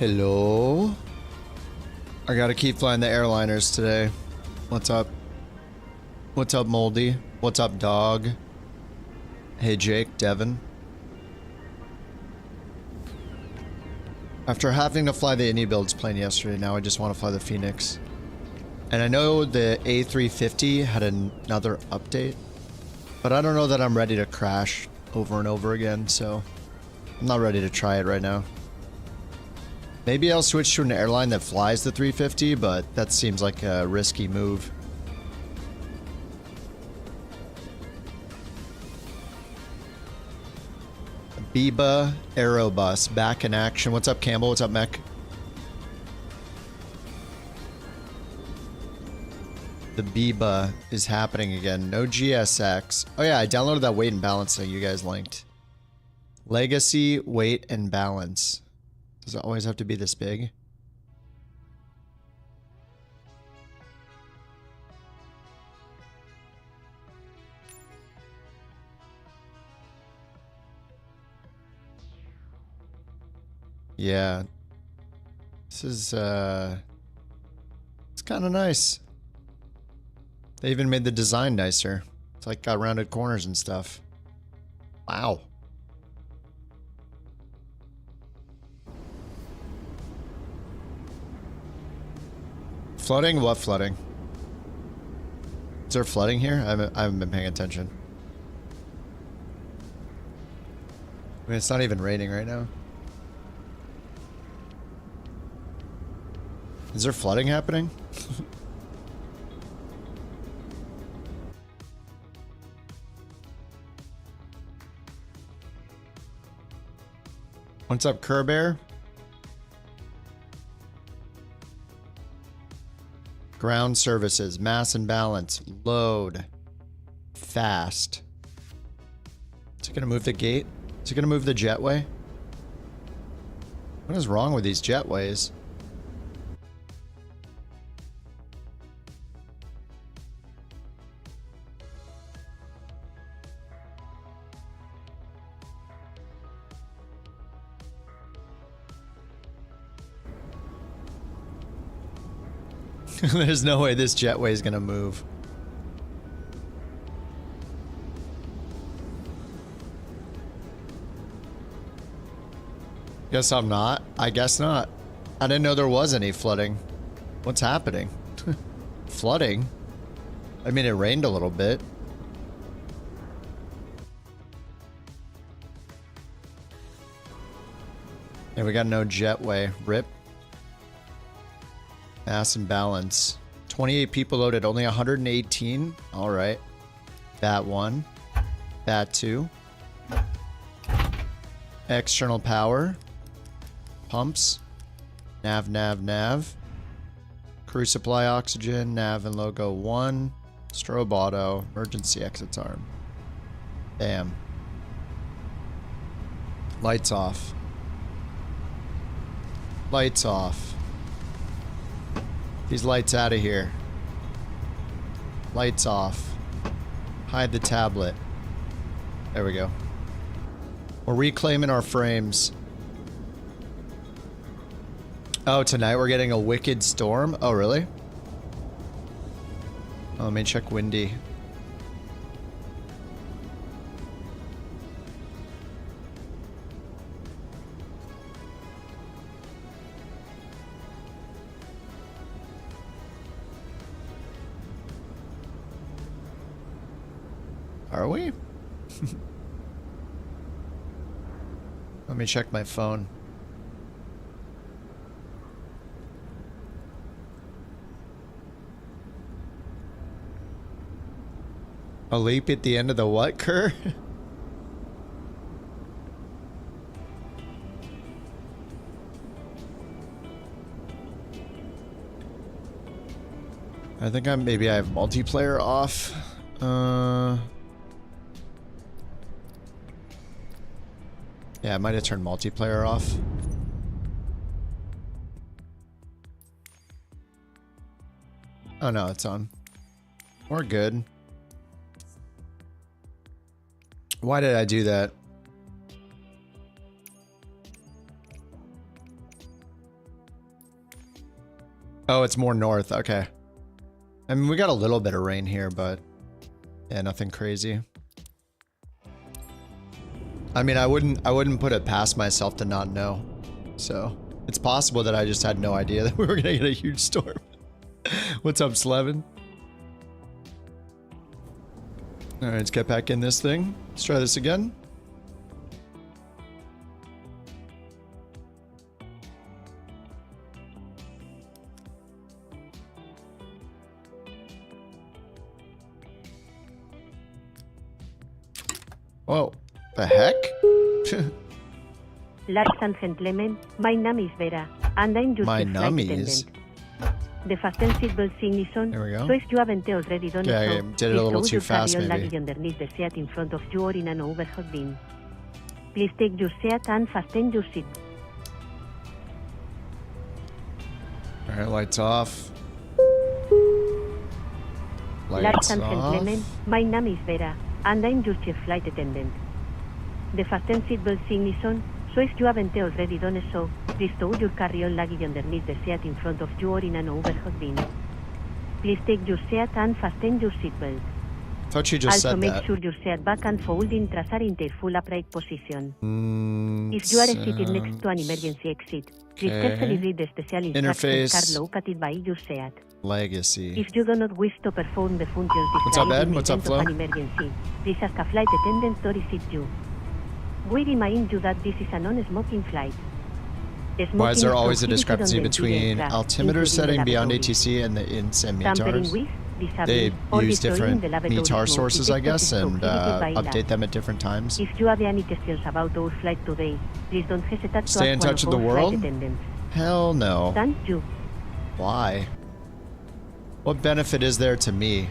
Hello? I gotta keep flying the airliners today. What's up? What's up, Moldy? What's up, dog? Hey, Jake, Devin. After having to fly the Indie Builds plane yesterday, now I just want to fly the Phoenix. And I know the A350 had another update, but I don't know that I'm ready to crash over and over again, so I'm not ready to try it right now. Maybe I'll switch to an airline that flies the 350, but that seems like a risky move. Biba Aerobus back in action. What's up, Campbell? What's up, Mech? The Biba is happening again. No GSX. Oh yeah, I downloaded that weight and balance thing you guys linked. Legacy, weight, and balance. Does it always have to be this big? Yeah. This is, it's kind of nice. They even made the design nicer. It's like got rounded corners and stuff. Wow. Flooding? What flooding? Is there flooding here? I haven't been paying attention. I mean, it's not even raining right now. Is there flooding happening? What's up, Kerbear? Ground services, mass and balance, load, fast. Is it gonna move the gate? Is it gonna move the jetway? What is wrong with these jetways? There's no way this jetway is gonna move. Guess I'm not. I guess not. I didn't know there was any flooding. What's happening? Flooding? I mean, it rained a little bit. And we got no jetway. RIP. Mass and balance. 28 people loaded, only 118. All right. That one. That two. External power. Pumps. Nav, nav, nav. Crew supply oxygen. Nav and logo 1. Strobe auto. Emergency exits arm. Bam. Lights off. Lights off. These lights out of here. Lights off. Hide the tablet. There we go. We're reclaiming our frames. Oh, tonight we're getting a wicked storm? Oh, really? Oh, let me check windy. Are we? Let me check my phone. A leap at the end of the what, Kerr? I think maybe I have multiplayer off. Yeah, I might have turned multiplayer off. Oh no, it's on. We're good. Why did I do that? Oh, it's more north. Okay. I mean, we got a little bit of rain here, but yeah, nothing crazy. I mean, I wouldn't put it past myself to not know. So it's possible that I just had no idea that we were gonna get a huge storm. What's up, Slevin? All right, let's get back in this thing. Let's try this again. Whoa, the heck? Ladies and gentlemen, my name is Vera, and I'm your My flight nummies. attendant. The fasten seatbelt sign is on, There we go. so if you haven't already done Yeah, so, I did it a little please too throw your fast, carry-on maybe. luggage underneath the seat in front of you or in an overhead bin. Please take your seat and fasten your seat. All right, lights off. Ladies Lights and off. gentlemen, my name is Vera, and I'm your chief flight attendant. The fasten seatbelt sign is on, so if you haven't already done so, please throw your carry-on luggage underneath the seat in front of you or in an overhead bin. Please take your seat and fasten your seatbelt. Thought you just Also said make that. sure your seat back and folding trays are in their full upright position. If you are seated next to an emergency exit, please okay. carefully read the special instructions Interface. card located by your seat. Legacy. If you do not wish to perform the functions What's up, described Ed? in the What's up, event Flo? of an emergency, please ask a flight attendant to receive you. We remind you that this is a non-smoking flight. Why is there always a Smoking is discrepancy prohibited on the between interior aircraft, altimeter including setting the beyond lavatory. ATC and the INSIM Tampering METARs? with, disabling, They or use destroying different the lavatory METAR smoke sources, I detectors guess, is and prohibited by law. update them at different times. If you have any questions about our flight today, please don't hesitate to Stay ask in one touch of with the our world? flight attendants. Hell no. Thank you. Why? What benefit is there to me?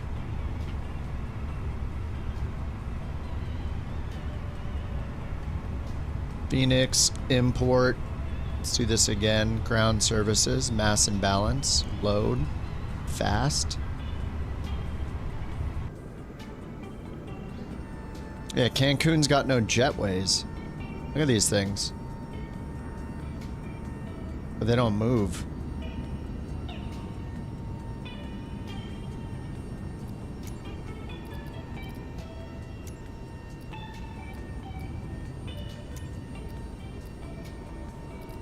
Phoenix, import. Let's do this again. Ground services, mass and balance, load, fast. Yeah, Cancun's got no jetways. Look at these things. But they don't move.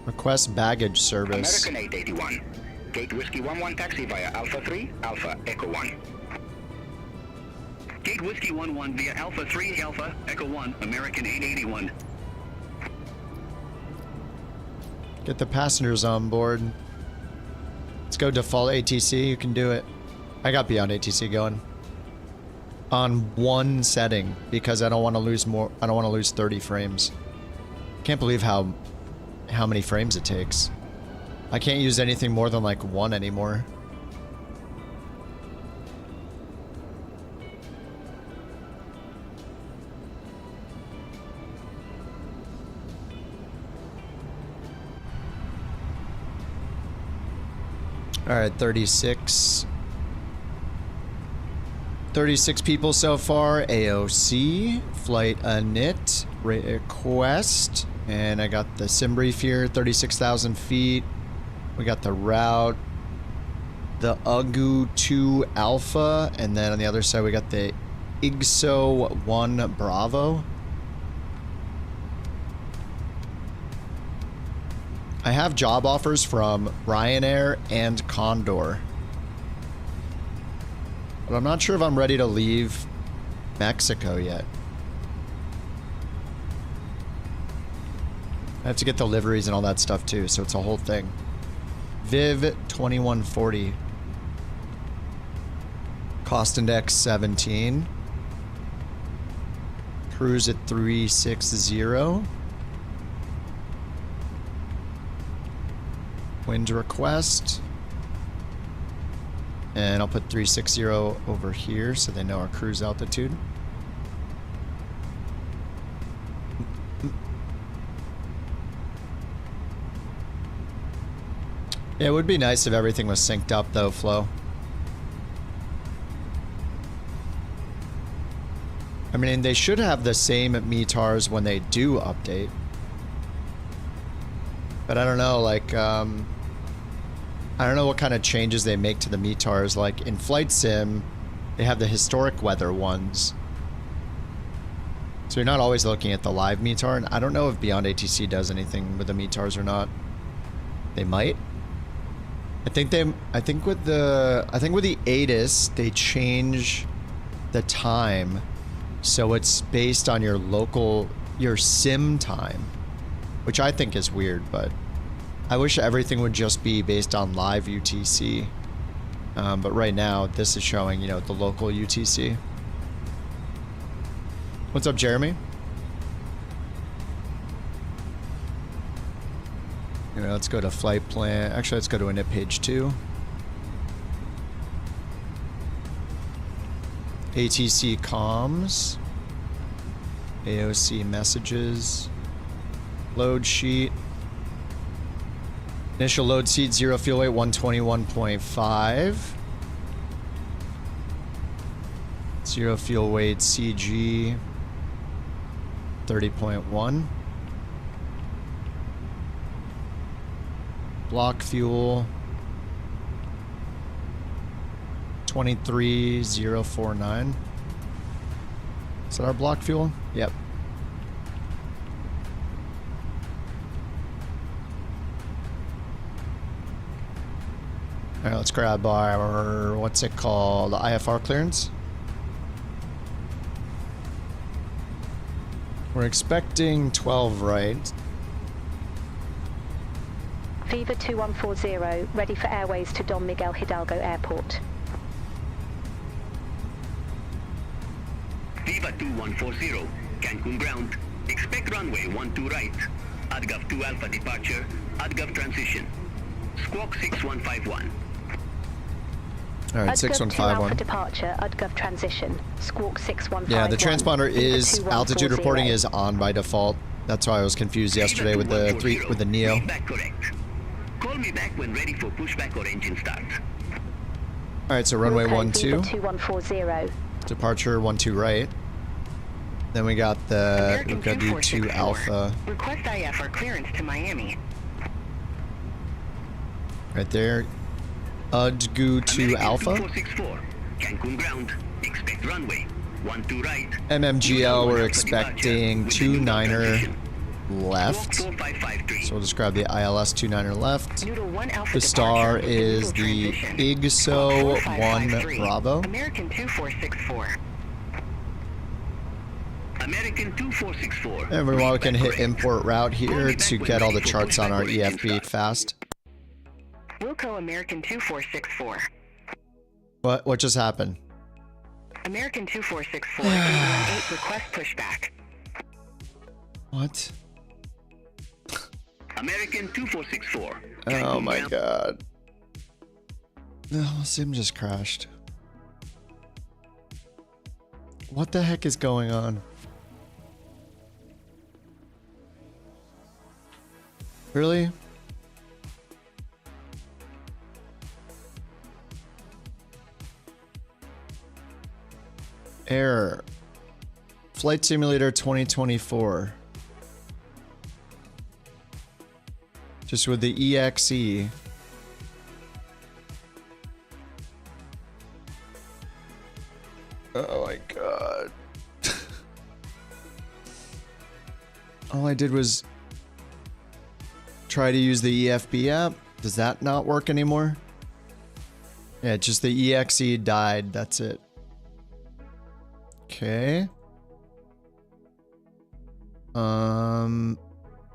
Request baggage service. American 881. Gate Whiskey 11 taxi via Alpha 3, Alpha Echo 1. Gate Whiskey 11 via Alpha 3, Alpha Echo 1, American 881. Get the passengers on board. Let's go default ATC. You can do it. I got beyond ATC going. On one setting because I don't want to lose more. I don't want to lose 30 frames. Can't believe how many frames it takes. I can't use anything more than like one anymore. All right, 36. 36 people so far. AOC, flight init, request, and I got the sim brief here. 36,000 feet. We got the route, the UGU 2 Alpha, and then on the other side we got the IGSO 1 Bravo. I have job offers from Ryanair and Condor. But I'm not sure if I'm ready to leave Mexico yet. I have to get the liveries and all that stuff too, so it's a whole thing. Viv 2140. Cost index 17. Cruise at 360. Wind request. And I'll put 360 over here so they know our cruise altitude. Yeah, it would be nice if everything was synced up though, Flo. I mean, they should have the same METARs when they do update. But I don't know, like, I don't know what kind of changes they make to the METARs. Like in Flight Sim, they have the historic weather ones. So you're not always looking at the live METAR, and I don't know if Beyond ATC does anything with the METARs or not. They might. I think with the ATIS, they change the time so it's based on your sim time, which I think is weird, but I wish everything would just be based on live UTC. But right now, this is showing, you know, the local UTC. What's up, Jeremy? You know, let's go to flight plan. Actually, let's go to init page 2. ATC comms. AOC messages. Load sheet. Initial load seat, 0 fuel weight, 121.5. 0 fuel weight, CG, 30.1. Block fuel, 23,049. Is that our block fuel? Yep. All right, let's grab our, what's it called, the IFR clearance. We're expecting 12 right. Viva 2140, ready for airways to Don Miguel Hidalgo Airport. Viva 2140, Cancun ground. Expect runway 12 right. ADGAV 2 Alpha departure, ADGAV transition. Squawk 6151. All right, ADGAV 2 Alpha 6151. departure, ADGAV transition. Squawk 6151. Yeah, the transponder is, altitude reporting is on by default. That's why I was confused yesterday with the Neo. Feedback correct. Call me back when ready for pushback or engine start. All right, so runway Wilco, 12, Viva 2140. departure 12 right. Then we got the, we've got the 2 Alpha Request IFR clearance to Miami. right there. UDGU 2 Alpha. 2464, Cancun ground. Expect runway 12 right. MMGL, we're expecting 29er left. Squawk 4553. So we'll just grab the ILS 29er left. Noodle 1 Alpha The star departure, is the transition. IGSO 1 4553. Bravo. American 2464. American 2464. And we can hit Correct. import route Call here me back to when get all the ready for charts on pushback our or engine EFB start. fast. Wilco American 2464. What just happened? American 2464. 818 request pushback. What? American 2464. Oh Cancun my ground. god. The whole sim just crashed. What the heck is going on? Really? Error. Flight Simulator 2024. Just with the EXE. Oh my god. All I did was try to use the EFB app. Does that not work anymore? Yeah, just the EXE died. That's it. Okay.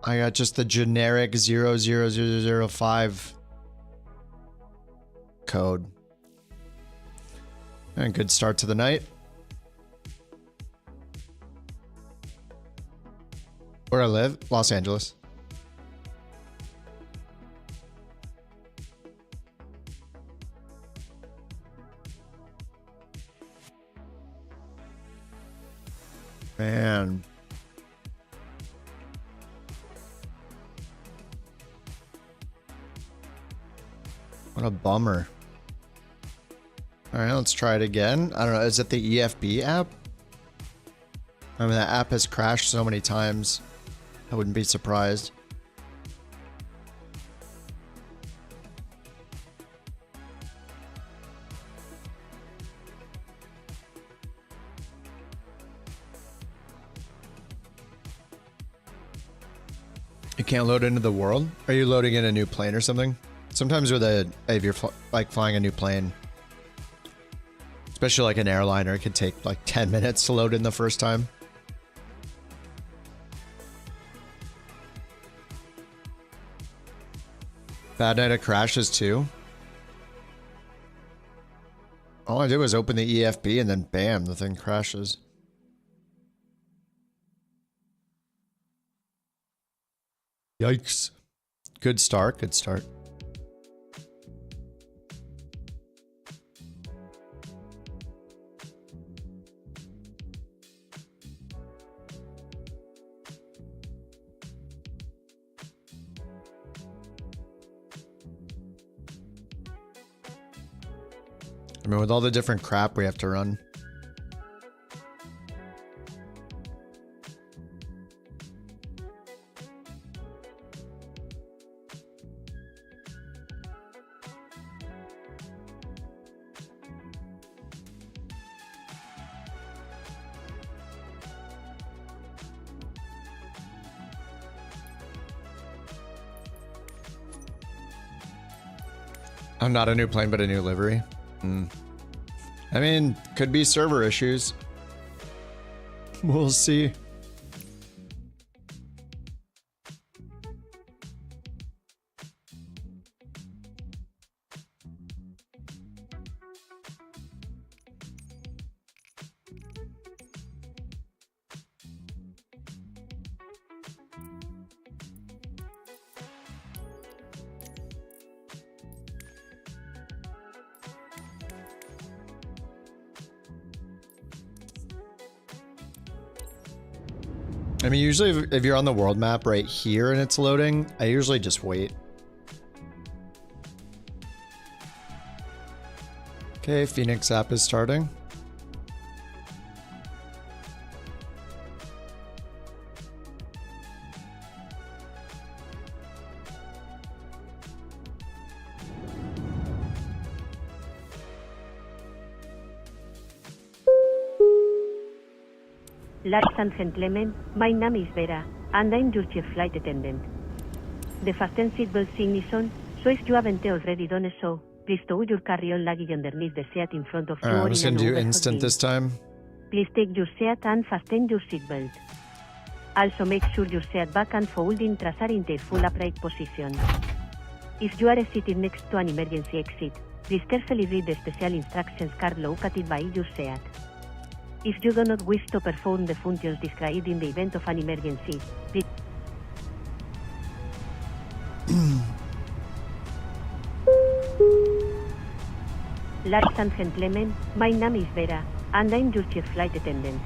I got just the generic 00005 code. And good start to the night. Where I live? Los Angeles. Man. What a bummer. Alright, let's try it again. I don't know, is it the EFB app? I mean, that app has crashed so many times. I wouldn't be surprised. You can't load into the world? Are you loading in a new plane or something? Sometimes with if you're like flying a new plane, especially like an airliner, it could take like 10 minutes to load in the first time. Bad night of crashes too. All I did was open the EFB and then bam, the thing crashes. Yikes. Good start, good start. I mean, with all the different crap we have to run. I'm not a new plane, but a new livery. I mean, could be server issues. We'll see. I mean, usually if you're on the world map right here and it's loading, I usually just wait. Okay, Phoenix app is starting. Ladies and gentlemen, my name is Vera, and I'm your chief flight attendant. The fasten seatbelt sign is on, so if you haven't already done so, please stow your carry-on luggage underneath the seat in front of you. I'm just gonna do instant this time. Please take your seat and fasten your seatbelt. Also make sure your seat back and folding chairs are in their full upright position. If you are seated next to an emergency exit, please carefully read the special instructions card located by your seat. If you do not wish to perform the functions described in the event of an emergency, please... Ladies and gentlemen, my name is Vera, and I'm your chief flight attendant.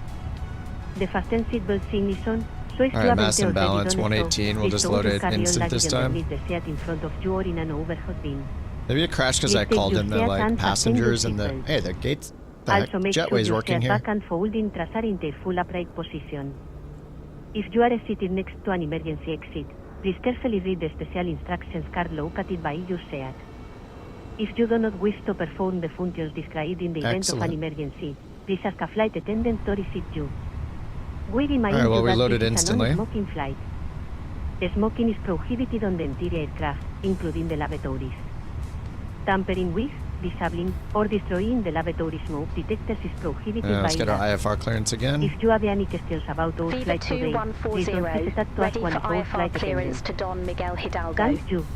The fasten seatbelt sign is on, so if you haven't mass already imbalance, done 118, so, we'll please just stow load your it carry-on instant this luggage time. underneath the seat in front of you or in an overhead bin. Maybe it crashed because I Please take called your in the seat like and fasten your passengers and the seatbelt. hey, the gates, the Also make sure jetway's your working seat here. back and folding chairs are in their full upright position. If you are seated next to an emergency exit, please carefully read the special instructions card located by your seat. If you do not wish to perform the functions described in the event of an Excellent. emergency, please ask a flight attendant to receive you. We remind Alright, well, you we that loaded this is a instantly. non-smoking flight. Smoking is prohibited on the entire aircraft, including the lavatories. Tampering with, disabling, or destroying the lavatory smoke detectors is prohibited by Let's get our law. IFR clearance again. If you have any questions about our Viva flight today, please don't 2140, hesitate to ask ready one for of our IFR flight clearance attendants. to Don Miguel Hidalgo. Thank you.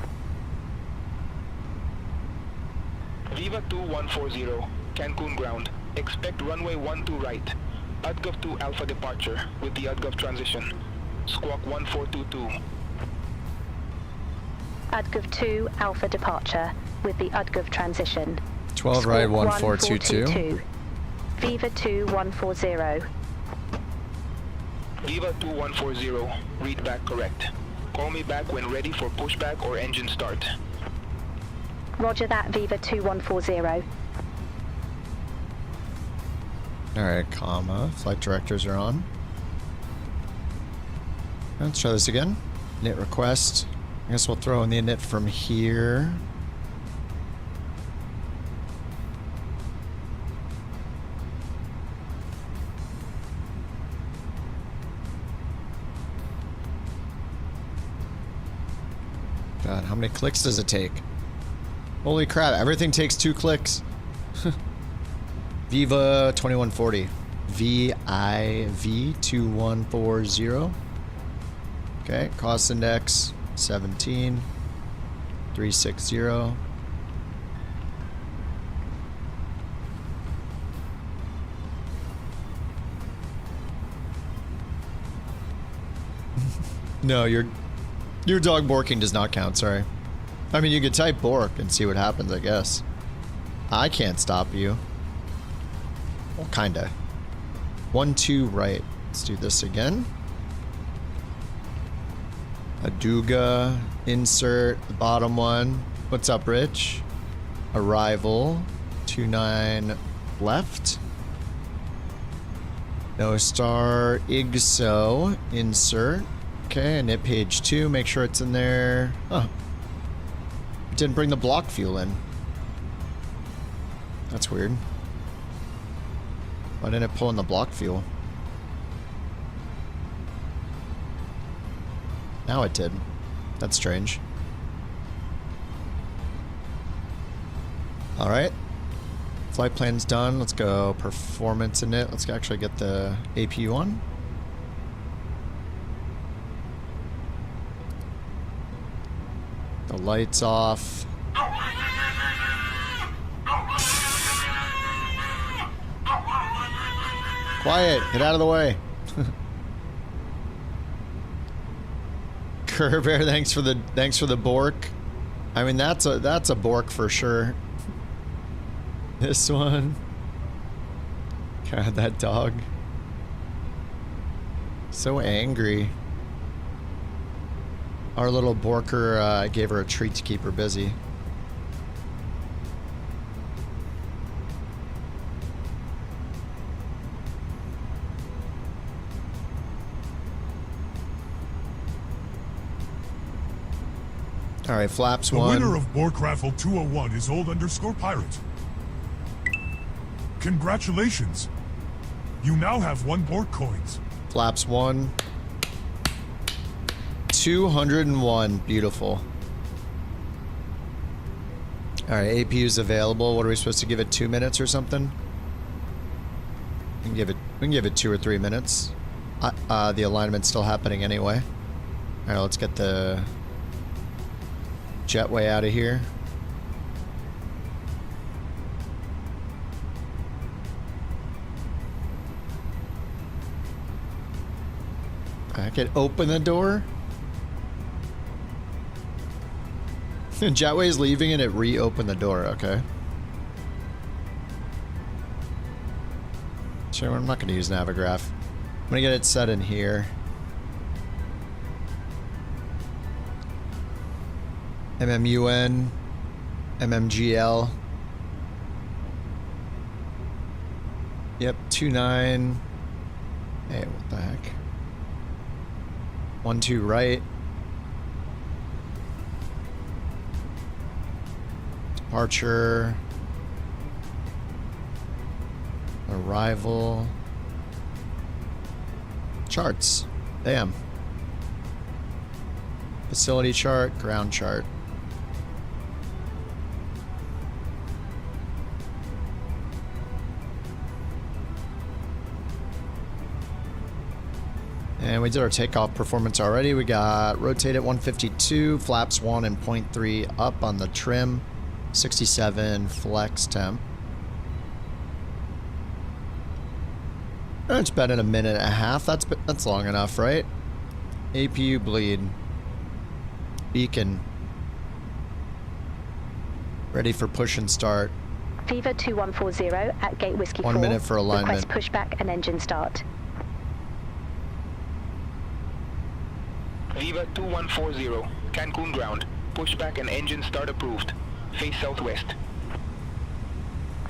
Viva 2140, Cancun ground. Expect runway 12 right. UDGov 2 Alpha departure with the UDGov transition. Squawk 1422. UDGov 2 Alpha departure with the UDGov transition. 12 Squawk right, 1422. Viva 2140. Viva 2140, read back correct. Call me back when ready for pushback or engine start. Roger that, Viva 2140. Alright, comma. Flight directors are on. Let's try this again. Init request. I guess we'll throw in the init from here. God, how many clicks does it take? Holy crap, everything takes 2 clicks. Viva 2140. VIV 2140. Okay, cost index 17. 360. No, your dog barking does not count, sorry. I mean, you could type Bork and see what happens, I guess. I can't stop you. Well, kinda. 1, 2, right. Let's do this again. Aduga, insert, the bottom one. What's up, Rich? Arrival, 29 left. No star, IGSO, insert. Okay, and hit page 2, make sure it's in there. Oh. It didn't bring the block fuel in. That's weird. Why didn't it pull in the block fuel? Now it did. That's strange. Alright. Flight plan's done. Let's go performance in it. Let's actually get the APU on. The lights off. Quiet, get out of the way. Curb Air, thanks for the Bork. I mean, that's a Bork for sure. This one. God, that dog. So angry. Our little Borker gave her a treat to keep her busy. All right, flaps one. The winner of Bork Raffle 201 is old_pirate. Congratulations. You now have 1 Bork coins. Flaps 1. 201. Beautiful. Alright, APU's available. What are we supposed to give it? 2 minutes or something? We can give it 2 or 3 minutes. The alignment's still happening anyway. Alright, let's get the jetway out of here. I could open the door. Jetway's leaving and it reopened the door. Okay. Sure, I'm not going to use Navigraph. I'm going to get it set in here. MMUN. MMGL. Yep, 29. Hey, what the heck? 1, 2 right. Departure. Arrival. Charts. Damn. Facility chart, ground chart. And we did our takeoff performance already. We got rotate at 152, flaps 1 and 0.3 up on the trim, 67 flex temp. It's been in a minute and a half. That's long enough, right? APU bleed. Beacon. Ready for push and start. Viva 2140 at Gate Whiskey 4. 1 minute for alignment. Request pushback and engine start. Viva 2140, Cancun ground. Pushback and engine start approved. Face southwest.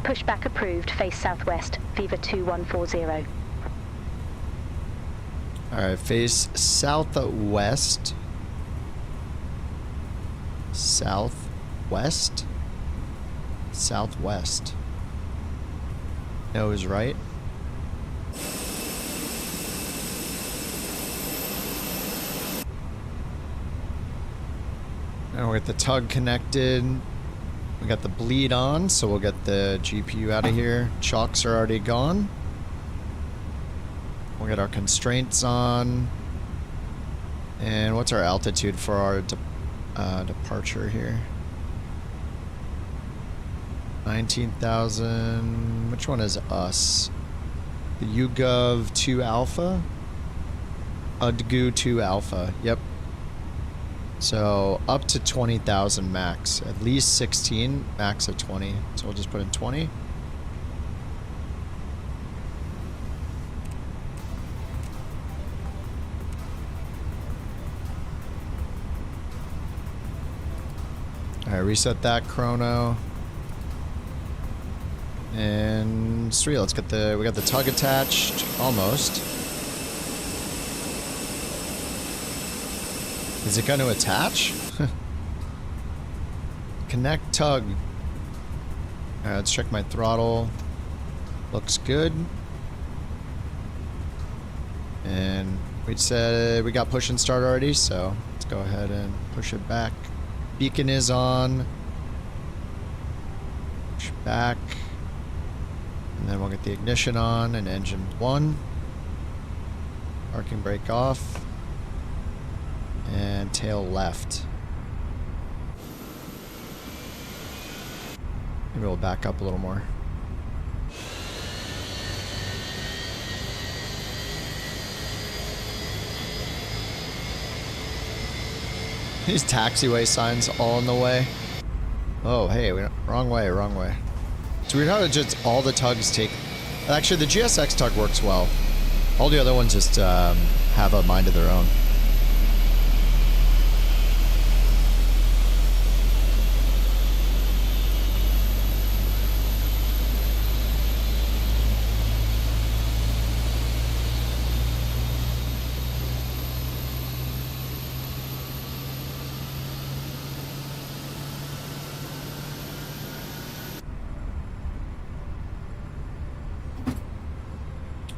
Pushback approved, face southwest. Viva 2140. Alright, face southwest. Southwest? Southwest. Nose right. And we'll get the tug connected. We got the bleed on, so we'll get the GPU out of here. Chocks are already gone. We'll get our constraints on. And what's our altitude for our departure here? 19,000. Which one is us? The UGov 2 Alpha? UDGU 2 Alpha. Yep. So up to 20,000 max. At least 16, max of 20. So we'll just put in 20. Alright, reset that chrono. And sweet, let's get we got the tug attached, almost. Is it going to attach? Connect tug. Alright, let's check my throttle. Looks good. And we said we got push and start already, so let's go ahead and push it back. Beacon is on. Push back. And then we'll get the ignition on and engine 1. Parking brake off. And tail left. Maybe we'll back up a little more. These taxiway signs all in the way. Oh, hey, wrong way, wrong way. It's weird how just all the tugs take... Actually, the GSX tug works well. All the other ones just have a mind of their own.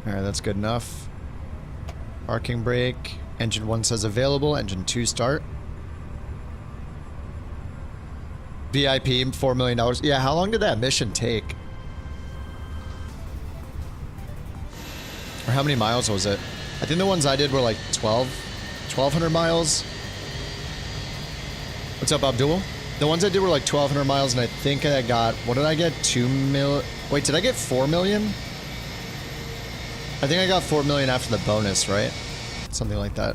Alright, that's good enough. Parking brake. Engine 1 says available. Engine 2 start. VIP, $4 million. Yeah, how long did that mission take? Or how many miles was it? I think the ones I did were like 1,200 miles. What's up, Abdul? The ones I did were like 1,200 miles, and I think I got... What did I get? 2 mil... Wait, did I get 4 million? I think I got 4 million after the bonus, right? Something like that.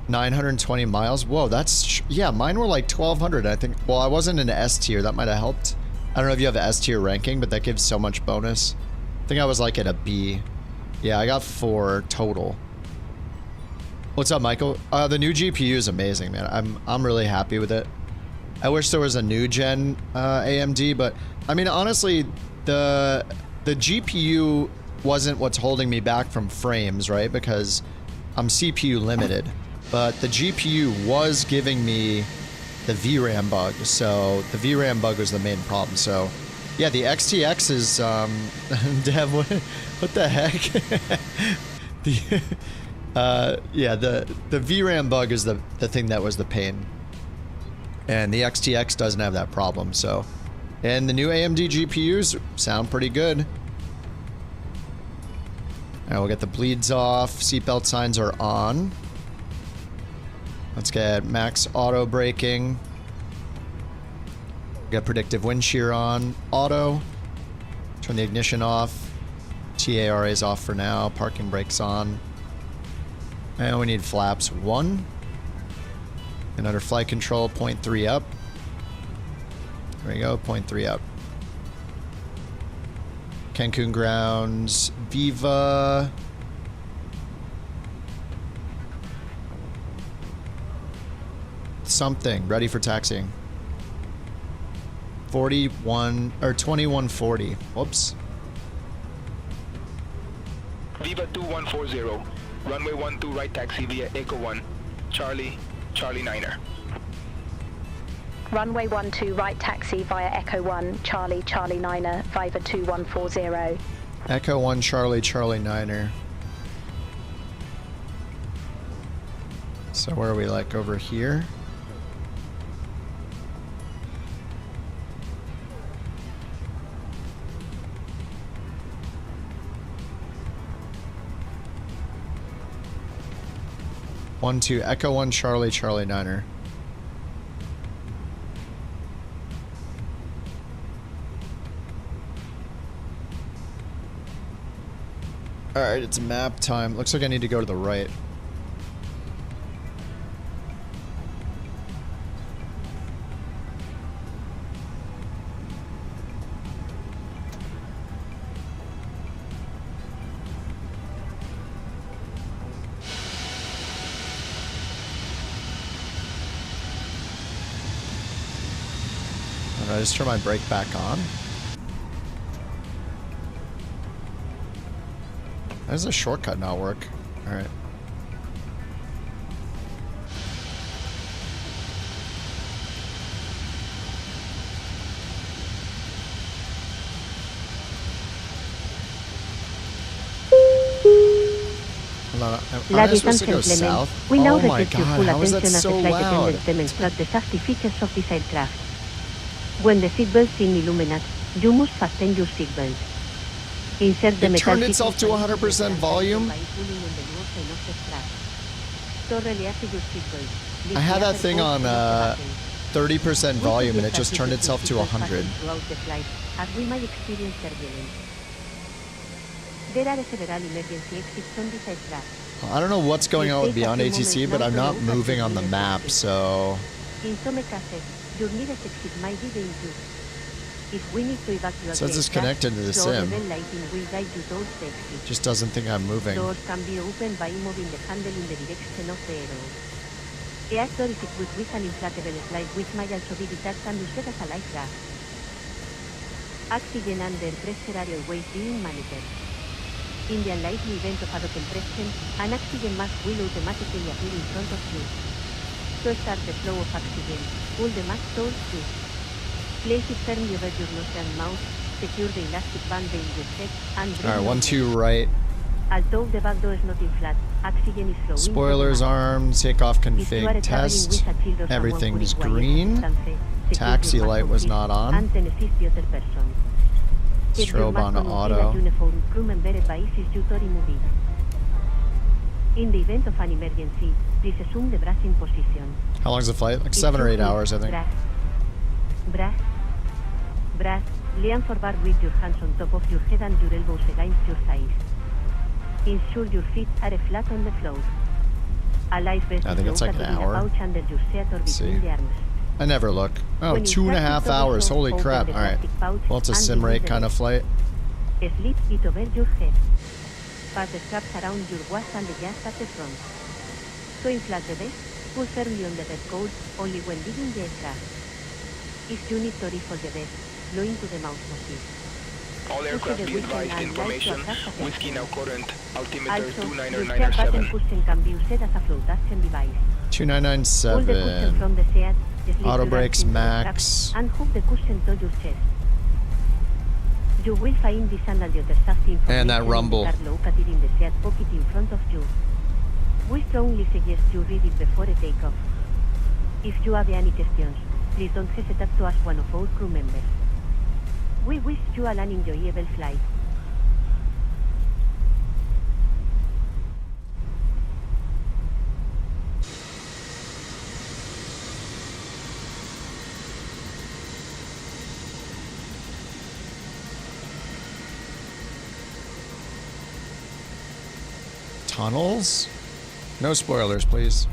920 miles. Whoa, that's... Yeah, mine were like 1,200, I think. Well, I wasn't in S tier. That might have helped. I don't know if you have S tier ranking, but that gives so much bonus. I think I was like at a B. Yeah, I got 4 total. What's up, Michael? The new GPU is amazing, man. I'm really happy with it. I wish there was a new gen AMD, but I mean, honestly, the GPU wasn't what's holding me back from frames, right? Because I'm CPU limited. But the GPU was giving me the VRAM bug. So the VRAM bug was the main problem. So yeah, the XTX is, Dev, what the heck? Yeah, the VRAM bug is the thing that was the pain. And the XTX doesn't have that problem, so. And the new AMD GPUs sound pretty good. Alright, we'll get the bleeds off. Seatbelt signs are on. Let's get max auto braking. Get predictive wind shear on. Auto. Turn the ignition off. TARA is off for now. Parking brakes on. And we need flaps 1. And under flight control, 0.3 up. There we go, 0.3 up. Cancun grounds, Viva. Something, ready for taxiing. 41, or 2140, whoops. Viva 2140, runway 12 right taxi via Echo 1, Charlie 9er. Runway 12 right taxi via Echo 1, Charlie 9er, Viva 2140. Echo 1, Charlie 9er. So where are we, like over here? One, two, Echo 1, Charlie, Charlie Niner. Alright, it's map time. Looks like I need to go to the right. Did I just turn my brake back on? How does the shortcut not work? Alright. Hold on. Am I supposed to go south? We know Oh that my with your god, full how is attention that as so the flight loud? attendants demonstrate the safety features of this aircraft. When the seatbelt sign illuminates, you must fasten your seatbelt. Insert the It metal turned itself to 100% volume? I had that thing on 30% volume and it just turned itself to 100. As we might experience turbulence. There are several emergency exits on this aircraft. I don't know what's going on with Beyond ATC, but I'm not moving on the map, so... In some cases, your nearest exit might be the intruder. If we need to evacuate So it's just connected to the sim. Just doesn't think I'm moving. Doors can be opened by moving the handle in the direction of the arrow. A door is equipped with an inflatable slide which might also be detached and used as a life raft. Oxygen under pressure airways being monitored. In the unlikely event of a decompression, an oxygen mask will automatically appear in front of you. To start the flow of oxygen, pull the mask towards you. Place it firmly over your nose and mouth, secure the elastic band behind your chest, and breathe. Alright, 1, 2, right. Although the back door is not in flat, oxygen is flowing. Spoilers armed, takeoff config test. Everything's green. Taxi light was not on. Strobe on auto. In the event of an emergency, please assume the brass in position. How long's the flight? Like 7 or 8 hours, I think. Brass, lean forward with your hands on top of your head and your elbows against your thighs. Ensure your feet are flat on the floor. A life vest I think it's like an hour. pouch under your seat or between the arms. I never look. Oh, When 2.5 hours. Holy open crap. the Alright. plastic pouch Well, it's a and sim remove rate the kind of vest. flight. Slip it over your head. Pass the straps around your waist and the jazz at the front. To inflate the vest, pull firmly on the red cord only when leaving the aircraft. If you need to refill the vest, blow into the mouth nozzle. All aircraft be advised information. Whiskey now current. Altimeter Also, the share button 2997. cushion can be used as a flotation device. Pull the cushion 2997. from the seat, slip Auto your brakes arms into the max. straps, and hook the cushion to your chest. You will find this and all the other safety information And that rumble. in the card located in the seat pocket in front of you. We strongly suggest you read it before a takeoff. If you have any questions, please don't hesitate to ask one of our crew members. We wish you all an enjoyable flight. Tunnels? No spoilers, please.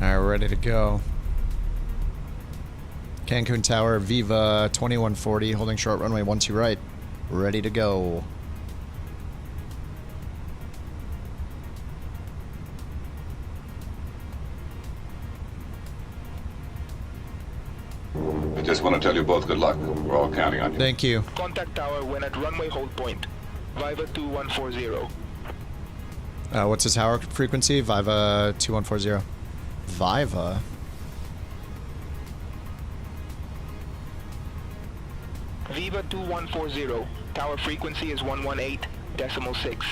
Alright, we're ready to go. Cancun Tower, Viva 2140, holding short runway 12 right. Ready to go. I just want to tell you both good luck. We're all counting on you. Thank you. Contact tower when at runway hold point. Viva 2140. What's his tower frequency? Viva 2140. Viva? Viva 2140. Tower frequency is 118.6.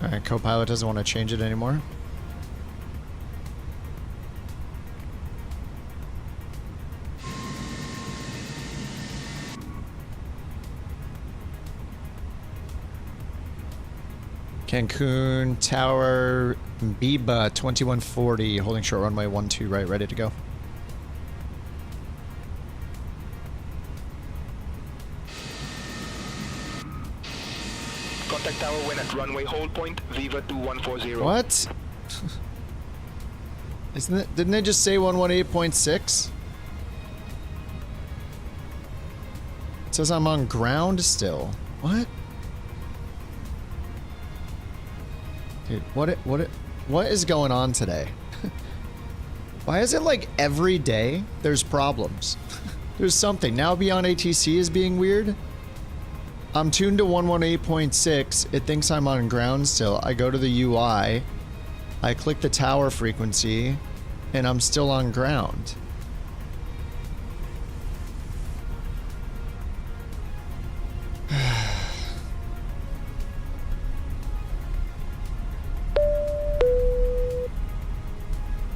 Alright, co-pilot doesn't want to change it anymore. Cancun Tower Biba 2140, holding short runway 12 right, ready to go. Contact tower when at runway hold point, Viva 2140. What? Isn't it? Didn't they just say 118.6? It says I'm on ground still. What? Dude, what is going on today? Why is it like every day there's problems? There's something. Now Beyond ATC is being weird. I'm tuned to 118.6. It thinks I'm on ground still. I go to the UI. I click the tower frequency, and I'm still on ground.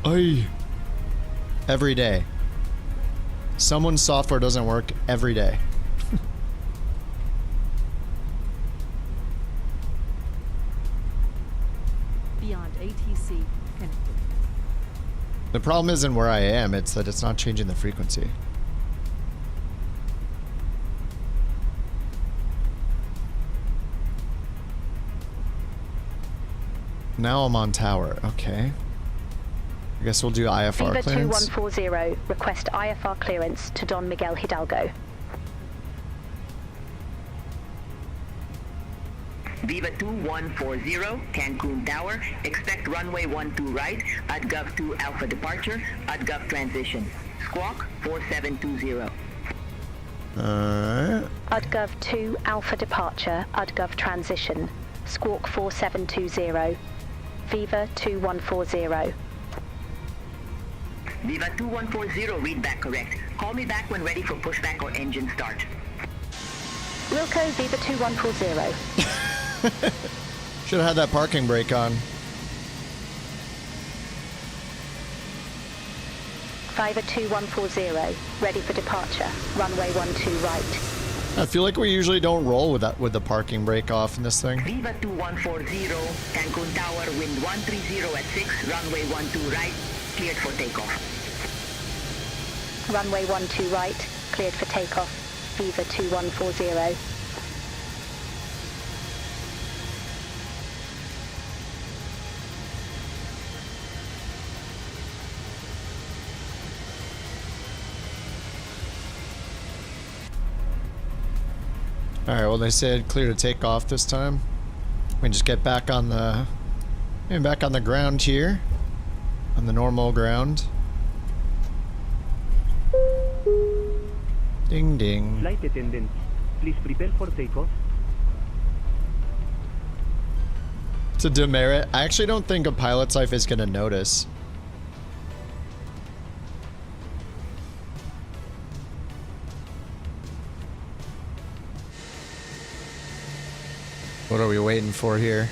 Ay. Every day. Someone's software doesn't work every day. Beyond ATC connected. The problem isn't where I am, it's that it's not changing the frequency. Now I'm on tower, okay. I guess we'll do IFR Viva clearance. 2140, request IFR clearance to Don Miguel Hidalgo. Viva 2140, Cancun Tower. Expect runway 12 right, ADGAV 2 Alpha departure, ADGAV transition. Squawk 4720. ADGAV 2 Alpha departure, ADGAV transition. Squawk 4720. Viva 2140. Viva 2140, read back correct. Call me back when ready for pushback or engine start. Wilco Viva 2140. Should have had that parking brake on. Viva 2140, ready for departure. Runway 12 right. I feel like we usually don't roll with that, with the parking brake off in this thing. Viva 2140, Cancun Tower, wind 130 at 6, runway 12 right, cleared for takeoff. Runway 12 right, cleared for takeoff. Viva 2140. Alright, well they said clear to take off this time. We can just get back on the ground here. On the normal ground. Ding ding. Flight attendant, please prepare for takeoff. To demerit, I actually don't think a pilot's life is gonna notice. What are we waiting for here?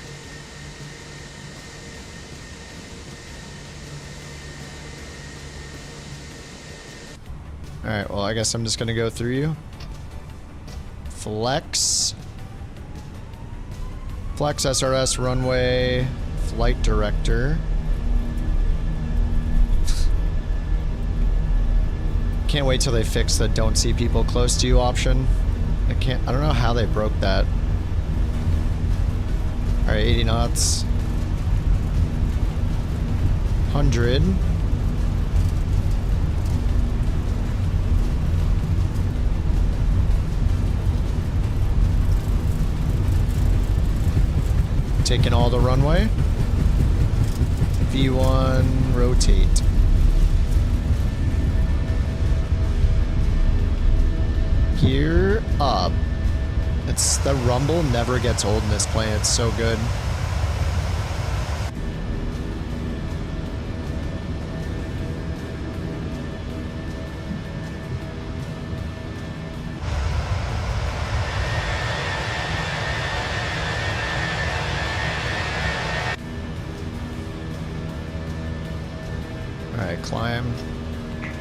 Alright, well I guess I'm just gonna go through you. Flex. Flex SRS runway. Flight director. Can't wait till they fix the don't see people close to you option. I don't know how they broke that. Alright, 80 knots. 100. Taking all the runway. V1, rotate. Gear up. It's the rumble never gets old in this plane. It's so good.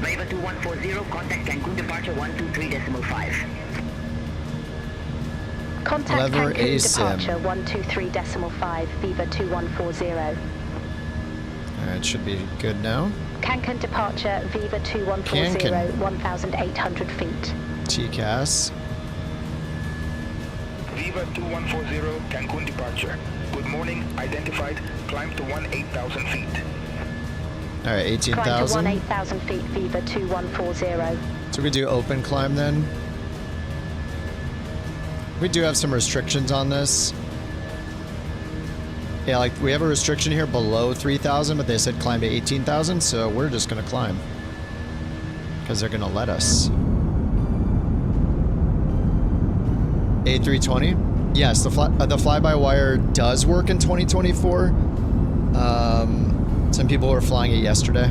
Viva 2140, contact Cancun departure 123.5. Contact Lever Cancun ASIM. departure 123.5, Viva 2140. Alright, should be good now. Cancun departure, Viva 2140, Cancun. 1,800 feet. TCAS. Viva 2140, Cancun departure. Good morning, identified, climb to 18,000 feet. Alright, Climb to 18,000. 18,000 feet, Viva 2140. So we do open climb then. We do have some restrictions on this. Yeah, like we have a restriction here below 3,000, but they said climb to 18,000, so we're just gonna climb. Because they're gonna let us. A320? Yes, the fly-by-wire does work in 2024. Some people were flying it yesterday.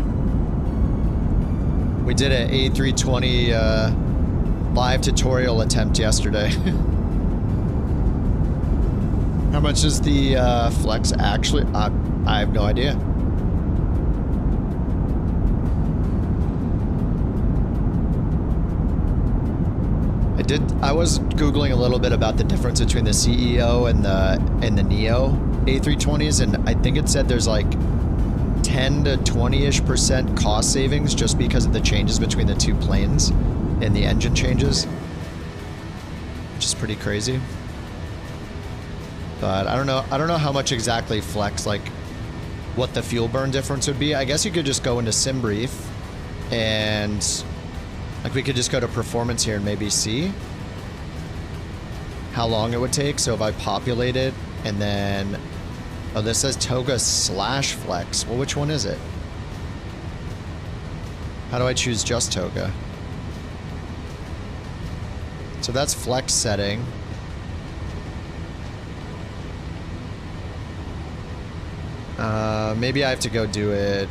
We did an A320 live tutorial attempt yesterday. How much is the Flex actually? I have no idea. I was Googling a little bit about the difference between the CEO and the Neo A320s, and I think it said there's like 10 to 20-ish% cost savings just because of the changes between the two planes and the engine changes, which is pretty crazy. But I don't know how much exactly Flex, like what the fuel burn difference would be. I guess you could just go into sim brief and like we could just go to performance here and maybe see how long it would take. So if I populate it and then, oh, this says Toga / Flex. Well, which one is it? How do I choose just Toga? So that's Flex setting. Maybe I have to go do it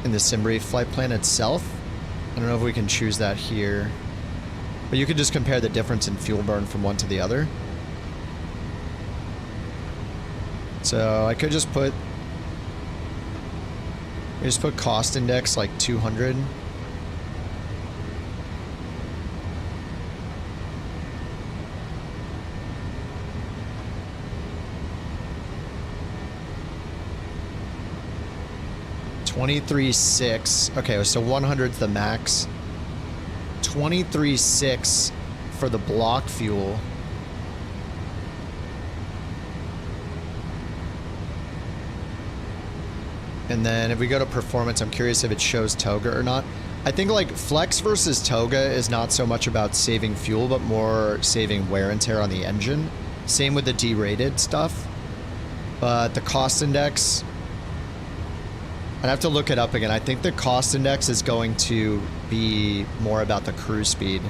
in the SimBrief flight plan itself. I don't know if we can choose that here. But you could just compare the difference in fuel burn from one to the other. So I could just put cost index like 200. $23,600. Okay, so 100's the max. $23,600 for the block fuel. And then if we go to performance, I'm curious if it shows Toga or not. I think like Flex versus Toga is not so much about saving fuel, but more saving wear and tear on the engine. Same with the derated stuff. But the cost index, I'd have to look it up again. I think the cost index is going to be more about the cruise speed.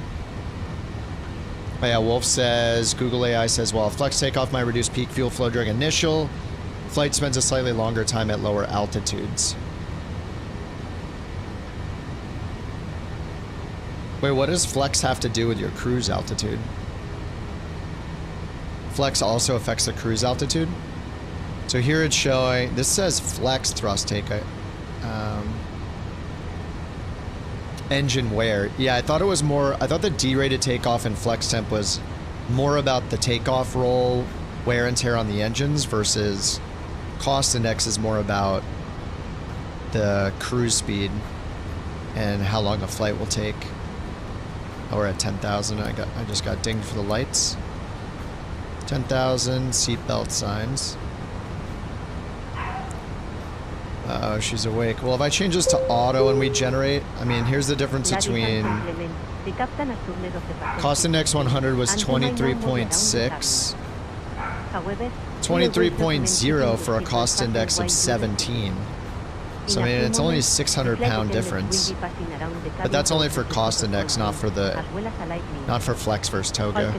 Oh yeah, Wolf says, Google AI says, well, Flex takeoff might reduce peak fuel flow during initial. Flight spends a slightly longer time at lower altitudes. Wait, what does Flex have to do with your cruise altitude? Flex also affects the cruise altitude? So here it's showing, this says Flex thrust take. Engine wear. Yeah, I thought it was more, I thought the derated takeoff and Flex temp was more about the takeoff roll, wear and tear on the engines versus cost index is more about the cruise speed and how long a flight will take. Oh, we're at 10,000. I just got dinged for the lights. 10,000 seatbelt signs. Uh-oh, she's awake. Well, if I change this to auto and we generate, I mean, here's the difference between cost index 100 was 23.6. 23.0 for a cost index of 17. So I mean, it's only a 600-pound difference. But that's only for cost index, not for Flex versus Toga.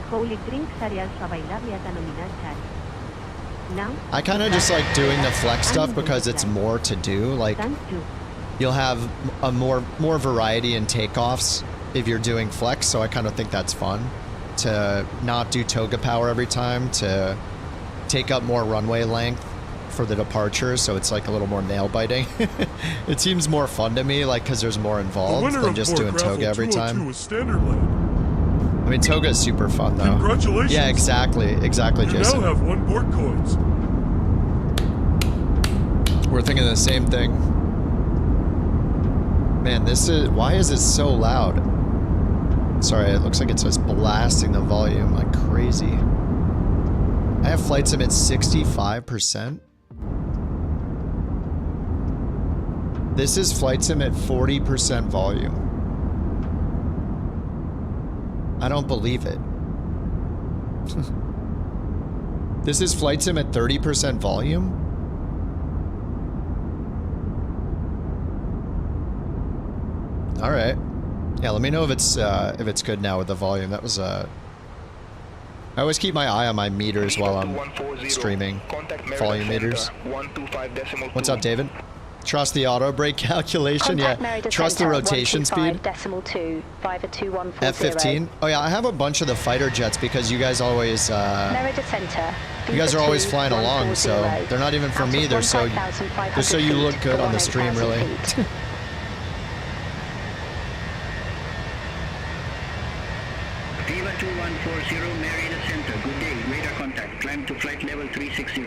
I kind of just like doing the Flex stuff because it's more to do. Like, you'll have a more variety in takeoffs if you're doing Flex, so I kind of think that's fun. To not do Toga power every time, to take up more runway length for the departure, so it's like a little more nail biting. It seems more fun to me, like because there's more involved than just doing toga every time. Was standard land. I mean, toga is super fun though. Congratulations. Yeah, exactly, You Jason. now have 1 Bork coins. We're thinking the same thing. Man, why is it so loud? Sorry, it looks like it's just blasting the volume like crazy. I have flight sim at 65%. This is flight sim at 40% volume. I don't believe it. This is flight sim at 30% volume? All right. Yeah, let me know if it's good now with the volume. That was I always keep my eye on my meters while I'm streaming. Volume meters. What's up, David? Trust the auto brake calculation. Yeah. Trust the rotation speed. F15. Oh yeah, I have a bunch of the fighter jets because you guys always you guys are always flying along, so they're not even for me. They're so you look good on the stream, really. Viva 2140, Merida Center. Good day. Radar contact. Climb to flight level 360.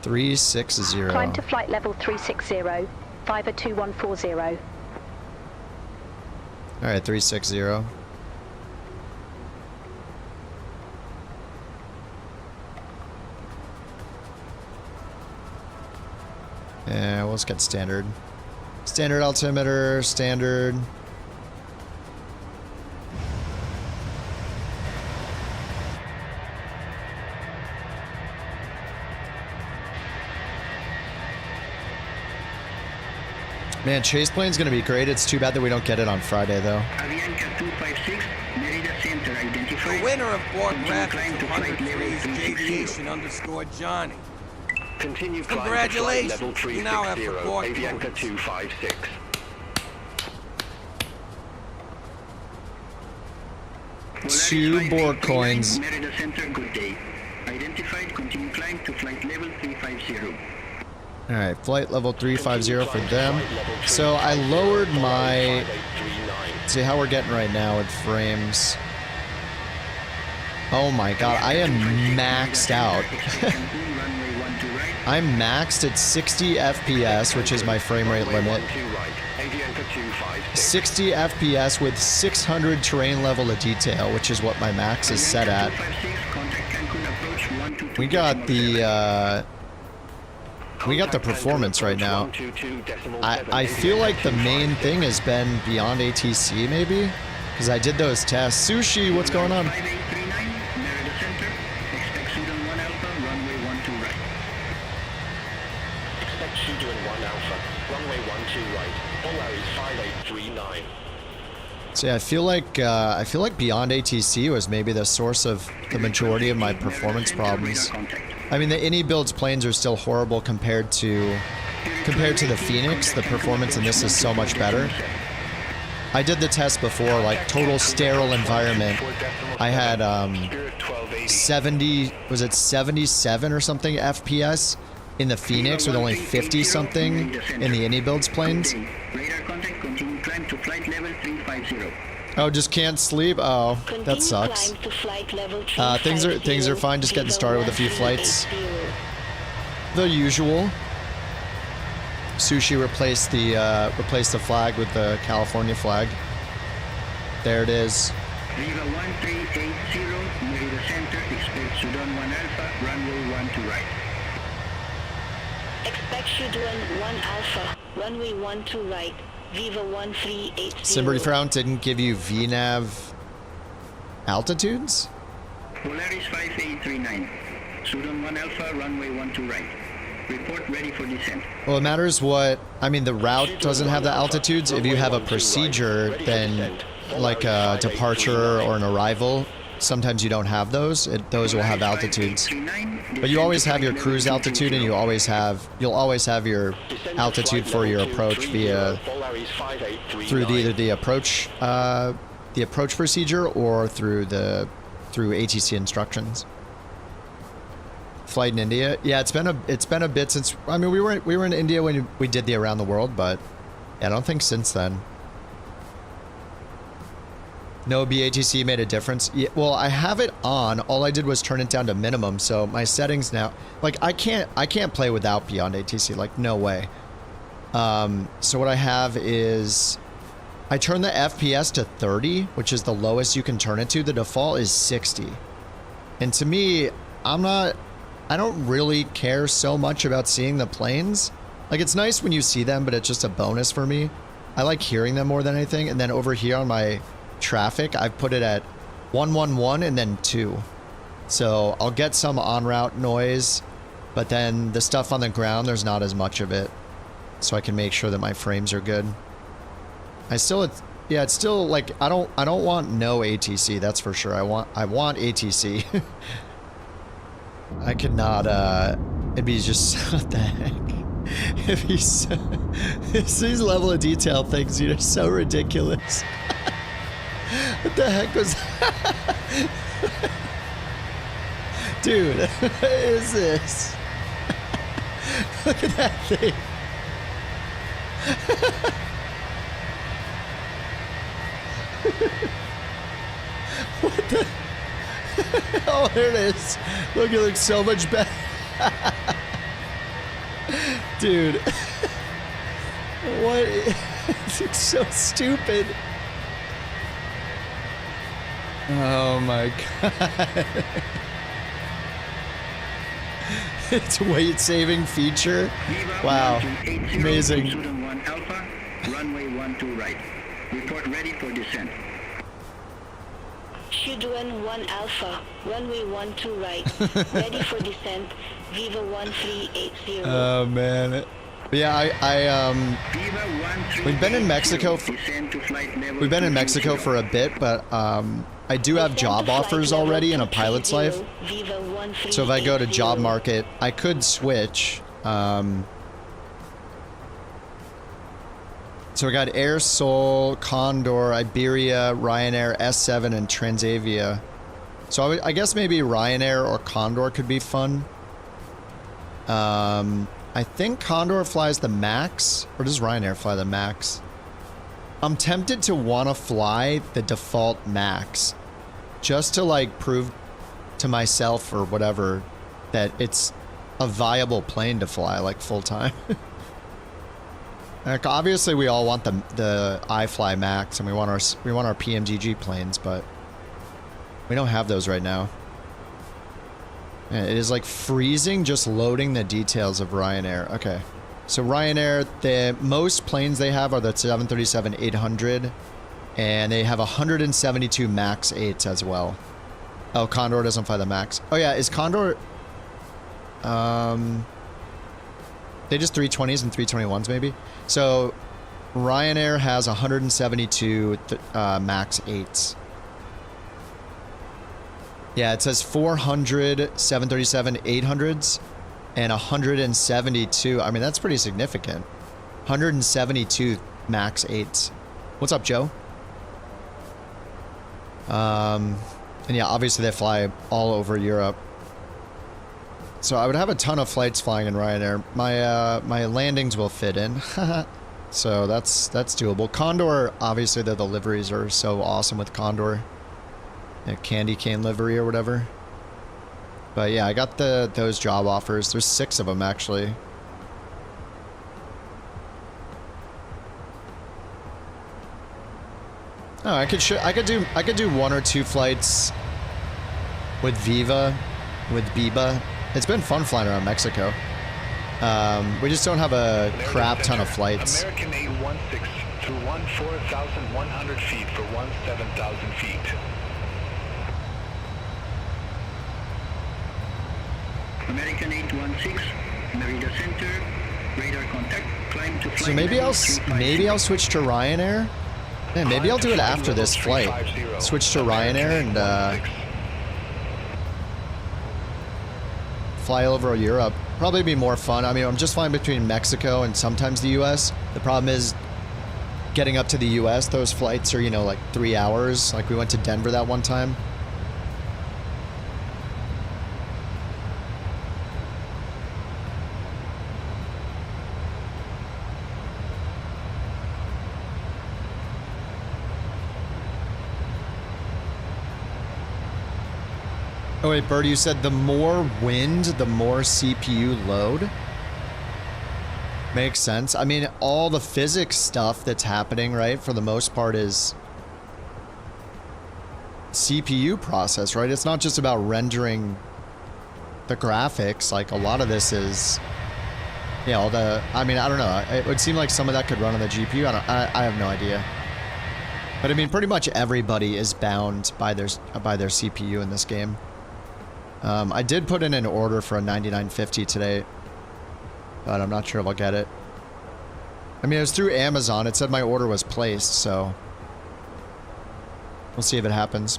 360. Climb to flight level 360. Viva 2140. All right, 360. Yeah, well, let's get standard. Standard altimeter, standard. Man, chase plane's gonna be great. It's too bad that we don't get it on Friday, though. Avianca 256, Merida Center identified. The winner of Bork Roulette is 103 Aviation_Johnny. Continue climb Congratulations. to flight level You now have 360, Bork Avianca points. 256. Two Bork coins. Merida Center, good day. Identified, continue climb to flight level 350. All right, flight level 350 for them. So I lowered my... See how we're getting right now with frames. Oh my god, I am maxed out. I'm maxed at 60 FPS, which is my frame rate limit. 60 FPS with 600 terrain level of detail, which is what my max is set at. We got the performance right now. I feel like the main thing has been beyond ATC, maybe? Because I did those tests. Sushi, what's going on? So yeah, I feel like beyond ATC was maybe the source of the majority of my performance problems. I mean, the Innie builds planes are still horrible compared to the Phoenix. The performance in this is so much better. I did the test before, like total sterile environment. I had 77 or something FPS in the Phoenix with only 50 something in the Innie builds planes. Oh, just can't sleep? Oh, that sucks. Things are fine, just getting started with a few flights. The usual. Sushi replaced the flag with the California flag. There it is. Viva 1380, Merida Center, expect Sudan 1 Alpha, runway 1 to right. Expect Sudan 1 Alpha, runway 1 to right. Viva 1380. Simbery Frown didn't give you VNAV altitudes? Polaris 5839. Sudan 1 Alpha, runway 1 to right. Report ready for descent. Well, it matters what... I mean, the route doesn't have the altitudes. If you have a procedure, then like a departure or an arrival, sometimes you don't have those. Those will have altitudes. But you always have your cruise altitude, and you'll always have your altitude for your approach via through either the approach procedure or through ATC instructions. Flight in India. Yeah, it's been a bit since. I mean, we were in India when we did the around the world, but yeah, I don't think since then. No BATC made a difference. Yeah, well, I have it on. All I did was turn it down to minimum, so my settings now, like I can't play without Beyond ATC. Like no way. So what I have is I turn the FPS to 30, which is the lowest you can turn it to. The default is 60. And to me, I don't really care so much about seeing the planes. Like it's nice when you see them, but it's just a bonus for me. I like hearing them more than anything. And then over here on my traffic, I've put it at 111 and then 2. So I'll get some en route noise, but then the stuff on the ground, there's not as much of it. So I can make sure that my frames are good. It's still like I don't want no ATC, that's for sure. I want ATC. I could not it'd be just what the heck. If he's these level of detail things, are so ridiculous. What the heck was dude, what is this? Look at that thing. What the? Oh, there it is. Look, it looks so much better. Dude. What? It looks so stupid. Oh my god. It's a weight saving feature. Wow. Amazing. Sudan 1 Alpha, runway 12 right. Report ready for descent. Sudan 1 Alpha, runway 12 right. Ready for descent. Viva 1380. Oh man. Yeah, we've been in Mexico for a bit, but I do have job offers already in a pilot's life. So if I go to job market, I could switch. So we got Air Sol, Condor, Iberia, Ryanair, S7, and Transavia. So I guess maybe Ryanair or Condor could be fun. I think Condor flies the max, or does Ryanair fly the max? I'm tempted to want to fly the default max, just to like prove to myself or whatever that it's a viable plane to fly like full time. Like, obviously, we all want the iFly Max, and we want our PMGG planes, but we don't have those right now. And it is like freezing just loading the details of Ryanair. Okay, so Ryanair, the most planes they have are the 737-800, and they have 172 Max 8s as well. Oh, Condor doesn't fly the Max. Oh yeah, is Condor? They just 320s and 321s maybe. So Ryanair has 172 Max 8s. Yeah, it says 400 737-800s and 172. I mean, that's pretty significant. 172 Max 8s. What's up, Joe? And yeah, obviously they fly all over Europe. So I would have a ton of flights flying in Ryanair. My landings will fit in. So that's doable. Condor, obviously the liveries are so awesome with Condor. A candy cane livery or whatever. But yeah, I got those job offers. There's 6 of them actually. Oh, I could do 1 or 2 flights with Viva, with Biba. It's been fun flying around Mexico. We just don't have a crap ton of flights. American 816 through 14,100 feet for 17,000 feet. American 816, Merida Center, radar contact, climb to flight. So maybe I'll switch to Ryanair. Yeah, maybe I'll do it after this flight. Switch to Ryanair and fly over Europe. Probably be more fun. I mean, I'm just flying between Mexico and sometimes the US. The problem is getting up to the US, those flights are, like 3 hours. Like we went to Denver that one time. Oh wait, Bird, you said the more wind, the more CPU load? Makes sense. I mean, all the physics stuff that's happening, right, for the most part is CPU process, right? It's not just about rendering the graphics. Like, a lot of this is, yeah, all the, I mean, I don't know. It would seem like some of that could run on the GPU. I have no idea. But I mean, pretty much everybody is bound by their CPU in this game. I did put in an order for a 9950 today, but I'm not sure if I'll get it. I mean, it was through Amazon. It said my order was placed, so we'll see if it happens.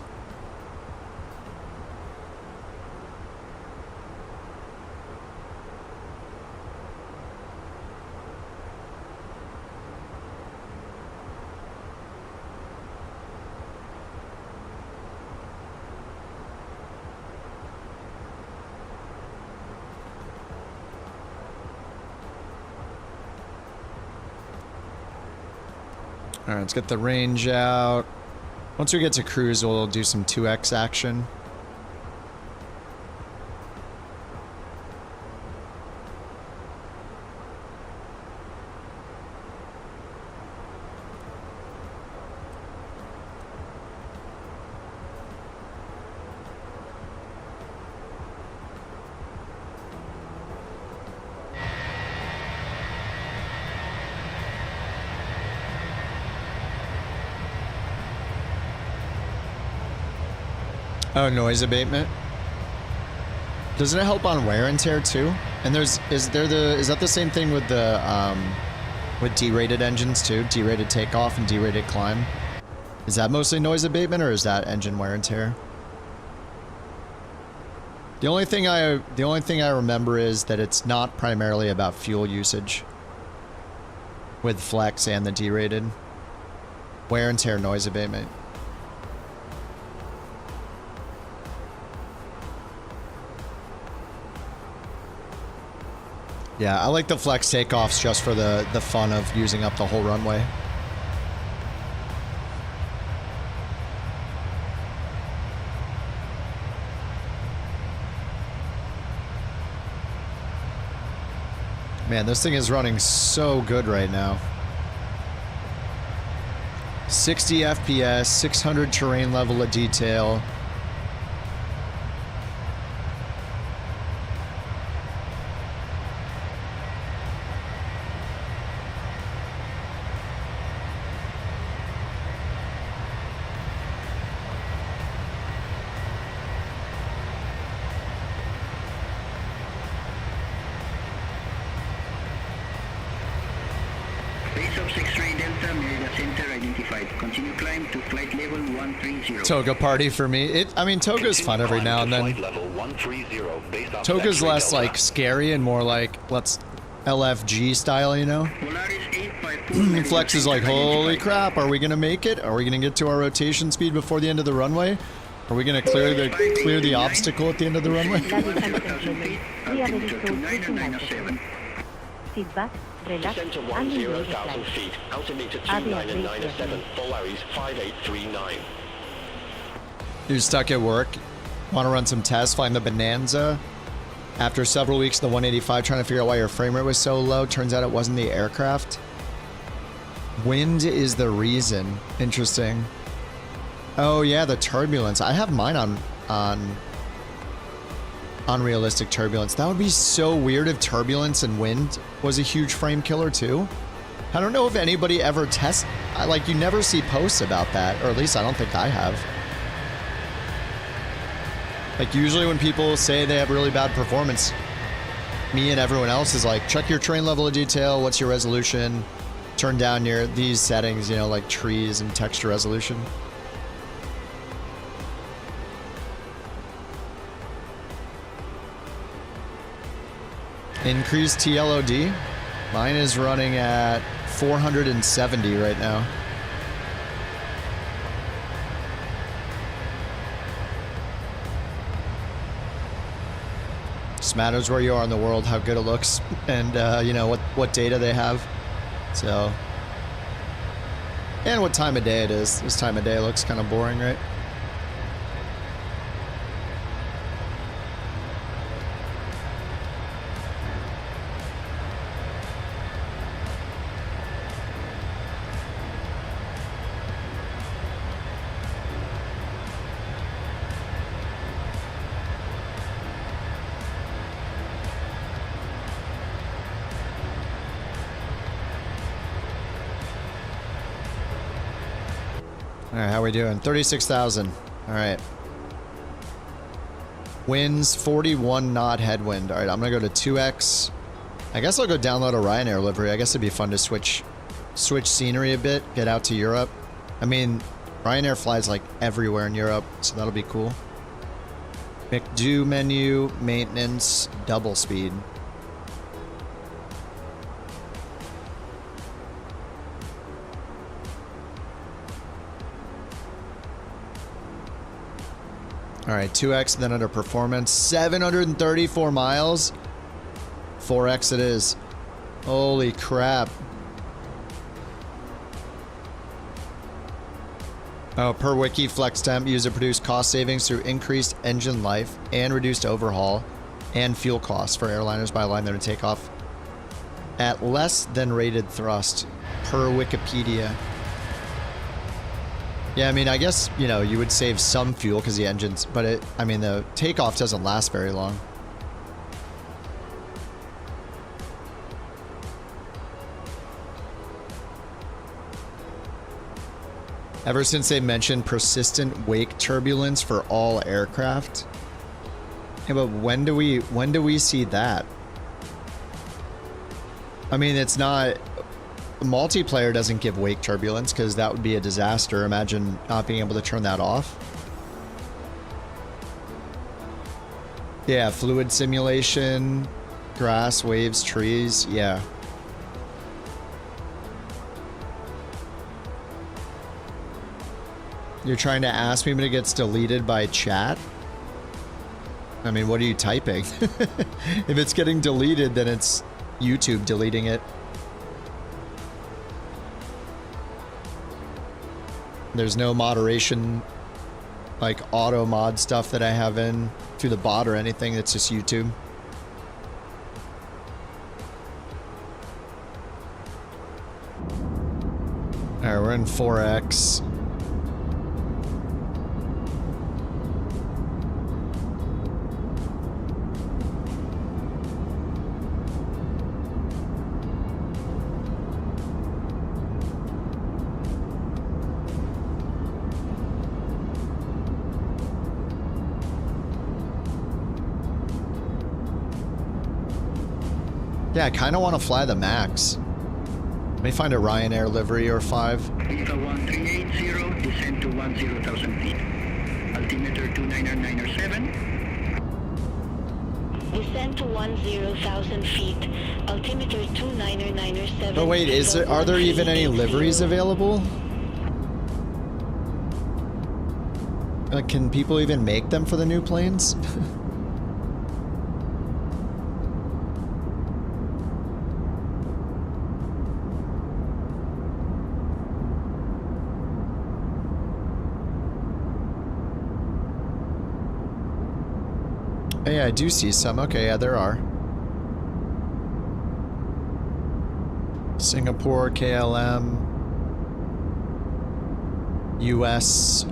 Alright, let's get the range out. Once we get to cruise, we'll do some 2x action. Oh, noise abatement. Doesn't it help on wear and tear too? And is that the same thing with the with D-rated engines too? D-rated takeoff and D-rated climb. Is that mostly noise abatement or is that engine wear and tear? The only thing I remember is that it's not primarily about fuel usage with flex and the D-rated. Wear and tear, noise abatement. Yeah, I like the flex takeoffs just for the fun of using up the whole runway. Man, this thing is running so good right now. 60 FPS, 600 terrain level of detail. Toga party for me. I mean, Toga's fun every now and then. Toga's less like scary and more like let's LFG style, you know? Flex is like, holy crap, are we gonna make it? Are we gonna get to our rotation speed before the end of the runway? Are we gonna clear the obstacle at the end of the runway? Feedback, relax, Center 10,000 feet, altimeter 2997, Polaris 5839. You're stuck at work, want to run some tests, flying the Bonanza. After several weeks, the 185, trying to figure out why your frame rate was so low. Turns out it wasn't the aircraft. Wind is the reason. Interesting. Oh yeah, the turbulence. I have mine on unrealistic turbulence. That would be so weird if turbulence and wind was a huge frame killer too. I don't know if anybody ever tests. Like, you never see posts about that, or at least I don't think I have. Like, usually when people say they have really bad performance, me and everyone else is like, check your terrain level of detail, what's your resolution, turn down these settings, you know, like trees and texture resolution. Increased TLOD. Mine is running at 470 right now. Just matters where you are in the world, how good it looks, and you know what data they have. So, and what time of day it is. This time of day looks kind of boring, right? Alright, how we doing? 36,000. Alright. Winds, 41 knot headwind. Alright, I'm gonna go to 2x. I guess I'll go download a Ryanair livery. I guess it'd be fun to switch scenery a bit, get out to Europe. I mean, Ryanair flies like everywhere in Europe, so that'll be cool. McDo menu, maintenance, double speed. Alright, 2x, then under performance. 734 miles. 4x it is. Holy crap. Oh, per wiki, flex temp user produced cost savings through increased engine life and reduced overhaul and fuel costs for airliners by Airline to take off at less than rated thrust per Wikipedia. Yeah, I mean, I guess, you know, you would save some fuel because the engines, but I mean, the takeoff doesn't last very long. Ever since they mentioned persistent wake turbulence for all aircraft. Yeah, but when do we see that? I mean, it's not... Multiplayer doesn't give wake turbulence because that would be a disaster. Imagine not being able to turn that off. Yeah, fluid simulation, grass, waves, trees, yeah. You're trying to ask me when it gets deleted by chat? I mean, what are you typing? If it's getting deleted, then it's YouTube deleting it. There's no moderation, like auto mod stuff that I have in through the bot or anything. It's just YouTube. Alright, we're in 4x. Yeah, I kind of want to fly the MAX. Let me find a Ryanair livery or 5. Viva 1380, descend to 10,000 feet. Altimeter 29997. Descend to 10,000 feet. Altimeter 29997. Oh wait, are there even any liveries available? Like, can people even make them for the new planes? Oh, yeah, I do see some. Okay, yeah, there are. Singapore, KLM, US.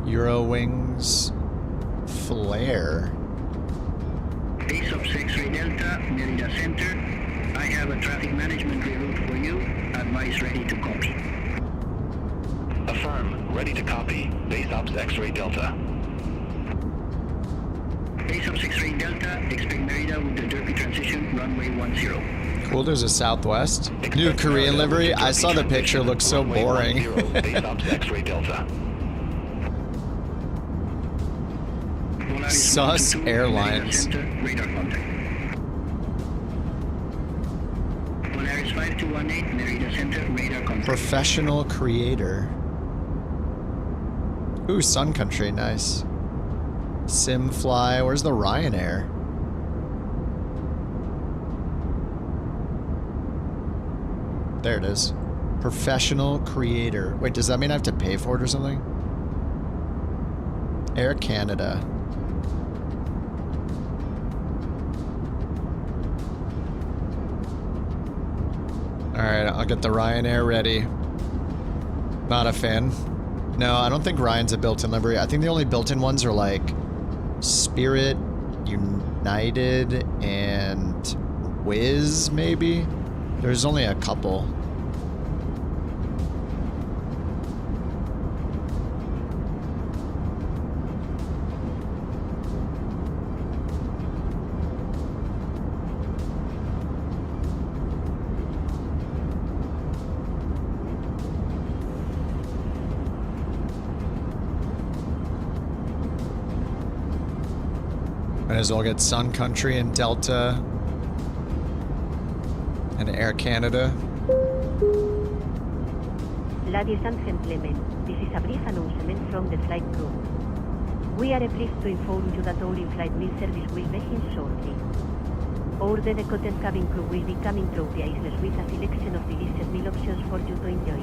Eurowings, Flare. Base of 6-3 Delta, Merida Center. I have a traffic management reroute for you. Advice ready to copy. Affirm. Ready to copy. Base Ops X-Ray Delta. Base of 6-3 Delta, expect Merida with the derpy transition, runway 10. Cool, there's a Southwest. New Korean livery. I saw the picture, looks so boring. Base Ops X-Ray Delta. Sus Airlines. Radar contact. Polaris 5218, Merida Center, radar contact. Professional creator. Ooh, Sun Country, nice. Simfly, where's the Ryanair? There it is. Professional creator. Wait, does that mean I have to pay for it or something? Air Canada. Alright, I'll get the Ryanair ready. Not a fan. No, I don't think Ryan's a built-in livery. I think the only built-in ones are like Spirit, United and Wizz, maybe? There's only a couple. Might as well get Sun Country and Delta and Air Canada. Ladies and gentlemen, this is a brief announcement from the flight crew. We are pleased to inform you that all in-flight meal service will begin shortly. Our dedicated cabin crew will be coming through the aisles with a selection of delicious meal options for you to enjoy.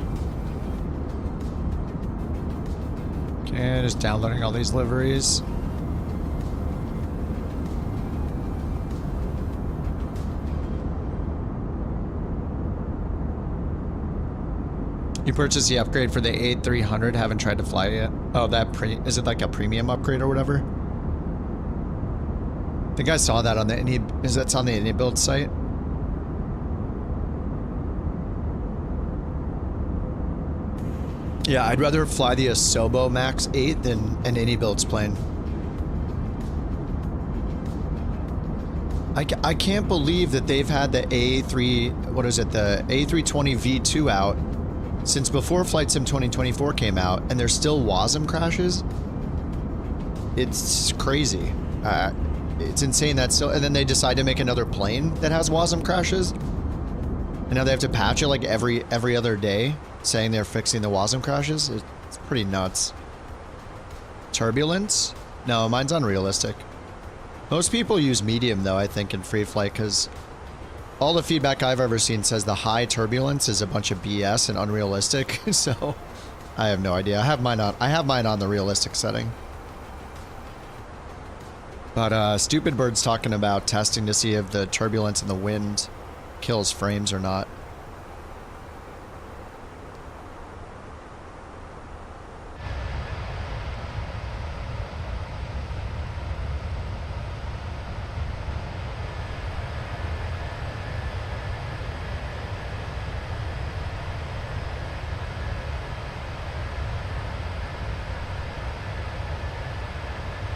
Okay, just downloading all these liveries. You purchased the upgrade for the A300, haven't tried to fly it yet. Oh, is it like a premium upgrade or whatever? I think I saw that on the that's on the AnyBuild site. Yeah, I'd rather fly the Asobo Max 8 than an AnyBuild's plane. I can't believe that they've had the the A320 V2 out since before Flight Sim 2024 came out, and there's still WASM crashes. It's crazy. It's insane that still, and then they decide to make another plane that has WASM crashes, and now they have to patch it like every other day, saying they're fixing the WASM crashes. It's pretty nuts. Turbulence? No, mine's unrealistic. Most people use medium though, I think, in free flight, because all the feedback I've ever seen says the high turbulence is a bunch of BS and unrealistic. So I have no idea. I have mine on the realistic setting. But Stupid Bird's talking about testing to see if the turbulence and the wind kills frames or not.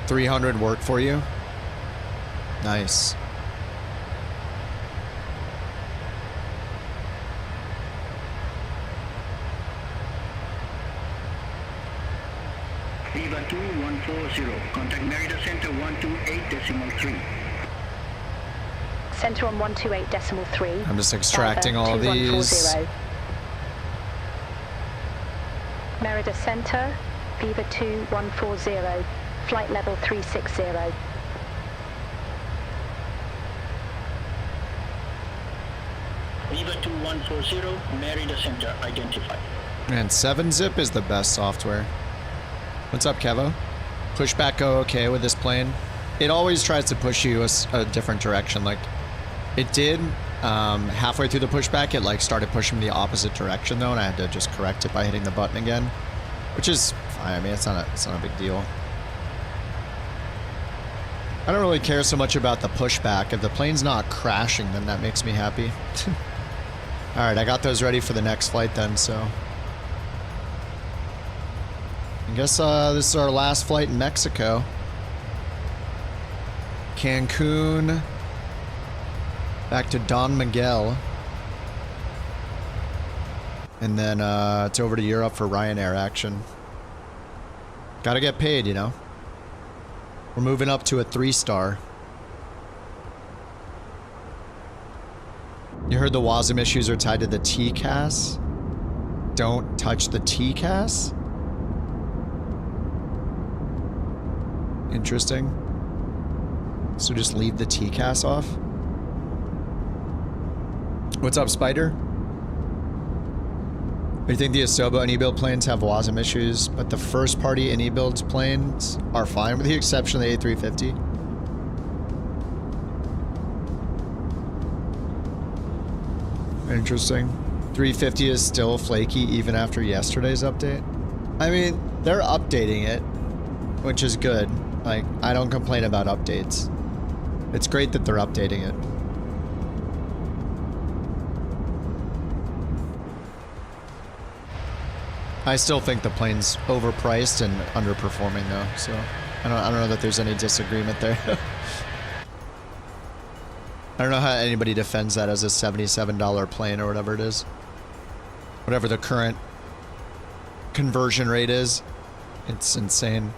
$300 work for you? Nice. Viva 2140, contact Merida Center 128.3. Center on 128.3. I'm just extracting all of these. Merida Center, Viva 2140. Flight level 360. Viva 2140, Merida Center identified. And 7-Zip is the best software. What's up, Kevo? Pushback go okay with this plane? It always tries to push you a different direction. Like, it did halfway through the pushback, it like started pushing the opposite direction though, and I had to just correct it by hitting the button again. Which is fine, I mean, it's not a big deal. I don't really care so much about the pushback. If the plane's not crashing, then that makes me happy. Alright, I got those ready for the next flight then, so... I guess this is our last flight in Mexico. Cancun. Back to Don Miguel. And then it's over to Europe for Ryanair action. Gotta get paid, you know. We're moving up to a 3-star. You heard the WASM issues are tied to the TCAS? Don't touch the TCAS? Interesting. So just leave the TCAS off? What's up, Spider? I think the Asobo AnyBuild planes have WASM issues, but the first party AnyBuild planes are fine with the exception of the A350. Interesting. 350 is still flaky even after yesterday's update. I mean, they're updating it, which is good. Like, I don't complain about updates. It's great that they're updating it. I still think the plane's overpriced and underperforming though, so I don't know that there's any disagreement there. I don't know how anybody defends that as a $77 plane or whatever it is. Whatever the current conversion rate is. It's insane.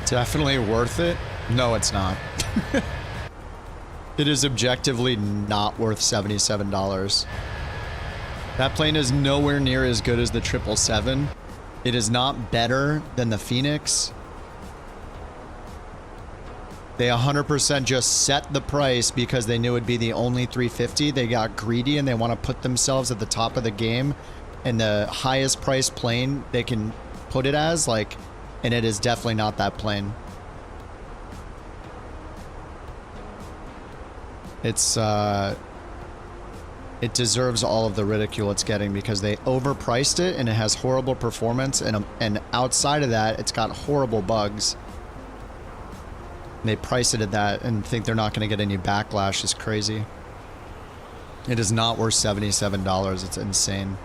Definitely worth it? No, it's not. It is objectively not worth $77. That plane is nowhere near as good as the 777. It is not better than the Phoenix. They 100% just set the price because they knew it would be the only 350. They got greedy and they want to put themselves at the top of the game. And the highest priced plane they can put it as, like... And it is definitely not that plane. It's, it deserves all of the ridicule it's getting because they overpriced it and it has horrible performance and outside of that, it's got horrible bugs. And they price it at that and think they're not going to get any backlash is crazy. It is not worth $77. It's insane.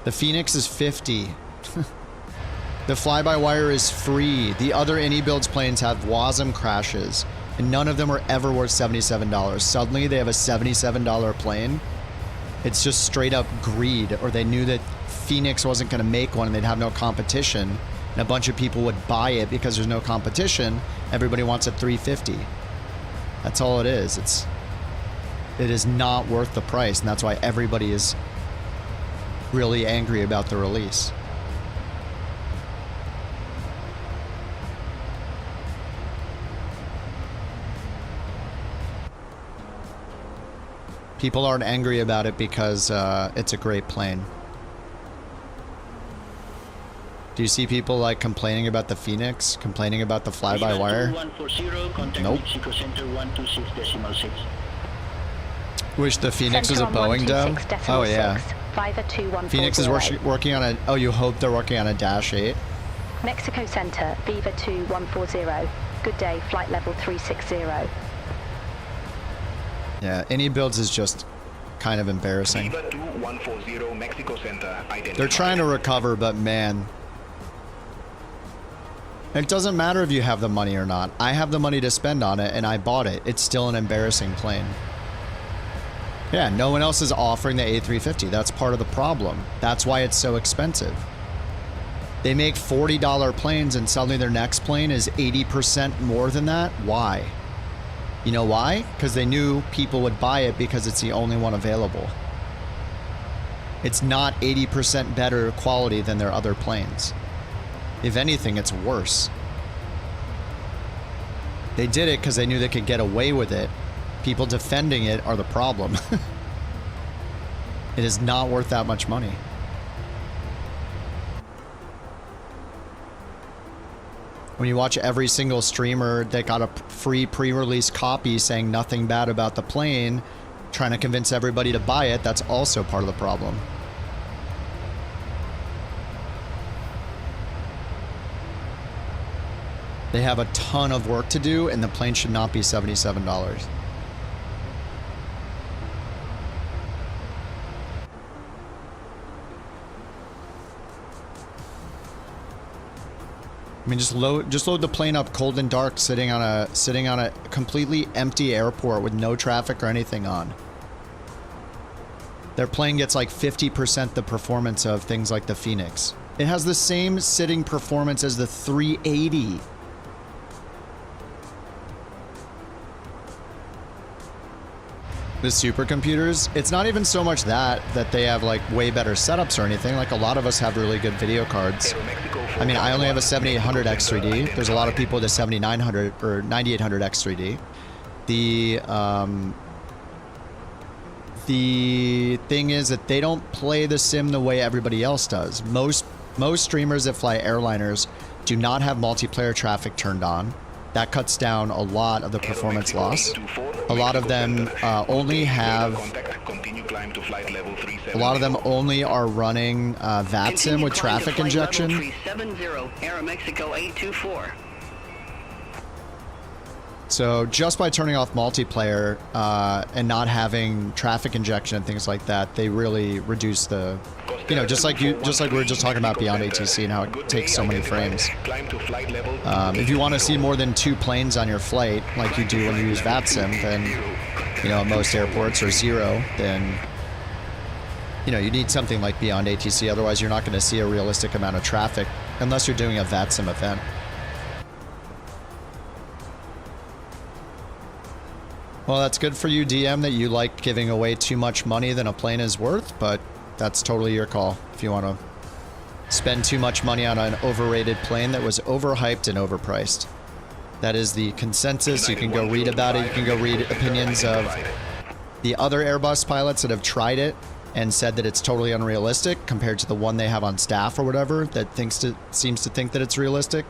The Phoenix is $50. The fly-by-wire is free. The other AnyBuilds planes have WASM crashes, and none of them are ever worth $77. Suddenly, they have a $77 plane. It's just straight up greed, or they knew that Phoenix wasn't going to make one and they'd have no competition, and a bunch of people would buy it because there's no competition. Everybody wants a 350. That's all it is. It is not worth the price, and that's why everybody is really angry about the release. People aren't angry about it because it's a great plane. Do you see people like complaining about the Phoenix? Complaining about the fly-by-wire? Nope. Wish the Phoenix was a Boeing dub? Oh yeah. Phoenix is working on a... Oh, you hope they're working on a Dash 8? Mexico Center, Viva 2140. Good day, flight level 360. Yeah, AnyBuilds is just kind of embarrassing. Viva 2140 Mexico Center identified. They're trying to recover, but man. It doesn't matter if you have the money or not. I have the money to spend on it, and I bought it. It's still an embarrassing plane. Yeah, no one else is offering the A350. That's part of the problem. That's why it's so expensive. They make $40 planes, and suddenly their next plane is 80% more than that. Why? You know why? Because they knew people would buy it because it's the only one available. It's not 80% better quality than their other planes. If anything, it's worse. They did it because they knew they could get away with it. People defending it are the problem. It is not worth that much money. When you watch every single streamer that got a free pre-release copy saying nothing bad about the plane, trying to convince everybody to buy it, that's also part of the problem. They have a ton of work to do, and the plane should not be $77. I mean, just load the plane up cold and dark, sitting on a completely empty airport with no traffic or anything on. Their plane gets like 50% the performance of things like the Phoenix. It has the same sitting performance as the 380. The supercomputers, it's not even so much that they have like way better setups or anything. Like a lot of us have really good video cards. I mean, I only have a 7800 X3D. There's a lot of people with a 7900 or 9800 X3D. The thing is that they don't play the sim the way everybody else does. Most streamers that fly airliners do not have multiplayer traffic turned on. That cuts down a lot of the performance loss. A lot of them only have... A lot of them only are running VATSIM with traffic injection. Aeromexico 824. So just by turning off multiplayer and not having traffic injection and things like that, they really reduce the, you know, just like we were just talking about beyond ATC and how it takes so many frames. If you want to see more than 2 planes on your flight, like you do when you use VATSIM, then, you know, at most airports or 0, then, you know, you need something like beyond ATC. Otherwise, you're not going to see a realistic amount of traffic unless you're doing a VATSIM event. Well, that's good for you, DM, that you like giving away too much money than a plane is worth, but that's totally your call if you want to spend too much money on an overrated plane that was overhyped and overpriced. That is the consensus. You can go read about it. You can go read opinions of the other Airbus pilots that have tried it and said that it's totally unrealistic compared to the one they have on staff or whatever that seems to think that it's realistic.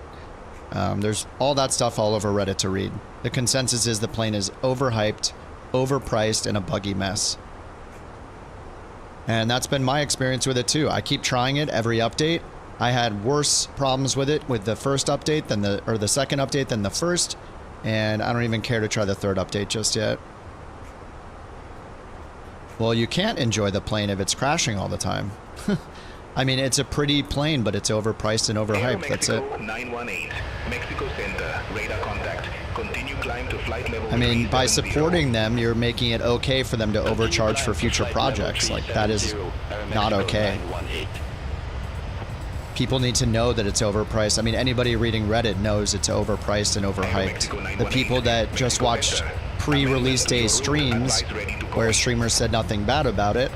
There's all that stuff all over Reddit to read. The consensus is the plane is overhyped, overpriced, and a buggy mess. And that's been my experience with it too. I keep trying it every update. I had worse problems with it with the first update than the second update than the first, and I don't even care to try the third update just yet. Well, you can't enjoy the plane if it's crashing all the time. I mean, it's a pretty plane, but it's overpriced and overhyped. That's it. 918, Mexico Center, radar contact. Continue climb to flight level. I mean, by supporting them, you're making it okay for them to overcharge for future projects. Like, that is not okay. People need to know that it's overpriced. I mean, anybody reading Reddit knows it's overpriced and overhyped. The people that just watched pre-release day streams where streamers said nothing bad about it,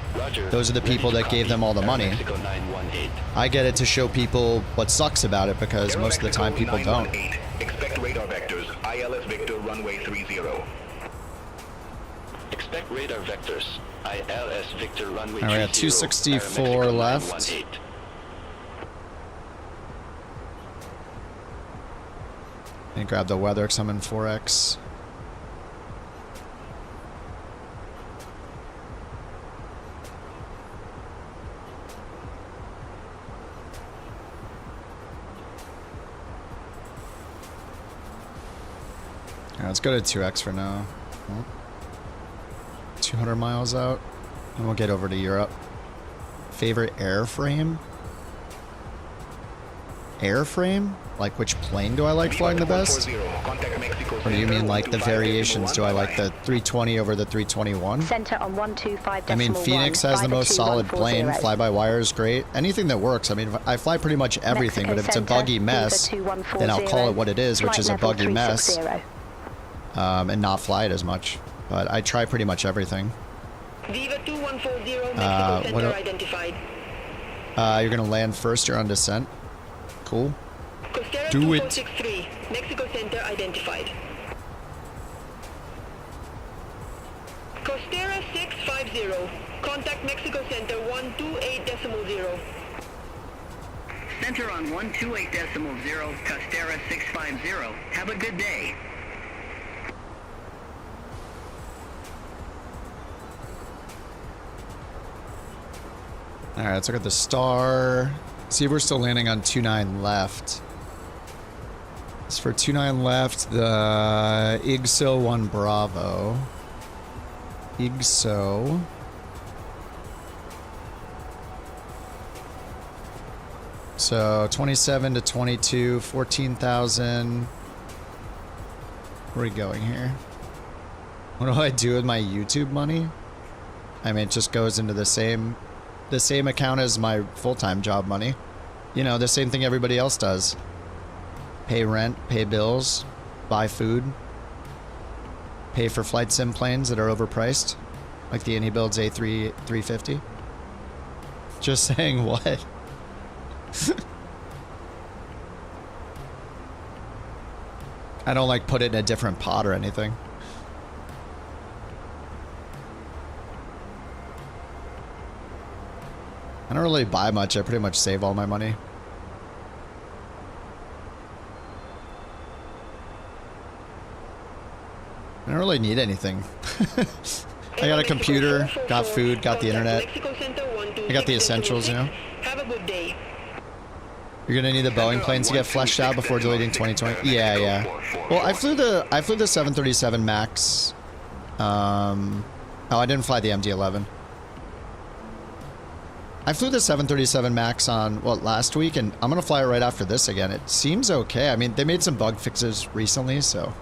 those are the people that gave them all the money. I get it to show people what sucks about it because most of the time people don't. Expect radar vectors, ILS Victor runway 30. Expect radar vectors, ILS Victor runway 30. All right, 264 left. And grab the weather because I'm in 4X. Let's go to 2X for now. 200 miles out, and we'll get over to Europe. Favorite airframe? Airframe? Like which plane do I like flying the best? Or do you mean like the variations? Do I like the 320 over the 321? Center on 125.1. I mean, Phoenix has the most solid plane. Fly-by-wire is great. Anything that works. I mean, I fly pretty much everything, but if it's a buggy mess, then I'll call it what it is, which is a buggy mess. And not fly it as much. But I try pretty much everything. Viva 2140, Mexico Center identified. You're gonna land first, you're on descent. Cool. Costera Do it. 2463, Mexico Center identified. Costera 650, contact Mexico Center 128.0. Center on 128.0, Costera 650. Have a good day. Alright, let's look at the star. See if we're still landing on 29 left. As for 29 left, the IGSO 1 Bravo. IGSO. So 27 to 22, 14,000. Where are we going here? What do I do with my YouTube money? I mean, it just goes into the same account as my full-time job money. You know, the same thing everybody else does. Pay rent, pay bills, buy food, pay for flight sim planes that are overpriced, like the AnyBuilds A350. Just saying what? I don't like put it in a different pot or anything. I don't really buy much. I pretty much save all my money. I don't really need anything. I got a computer, got food, got the internet. I got the essentials, you know? Have a good day. You're gonna need the Boeing planes to get fleshed out before deleting 2020. Yeah, yeah. Well, I flew the 737 Max. Oh, I didn't fly the MD-11. I flew the 737 Max on, what, last week, and I'm gonna fly it right after this again. It seems okay. I mean, they made some bug fixes recently, so.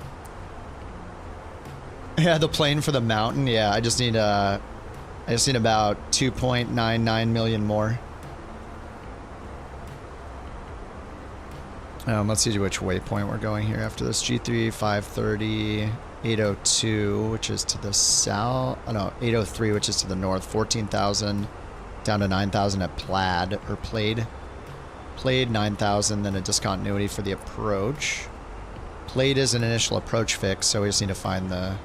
Yeah, the plane for the mountain. Yeah, I just need about 2.99 million more. Let's see which waypoint we're going here after this. G3, 530, 802, which is to the south. Oh no, 803, which is to the north. 14,000 down to 9,000 at Plaid, or Plaid. Plaid 9,000, then a discontinuity for the approach. Plaid is an initial approach fix, so we just need to find the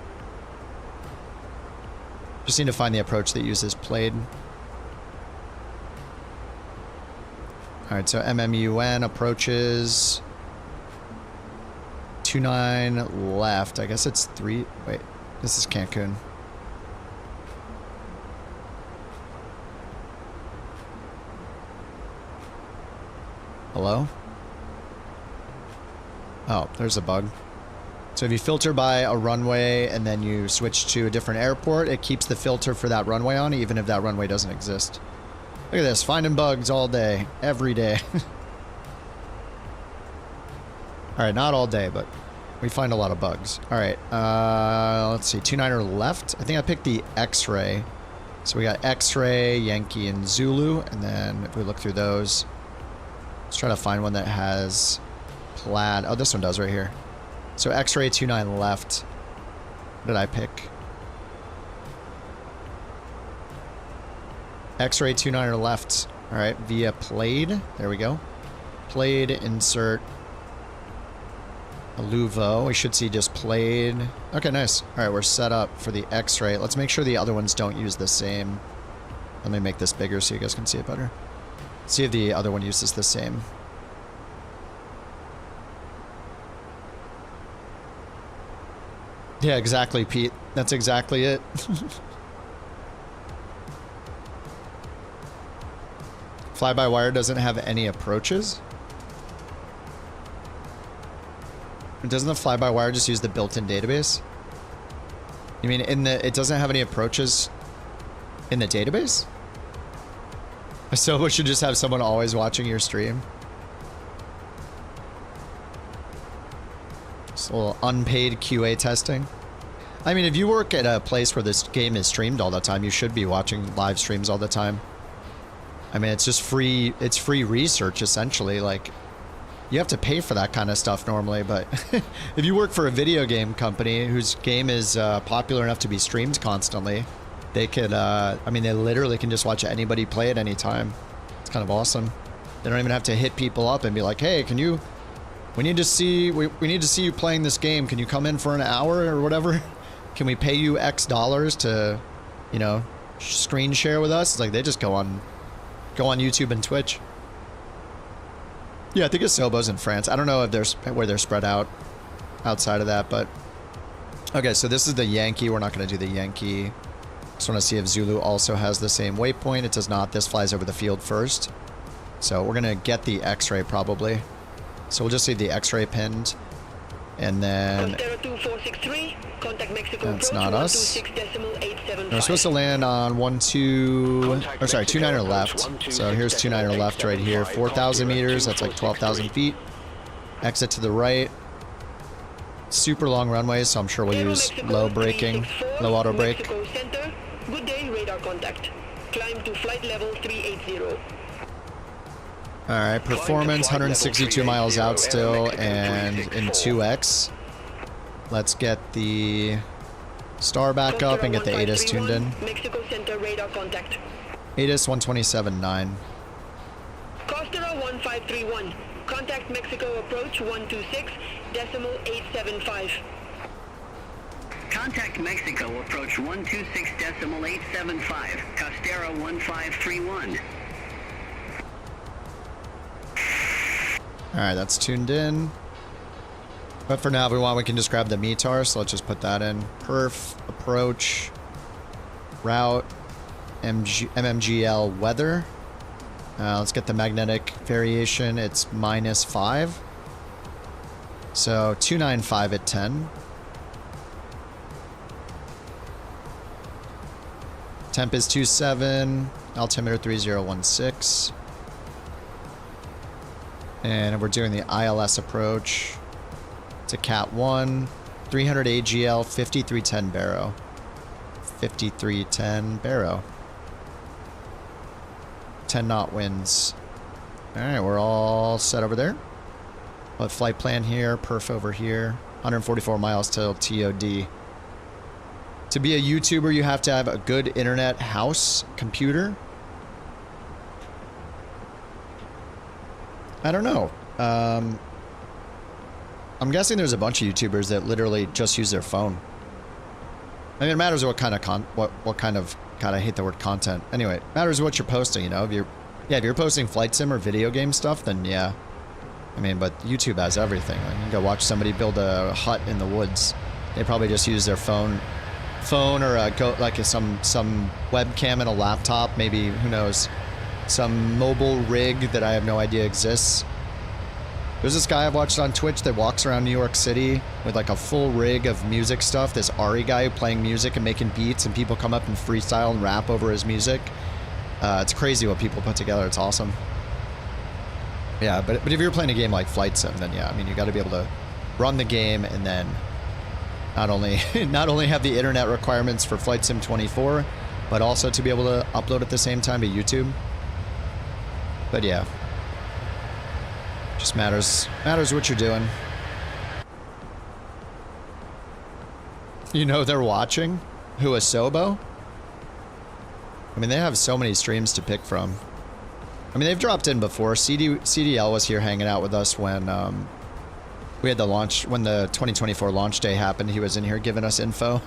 approach that uses Plaid. Alright, so MMUN approaches 29 left. I guess it's 3. Wait, this is Cancun. Hello? Oh, there's a bug. So if you filter by a runway and then you switch to a different airport, it keeps the filter for that runway on, even if that runway doesn't exist. Look at this, finding bugs all day, every day. Alright, not all day, but we find a lot of bugs. Alright, let's see, 29er left. I think I picked the X-ray. So we got X-ray, Yankee, and Zulu, and then if we look through those, let's try to find one that has Plaid. Oh, this one does right here. So X-ray 29 left. What did I pick? X-ray 29er left. All right, via Plaid. There we go. Plaid, insert a Luvo. We should see just Plaid. Okay, nice. All right, we're set up for the X-ray. Let's make sure the other ones don't use the same. Let me make this bigger so you guys can see it better. See if the other one uses the same. Yeah, exactly, Pete. That's exactly it. Fly-by-wire doesn't have any approaches? Doesn't the fly-by-wire just use the built-in database? You mean it doesn't have any approaches in the database? So we should just have someone always watching your stream? Just a little unpaid QA testing. I mean, if you work at a place where this game is streamed all the time, you should be watching live streams all the time. I mean, it's just free, it's free research, essentially. Like, you have to pay for that kind of stuff normally, but if you work for a video game company whose game is popular enough to be streamed constantly, they could, I mean, they literally can just watch anybody play at any time. It's kind of awesome. They don't even have to hit people up and be like, hey, can you... We need to see you playing this game. Can you come in for an hour or whatever? Can we pay you X dollars to, you know, screen share with us? It's like they just go on YouTube and Twitch. Yeah, I think Asobo's in France. I don't know if where they're spread out outside of that, but okay. So this is the Yankee. We're not going to do the Yankee. Just want to see if Zulu also has the same waypoint. It does not. This flies over the field first. So we're going to get the X-ray probably. So we'll just leave the X-ray pinned, and then that's not us. We're supposed to land on 29er left. So here's 29er left right here. 4,000 meters. That's like 12,000 feet. Exit to the right. Super long runways, so I'm sure we'll use low braking, low auto brake. Good day, radar contact. Climb to flight level 380. All right, performance 162 miles out still and in 2x. Let's get the star back up and get the ATIS tuned in. Mexico Center radar contact. ATIS 127.9. Costera 1531. Contact Mexico approach 126.875. Contact Mexico approach 126.875. Costera 1531. All right, that's tuned in. But for now, if we want, we can just grab the METAR, so let's just put that in. Perf, approach, route, MMGL, weather. Let's get the magnetic variation. It's -5. So 295 at 10. Temp is 27. Altimeter 3016. And we're doing the ILS approach to Cat 1, 300 AGL, 5310 Barrow. 5310 Barrow. 10 knot winds. Alright, we're all set over there. We'll have flight plan here, perf over here. 144 miles till TOD. To be a YouTuber, you have to have a good internet house computer. I don't know. I'm guessing there's a bunch of YouTubers that literally just use their phone. I mean, it matters what kind of what kind of, God, I hate the word content. Anyway, it matters what you're posting, you know? If you're posting flight sim or video game stuff, then yeah. I mean, but YouTube has everything. Like, you can go watch somebody build a hut in the woods. They probably just use their phone or some webcam and a laptop, maybe, who knows, some mobile rig that I have no idea exists. There's this guy I've watched on Twitch that walks around New York City with like a full rig of music stuff. This Ari guy playing music and making beats, and people come up and freestyle and rap over his music. It's crazy what people put together. It's awesome. Yeah, but if you're playing a game like Flight Sim, then yeah, I mean, you got to be able to run the game and then not only have the internet requirements for Flight Sim 24, but also to be able to upload at the same time to YouTube. But yeah, just matters what you're doing. You know they're watching? Who, Asobo? I mean, they have so many streams to pick from. I mean, they've dropped in before. CDL was here hanging out with us when we had the launch, when the 2024 launch day happened. He was in here giving us info.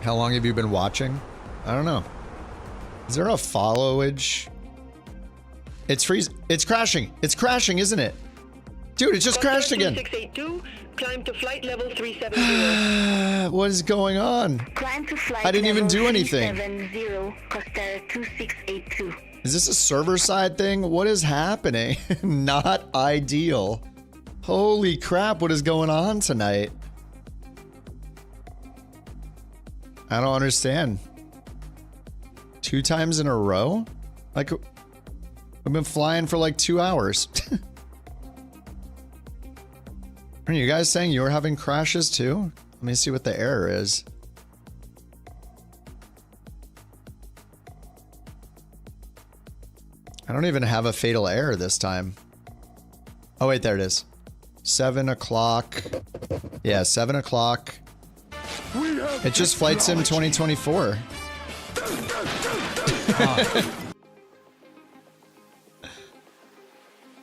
How long have you been watching? I don't know. Is there a followage? It's freeze. It's crashing. It's crashing, isn't it? Dude, it just crashed again. 682, climb to flight level 370. What is going on? Climb to flight I didn't even do anything. 370, Costera 2682. Is this a server side thing? What is happening? Not ideal. Holy crap, what is going on tonight? I don't understand. 2 times in a row? Like, we've been flying for like 2 hours. Are you guys saying you're having crashes too? Let me see what the error is. I don't even have a fatal error this time. Oh wait, there it is. 7 o'clock. Yeah, 7 o'clock. It's just Flight Sim 2024.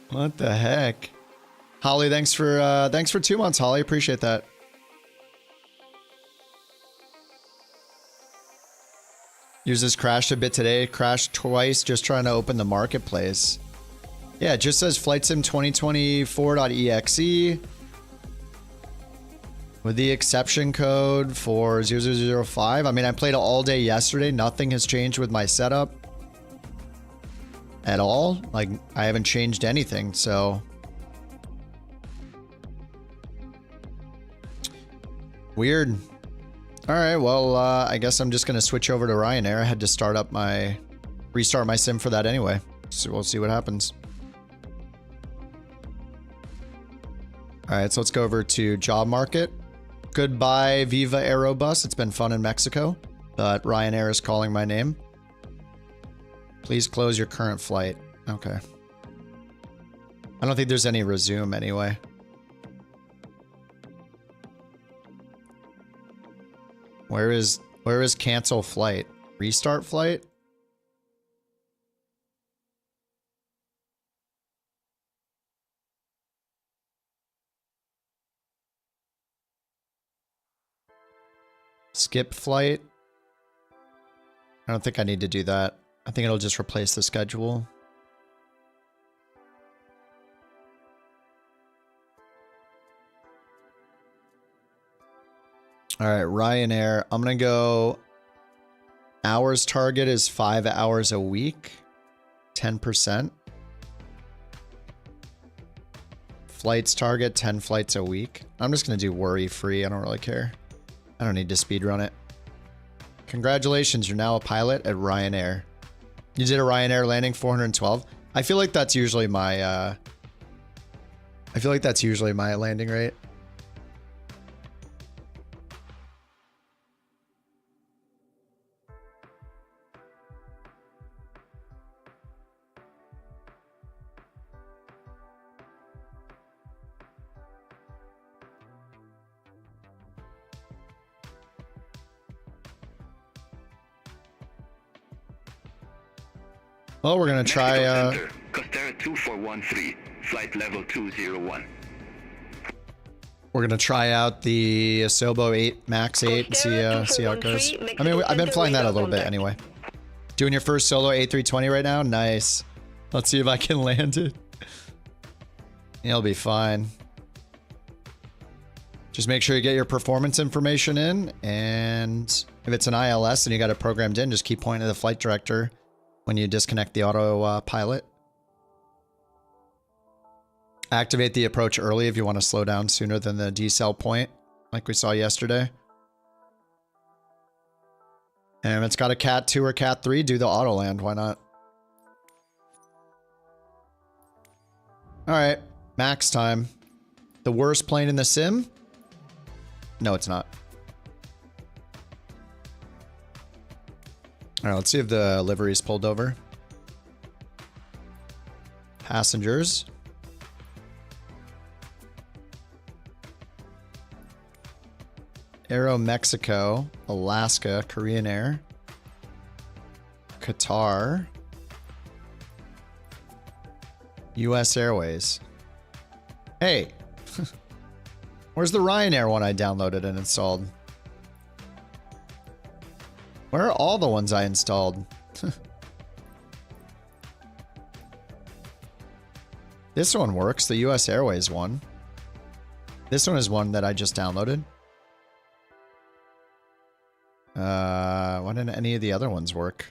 What the heck? Holly, thanks for 2 months, Holly. Appreciate that. Users crashed a bit today. Crashed twice just trying to open the marketplace. Yeah, it just says Flight Sim 2024.exe. With the exception code for 0005. I mean, I played all day yesterday. Nothing has changed with my setup at all. Like, I haven't changed anything, so. Weird. All right, well, I guess I'm just going to switch over to Ryanair. I had to restart my sim for that anyway. So we'll see what happens. All right, so let's go over to job market. Goodbye, Viva Aerobus. It's been fun in Mexico, but Ryanair is calling my name. Please close your current flight. Okay. I don't think there's any resume anyway. Where is cancel flight? Restart flight? Skip flight? I don't think I need to do that. I think it'll just replace the schedule. All right, Ryanair. I'm going to go hours target is 5 hours a week, 10%. Flights target, 10 flights a week. I'm just going to do worry free. I don't really care. I don't need to speedrun it. Congratulations, you're now a pilot at Ryanair. You did a Ryanair landing 412. I feel like that's usually my landing rate. Well, we're gonna try. Costera 2413, flight level 201. We're gonna try out the Asobo 8 Max 8 and see how it goes. I mean, I've been flying that a little bit anyway. Doing your first solo A320 right now? Nice. Let's see if I can land it. It'll be fine. Just make sure you get your performance information in, and if it's an ILS and you got it programmed in, just keep pointing to the flight director when you disconnect the auto pilot. Activate the approach early if you want to slow down sooner than the decel point, like we saw yesterday. And if it's got a Cat 2 or Cat 3, do the auto land. Why not? All right, max time. The worst plane in the sim? No, it's not. All right, let's see if the livery's pulled over. Passengers. Aero Mexico, Alaska, Korean Air, Qatar, US Airways. Hey, where's the Ryanair one I downloaded and installed? Where are all the ones I installed? This one works, the US Airways one. This one is one that I just downloaded. Why didn't any of the other ones work?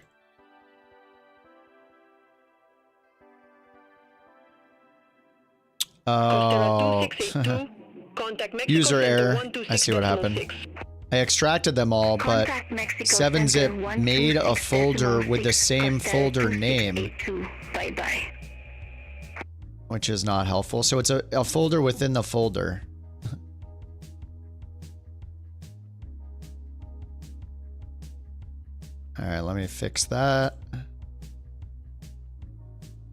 Oh. User error. I see what happened. I extracted them all, but 7-Zip made a folder with the same folder name, which is not helpful. So it's a folder within the folder. All right, let me fix that.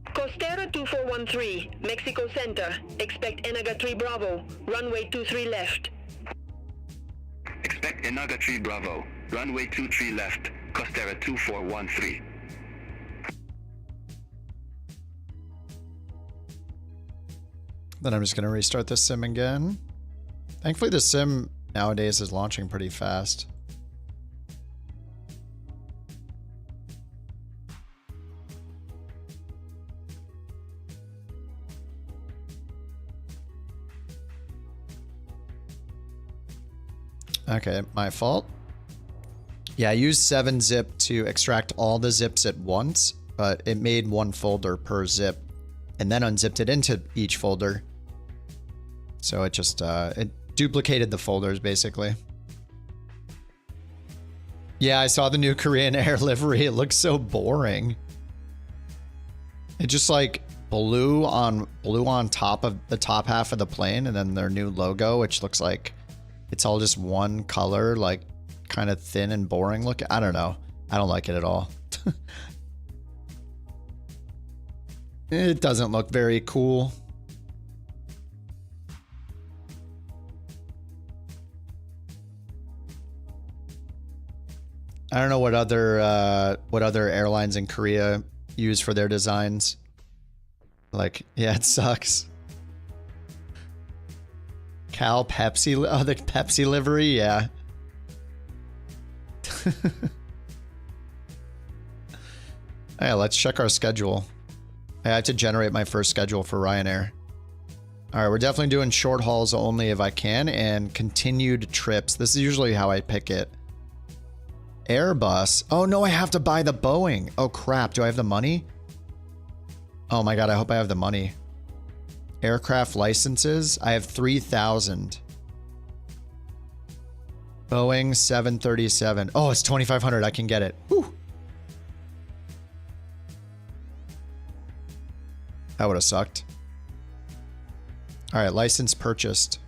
Costera 2413, Mexico Center. Expect Enaga 3 Bravo, runway 23 left. Expect Enaga 3 Bravo, runway 23 left, Costera 2413. Then I'm just going to restart the sim again. Thankfully, the sim nowadays is launching pretty fast. Okay, my fault. Yeah, I used 7-Zip to extract all the zips at once, but it made one folder per zip and then unzipped it into each folder. So it just, it duplicated the folders basically. Yeah, I saw the new Korean Air livery. It looks so boring. It just like blue on top of the top half of the plane, and then their new logo, which looks like it's all just one color, like kind of thin and boring looking. I don't know. I don't like it at all. It doesn't look very cool. I don't know what other airlines in Korea use for their designs. Like, yeah, it sucks. Cal Pepsi, oh, the Pepsi livery, yeah. Yeah, let's check our schedule. I had to generate my first schedule for Ryanair. All right, we're definitely doing short hauls only if I can, and continued trips. This is usually how I pick it. Airbus. Oh no, I have to buy the Boeing. Oh crap, do I have the money? Oh my god, I hope I have the money. Aircraft licenses. I have 3,000. Boeing 737. Oh, it's 2,500. I can get it. Whew. That would have sucked. All right, license purchased.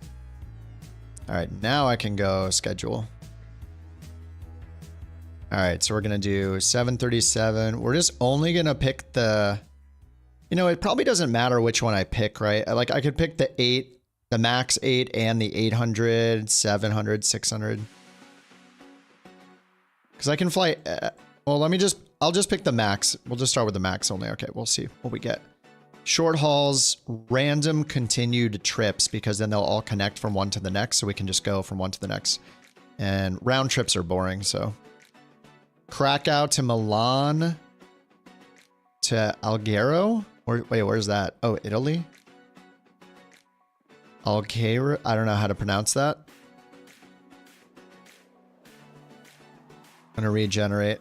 All right, now I can go schedule. All right, so we're going to do 737. We're just only going to pick the... You know, it probably doesn't matter which one I pick, right? Like, I could pick the 8, the max 8, and the 800, 700, 600. Because I can fly... well, I'll just pick the max. We'll just start with the max only. Okay, we'll see what we get. Short hauls, random continued trips, because then they'll all connect from one to the next, so we can just go from one to the next. And round trips are boring, so... Krakow to Milan to Alghero? Wait, where's that? Oh, Italy? Alghero? I don't know how to pronounce that. I'm gonna regenerate.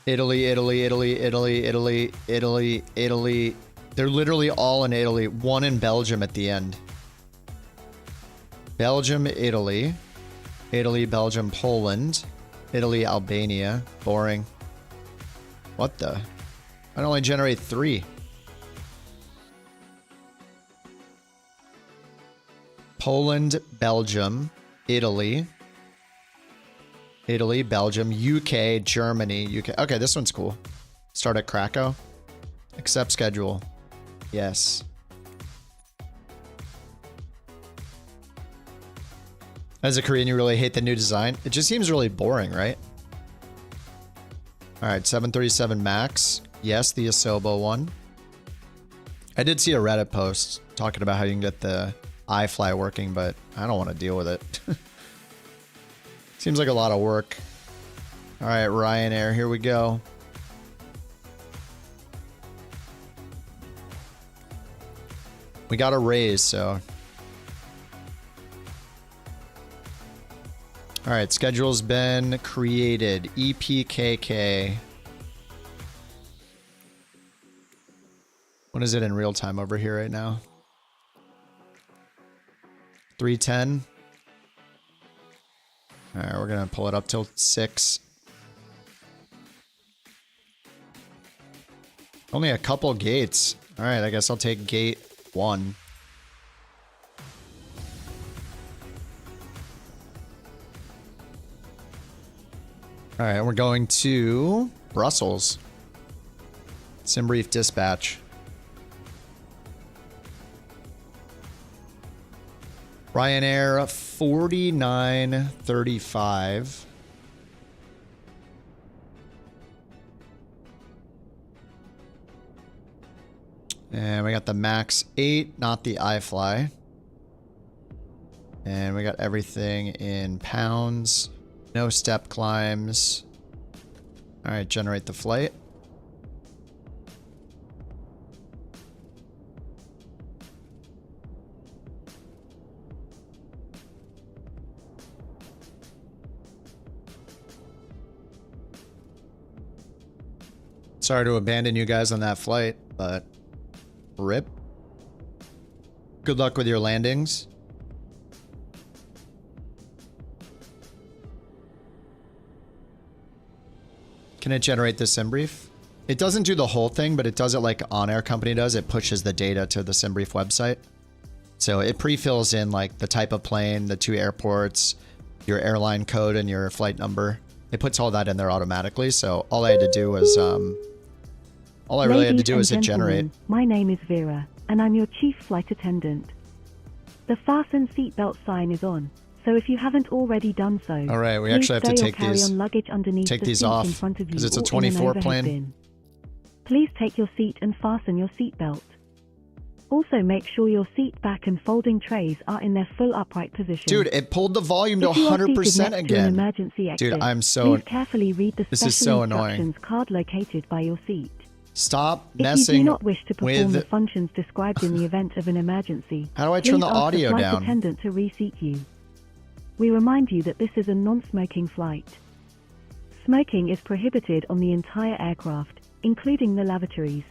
Italy, Italy, Italy, Italy, Italy, Italy, Italy. They're literally all in Italy. One in Belgium at the end. Belgium, Italy. Italy, Belgium, Poland. Italy, Albania. Boring. What the? I only generate 3. Poland, Belgium, Italy. Italy, Belgium, UK, Germany, UK. Okay, this one's cool. Start at Krakow. Accept schedule. Yes. As a Korean, you really hate the new design? It just seems really boring, right? All right, 737 MAX. Yes, the Asobo one. I did see a Reddit post talking about how you can get the iFly working, but I don't want to deal with it. Seems like a lot of work. All right, Ryanair, here we go. We got a raise, so... All right, schedule's been created. EPKK. What is it in real time over here right now? 310. All right, we're gonna pull it up till 6. Only a couple gates. All right, I guess I'll take gate 1. All right, we're going to Brussels. Sim brief dispatch. Ryanair 4935. And we got the max 8, not the iFly. And we got everything in pounds. No step climbs. All right, generate the flight. Sorry to abandon you guys on that flight, but rip. Good luck with your landings. Can it generate the sim brief? It doesn't do the whole thing, but it does it like On Air Company does. It pushes the data to the sim brief website. So it pre-fills in like the type of plane, the 2 airports, your airline code, and your flight number. It puts all that in there automatically. So all I had to do was, all I really had to do was hit generate. My name is Vera, and I'm your chief flight attendant. The fasten seatbelt sign is on, so if you haven't already done so, all right, we actually have to take these, luggage underneath take the these seat off in front of you because it's a or 24 in an plane. bin. Please take your seat and fasten your seatbelt. Also, make sure your seat back and folding trays are in their full upright position. Dude, it pulled the volume to 100% again. Dude, I'm so... Please carefully read the this is so annoying. card located by your seat. Stop If messing you do not wish to perform with... the functions described in the event of an emergency, how do I turn the audio ask the down? flight attendant to reseat you. We remind you that this is a non-smoking flight. Smoking is prohibited on the entire aircraft, including the lavatories.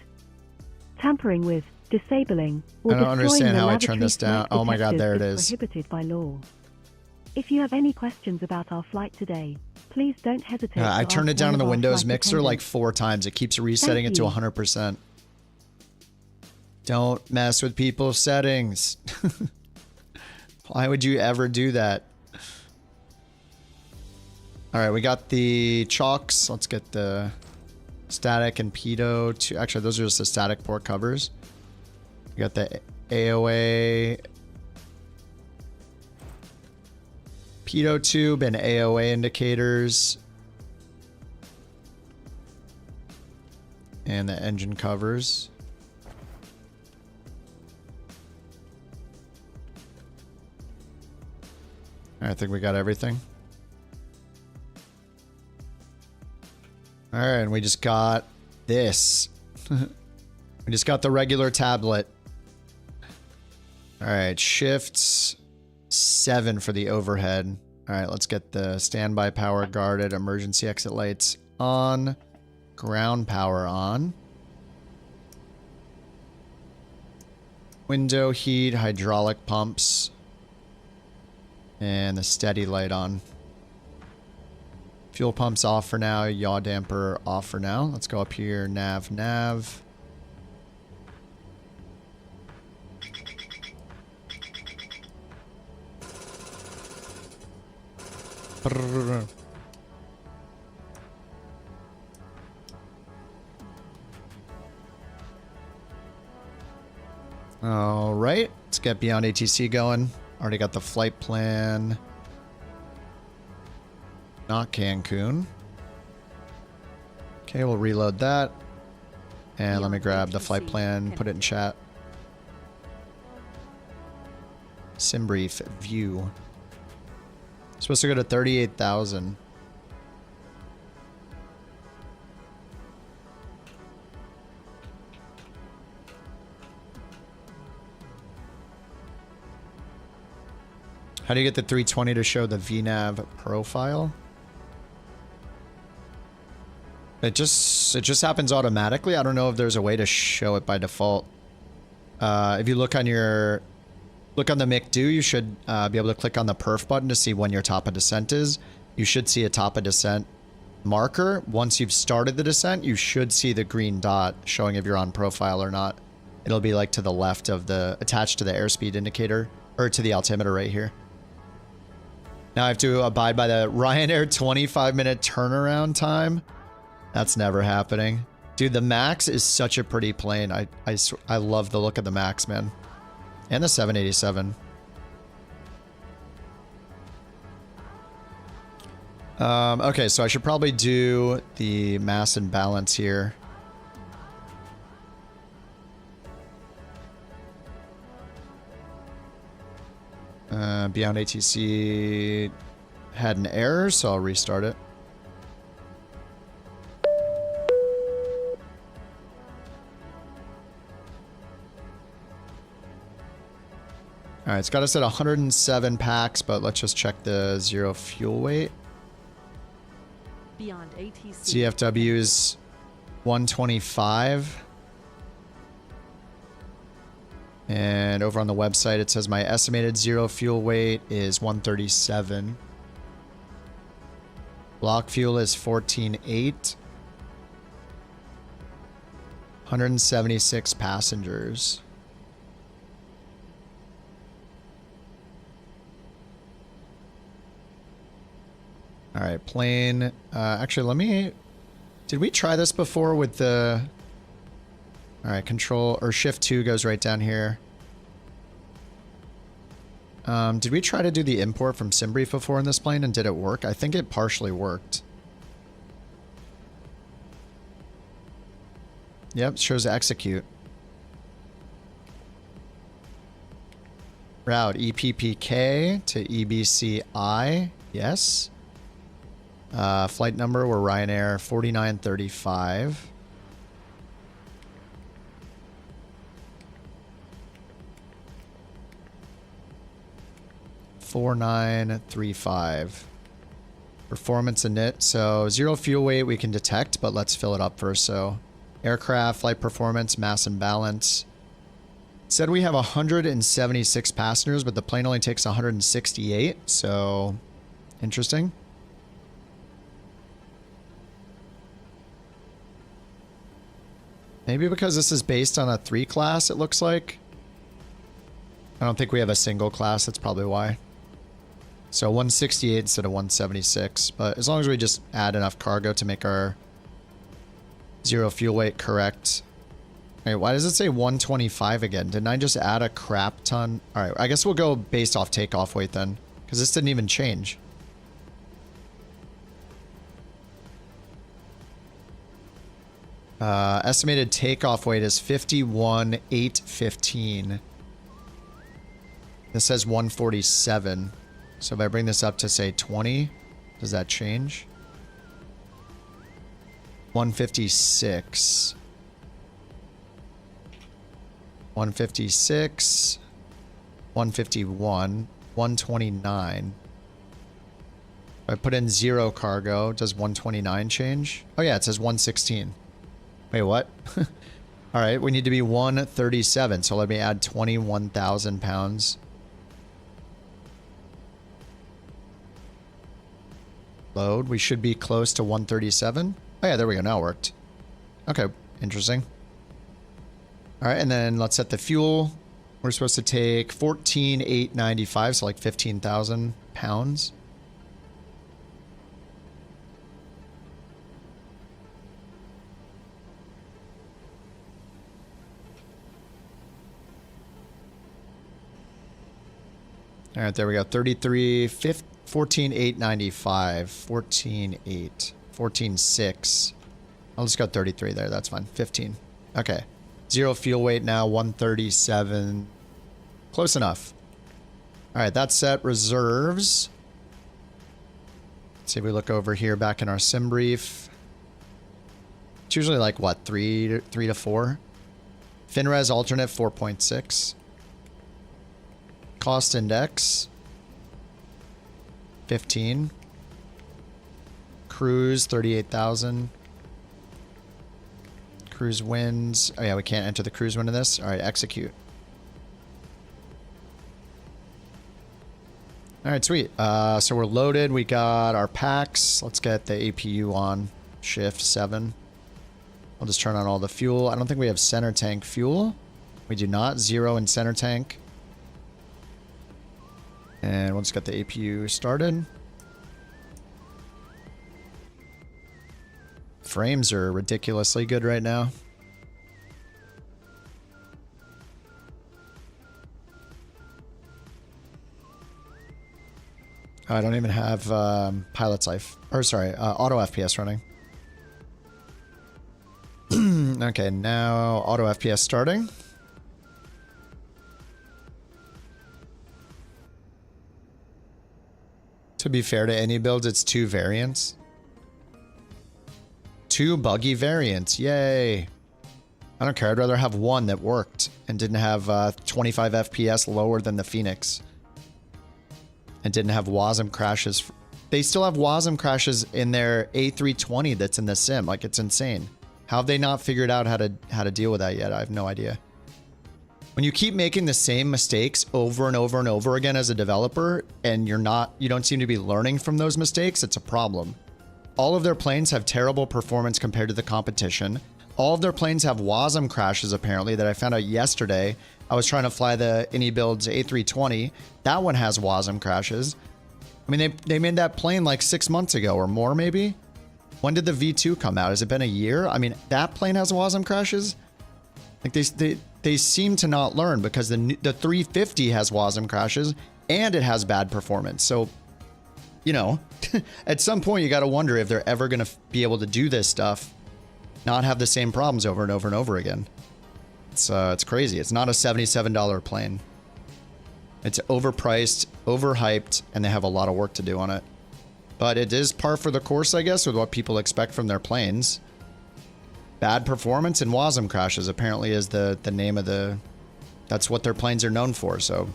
Tampering with, disabling, or I don't destroying understand the how I lavatory turn this down. smoke Oh my god, there it detectors is. prohibited by law. If you have any questions about our flight today, please don't hesitate. I turned it down in the Windows mixer like 4 times. It keeps resetting it to you. 100%. Don't mess with people's settings. Why would you ever do that? All right, we got the chocks. Let's get the static and pedo. Actually, those are just the static port covers. We got the AOA, pedo tube, and AOA indicators. And the engine covers. I think we got everything. All right, and we just got this. We just got the regular tablet. All right, shifts 7 for the overhead. All right, let's get the standby power guarded, emergency exit lights on, ground power on. Window heat, hydraulic pumps, and the steady light on. Fuel pumps off for now, yaw damper off for now. Let's go up here, nav. All right, let's get beyond ATC going. Already got the flight plan. Not Cancun. Okay, we'll reload that. And let me grab the flight plan, put it in chat. Sim brief view. Supposed to go to 38,000. How do you get the 320 to show the VNAV profile? It just happens automatically. I don't know if there's a way to show it by default. If you look on the McDo, you should be able to click on the perf button to see when your top of descent is. You should see a top of descent marker. Once you've started the descent, you should see the green dot showing if you're on profile or not. It'll be like to the left of the, attached to the airspeed indicator, or to the altimeter right here. Now I have to abide by the Ryanair 25-minute turnaround time. That's never happening. Dude, the Max is such a pretty plane. I love the look of the Max, man. And the 787. Okay, so I should probably do the mass and balance here. Beyond ATC had an error, so I'll restart it. All right, it's got us at 107 packs, but let's just check the 0 fuel weight. Beyond ATC. CFW is 125. And over on the website, it says my estimated 0 fuel weight is 137. Block fuel is 14.8. 176 passengers. All right, plane. Actually, let me... Did we try this before with the... All right, control or shift 2 goes right down here. Did we try to do the import from SimBrief before in this plane and did it work? I think it partially worked. Yep, shows execute. Route EPPK to EBCI. Yes. Flight number, we're Ryanair 4935. $4935. Performance init. So 0 fuel weight we can detect, but let's fill it up first. So aircraft, flight performance, mass and balance. It said we have 176 passengers, but the plane only takes 168. So interesting. Maybe because this is based on a 3 class, it looks like. I don't think we have a single class. That's probably why. So 168 instead of 176. But as long as we just add enough cargo to make our 0 fuel weight correct. Wait, why does it say 125 again? Didn't I just add a crap ton? All right, I guess we'll go based off takeoff weight then. Because this didn't even change. Estimated takeoff weight is 51,815. This says 147. So if I bring this up to say 20, does that change? 156. 156. 151. 129. If I put in 0 cargo, does 129 change? Oh yeah, it says 116. Wait, what? All right, we need to be 137. So let me add 21,000 pounds. Load. We should be close to 137. Oh yeah, there we go. Now it worked. Okay, interesting. All right, and then let's set the fuel. We're supposed to take 14,895, so like 15,000 pounds. All right, there we go. 14,895. 14,8. 14,6. I'll just go 33 there. That's fine. 15. Okay. 0 fuel weight now. 137. Close enough. All right, that's set. Reserves. Let's see if we look over here back in our sim brief. It's usually like, what, 3 to 4? FinRes alternate 4.6. Cost index 15. Cruise 38,000. Cruise winds. Oh yeah, we can't enter the cruise wind in this. All right, execute. All right, sweet. So we're loaded. We got our packs. Let's get the APU on. Shift 7. I'll just turn on all the fuel. I don't think we have center tank fuel. We do not. 0 in center tank. And we'll just get the APU started. Frames are ridiculously good right now. Oh, I don't even have pilot's life. Or sorry, auto FPS running. Okay, now auto FPS starting. To be fair to any builds, it's 2 variants. 2 buggy variants. Yay. I don't care. I'd rather have 1 that worked and didn't have 25 FPS lower than the Phoenix. And didn't have WASM crashes. They still have WASM crashes in their A320 that's in the sim. Like, it's insane. How have they not figured out how to deal with that yet? I have no idea. When you keep making the same mistakes over and over and over again as a developer, and you don't seem to be learning from those mistakes, it's a problem. All of their planes have terrible performance compared to the competition. All of their planes have WASM crashes, apparently, that I found out yesterday. I was trying to fly the Anybuilds A320. That one has WASM crashes. I mean, they made that plane like 6 months ago or more, maybe? When did the V2 come out? Has it been a year? I mean, that plane has WASM crashes? Like, they seem to not learn, because the 350 has WASM crashes and it has bad performance. So, you know, at some point you got to wonder if they're ever going to be able to do this stuff, not have the same problems over and over and over again. It's crazy. It's not a $77 plane. It's overpriced, overhyped, and they have a lot of work to do on it. But it is par for the course, I guess, with what people expect from their planes. Bad performance and WASM crashes apparently is the name of the... That's what their planes are known for, so...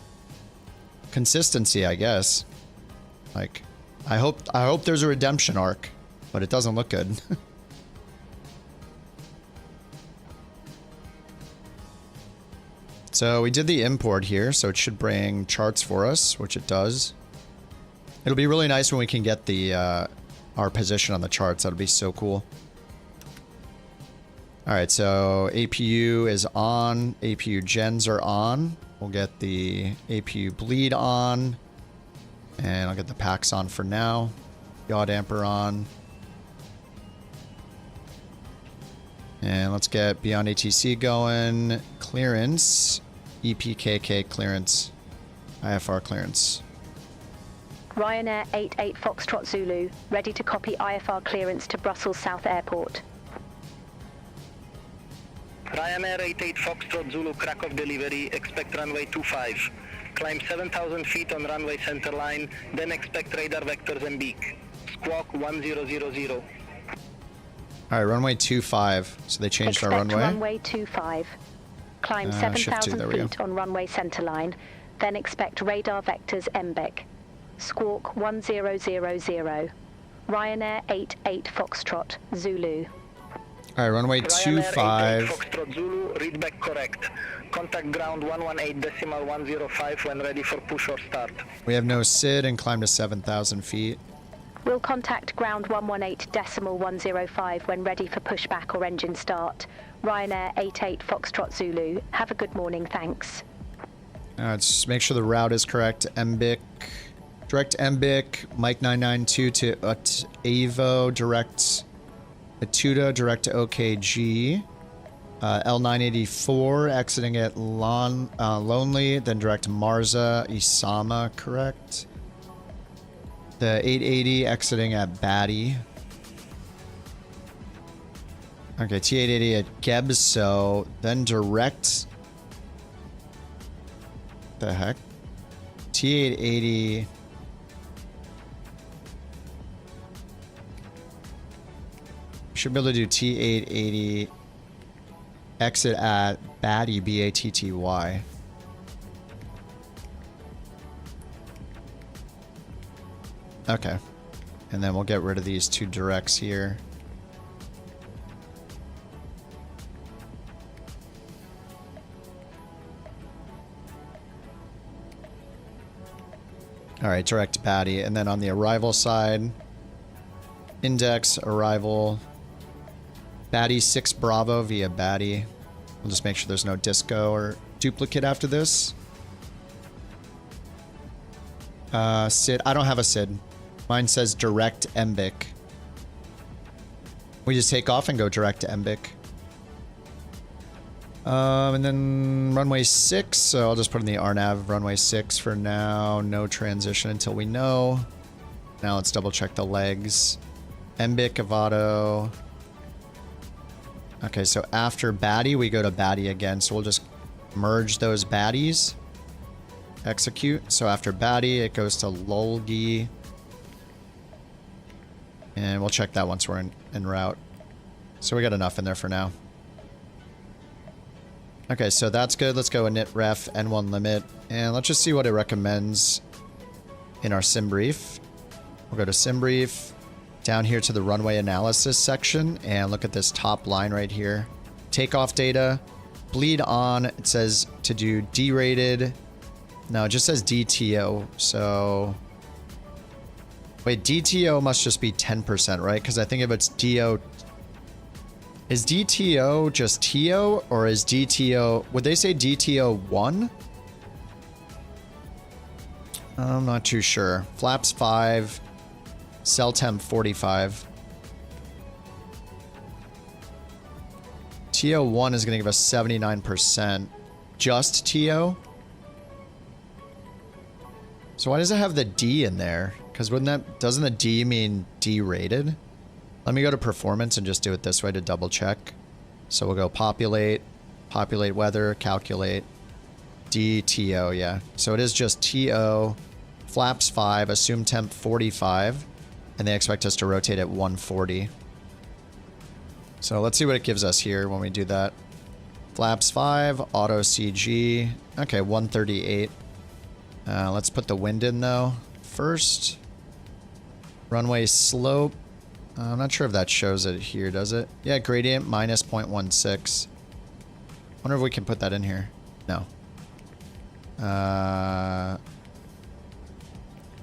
Consistency, I guess. Like, I hope there's a redemption arc, but it doesn't look good. So we did the import here, so it should bring charts for us, which it does. It'll be really nice when we can get the our position on the charts. That'll be so cool. All right, so APU is on. APU gens are on. We'll get the APU bleed on. And I'll get the packs on for now. Yaw damper on. And let's get Beyond ATC going. Clearance. EPKK clearance. IFR clearance. Ryanair 88 Foxtrot Zulu, ready to copy IFR clearance to Brussels South Airport. Ryanair 88 Foxtrot Zulu Krakow delivery, expect runway 25. Climb 7,000 feet on runway center line, then expect radar vectors and beak. Squawk 1000. All right, runway 25. So they changed expect our runway. Runway 25. Climb 7,000 feet on runway center line, then expect radar vectors MBEC. Squawk 1000. Ryanair 88 Foxtrot Zulu. All right, runway 25. Foxtrot Zulu, read back correct. Contact ground 118.105 when ready for push or start. We have no SID and climb to 7,000 feet. We'll contact ground 118.105 when ready for pushback or engine start. Ryanair 88 Foxtrot Zulu. Have a good morning, thanks. Let's make sure the route is correct. MBIC. Direct MBIC, Mike 992 to Avo, direct Atuda, direct to OKG. L984 exiting at Lonely, then direct Marza, Isama, correct. The 880 exiting at Batty. Okay, T880 at Gebso, then direct... The heck? T880... Should be able to do T880 exit at Batty, B-A-T-T-Y. Okay. And then we'll get rid of these two directs here. Alright, direct Batty. And then on the arrival side, index, arrival... Batty 6 Bravo via Batty. We'll just make sure there's no disco or duplicate after this. SID. I don't have a SID. Mine says direct MBIC. We just take off and go direct to MBIC. And then runway 6. So I'll just put in the RNAV runway 6 for now. No transition until we know. Now let's double check the legs. MBIC, Avado. Okay, so after Batty, we go to Batty again. So we'll just merge those Batties. Execute. So after Batty, it goes to Lolgi. And we'll check that once we're en route. So we got enough in there for now. Okay, so that's good. Let's go init ref N1 limit. And let's just see what it recommends in our sim brief. We'll go to sim brief. Down here to the runway analysis section and look at this top line right here. Takeoff data, bleed on. It says to do derated. No, it just says DTO. So wait, DTO must just be 10%, right? Because I think if it's DO, Is DTO just TO, or is DTO... Would they say DTO 1? I'm not too sure. Flaps 5. Cell temp 45. TO 1 is going to give us 79%. Just TO? So why does it have the D in there? Because wouldn't that... Doesn't the D mean D-rated? Let me go to performance and just do it this way to double check. So we'll go populate, populate weather, calculate, DTO, yeah. So it is just TO, flaps 5, assume temp 45, and they expect us to rotate at 140. So let's see what it gives us here when we do that. Flaps 5, auto CG, okay, 138. Let's put the wind in though. First, runway slope. I'm not sure if that shows it here, does it? Yeah, gradient minus 0.16. Wonder if we can put that in here. No. I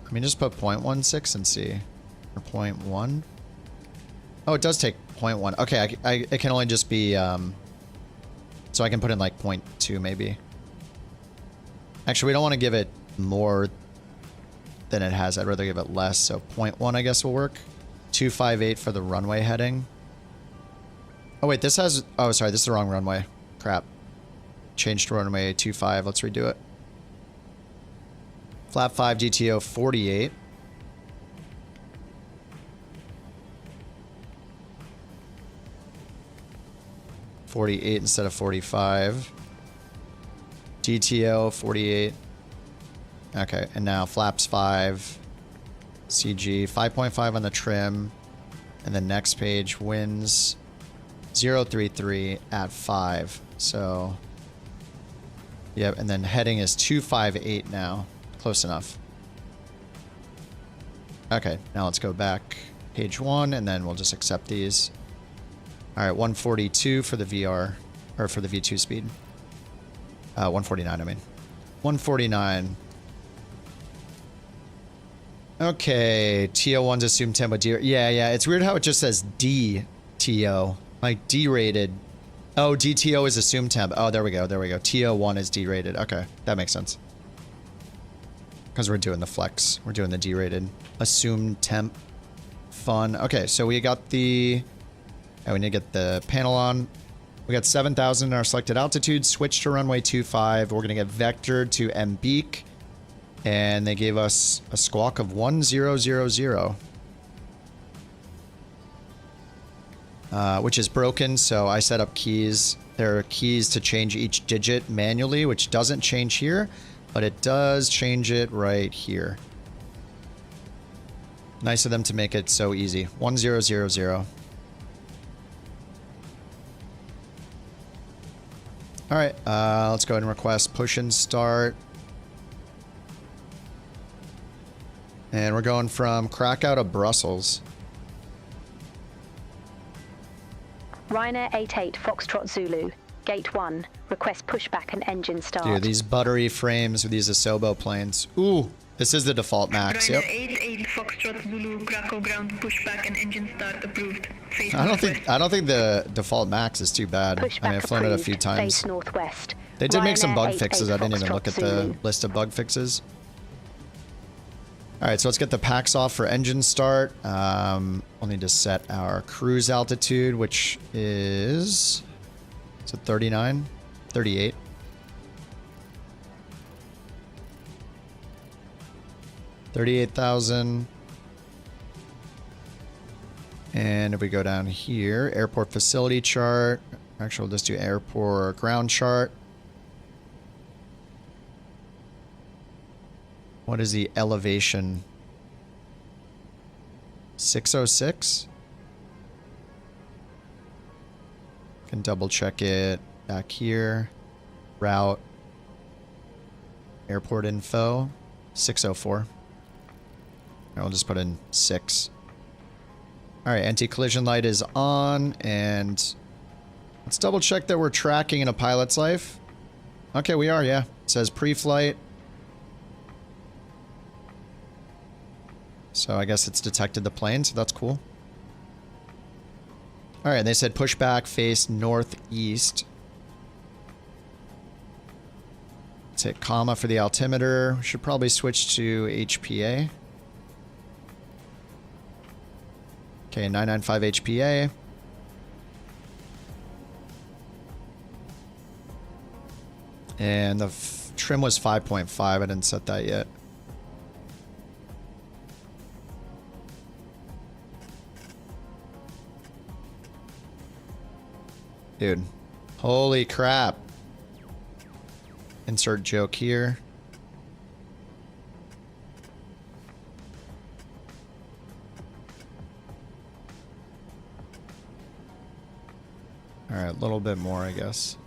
mean, just put 0.16 and see. Or 0.1. Oh, it does take 0.1. Okay, it can only just be... so I can put in like 0.2 maybe. Actually, we don't want to give it more than it has. I'd rather give it less. So 0.1 I guess will work. 258 for the runway heading. Oh wait, this has... Oh, sorry, this is the wrong runway. Crap. Changed to runway 25. Let's redo it. Flap 5 GTO 48. .48 instead of 45. GTO 48. Okay, and now flaps 5. CG 5.5 on the trim, and the next page wins 033 at 5. So yep, and then heading is 258 now. Close enough. Okay, now let's go back page 1 and then we'll just accept these. All right, 142 for the VR, or for the V2 speed. 149 I mean. 149. Okay, TO1's assumed tempo D. Yeah, it's weird how it just says DTO. Like D-rated. Oh, DTO is assumed temp. Oh, there we go. TO1 is D-rated. Okay, that makes sense. Because we're doing the flex. We're doing the D-rated. Assumed temp. Fun. Okay, so we got the... we need to get the panel on. We got 7,000 in our selected altitude. Switch to runway 25. We're going to get vectored to Mbeek. And they gave us a squawk of 1000. Which is broken, so I set up keys. There are keys to change each digit manually, which doesn't change here, but it does change it right here. Nice of them to make it so easy. 1000. Alright, let's go ahead and request push and start. And we're going from Krakow to Brussels. Ryanair 88 Foxtrot Zulu, Gate 1. Request pushback and engine start. Dude, these buttery frames with these Asobo planes. Ooh, this is the default max. Yep. Ryanair 88 Foxtrot Zulu, Krakow ground, pushback and engine start approved. Face I don't think the default max is too bad. Pushback I mean, I've flown it a few times. Face northwest. They did make some Ryanair bug fixes. I didn't even Foxtrot look at the Zulu. list of bug fixes. All right, so let's get the packs off for engine start. We'll need to set our cruise altitude, which is it 39? 38. $38,000. And if we go down here, airport facility chart. Actually, we'll just do airport ground chart. What is the elevation? 606? Can double check it back here. Route. Airport info. 604. I'll just put in 6. Alright, anti-collision light is on, and let's double check that we're tracking in a pilot's life. Okay, we are, yeah. It says pre-flight. So I guess it's detected the plane, so that's cool. All right, they said pushback face northeast. Let's hit comma for the altimeter. Should probably switch to HPA. Okay, 995 HPA. And the trim was 5.5. I didn't set that yet. Dude, holy crap. Insert joke here. All right, a little bit more, I guess.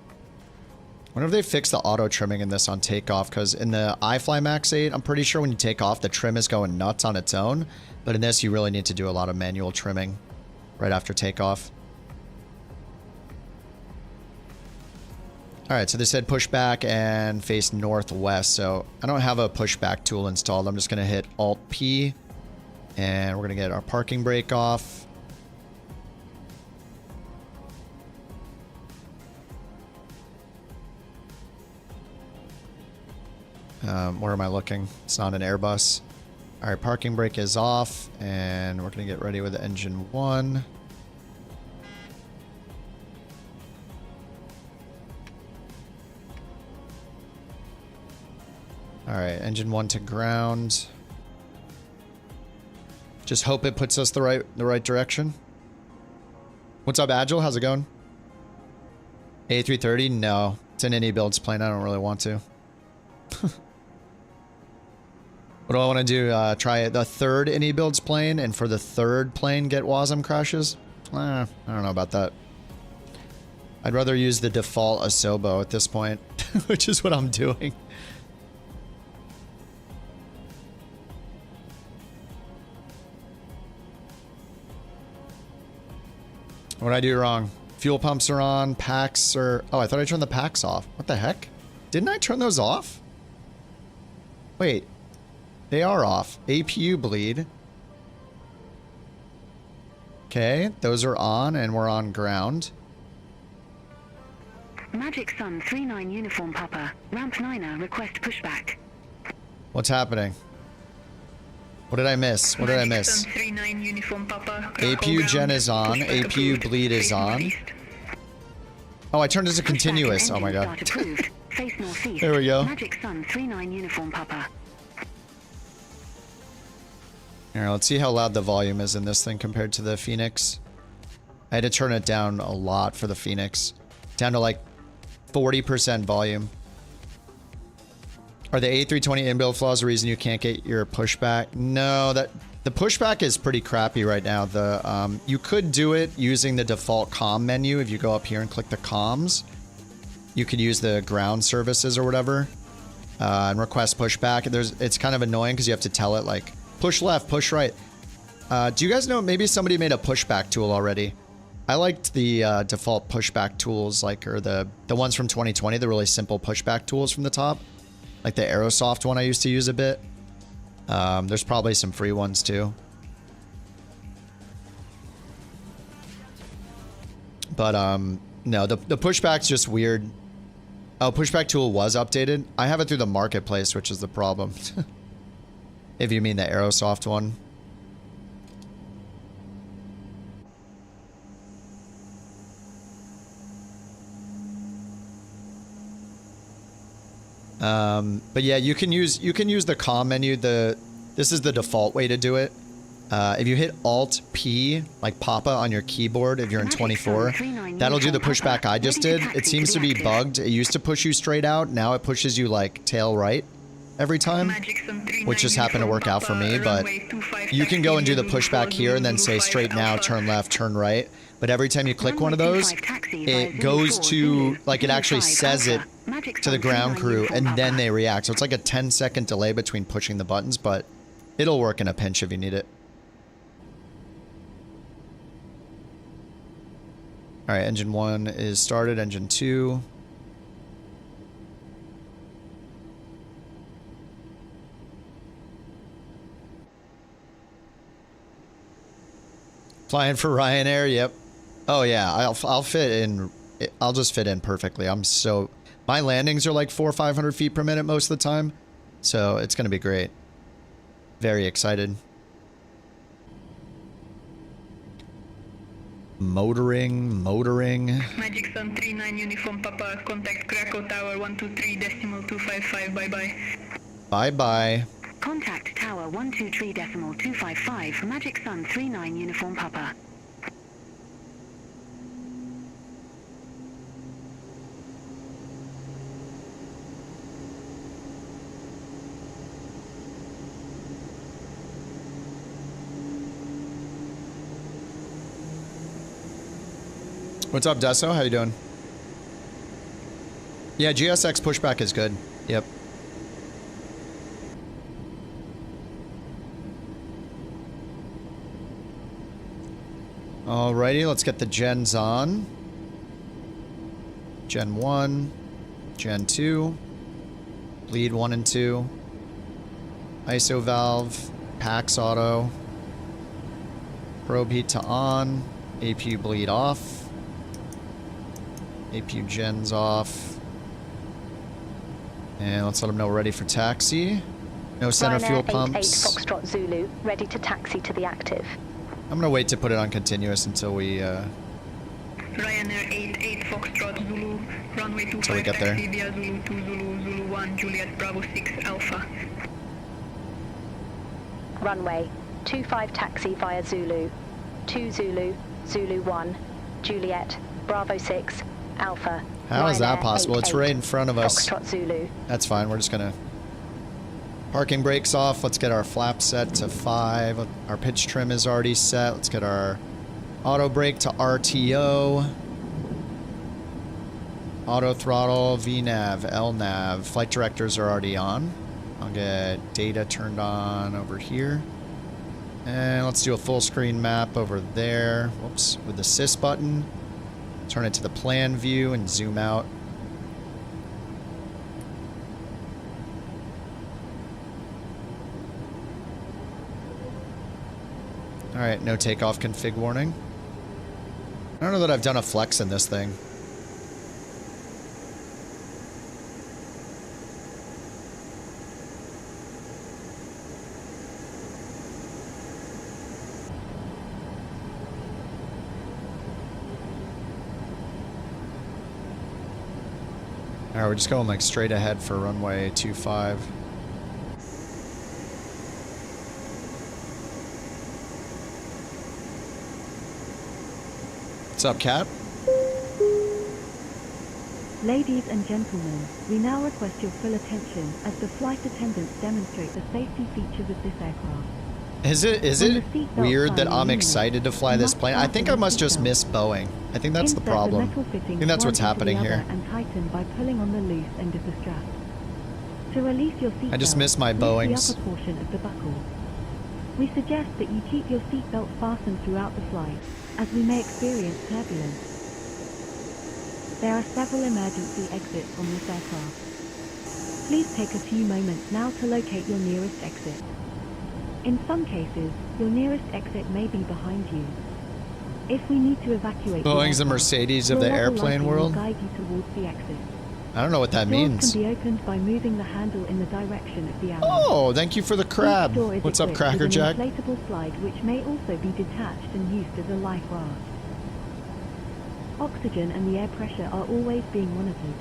I wonder if they fixed the auto trimming in this on takeoff, because in the iFly Max 8, I'm pretty sure when you take off, the trim is going nuts on its own. But in this, you really need to do a lot of manual trimming right after takeoff. All right, so they said pushback and face northwest. So I don't have a pushback tool installed. I'm just going to hit Alt-P, and we're going to get our parking brake off. Where am I looking? It's not an Airbus. All right, parking brake is off, and we're going to get ready with engine 1. All right, engine 1 to ground. Just hope it puts us the right direction. What's up, Agile? How's it going? A330? No, it's an any builds plane. I don't really want to. What do I want to do? Try the third any builds plane, and for the third plane get WASM crashes? I don't know about that. I'd rather use the default Asobo at this point, which is what I'm doing. What did I do wrong? Fuel pumps are on, packs are... Oh, I thought I turned the packs off. What the heck? Didn't I turn those off? Wait. They are off. APU bleed. Okay, those are on, and we're on ground. Magic Sun 39 Uniform Papa. Ramp 9er, request pushback. What's happening? What did I miss? What did I miss? APU gen is on. APU bleed is on. Oh, I turned it to continuous. Oh my god. There we go. Magic Sun 39 Uniform Papa. Here, let's see how loud the volume is in this thing compared to the Phoenix. I had to turn it down a lot for the Phoenix. Down to like 40% volume. Are the A320 inbuild flaws the reason you can't get your pushback? No, the pushback is pretty crappy right now. You could do it using the default comm menu. If you go up here and click the comms, you could use the ground services or whatever and request pushback. It's kind of annoying because you have to tell it like push left, push right. Do you guys know maybe somebody made a pushback tool already? I liked the default pushback tools, like, or the ones from 2020, the really simple pushback tools from the top. Like the Aerosoft one I used to use a bit. There's probably some free ones too. But no, the pushback's just weird. Oh, pushback tool was updated. I have it through the marketplace, which is the problem. If you mean the Aerosoft one. But yeah, you can use the comm menu. This is the default way to do it. If you hit Alt P, like Papa on your keyboard, if you're in 24, that'll do the pushback I just did. It seems to be bugged. It used to push you straight out. Now it pushes you like tail right every time, which just happened to work out for me. But you can go and do the pushback here and then say straight now, turn left, turn right. But every time you click one of those, it goes to, like, it actually says it to the ground crew, and then they react. So it's like a 10-second delay between pushing the buttons, but it'll work in a pinch if you need it. All right, engine 1 is started. Engine 2. Flying for Ryanair, yep. Oh yeah, I'll fit in. I'll just fit in perfectly. My landings are like 400 or 500 feet per minute most of the time, so it's gonna be great. Very excited. Motoring. Magic Sun 39 Uniform Papa, contact Krakow Tower 123.255, bye-bye. Bye-bye. Contact Tower 123.255, Magic Sun 39 Uniform Papa. What's up, Deso? How you doing? Yeah, GSX pushback is good. Yep. Alrighty, let's get the gens on. Gen 1, Gen 2, bleed 1 and 2, ISO valve, PAX auto, probe heat to on, APU bleed off. APU gens off. And let's let them know we're ready for taxi. No center Ryanair fuel 88 pumps. Foxtrot Zulu, ready to taxi to the active. I'm gonna wait to put it on continuous until we Ryanair 88 Foxtrot Zulu, runway 25 get there. taxi via Zulu 2 Zulu 1 Juliet Bravo 6 Alpha. Runway 25 taxi via Zulu, 2 Zulu, Zulu 1, Juliet, Bravo 6, Alpha. How is that Ryanair possible? It's 88, right in front of us. Foxtrot Zulu. That's fine. We're just gonna parking brakes off. Let's get our flap set to 5. Our pitch trim is already set. Let's get our auto brake to RTO. Auto throttle, VNav, LNav. Flight directors are already on. I'll get data turned on over here. And let's do a full screen map over there. Whoops. With the sys button. Turn it to the plan view and zoom out. Alright, no takeoff config warning. I don't know that I've done a flex in this thing. Alright, we're just going like straight ahead for runway 25. What's up, Kat? Ladies and gentlemen, we now request your full attention as the flight attendants demonstrate the safety features of this aircraft. Is it weird that I'm excited to fly this plane? I think I must just miss Boeing. I think that's the problem. I think that's what's happening here. And tighten by pulling on the loose end of the strap. To release your seatbelt, I just miss my Boeings. the upper portion of the buckle. We suggest that you keep your seatbelt fastened throughout the flight, as we may experience turbulence. There are several emergency exits on this aircraft. Please take a few moments now to locate your nearest exit. In some cases, your nearest exit may be behind you. If we need to evacuate, Boeing's the Mercedes of the airplane world. Guide you towards the exit. I don't know what that The doors means. can be opened by moving the handle in the direction of the arrow. Oh, thank you for the crab. Each door is What's up, equipped Cracker with Jack? an inflatable slide which may also be detached and used as a life raft. Oxygen and the air pressure are always being monitored.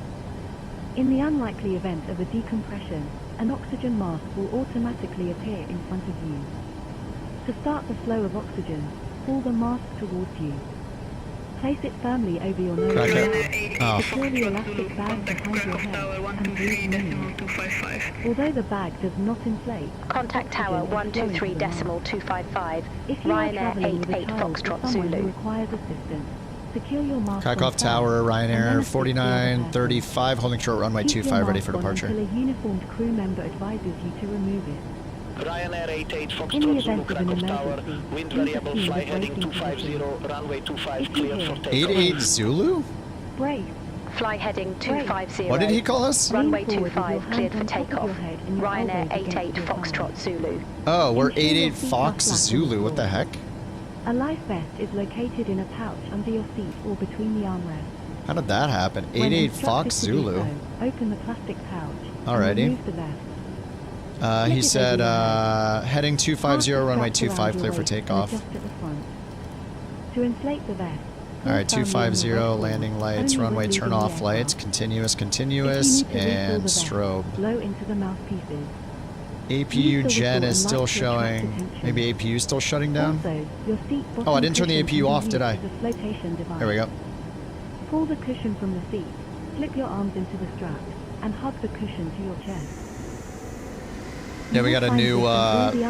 In the unlikely event of a decompression, an oxygen mask will automatically appear in front of you. To start the flow of oxygen, pull the mask towards you. Place it firmly over your nose. Oh. Secure the elastic bag behind your head and breathe in. Although the bag does not inflate, Contact Tower 123.255, if you are Ryanair traveling with a 88 child or Foxtrot someone who Zulu. requires assistance, secure your mask Takeoff on Tower, first, and then Ryanair assist the other 4935, holding short runway Keep your 25, ready mask for on departure. Until a uniformed crew member advises you to remove it. Ryanair 88 In the Foxtrot Zulu event of an Krakow Tower, emergency, wind please variable proceed fly with heading bracing 250, runway 25 cleared for takeoff. 88 Zulu? Brace. Fly heading 250. What did he call us? Runway Lean forward with your 25 cleared hands for on top of takeoff. your head and your Ryanair elbows against 88 your Foxtrot Zulu. Oh, we're Ensure your 88 seat Fox are flat on the Zulu. What the floor. heck? A life vest is located in a pouch under your seat or between the armrests. How did that happen? 88 Fox Zulu. So, open the plastic pouch. Alrighty. And remove the vest. He said heading 250, runway 25, clear for takeoff. Just at the front. To inflate the vest. Alright, 250, landing lights, runway turn off lights, continuous, and strobe. Blow into the mouthpieces. APU gen is still showing. Maybe APU still shutting down? Oh, I didn't turn the APU off, did I? There we go. Pull the cushion from the seat, slip your arms into the strap, and hug the cushion to your chest. Yeah, we got a new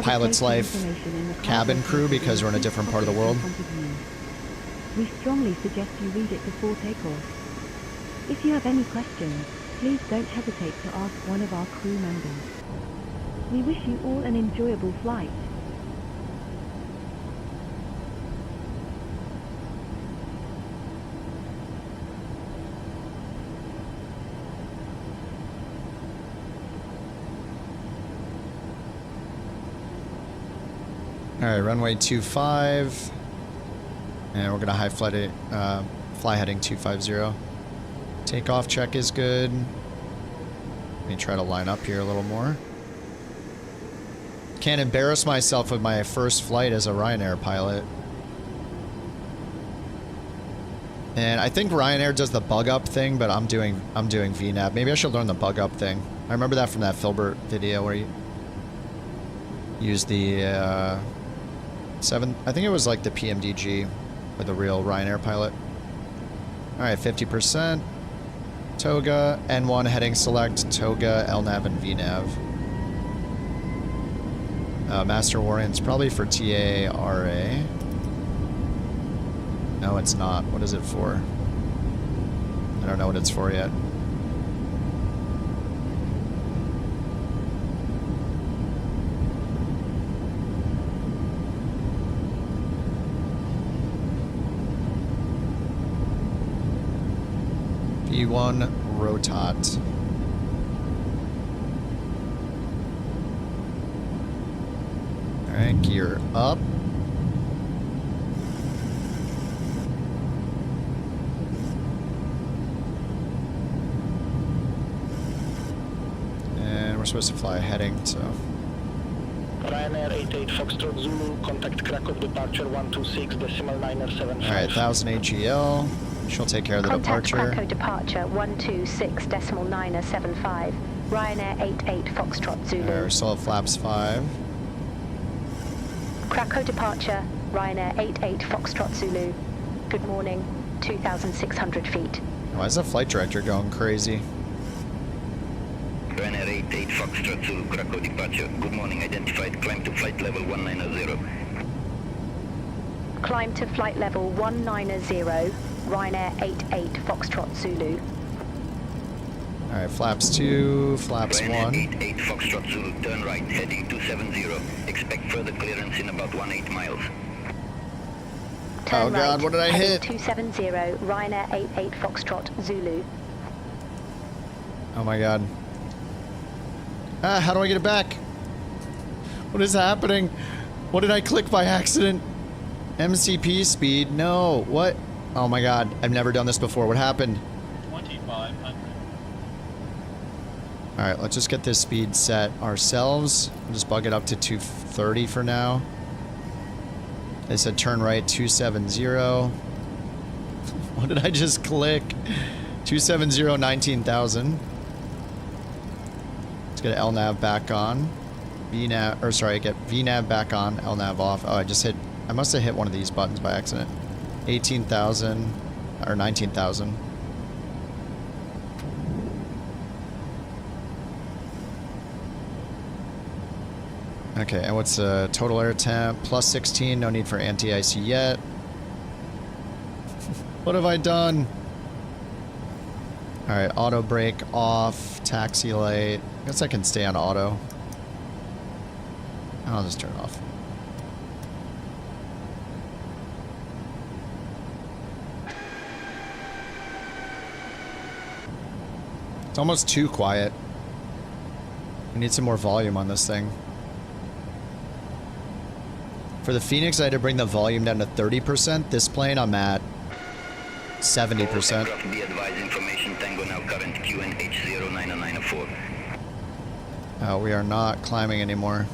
Pilot's Life cabin crew because we're in a different part of the world. We strongly suggest you read it before takeoff. If you have any questions, please don't hesitate to ask one of our crew members. We wish you all an enjoyable flight. Alright, runway 25. And we're gonna fly heading 250. Takeoff check is good. Let me try to line up here a little more. Can't embarrass myself with my first flight as a Ryanair pilot. And I think Ryanair does the bug up thing, but I'm doing VNAV. Maybe I should learn the bug up thing. I remember that from that Filbert video where you use the I think it was like the PMDG with a real Ryanair pilot. Alright, 50%. Toga, N1 heading select, Toga, LNAV, and VNAV. Master Warrior's probably for TARA. No, it's not. What is it for? I don't know what it's for yet. P1 Rotot. Alright, gear up. And we're supposed to fly heading, so. Ryanair 88 Foxtrot Zulu, contact Krakow departure 126.9er75. Alright, 1000 AGL. She'll take care of the departure. Contact Krakow departure 126.9er75. Ryanair 88 Foxtrot Zulu. We're still at flaps 5. Krakow departure, Ryanair 88 Foxtrot Zulu. Good morning, 2,600 feet. Why is the flight director going crazy? Ryanair 88 Foxtrot Zulu, Krakow departure. Good morning, identified. Climb to flight level 190. Climb to flight level 190, Ryanair 88 Foxtrot Zulu. Alright, flaps 2, flaps Ryanair 1. 88 Foxtrot Zulu, turn right, heading 270. Expect further clearance in about 18 miles. Turn oh god, right, what did I hit? 270, Ryanair 88 Foxtrot Zulu. Oh my god. Ah, how do I get it back? What is happening? What did I click by accident? MCP speed? No, what? Oh my god, I've never done this before. What happened? 2500. Alright, let's just get this speed set ourselves. We'll just bug it up to 230 for now. They said turn right 270. What did I just click? 270, 19,000. Let's get LNAV back on. VNAV, or sorry, get VNAV back on, LNAV off. Oh, I must have hit one of these buttons by accident. 18,000, or 19,000. Okay, and what's the total air temp? Plus 16, no need for anti-icy yet. What have I done? Alright, auto brake off, taxi light. I guess I can stay on auto. I'll just turn it off. It's almost too quiet. We need some more volume on this thing. For the Phoenix, I had to bring the volume down to 30%. This plane, I'm at 70%. Be advised, information Tango now current QNH 09904. We are not climbing anymore.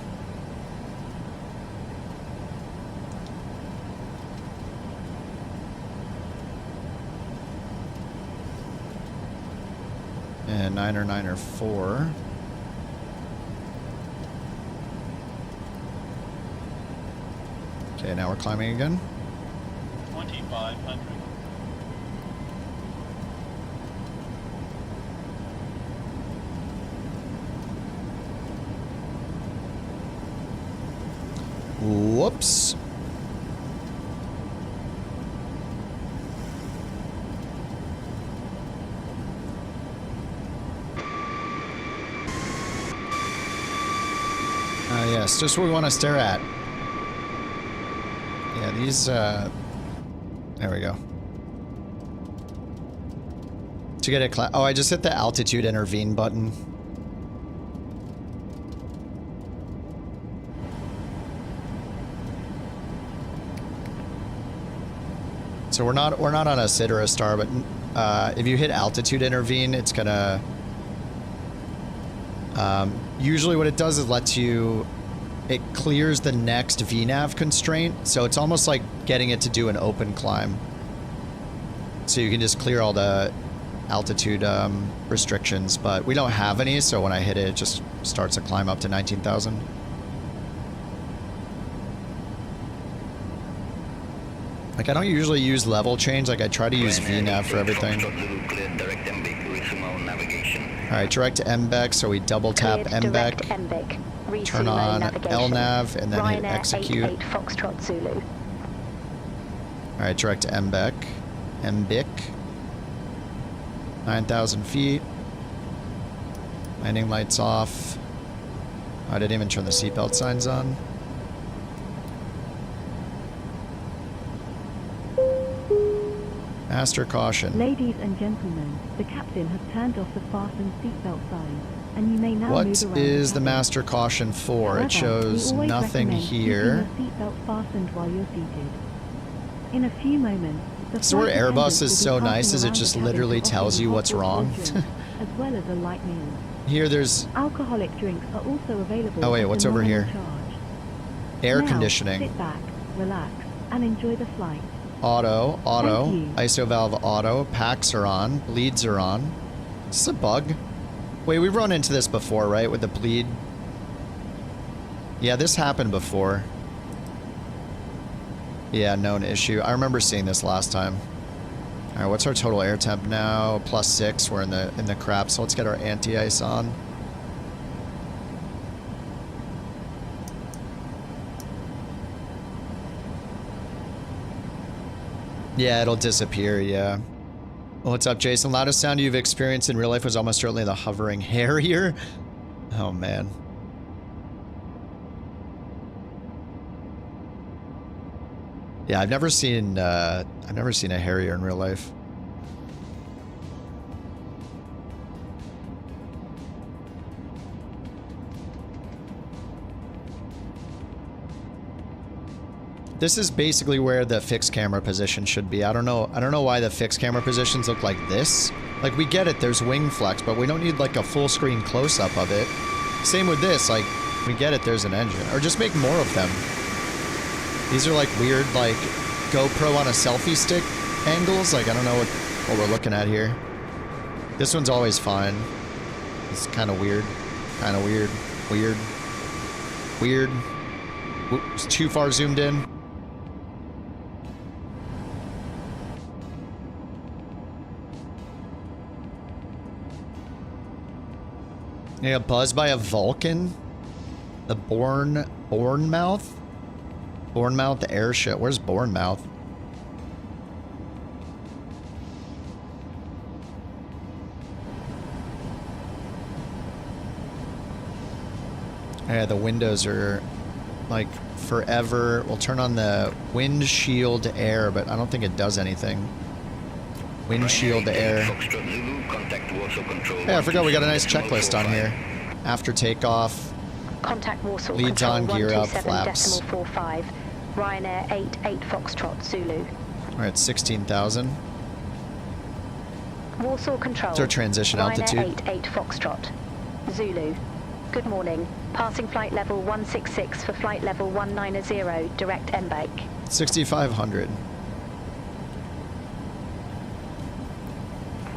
And 904. Okay, now we're climbing again. 2500. Whoops. Yes, just what we want to stare at. Yeah, these, there we go. To get a oh, I just hit the altitude intervene button. So we're not on a SID or a star, but if you hit altitude intervene, it's gonna usually what it does is lets you, it clears the next VNAV constraint, so it's almost like getting it to do an open climb. So you can just clear all the altitude restrictions, but we don't have any, so when I hit it, it just starts a climb up to 19,000. Like, I don't usually use level change, like I try to use VNAV for everything. Alright, direct to MBEC, so we double tap MBEC. Turn on LNAV and then hit execute. Alright, direct to MBEC. MBIC. 9,000 feet. Landing lights off. I didn't even turn the seatbelt signs on. Master caution. Ladies and gentlemen, the captain has turned off the fasten seatbelt sign, and you may now what move around. What is the master caution for? However, it shows nothing here. Keeping your seatbelt fastened while you're seated. In a few moments, the so where Airbus is so nice is it just literally tells you what's wrong. As well as a light meal. Here there's alcoholic drinks are also available. Oh wait, what's over here? Charge. Air now, conditioning. Sit back, relax, and enjoy the flight. Auto, ISO valve auto, packs are on, bleeds are on. Is this a bug? Wait, we've run into this before, right? With the bleed? Yeah, this happened before. Yeah, known issue. I remember seeing this last time. Alright, what's our total air temp now? +6, we're in the crap, so let's get our anti-ice on. Yeah, it'll disappear, yeah. What's up, Jason? Loudest sound you've experienced in real life was almost certainly the hovering Harrier. Oh, man. Yeah, I've never seen a Harrier in real life. This is basically where the fixed camera position should be. I don't know why the fixed camera positions look like this. Like, we get it, there's wing flex, but we don't need like a full screen close-up of it. Same with this, like, we get it, there's an engine. Or just make more of them. These are like weird, like, GoPro on a selfie stick angles. Like, I don't know what we're looking at here. This one's always fine. It's kind of weird. Kind of weird. Weird. Weird. Oops, too far zoomed in. Yeah, buzzed by a Vulcan? The Bournemouth? Bournemouth airship. Where's Bournemouth? Yeah, the windows are like forever. We'll turn on the windshield air, but I don't think it does anything. Windshield air. Yeah, I forgot we got a nice checklist on here. After takeoff. Contact Warsaw leads on, gear up, flaps. Ryanair 88 Foxtrot Zulu. Alright, 16,000. Warsaw Control. What's our transition altitude? Ryanair 88 Foxtrot Zulu. Good morning. Passing flight level 166 for flight level 190, direct MBake. 6,500.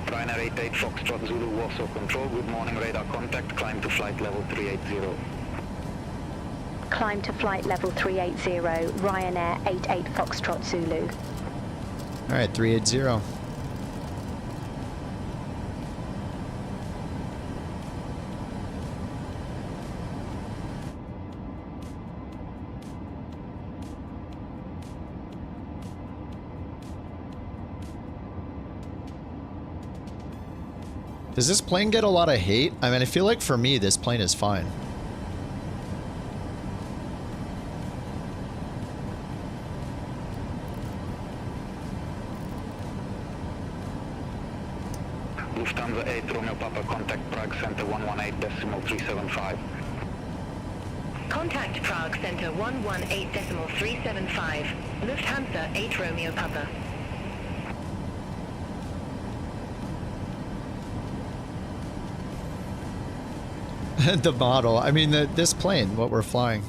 Ryanair 88 Foxtrot Zulu, Warsaw Control. Good morning, radar contact. Climb to flight level 380. Climb to flight level 380, Ryanair 88 Foxtrot Zulu. Alright, 380. Does this plane get a lot of hate? I mean, I feel like for me, this plane is fine. Lufthansa 8 Romeo Papa, contact Prague Center 118.375. Contact Prague Center 118.375. Lufthansa 8 Romeo Papa. The model. I mean, this plane, what we're flying.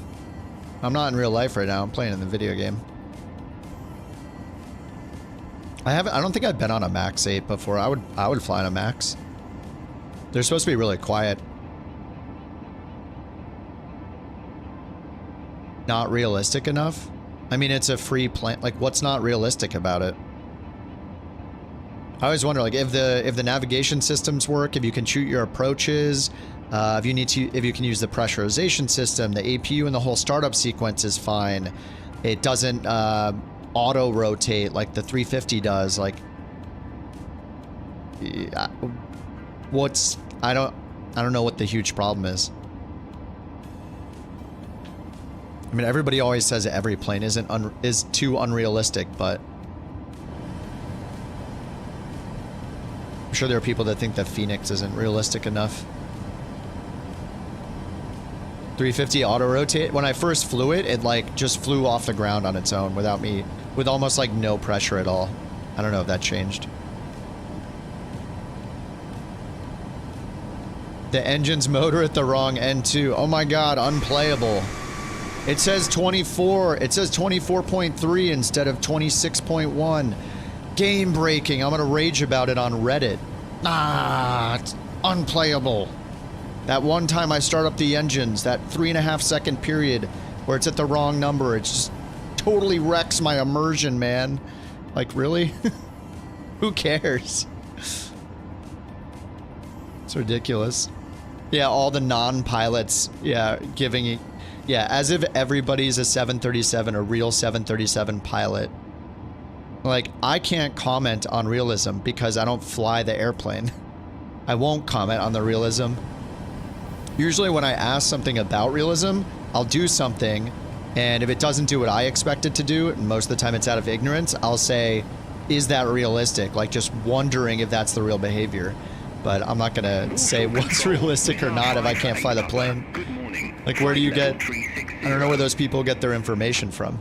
I'm not in real life right now. I'm playing in the video game. I don't think I've been on a Max 8 before. I would fly on a Max. They're supposed to be really quiet. Not realistic enough? I mean, it's a free plane. Like, what's not realistic about it? I always wonder, like, if the navigation systems work, if you can shoot your approaches, if you can use the pressurization system, the APU and the whole startup sequence is fine. It doesn't auto rotate like the 350 does. Like, I don't know what the huge problem is. I mean, everybody always says every plane is too unrealistic, but I'm sure there are people that think that Phoenix isn't realistic enough. 350 auto rotate. When I first flew it, it like just flew off the ground on its own without me, with almost like no pressure at all. I don't know if that changed. The engine's motor at the wrong end too. Oh my god, unplayable. It says 24. It says 24.3 instead of 26.1. Game breaking. I'm gonna rage about it on Reddit. Ah, it's unplayable. That one time I start up the engines, that 3.5 second period where it's at the wrong number, it just totally wrecks my immersion, man. Like, really? Who cares? It's ridiculous. Yeah, all the non-pilots, yeah, giving it, yeah, as if everybody's a 737, a real 737 pilot. Like, I can't comment on realism because I don't fly the airplane. I won't comment on the realism. Usually when I ask something about realism, I'll do something, and if it doesn't do what I expect it to do, and most of the time it's out of ignorance, I'll say, is that realistic? Like, just wondering if that's the real behavior. But I'm not gonna say what's realistic or not if I can't fly the plane. Like, where do you get... I don't know where those people get their information from.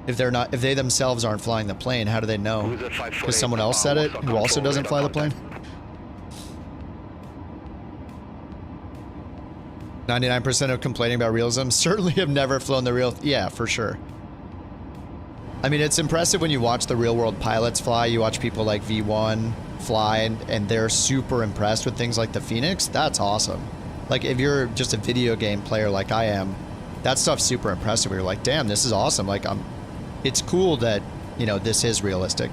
If they themselves aren't flying the plane, how do they know? Because someone else said it, who also doesn't fly the plane? 99% of complaining about realism certainly have never flown the real... Yeah, for sure. I mean, it's impressive when you watch the real-world pilots fly. You watch people like V1 fly, and they're super impressed with things like the Phoenix. That's awesome. Like, if you're just a video game player like I am, that stuff's super impressive. You're like, damn, this is awesome. Like, it's cool that, you know, this is realistic.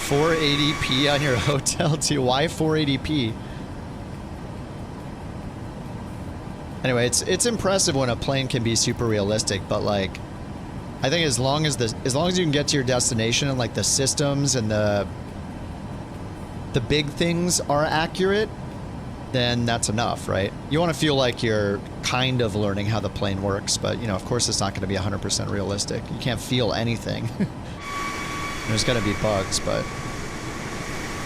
$480p on your hotel too. Why 480p? Anyway, it's impressive when a plane can be super realistic, but like, I think as long as you can get to your destination and like the systems and the big things are accurate, then that's enough, right? You want to feel like you're kind of learning how the plane works, but you know, of course it's not going to be 100% realistic. You can't feel anything. There's gonna be bugs, but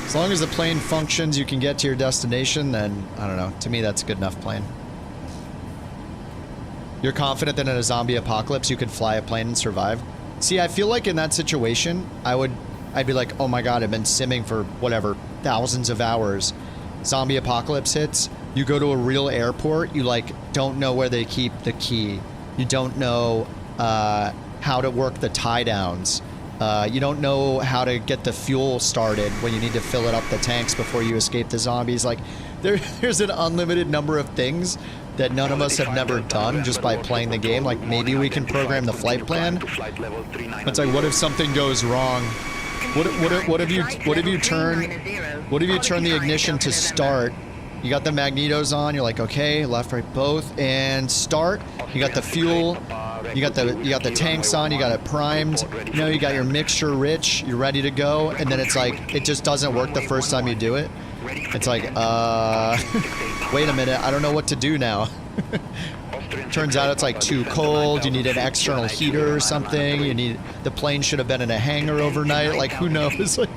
as long as the plane functions, you can get to your destination, then, I don't know, to me that's a good enough plane. You're confident that in a zombie apocalypse you could fly a plane and survive? See, I feel like in that situation, I'd be like, oh my god, I've been simming for whatever, thousands of hours. Zombie apocalypse hits, you go to a real airport, you like don't know where they keep the key. You don't know how to work the tie downs. You don't know how to get the fuel started when you need to fill it up the tanks before you escape the zombies. Like, there's an unlimited number of things that none of us have never done just by playing the game. Like, maybe we can program the flight plan. It's like, what if something goes wrong? What if you turn the ignition to start? You got the magnetos on. You're like, okay, left, right, both, and start. You got the fuel. You got the tanks on. You got it primed. You know, you got your mixture rich. You're ready to go. And then it's like it just doesn't work the first time you do it. It's like, wait a minute. I don't know what to do now. Turns out it's like too cold. You need an external heater or something. The plane should have been in a hangar overnight. Like, who knows? Like,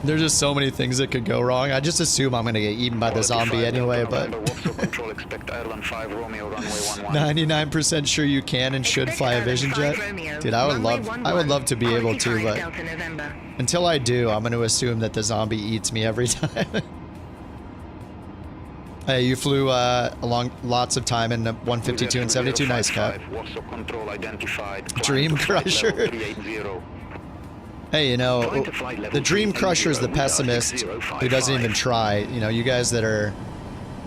there's just so many things that could go wrong. I just assume I'm gonna get eaten by the zombie anyway, but 99% sure you can and should fly a Vision Jet. Dude, I would love to be able to, but until I do, I'm gonna assume that the zombie eats me every time. Hey, you flew along lots of time in 152 and 72. Nice, Cat. Dream Crusher. Hey, you know, the Dream Crusher is the pessimist who doesn't even try. You know, you guys that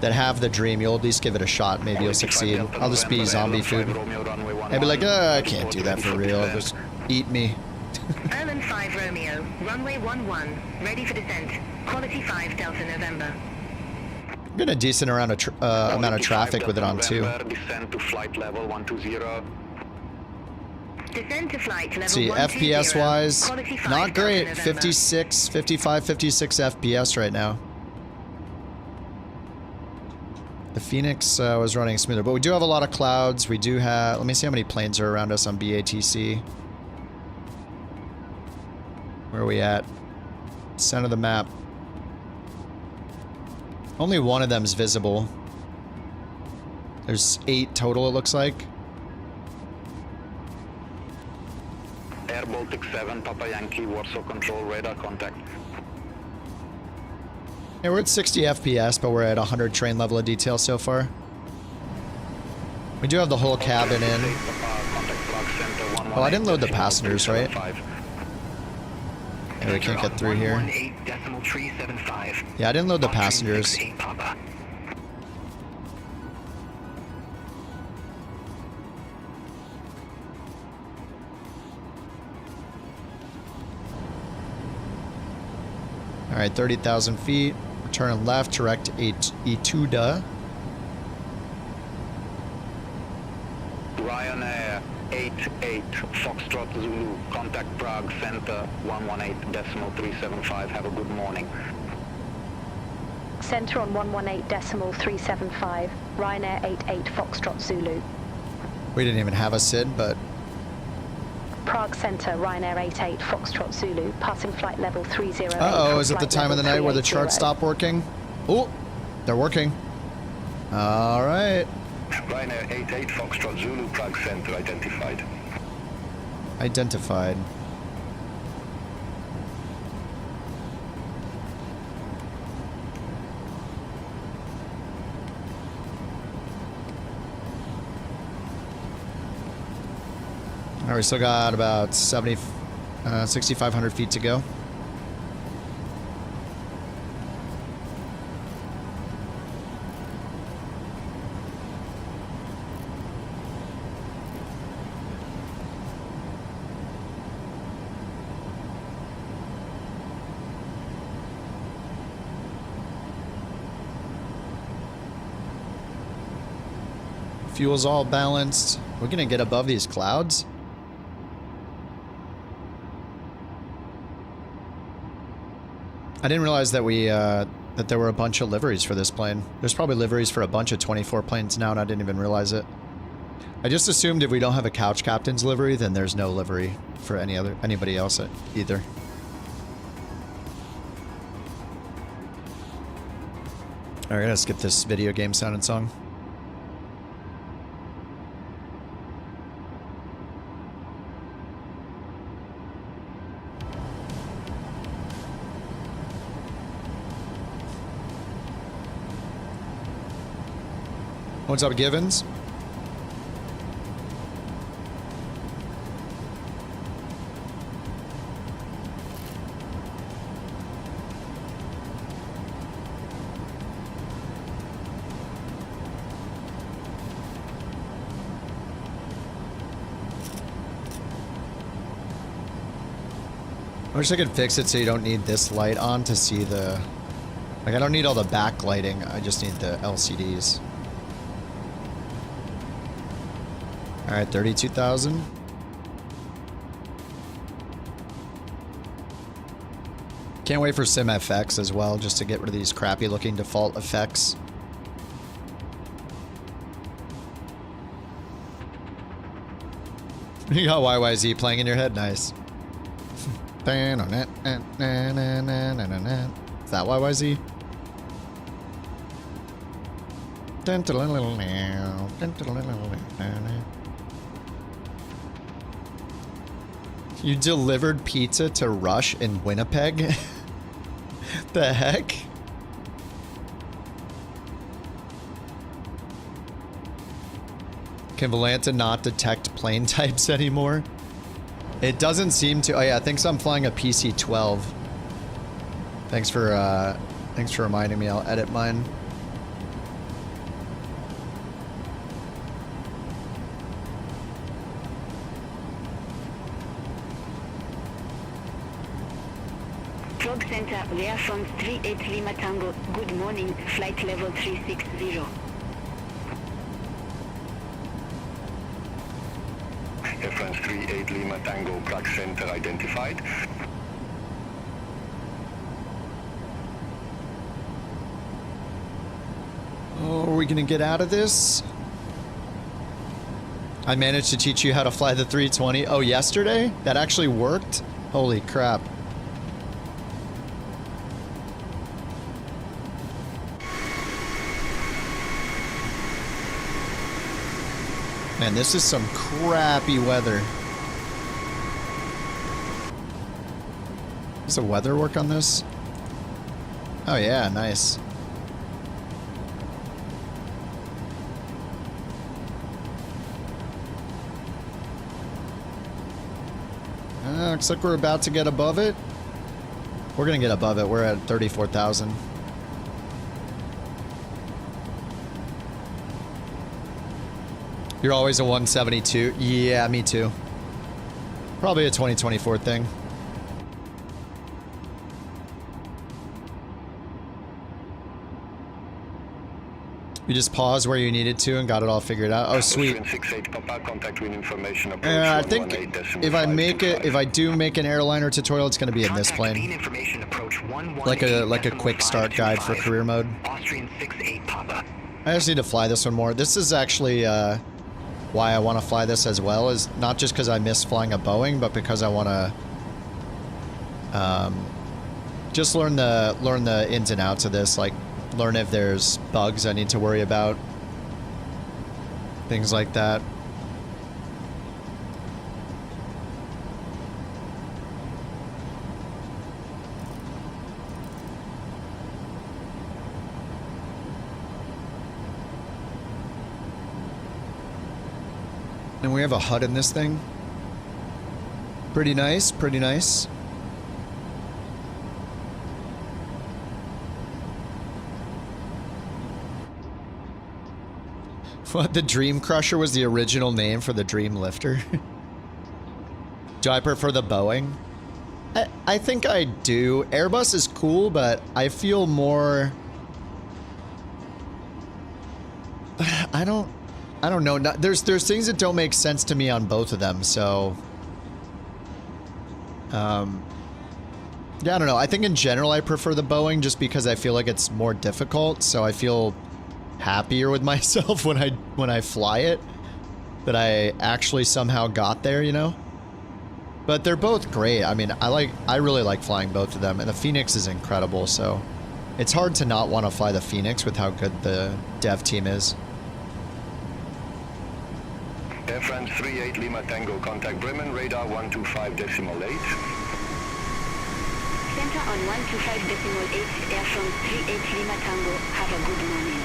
have the dream, you'll at least give it a shot. Maybe you'll succeed. I'll just be zombie food. I'd be like, I can't do that for real. Just eat me. Airline 5 Romeo, runway 11, ready for descent. Quality 5 Delta November. I'm getting a decent amount of traffic with it on too. Descent to flight level 120. Descend to flight level See, FPS wise, not great. 56, 55, 56 FPS right now. The Phoenix was running smoother, but we do have a lot of clouds. We do have, let me see how many planes are around us on BATC. Where are we at? Center of the map. Only one of them's visible. There's 8 total, it looks like. Air Baltic 7, Papa Yankee, Warsaw Control, radar contact. Yeah, we're at 60 FPS, but we're at 100 train level of detail so far. We do have the whole cabin in. Oh, I didn't load the passengers, right? Yeah, we can't get through here. Yeah, I didn't load the passengers. Alright, 30,000 feet. Turn left, direct Etuda. Ryanair 88 Foxtrot Zulu, contact Prague Center 118.375. Have a good morning. Center on 118.375. Ryanair 88 Foxtrot Zulu. We didn't even have a SID, but Prague Center, Ryanair 88 Foxtrot Zulu, passing flight level 308. Uh-oh, is it the time of the night where the charts stop working? Oh, they're working. All right. Ryanair 88 Foxtrot Zulu, Prague Center identified. Identified. All right, we still got about 6,500 feet to go. Fuel's all balanced. We're gonna get above these clouds. I didn't realize that that there were a bunch of liveries for this plane. There's probably liveries for a bunch of 24 planes now, and I didn't even realize it. I just assumed if we don't have a couch captain's livery, then there's no livery for anybody else either. Alright, let's skip this video game sound and song. What's up, Givens? I wish I could fix it so you don't need this light on to see the... Like, I don't need all the backlighting, I just need the LCDs. Alright, 32,000. Can't wait for SimFX as well, just to get rid of these crappy looking default effects. You got YYZ playing in your head? Nice. Is that YYZ? You delivered pizza to Rush in Winnipeg? The heck? Can Volanta not detect plane types anymore? It doesn't seem to. Oh yeah, I think I'm flying a PC-12. Thanks for reminding me. I'll edit mine. Frog Center, Air France 38 Lima Tango. Good morning, flight level 360. Air France 38 Lima Tango, Prague Center identified. Oh, are we gonna get out of this? I managed to teach you how to fly the 320. Oh, yesterday? That actually worked? Holy crap. Man, this is some crappy weather. Does the weather work on this? Oh yeah, nice. Looks like we're about to get above it. We're gonna get above it. We're at 34,000. You're always a 172. Yeah, me too. Probably a 2024 thing. You just paused where you needed to and got it all figured out. Oh, sweet. Yeah, I think if I do make an airliner tutorial, it's going to be in this plane. Like a quick start guide for career mode. I just need to fly this one more. This is actually why I want to fly this as well, is not just because I miss flying a Boeing, but because I want to just learn the ins and outs of this, like learn if there's bugs I need to worry about, things like that. And we have a HUD in this thing. Pretty nice, pretty nice. What, the Dream Crusher was the original name for the Dream Lifter? Do I prefer the Boeing? I think I do. Airbus is cool, but I feel more... I don't know. There's things that don't make sense to me on both of them, so... yeah, I don't know. I think in general I prefer the Boeing just because I feel like it's more difficult, so I feel happier with myself when I fly it. that I actually somehow got there, you know? But they're both great. I mean, I really like flying both of them, and the Phoenix is incredible, so it's hard to not want to fly the Phoenix with how good the dev team is. Air France 38 Lima Tango, contact Bremen, radar 125.8. Center on 125.8, Air France 38 Lima Tango, have a good morning.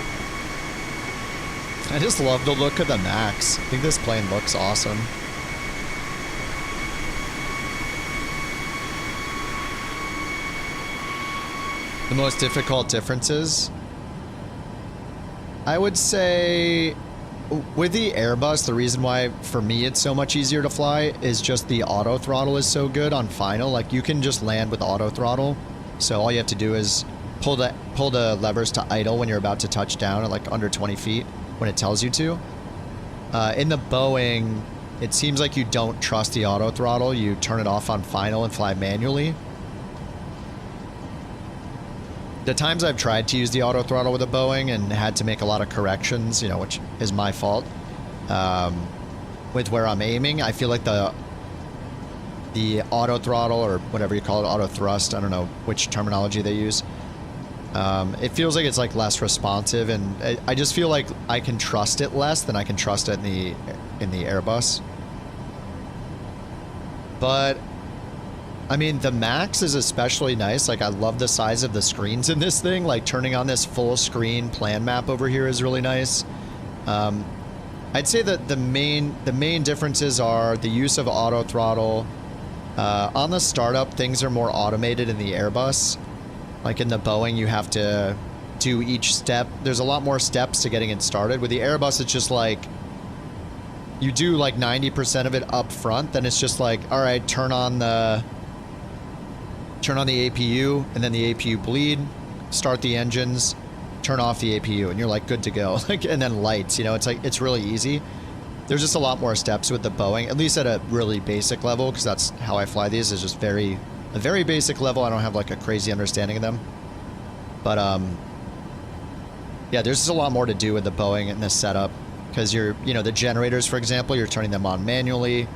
I just love the look of the Max. I think this plane looks awesome. The most difficult differences? I would say with the Airbus, the reason why for me it's so much easier to fly is just the auto throttle is so good on final. Like you can just land with auto throttle. So all you have to do is pull the levers to idle when you're about to touch down at like under 20 feet when it tells you to. In the Boeing, it seems like you don't trust the auto throttle. You turn it off on final and fly manually. The times I've tried to use the auto throttle with a Boeing and had to make a lot of corrections, you know, which is my fault, with where I'm aiming, I feel like the auto throttle, or whatever you call it, auto thrust, I don't know which terminology they use, it feels like it's like less responsive, and I just feel like I can trust it less than I can trust it in the Airbus. But I mean, the Max is especially nice. Like, I love the size of the screens in this thing. Like, turning on this full screen plan map over here is really nice. I'd say that the main differences are the use of auto throttle. On the startup, things are more automated in the Airbus. Like in the Boeing, you have to do each step. There's a lot more steps to getting it started. With the Airbus, it's just like, you do like 90% of it up front. Then it's just like, all right, turn on the APU, and then the APU bleed, start the engines, turn off the APU, and you're like good to go. Like, and then lights, you know, it's like, it's really easy. There's just a lot more steps with the Boeing, at least at a really basic level, because that's how I fly these, is just a very basic level. I don't have like a crazy understanding of them. But yeah, there's just a lot more to do with the Boeing in this setup, because you know, the generators, for example, you're turning them on manually,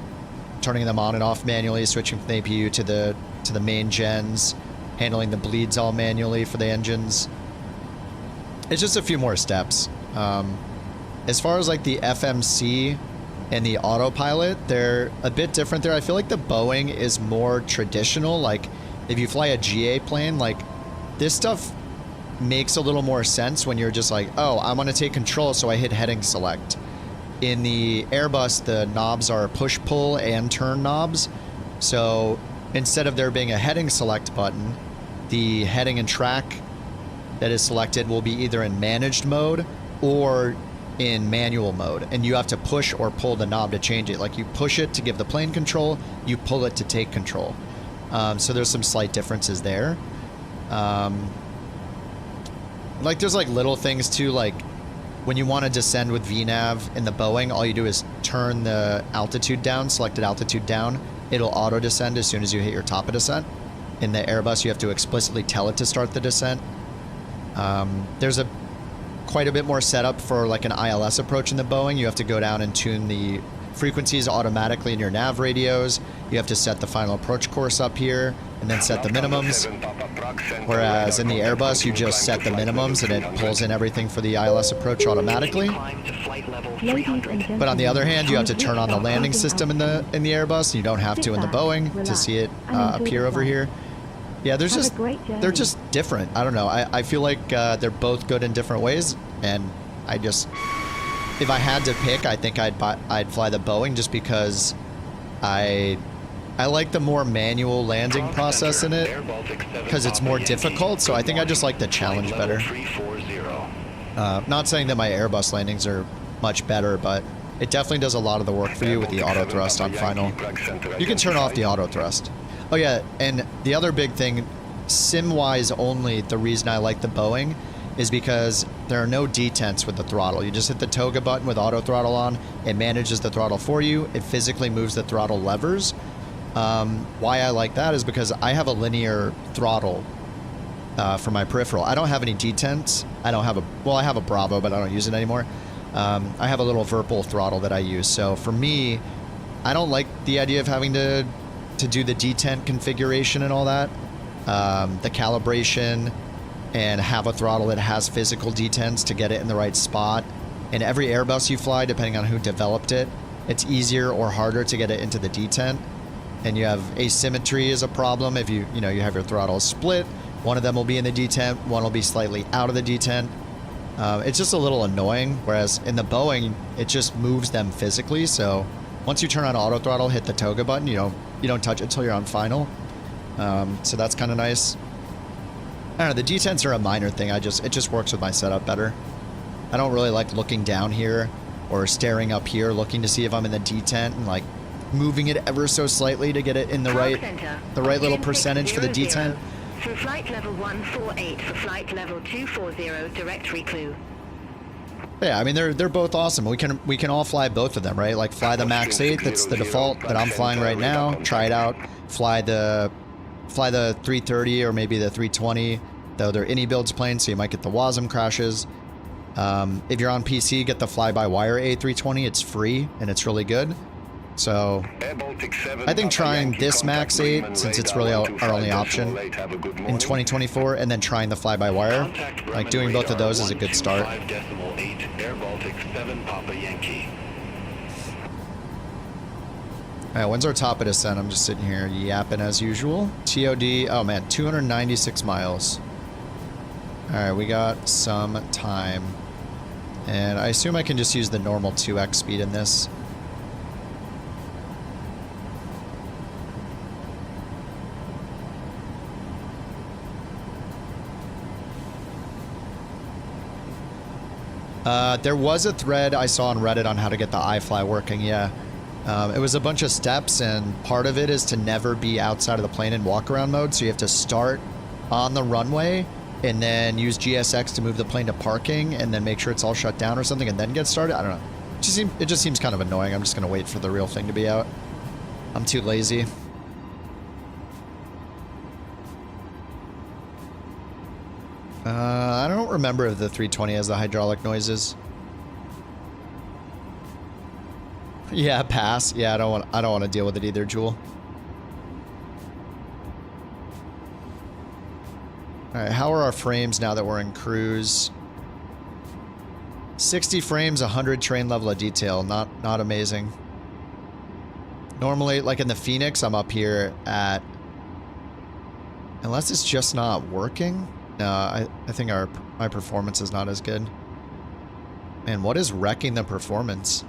turning them on and off manually, switching from the APU to the main gens, handling the bleeds all manually for the engines. It's just a few more steps. As far as like the FMC and the autopilot, they're a bit different there. I feel like the Boeing is more traditional. Like if you fly a GA plane, like this stuff makes a little more sense when you're just like, oh, I want to take control, so I hit heading select. In the Airbus, the knobs are push, pull, and turn knobs. So instead of there being a heading select button, the heading and track that is selected will be either in managed mode or in manual mode. And you have to push or pull the knob to change it. Like you push it to give the plane control, you pull it to take control. So there's some slight differences there. Like there's like little things too, like when you want to descend with VNAV in the Boeing, all you do is turn the altitude down, selected altitude down. It'll auto descend as soon as you hit your top of descent. In the Airbus, you have to explicitly tell it to start the descent. There's quite a bit more setup for like an ILS approach in the Boeing. You have to go down and tune the frequencies automatically in your nav radios. You have to set the final approach course up here and then set the minimums. Whereas in the Airbus, you just set the minimums and it pulls in everything for the ILS approach automatically. But on the other hand, you have to turn on the landing system in the Airbus. You don't have to in the Boeing to see it appear over here. Yeah, they're just different. I don't know. I feel like they're both good in different ways, and if I had to pick, I think I'd fly the Boeing just because I like the more manual landing process in it, because it's more difficult. So I think I just like the challenge better. Not saying that my Airbus landings are much better, but it definitely does a lot of the work for you with the auto thrust on final. You can turn off the auto thrust. Oh yeah, and the other big thing, sim-wise only, the reason I like the Boeing is because there are no detents with the throttle. You just hit the toga button with auto throttle on, it manages the throttle for you, it physically moves the throttle levers. Why I like that is because I have a linear throttle for my peripheral. I don't have any detents. I have a Bravo, but I don't use it anymore. I have a little Virpil throttle that I use. So for me, I don't like the idea of having to do the detent configuration and all that. The calibration and have a throttle that has physical detents to get it in the right spot. And every Airbus you fly, depending on who developed it, it's easier or harder to get it into the detent. And you have asymmetry is a problem. If you have your throttle split, one of them will be in the detent, one will be slightly out of the detent. It's just a little annoying, whereas in the Boeing, it just moves them physically. So once you turn on auto throttle, hit the toga button, you don't touch it until you're on final. So that's kind of nice. I don't know, the detents are a minor thing. It just works with my setup better. I don't really like looking down here or staring up here, looking to see if I'm in the detent and like moving it ever so slightly to get it in the right little percentage for the detent. Through flight level 148 for flight level 240 direct reclue. Yeah, I mean they're both awesome. We can all fly both of them, right? Like fly the Max 8, that's the default that I'm flying right now. Try it out. Fly the 330 or maybe the 320, though they're any builds plane, so you might get the WASM crashes. If you're on PC, get the fly-by-wire A320. It's free and it's really good. So I think trying this Max 8, since it's really our only option in 2024, and then trying the fly-by-wire, like doing both of those is a good start. Alright, when's our top of descent? I'm just sitting here yapping as usual. TOD, oh man, 296 miles. Alright, we got some time. And I assume I can just use the normal 2x speed in this. There was a thread I saw on Reddit on how to get the iFly working, yeah. It was a bunch of steps, and part of it is to never be outside of the plane in walk-around mode, so you have to start on the runway and then use GSX to move the plane to parking and then make sure it's all shut down or something and then get started. I don't know. It just seems kind of annoying. I'm just going to wait for the real thing to be out. I'm too lazy. I don't remember if the 320 has the hydraulic noises. Yeah, pass. Yeah, I don't want to deal with it either, Jewel. All right, how are our frames now that we're in cruise? 60 frames, 100 train level of detail. Not amazing. Normally, like in the Phoenix, I'm up here at, unless it's just not working. No, I think my performance is not as good. Man, what is wrecking the performance?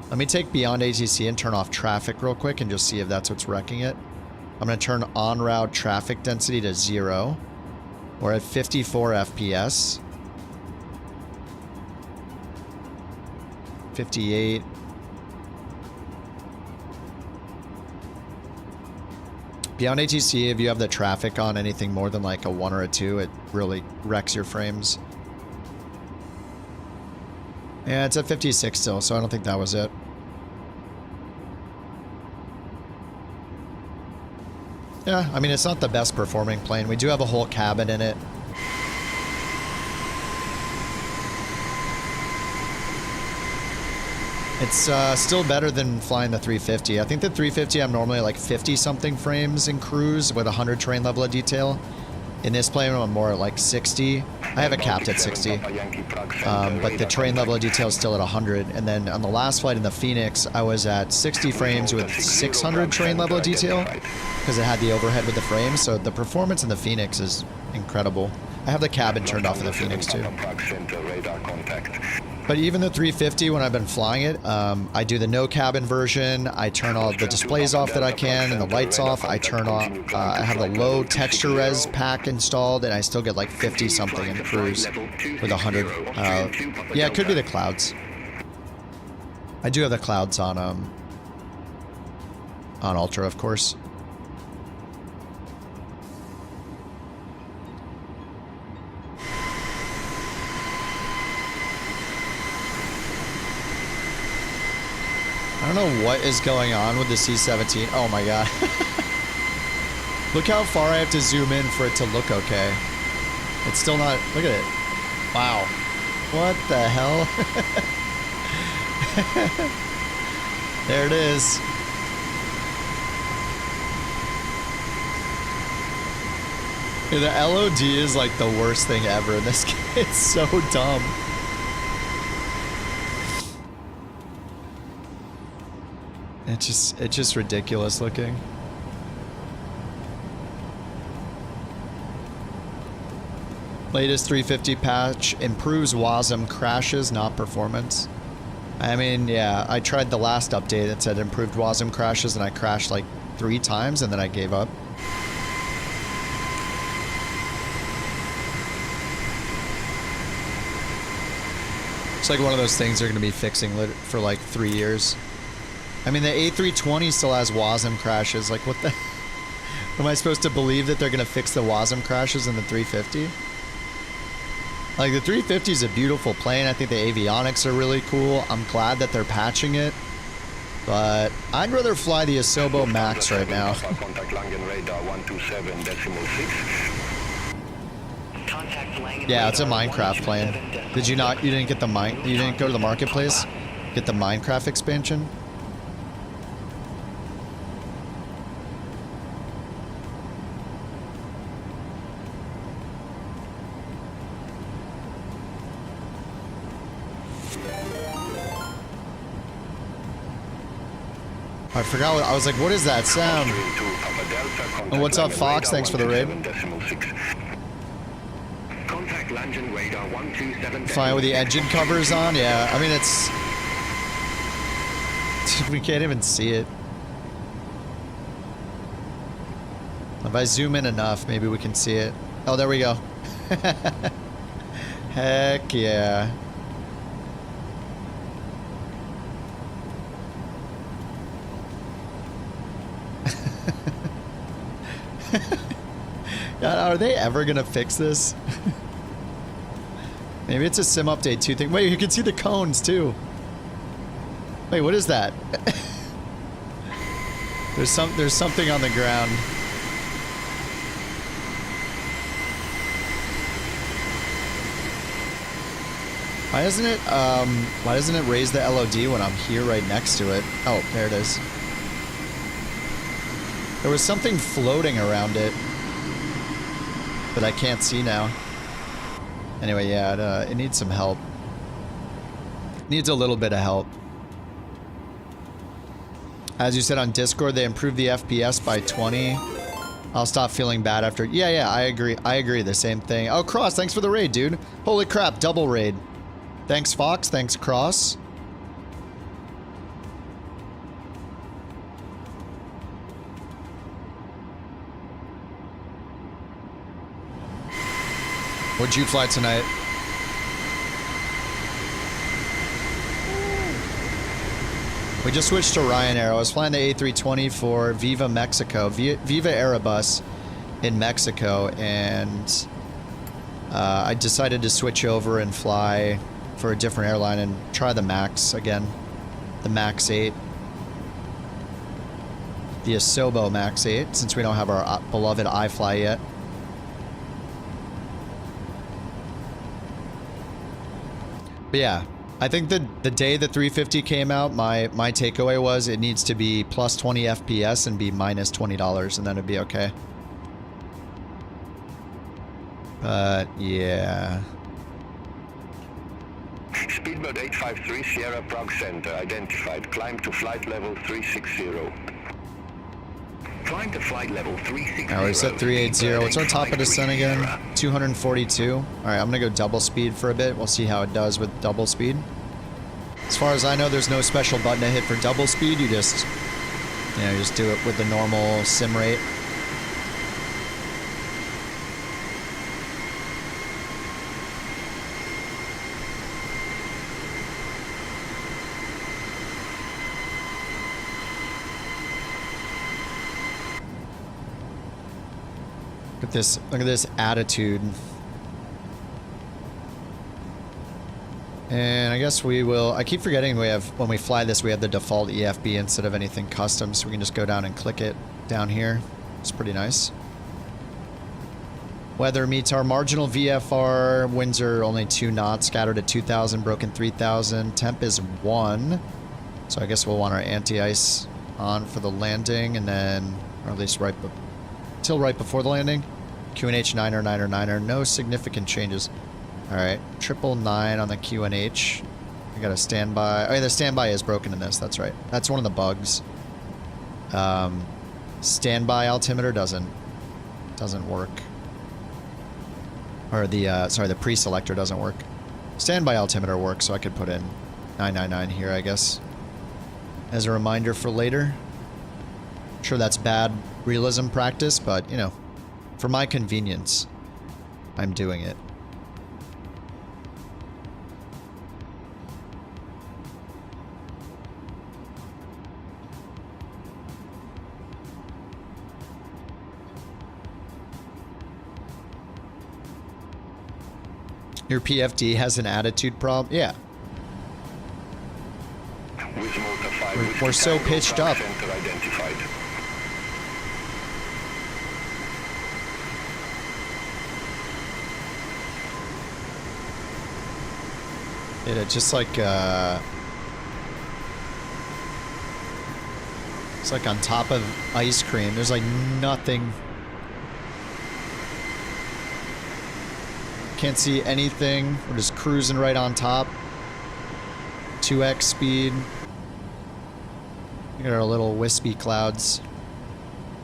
Let me take Beyond ATC and turn off traffic real quick and just see if that's what's wrecking it. I'm going to turn en route traffic density to 0. We're at 54 FPS. 58. Beyond ATC, if you have the traffic on anything more than like a 1 or a 2, it really wrecks your frames. Yeah, it's at 56 still, so I don't think that was it. Yeah, I mean, it's not the best performing plane. We do have a whole cabin in it. It's still better than flying the 350. I think the 350, I'm normally like 50-something frames in cruise with 100 train level of detail. In this plane, I'm more at like 60. I have it capped at 60. But the train level of detail is still at 100. And then on the last flight in the Phoenix, I was at 60 frames with 600 train level of detail because it had the overhead with the frame. So the performance in the Phoenix is incredible. I have the cabin turned off in the Phoenix too. But even the 350, when I've been flying it, I do the no cabin version. I turn all the displays off that I can and the lights off. I turn off, I have the low texture res pack installed, and I still get like 50 something in cruise with 100. Yeah, it could be the clouds. I do have the clouds on Ultra, of course. I don't know what is going on with the C-17. Oh my god. Look how far I have to zoom in for it to look okay. It's still not... Look at it. Wow. What the hell? There it is. Yeah, the LOD is like the worst thing ever in this game. It's so dumb. It's just ridiculous looking. Latest 350 patch improves WASM crashes, not performance. I mean, yeah, I tried the last update that said improved WASM crashes and I crashed like 3 times and then I gave up. It's like one of those things they're going to be fixing for like 3 years. I mean, the A320 still has WASM crashes. Like, what the... Am I supposed to believe that they're going to fix the WASM crashes in the 350? Like, the 350 is a beautiful plane. I think the avionics are really cool. I'm glad that they're patching it. But I'd rather fly the Asobo Max right now. Yeah, it's a Minecraft plane. Did you not? You didn't get the you didn't go to the marketplace? Get the Minecraft expansion? I forgot what, I was like, what is that sound? And what's up, Fox? Thanks for the raid. Flying with the engine covers on? Yeah, I mean, it's... We can't even see it. If I zoom in enough, maybe we can see it. Oh, there we go. Heck yeah. God, are they ever gonna fix this? Maybe it's a sim update 2 thing. Wait, you can see the cones too. Wait, what is that? There's something on the ground. Why doesn't it raise the LOD when I'm here right next to it? Oh, there it is. There was something floating around it that I can't see now. Anyway, yeah, it needs some help. It needs a little bit of help. As you said on Discord, they improved the FPS by 20. I'll stop feeling bad after. Yeah, I agree. I agree. The same thing. Oh, Cross, thanks for the raid, dude. Holy crap, double raid. Thanks, Fox. Thanks, Cross. What'd you fly tonight? We just switched to Ryanair. I was flying the A320 for Viva Mexico, Viva Aerobus in Mexico, and I decided to switch over and fly for a different airline and try the Max again, the Max 8. The Asobo Max 8, since we don't have our beloved iFly yet. But yeah, I think the day the 350 came out, my takeaway was it needs to be plus 20 FPS and be minus $20, and then it'd be okay. But yeah. Speedbird 853 Sierra Prague Center identified. Climb to flight level 360. Climb to flight level 360. Now we're set 380. What's our top of descent again? 242. All right, I'm gonna go double speed for a bit. We'll see how it does with double speed. As far as I know, there's no special button to hit for double speed. You just, just do it with the normal sim rate. Look at this attitude. And I guess we will, I keep forgetting when we fly this, we have the default EFB instead of anything custom, so we can just go down and click it down here. It's pretty nice. Weather meets our marginal VFR. Winds are only 2 knots, scattered at 2,000, broken 3,000. Temp is 1. So I guess we'll want our anti-ice on for the landing, and then, or at least till right before the landing. QNH 9er, 9er, 9er. No significant changes. Alright, 999 on the QNH. We got a standby. Oh yeah, the standby is broken in this, that's right. That's one of the bugs. Standby altimeter doesn't work. Or the, sorry, the pre-selector doesn't work. Standby altimeter works, so I could put in 999 here, I guess. As a reminder for later. I'm sure that's bad realism practice, but, you know, for my convenience, I'm doing it. Your PFD has an attitude problem? Yeah. We're so pitched up. It's just like, it's like on top of ice cream. There's like nothing. Can't see anything. We're just cruising right on top. 2x speed. Look at our little wispy clouds.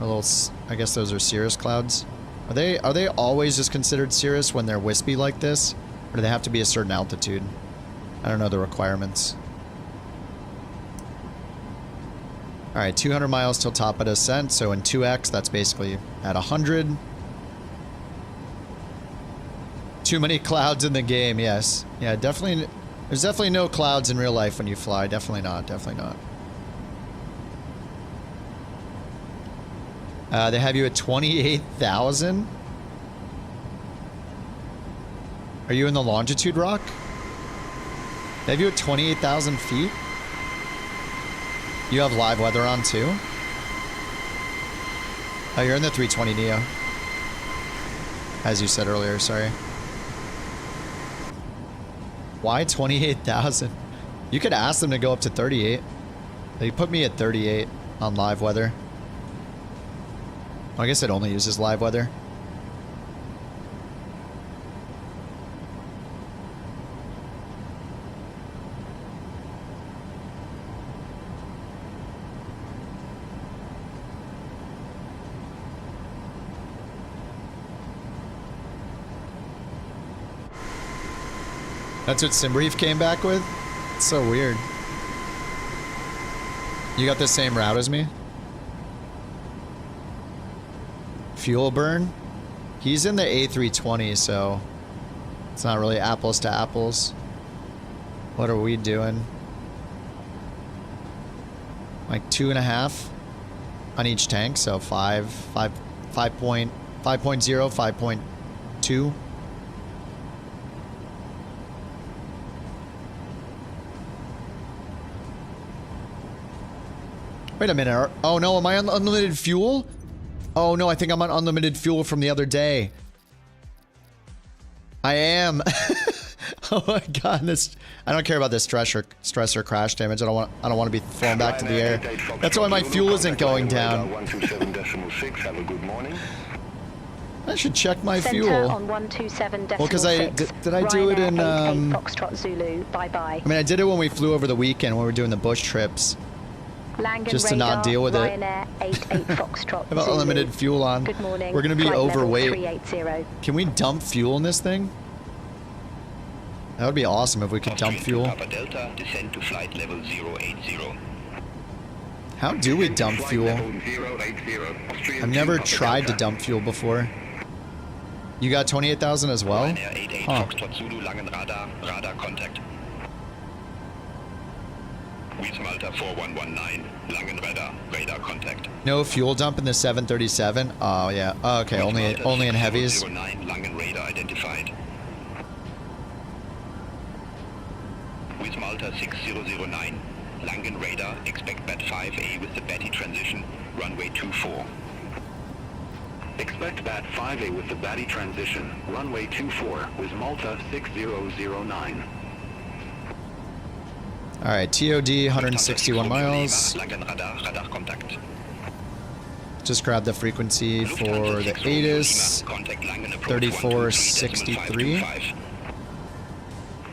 Our little, I guess those are cirrus clouds. Are they always just considered cirrus when they're wispy like this? Or do they have to be a certain altitude? I don't know the requirements. Alright, 200 miles till top of descent. So in 2x, that's basically at 100. Too many clouds in the game, yes. Yeah, definitely. There's definitely no clouds in real life when you fly. Definitely not. Definitely not. They have you at 28,000? Are you in the longitude rock? They have you at 28,000 feet? You have live weather on too? Oh, you're in the 320 Neo. As you said earlier, sorry. Why 28,000? You could ask them to go up to 38. They put me at 38 on live weather. I guess it only uses live weather. That's what Simbrief came back with? It's so weird. You got the same route as me? Fuel burn? He's in the A320, so it's not really apples to apples. What are we doing? Like 2.5 on each tank, so 5.0, 5.2. Wait a minute. Oh no, am I on unlimited fuel? Oh no, I think I'm on unlimited fuel from the other day. I am. Oh my god, this I don't care about this stress or crash damage. I don't want to be thrown back to the air. That's why my fuel isn't going down. Have a good morning. I should check my fuel. On 127.6. Well, because did I do it in Foxtrot Zulu. Bye bye. I mean, I did it when we flew over the weekend when we were doing the bush trips. Langan just to not deal with Ryanair 88 Foxtrot it. About unlimited fuel on. Good morning. We're going to be overweight. 380. Can we dump fuel in this thing? That would be awesome if we could dump fuel. Delta, descend to flight level 080. How do we dump fuel? I've never tried to dump fuel before. You got 28,000 as well? Huh. Radar contact. Malta 4119, Langen radar contact. No fuel dump in the 737? Oh yeah. Oh, okay, only in heavies. 09, Langen radar identified. With Malta 6009, Langen radar, expect BAT 5A with the Betty transition, runway 24. Expect bat 5A with the Batty transition, runway 24 with Malta 6009. Alright, TOD 161 miles. Just grab the frequency for the ATIS 3463.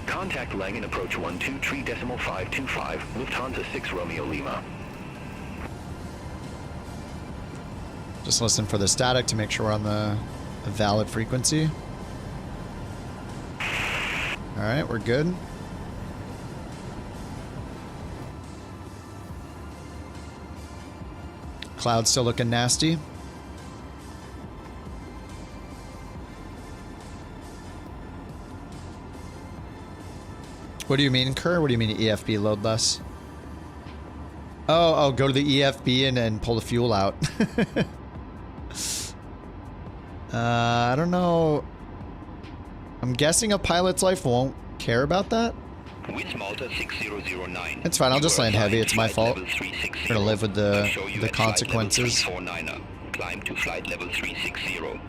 Contact Langen approach 123.525, Lufthansa 6 Romeo Lima. Just listen for the static to make sure we're on the valid frequency. Alright, we're good. Cloud's still looking nasty. What do you mean, Kerr? What do you mean EFB load less? Oh, go to the EFB and pull the fuel out. I don't know. I'm guessing a pilot's life won't care about that. With Malta 6009. It's fine, I'll just land heavy, it's my fault. I'm gonna live with the consequences. Climb to flight level 360.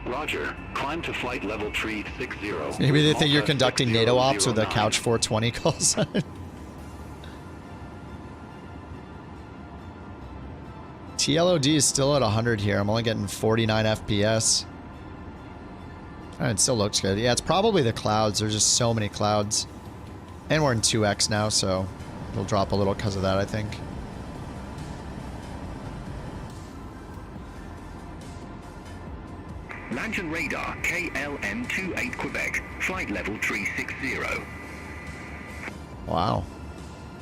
Roger, climb to flight level 360. Maybe they think you're conducting NATO ops with a Couch 420 call sign. TLOD is still at 100 here. I'm only getting 49 FPS. It still looks good. Yeah, it's probably the clouds. There's just so many clouds. And we're in 2x now, so it'll drop a little because of that, I think. Lantern radar KLM28 Quebec, flight level 360. Wow.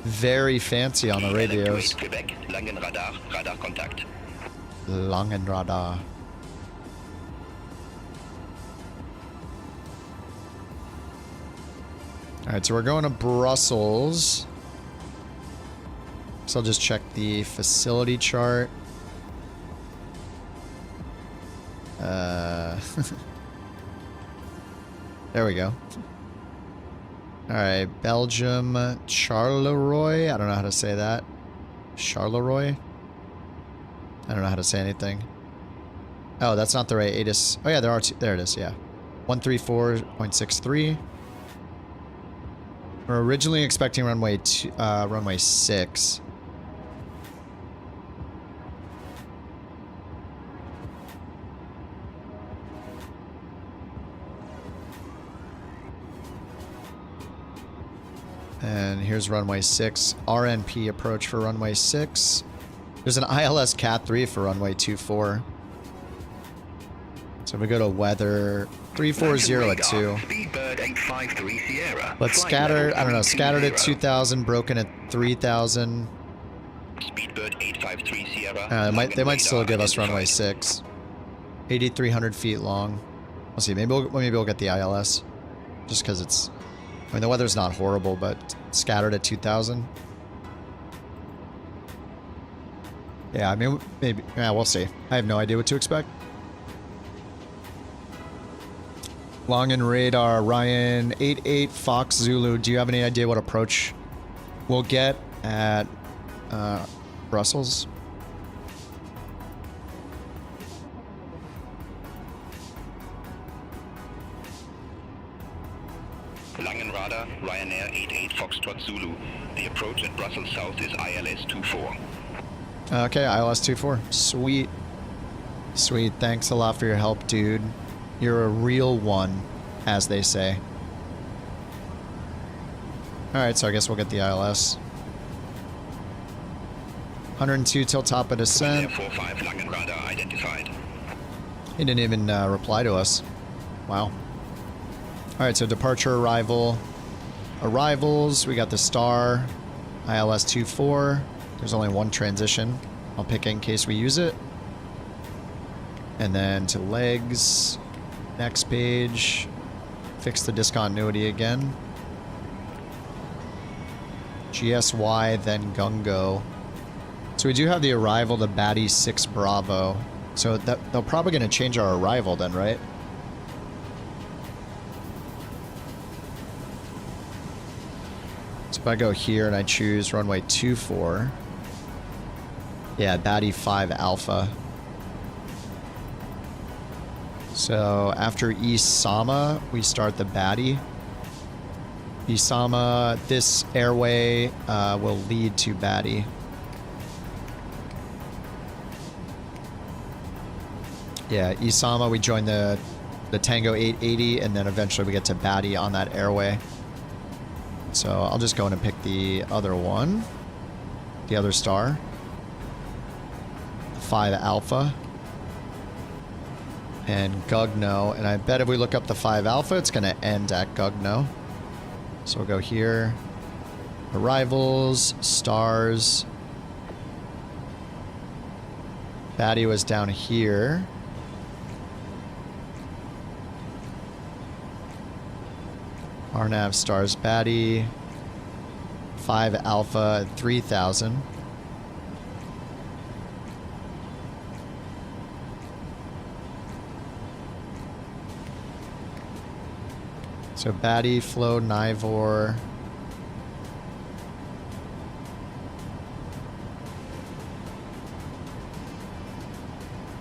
Very fancy on the radios. Quebec, Langen radar, radar contact. Langen radar. Alright, so we're going to Brussels. So I'll just check the facility chart. There we go. Alright, Belgium, Charleroi. I don't know how to say that. Charleroi? I don't know how to say anything. Oh, that's not the right ATIS. Oh yeah, there are two. There it is, yeah. 134.63. We're originally expecting runway 6. And here's runway 6. RNP approach for runway 6. There's an ILS Cat 3 for runway 24. So we go to weather 340 at 2. Speedbird 853 Sierra. Let's scatter, I don't know, scattered at 2,000, broken at 3,000. Speedbird 853 Sierra. They might still give us runway 6. 8,300 feet long. We'll see. Maybe we'll get the ILS. Just because it's... I mean, the weather's not horrible, but scattered at 2,000. Yeah, I mean, maybe... Yeah, we'll see. I have no idea what to expect. Long and radar, Ryan 88 Fox Zulu. Do you have any idea what approach we'll get at Brussels? Langen radar, Ryanair 88 Foxtrot Zulu. The approach at Brussels South is ILS 24. Okay, ILS 24. Sweet. Sweet. Thanks a lot for your help, dude. You're a real one, as they say. Alright, so I guess we'll get the ILS. 102 till top of descent. 45 Langen radar identified. He didn't even reply to us. Wow. Alright, so departure, arrival. Arrivals, we got the star. ILS 24. There's only one transition. I'll pick it in case we use it. And then to legs. Next page. Fix the discontinuity again. GSY, then Gungo. So we do have the arrival to Batty 6 Bravo. So they're probably going to change our arrival then, right? So if I go here and I choose runway 24. Yeah, Batty 5 Alpha. So after Isama, we start the Batty. Isama, this airway will lead to Batty. Yeah, Isama, we join the Tango 880, and then eventually we get to Batty on that airway. So I'll just go in and pick the other one. The other star. 5 Alpha. And Gugno. And I bet if we look up the 5 Alpha, it's going to end at Gugno. So we'll go here. Arrivals, stars. Batty was down here. RNAV, stars, Batty. 5 Alpha, 3000. So Batty, Flow, Nivor.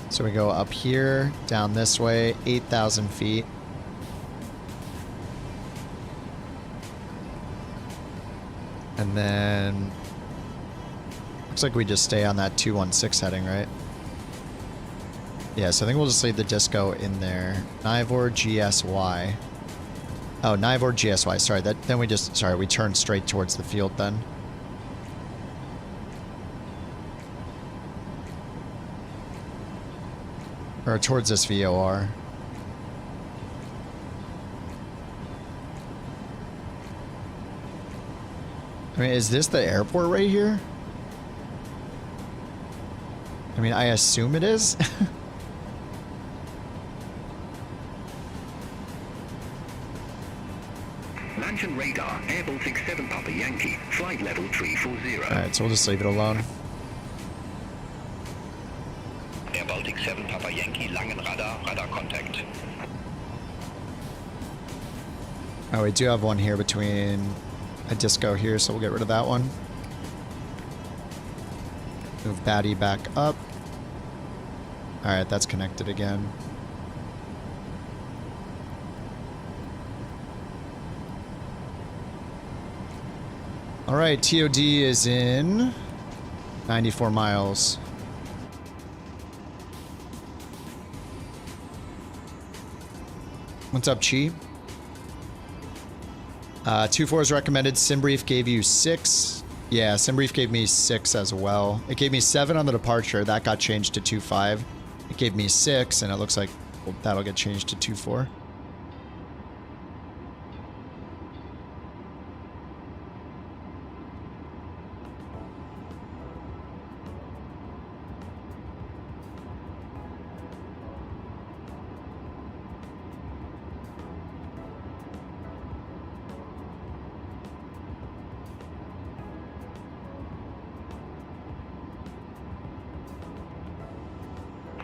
So we go up here, down this way, 8,000 feet. And then looks like we just stay on that 216 heading, right? Yeah, so I think we'll just leave the disco in there. Nivor, GSY. Oh, Nivor, GSY. Sorry, then we just... Sorry, we turn straight towards the field then. Or towards this VOR. I mean, is this the airport right here? I mean, I assume it is. Lantern radar, Air Baltic 7 Papa Yankee, flight level 340. Alright, so we'll just leave it alone. Air Baltic 7 Papa Yankee, Langen radar contact. Oh, we do have one here between a disco here, so we'll get rid of that one. Move Batty back up. Alright, that's connected again. Alright, TOD is in 94 miles. What's up, Chi? 2-4 is recommended. Simbrief gave you 6. Yeah, Simbrief gave me 6 as well. It gave me 7 on the departure. That got changed to 2-5. It gave me 6, and it looks like that'll get changed to 2-4.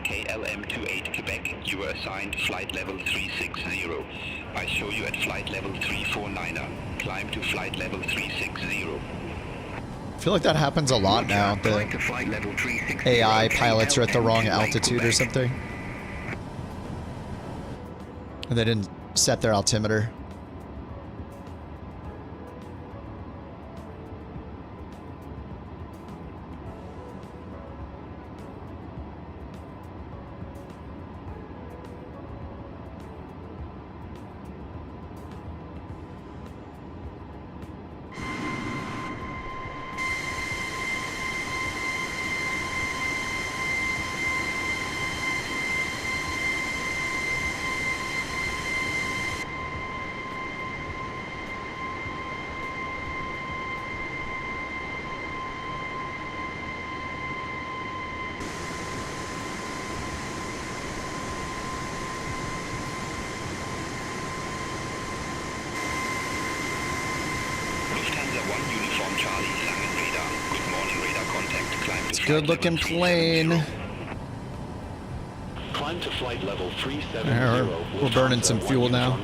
KLM28 Quebec, you were assigned flight level 360. I show you at flight level 349er. Climb to flight level 360. I feel like that happens a lot now. The AI pilots are at the wrong altitude or something. And they didn't set their altimeter. Good looking plane. Climb to flight level 370. We're burning some fuel now.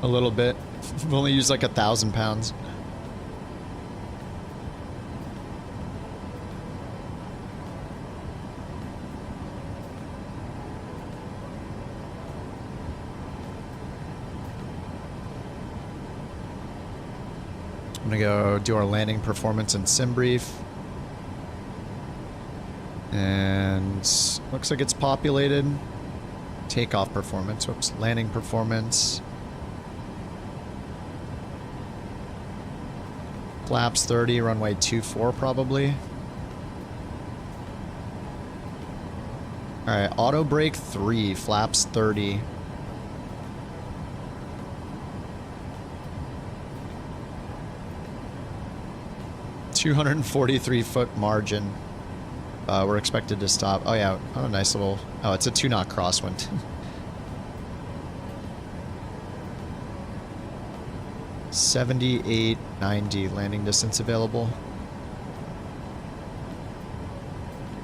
A little bit. We've only used like 1,000 pounds. I'm gonna go do our landing performance and sim brief. And looks like it's populated. Takeoff performance, whoops, landing performance. Flaps 30, runway 24 probably. Alright, auto brake 3, flaps 30. $243-foot margin. We're expected to stop. Oh yeah, oh nice little, oh it's a 2-knot crosswind. 78.90 landing distance available.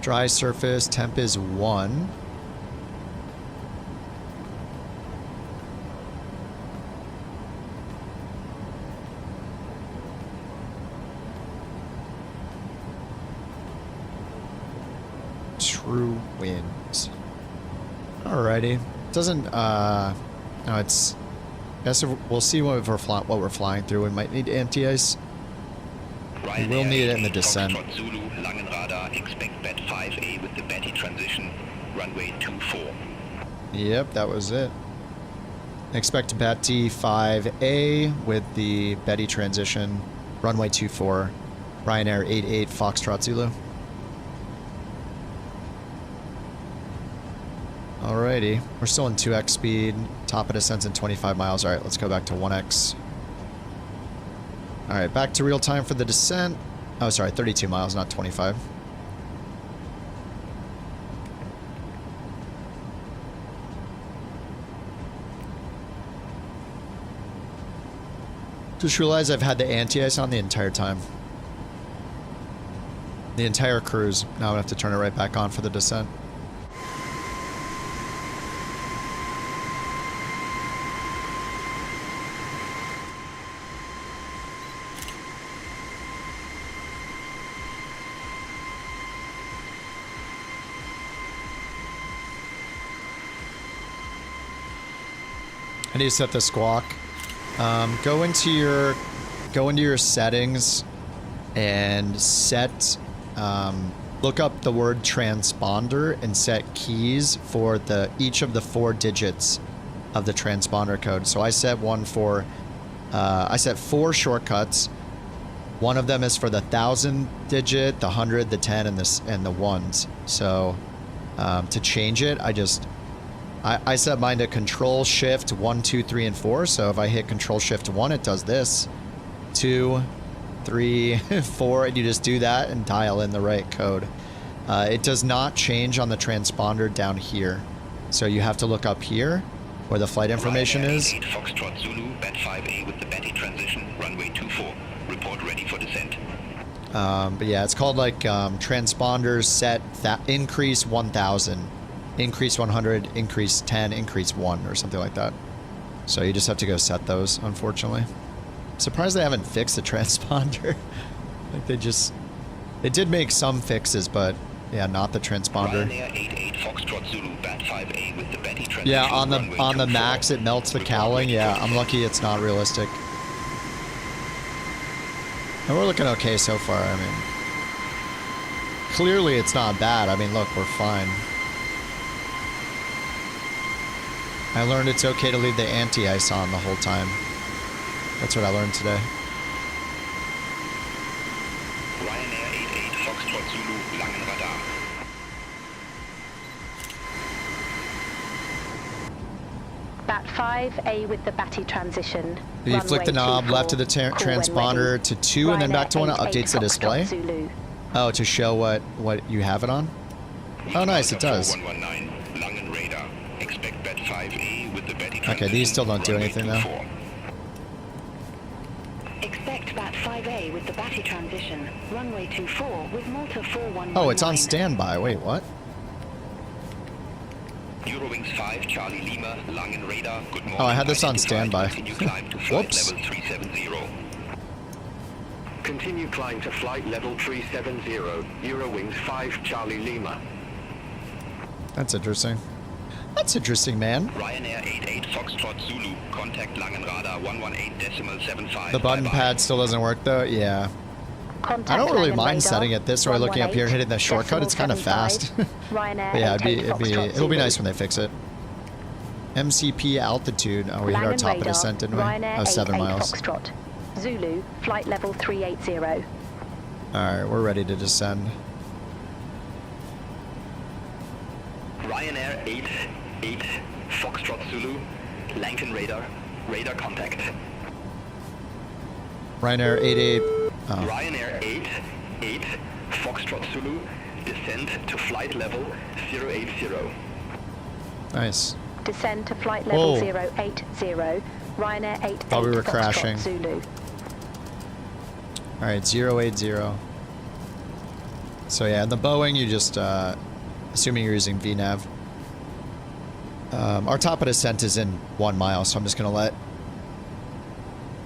Dry surface, temp is 1. True winds. Alrighty. Doesn't, no, it's, I guess we'll see what we're flying through. We might need anti-ice. We will need it in the descent. Zulu, Langenradar, expect bet 5A with the Betty transition, runway 24. Yep, that was it. Expect Betty 5A with the Betty transition, runway 24, Ryanair 88 Foxtrot Zulu. Alrighty, we're still in 2x speed, top of descent's in 25 miles. Alright, let's go back to 1x. Alright, back to real time for the descent. Oh, sorry, 32 miles, not 25. Just realized I've had the anti-ice on the entire time. The entire cruise. Now I'm gonna have to turn it right back on for the descent. I need to set the squawk. Go into your settings and set, look up the word transponder and set keys for each of the 4 digits of the transponder code. So I set one for, I set 4 shortcuts. One of them is for the 1000 digit, the 100, the 10, and the 1s. So to change it, I set mine to Control Shift 1, 2, 3, and 4. So if I hit Control Shift 1, it does this. 2, 3, 4, and you just do that and dial in the right code. It does not change on the transponder down here. So you have to look up here where the flight information is. Foxtrot Zulu, bet 5A with the Betty transition, runway 24. Report ready for descent. But yeah, it's called like transponders set increase 1000. Increase 100, increase 10, increase 1, or something like that. So you just have to go set those, unfortunately. I'm surprised they haven't fixed the transponder. Like they did make some fixes, but yeah, not the transponder. Ryanair 88 Foxtrot Zulu, bat 5A with the Betty transition. Yeah, on the max it melts the cowling. Yeah, I'm lucky it's not realistic. And we're looking okay so far. I mean, clearly it's not bad. I mean, look, we're fine. I learned it's okay to leave the anti-ice on the whole time. That's what I learned today. Ryanair 88 Foxtrot Zulu, Langenradar. Bat 5A with the Batty transition. You flick the knob left of the transponder to 2 and then back to 1. It updates the display. Zulu. Oh, to show what you have it on? Oh, nice, it does. Okay, these still don't do anything though. Expect bat 5A with the Batty transition, runway 24 with Malta 419. Oh, it's on standby. Wait, what? Eurowings 5, Charlie Lima, Langenradar, good morning. Oh, I had this on standby. Whoops. Level 370. Continue climb to flight level 370, Eurowings 5, Charlie Lima. That's interesting. That's interesting, man. Ryanair 88 Foxtrot Zulu, contact Langenradar 118.75. The button pad still doesn't work though. Yeah. Contact I don't really Langen mind radar, setting it this way, looking up here and hitting the shortcut. It's kind of 118.75. fast. Ryanair But yeah, 88 Foxtrot it'll be Zulu. nice when they fix it. MCP altitude. Oh, we hit our Langen top of radar, descent, didn't we? Ryanair Oh, 7 88 miles. Foxtrot. Zulu, flight level 380. Alright, we're ready to descend. Ryanair 88 Foxtrot Zulu, Langen radar, radar contact. Ryanair 88. Oh. Ryanair 88 Foxtrot Zulu, descend to flight level 080. Nice. Descend to flight level Whoa. 080. Ryanair 88 Thought we were Foxtrot crashing. Zulu. Alright, 080. So yeah, in the Boeing, you just, assuming you're using VNAV. Our top of descent is in 1 mile, so I'm just gonna let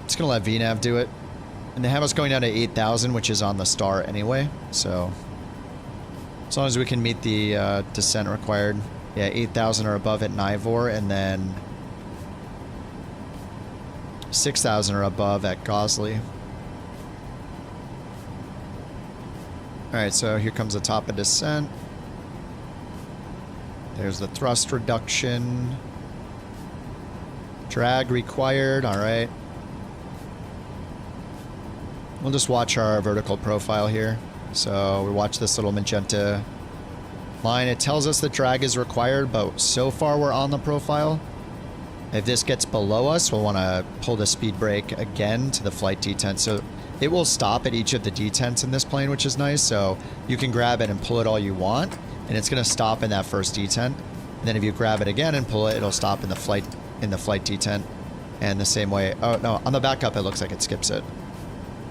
VNAV do it. And they have us going down to 8,000, which is on the star anyway, so as long as we can meet the descent required. Yeah, 8,000 or above at Nivor, and then 6,000 or above at Gosley. Alright, so here comes the top of descent. There's the thrust reduction. Drag required, alright. We'll just watch our vertical profile here. So we watch this little magenta line. It tells us that drag is required, but so far we're on the profile. If this gets below us, we'll want to pull the speed brake again to the flight detent. So it will stop at each of the detents in this plane, which is nice. So you can grab it and pull it all you want, and it's going to stop in that first detent. And then if you grab it again and pull it, it'll stop in the flight detent. And the same way, oh no, on the backup it looks like it skips it.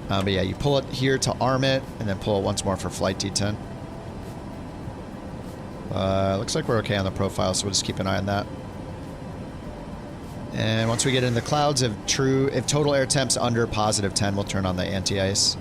But yeah, you pull it here to arm it, and then pull it once more for flight detent. Looks like we're okay on the profile, so we'll just keep an eye on that. And once we get into the clouds, if total air temp's under positive 10, we'll turn on the anti-ice.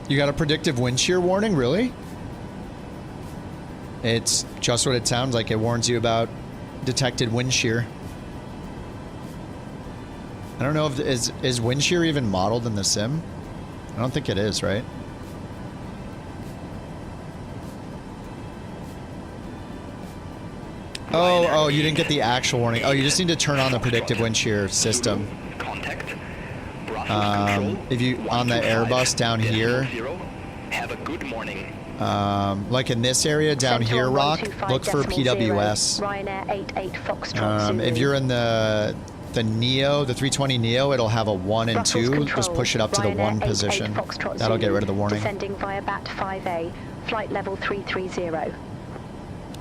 You got a predictive wind shear warning, really? It's just what it sounds like. It warns you about detected wind shear. I don't know if is wind shear even modeled in the sim? I don't think it is, right? Oh, you didn't get the actual warning. Oh, you just need to turn on the predictive wind shear system. If you on the Airbus down here, have a good morning. like in this area down here, Rock, look for PWS. Ryanair 88 Foxtrot Zulu. If you're in the Neo, the 320 Neo, it'll have a 1 and Brussels 2. control, Just push it up to the Ryanair 1 88 position. Foxtrot That'll get Zulu, rid of the warning. Descending via BAT 5A, flight level 330.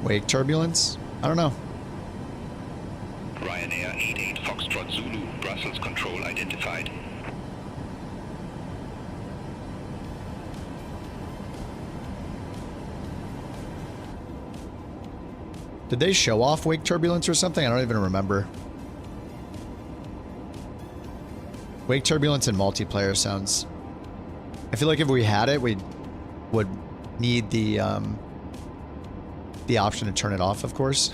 Wake turbulence? I don't know. Ryanair 88 Foxtrot Zulu, Brussels control identified. Did they show off wake turbulence or something? I don't even remember. Wake turbulence in multiplayer sounds... I feel like if we had it, we would need the option to turn it off, of course.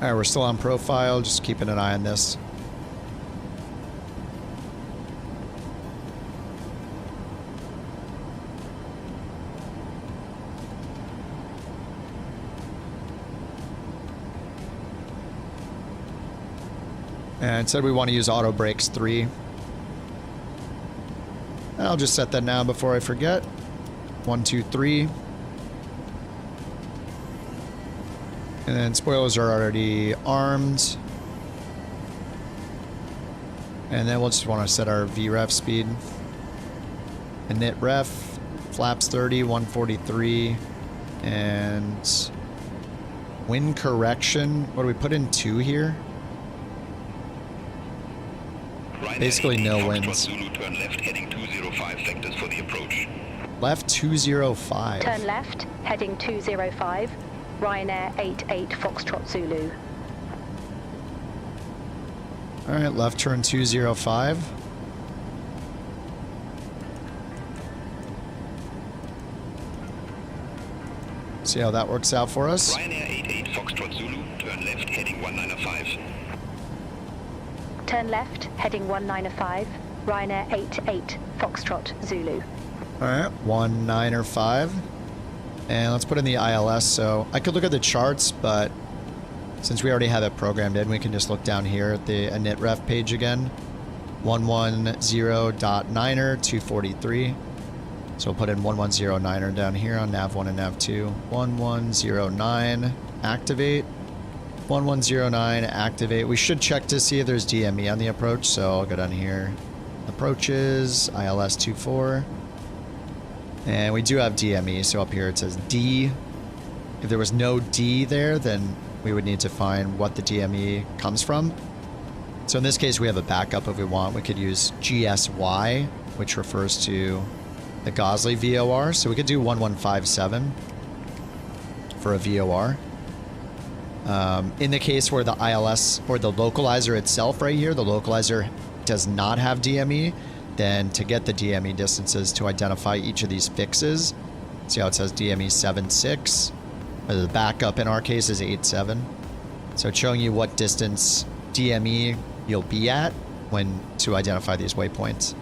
Alright, we're still on profile, just keeping an eye on this. And it said we want to use auto brakes 3. I'll just set that now before I forget. 1, 2, 3. And then spoilers are already armed. And then we'll just want to set our VREF speed. Init ref, flaps 30, 143. And wind correction. What do we put in 2 here? Basically no winds. Turn left, heading 205 vectors for the approach. Left 205. Turn left, heading 205. Ryanair 88 Foxtrot Zulu. Alright, left turn 205. See how that works out for us. Ryanair 88 Foxtrot Zulu, turn left, heading 195. Turn left, heading 195. Ryanair 88 Foxtrot Zulu. Alright, 195. And let's put in the ILS. So I could look at the charts, but since we already have it programmed in, we can just look down here at the init ref page again. 110.9er 243. So we'll put in 110.9er down here on nav 1 and nav 2. 1109 activate. 1109 activate. We should check to see if there's DME on the approach, so I'll go down here. Approaches, ILS 24. And we do have DME, so up here it says D. If there was no D there, then we would need to find what the DME comes from. So in this case, we have a backup if we want. We could use GSY, which refers to the Gosley VOR. So we could do 1157 for a VOR. In the case where the ILS or the localizer itself right here, the localizer does not have DME, then to get the DME distances to identify each of these fixes, see how it says DME 76, the backup in our case is 87. So it's showing you what distance DME you'll be at when to identify these waypoints.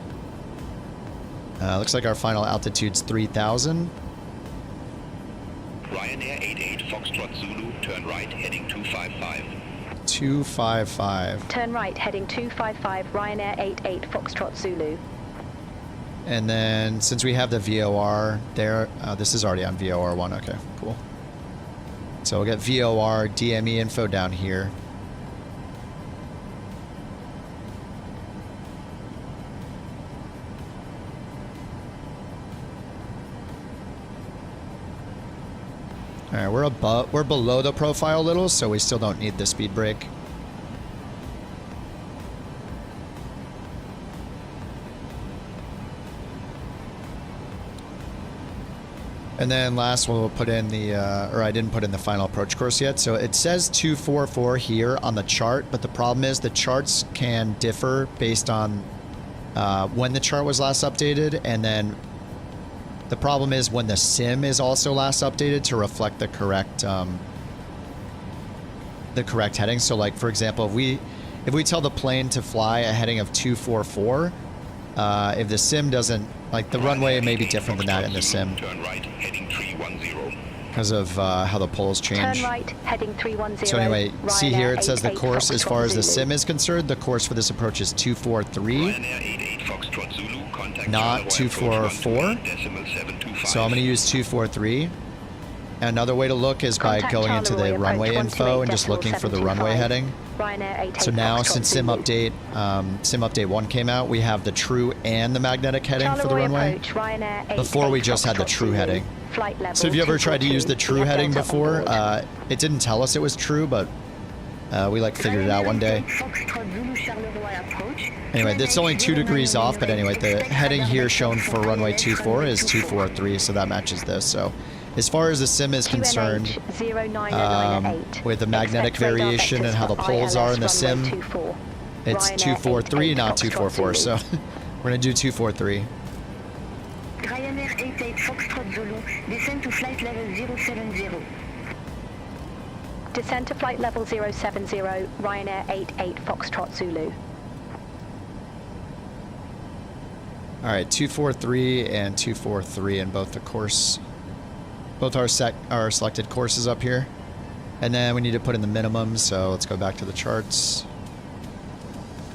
Looks like our final altitude's 3,000. Ryanair 88 Foxtrot Zulu, turn right, heading 255. 255. Turn right, heading 255, Ryanair 88 Foxtrot Zulu. And then since we have the VOR there, this is already on VOR 1. Okay, cool. So we'll get VOR DME info down here. All right, we're below the profile a little, so we still don't need the speed brake. And then last we'll put in the, or I didn't put in the final approach course yet. So it says 244 here on the chart, but the problem is the charts can differ based on when the chart was last updated, and then the problem is when the sim is also last updated to reflect the correct heading. So like, for example, if we tell the plane to fly a heading of 244, if the sim doesn't, like the runway may be different than that in the sim. Turn right, heading 310. Because of how the poles change. Turn right, heading 310. So anyway, see here it says the course as far as the sim is concerned, the course for this approach is 243. Not 244. So I'm going to use 243. And another way to look is by going into the runway info and just looking for the runway heading. So now since sim update 1 came out, we have the true and the magnetic heading for the runway. Before we just had the true heading. So if you ever tried to use the true heading before, it didn't tell us it was true, but we like figured it out one day. Anyway, it's only 2 degrees off, but anyway, the heading here shown for runway 24 is 243, so that matches this. So as far as the sim is concerned, with the magnetic variation and how the poles are in the sim, it's 243, not 244. So we're going to do 243. Ryanair 88 Foxtrot Zulu, descend to flight level 070. Descend to flight level 070, Ryanair 88 Foxtrot Zulu. All right, 243 and 243 in both the course, both our selected courses up here. And then we need to put in the minimums, so let's go back to the charts.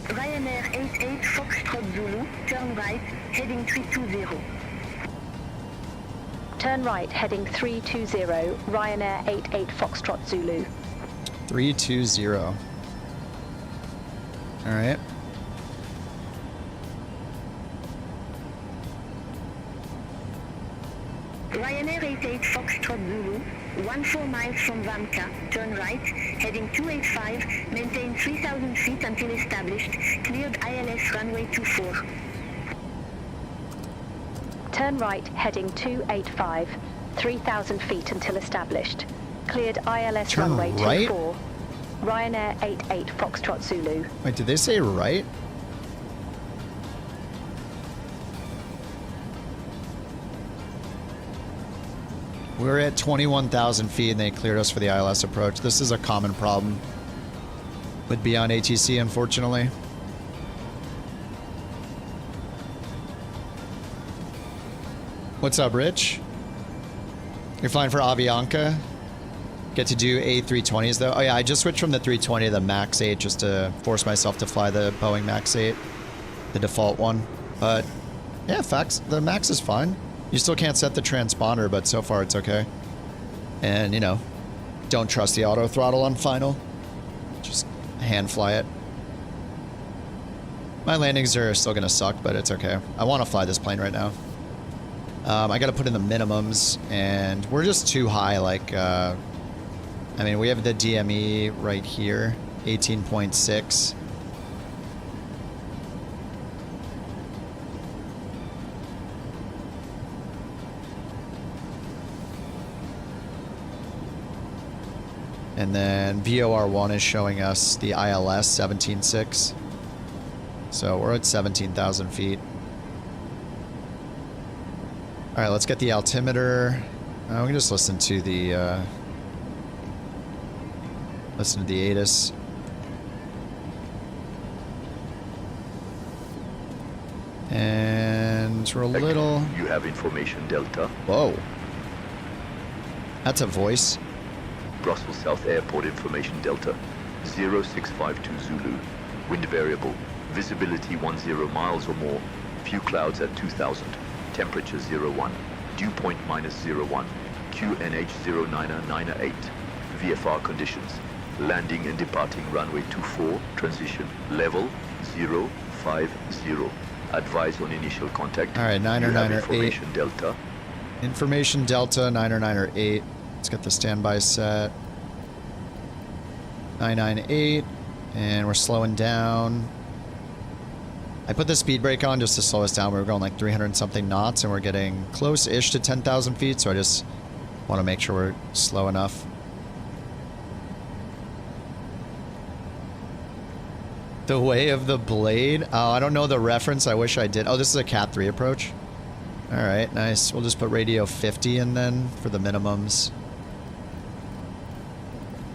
Ryanair 88 Foxtrot Zulu, turn right, heading 320. Turn right, heading 320, Ryanair 88 Foxtrot Zulu. 320. All right. Ryanair 88 Foxtrot Zulu, 14 miles from Vamka, turn right, heading 285, maintain 3,000 feet until established, cleared ILS runway 24. Turn right, heading 285, 3,000 feet until established, cleared ILS Turn runway right? 24, Ryanair 88 Foxtrot Zulu. Wait, did they say right? We're at 21,000 feet and they cleared us for the ILS approach. This is a common problem with Beyond ATC, unfortunately. What's up, Rich? You're flying for Avianca? Get to do A320s though? Oh yeah, I just switched from the 320 to the Max 8 just to force myself to fly the Boeing Max 8. The default one. But yeah, the Max is fine. You still can't set the transponder, but so far it's okay. And, you know, don't trust the auto throttle on final. Just hand fly it. My landings are still going to suck, but it's okay. I want to fly this plane right now. I got to put in the minimums, and we're just too high. Like, I mean, we have the DME right here, 18.6. And then VOR1 is showing us the ILS 17.6. So we're at 17,000 feet. All right, let's get the altimeter. We can just listen to the ATIS. And we're a little. You have information Delta. Whoa. That's a voice. Brussels South Airport information Delta. 0652 Zulu. Wind variable. Visibility 10 miles or more. Few clouds at 2000. Temperature 01. Dew point -01. QNH 0998. VFR conditions. Landing and departing runway 24. Transition. Level 050. Advise on initial contact. All right, 9 or 9 or 8. Information Delta. Information Delta, 9 or 9 or 8. Let's get the standby set. 998, and we're slowing down. I put the speed brake on just to slow us down. We were going like 300 and something knots, and we're getting close-ish to 10,000 feet, so I just want to make sure we're slow enough. The way of the blade? Oh, I don't know the reference. I wish I did. Oh, this is a Cat 3 approach. All right, nice. We'll just put radio 50 in then for the minimums.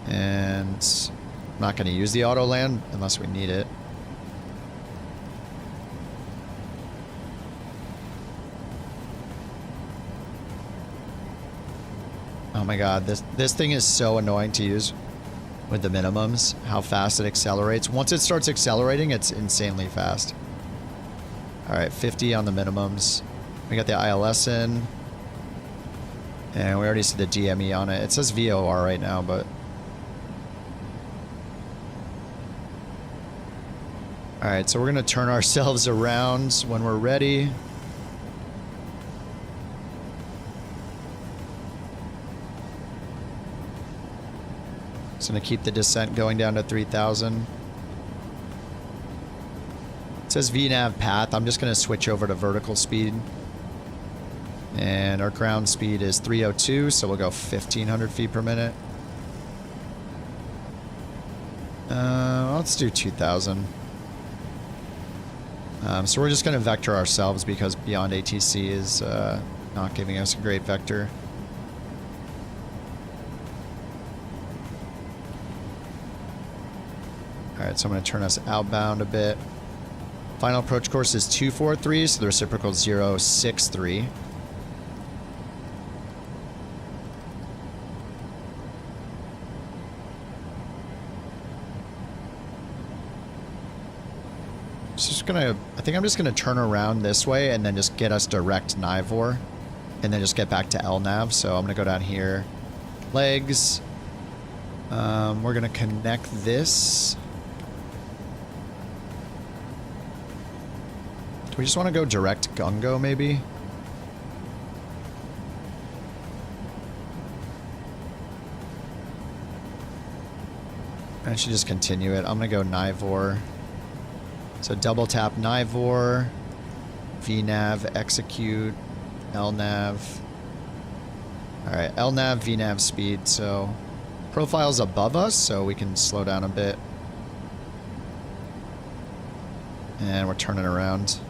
And I'm not going to use the auto land unless we need it. Oh my god, this thing is so annoying to use with the minimums, how fast it accelerates. Once it starts accelerating, it's insanely fast. Alright, 50 on the minimums. We got the ILS in. And we already see the DME on it. It says VOR right now, but... Alright, so we're going to turn ourselves around when we're ready. Just going to keep the descent going down to 3,000. It says VNAV path. I'm just going to switch over to vertical speed. And our ground speed is 302, so we'll go 1,500 feet per minute. Let's do 2,000. So we're just going to vector ourselves because Beyond ATC is not giving us a great vector. Alright, so I'm going to turn us outbound a bit. Final approach course is 243, so the reciprocal is 063. I think I'm just gonna turn around this way and then just get us direct Nivor and then just get back to LNAV. So I'm gonna go down here, legs. We're gonna connect this. Do we just want to go direct Gungo maybe? I should just continue it. I'm gonna go Nivor. So double tap Nivor, VNav, execute, LNav. Alright, LNav, VNav speed. So profile's above us, so we can slow down a bit. And we're turning around.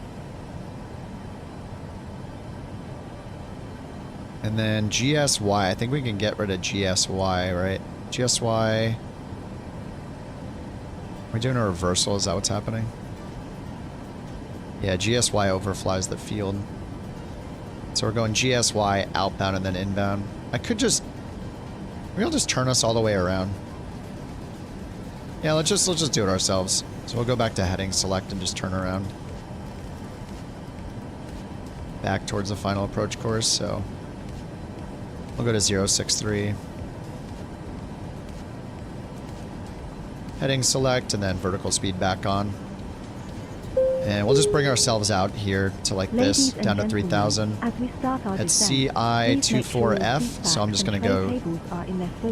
And then GSY, I think we can get rid of GSY, right? GSY. Are we doing a reversal? Is that what's happening? Yeah, GSY overflies the field. So we're going GSY outbound and then inbound. I could just... Maybe I'll just turn us all the way around. Yeah, let's just do it ourselves. So we'll go back to heading select and just turn around. Back towards the final approach course, so... We'll go to 063. Heading select and then vertical speed back on. And we'll just bring ourselves out here to like this, down to 3,000. At CI24F, so I'm just going to go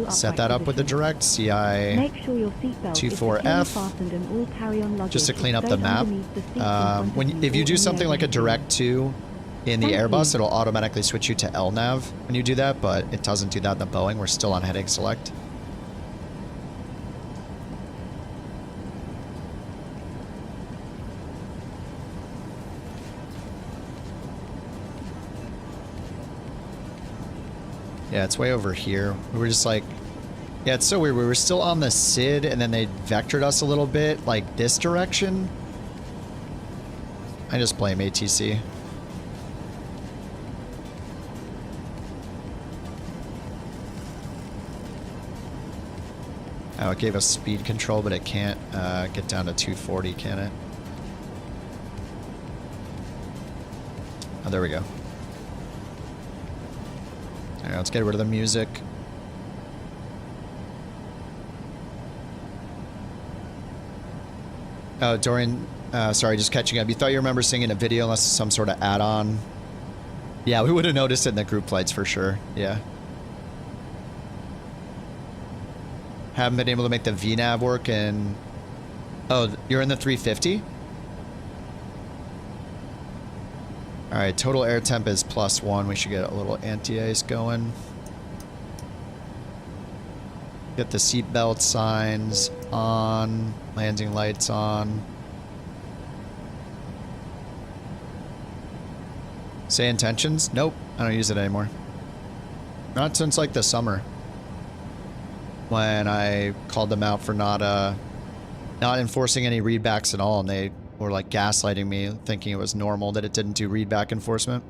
set that up with the direct CI24F, just to clean up the map. If you do something like a direct 2 in the Airbus, it'll automatically switch you to LNAV when you do that, but it doesn't do that in the Boeing. We're still on heading select. Yeah, it's way over here. We were just like... Yeah, it's so weird. We were still on the SID, and then they vectored us a little bit, like this direction. I just blame ATC. Oh, it gave us speed control, but it can't get down to 240, can it? Oh, there we go. Alright, let's get rid of the music. Oh, Dorian, sorry, just catching up. You thought you remember seeing in a video unless it's some sort of add-on. Yeah, we would have noticed it in the group flights for sure. Yeah. Haven't been able to make the VNav work and... Oh, you're in the 350? Alright, total air temp is +1. We should get a little anti-ice going. Get the seatbelt signs on. Landing lights on. Say intentions? Nope, I don't use it anymore. Not since like the summer. When I called them out for not enforcing any readbacks at all, and they were like gaslighting me, thinking it was normal that it didn't do readback enforcement.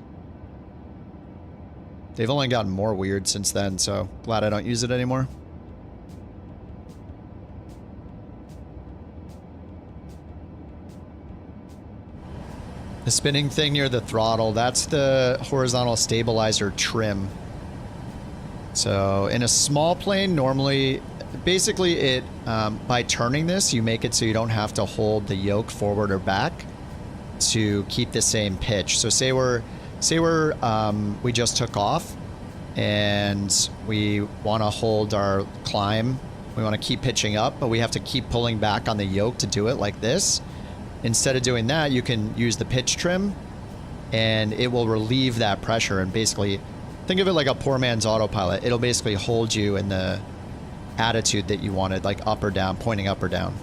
They've only gotten more weird since then, so glad I don't use it anymore. The spinning thing near the throttle, that's the horizontal stabilizer trim. So in a small plane, normally, basically it, by turning this, you make it so you don't have to hold the yoke forward or back to keep the same pitch. So say we just took off and we want to hold our climb. We want to keep pitching up, but we have to keep pulling back on the yoke to do it like this. Instead of doing that, you can use the pitch trim and it will relieve that pressure and basically... Think of it like a poor man's autopilot. It'll basically hold you in the attitude that you wanted, like up or down, pointing up or down.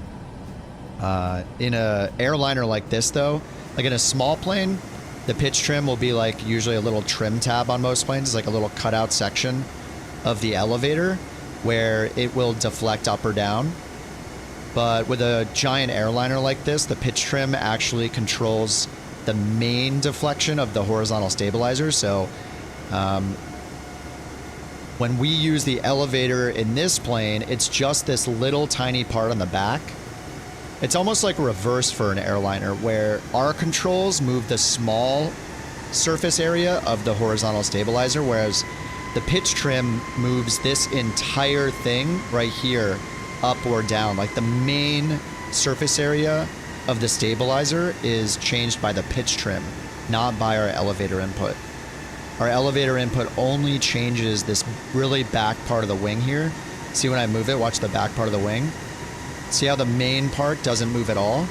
In a airliner like this, though, like in a small plane, the pitch trim will be like usually a little trim tab on most planes. It's like a little cutout section of the elevator where it will deflect up or down. But with a giant airliner like this, the pitch trim actually controls the main deflection of the horizontal stabilizer. So when we use the elevator in this plane, it's just this little tiny part on the back It's almost like reverse for an airliner, where our controls move the small surface area of the horizontal stabilizer, whereas the pitch trim moves this entire thing right here up or down. Like the main surface area of the stabilizer is changed by the pitch trim, not by our elevator input. Our elevator input only changes this really back part of the wing here. See when I move it, watch the back part of the wing. See how the main part doesn't move at all?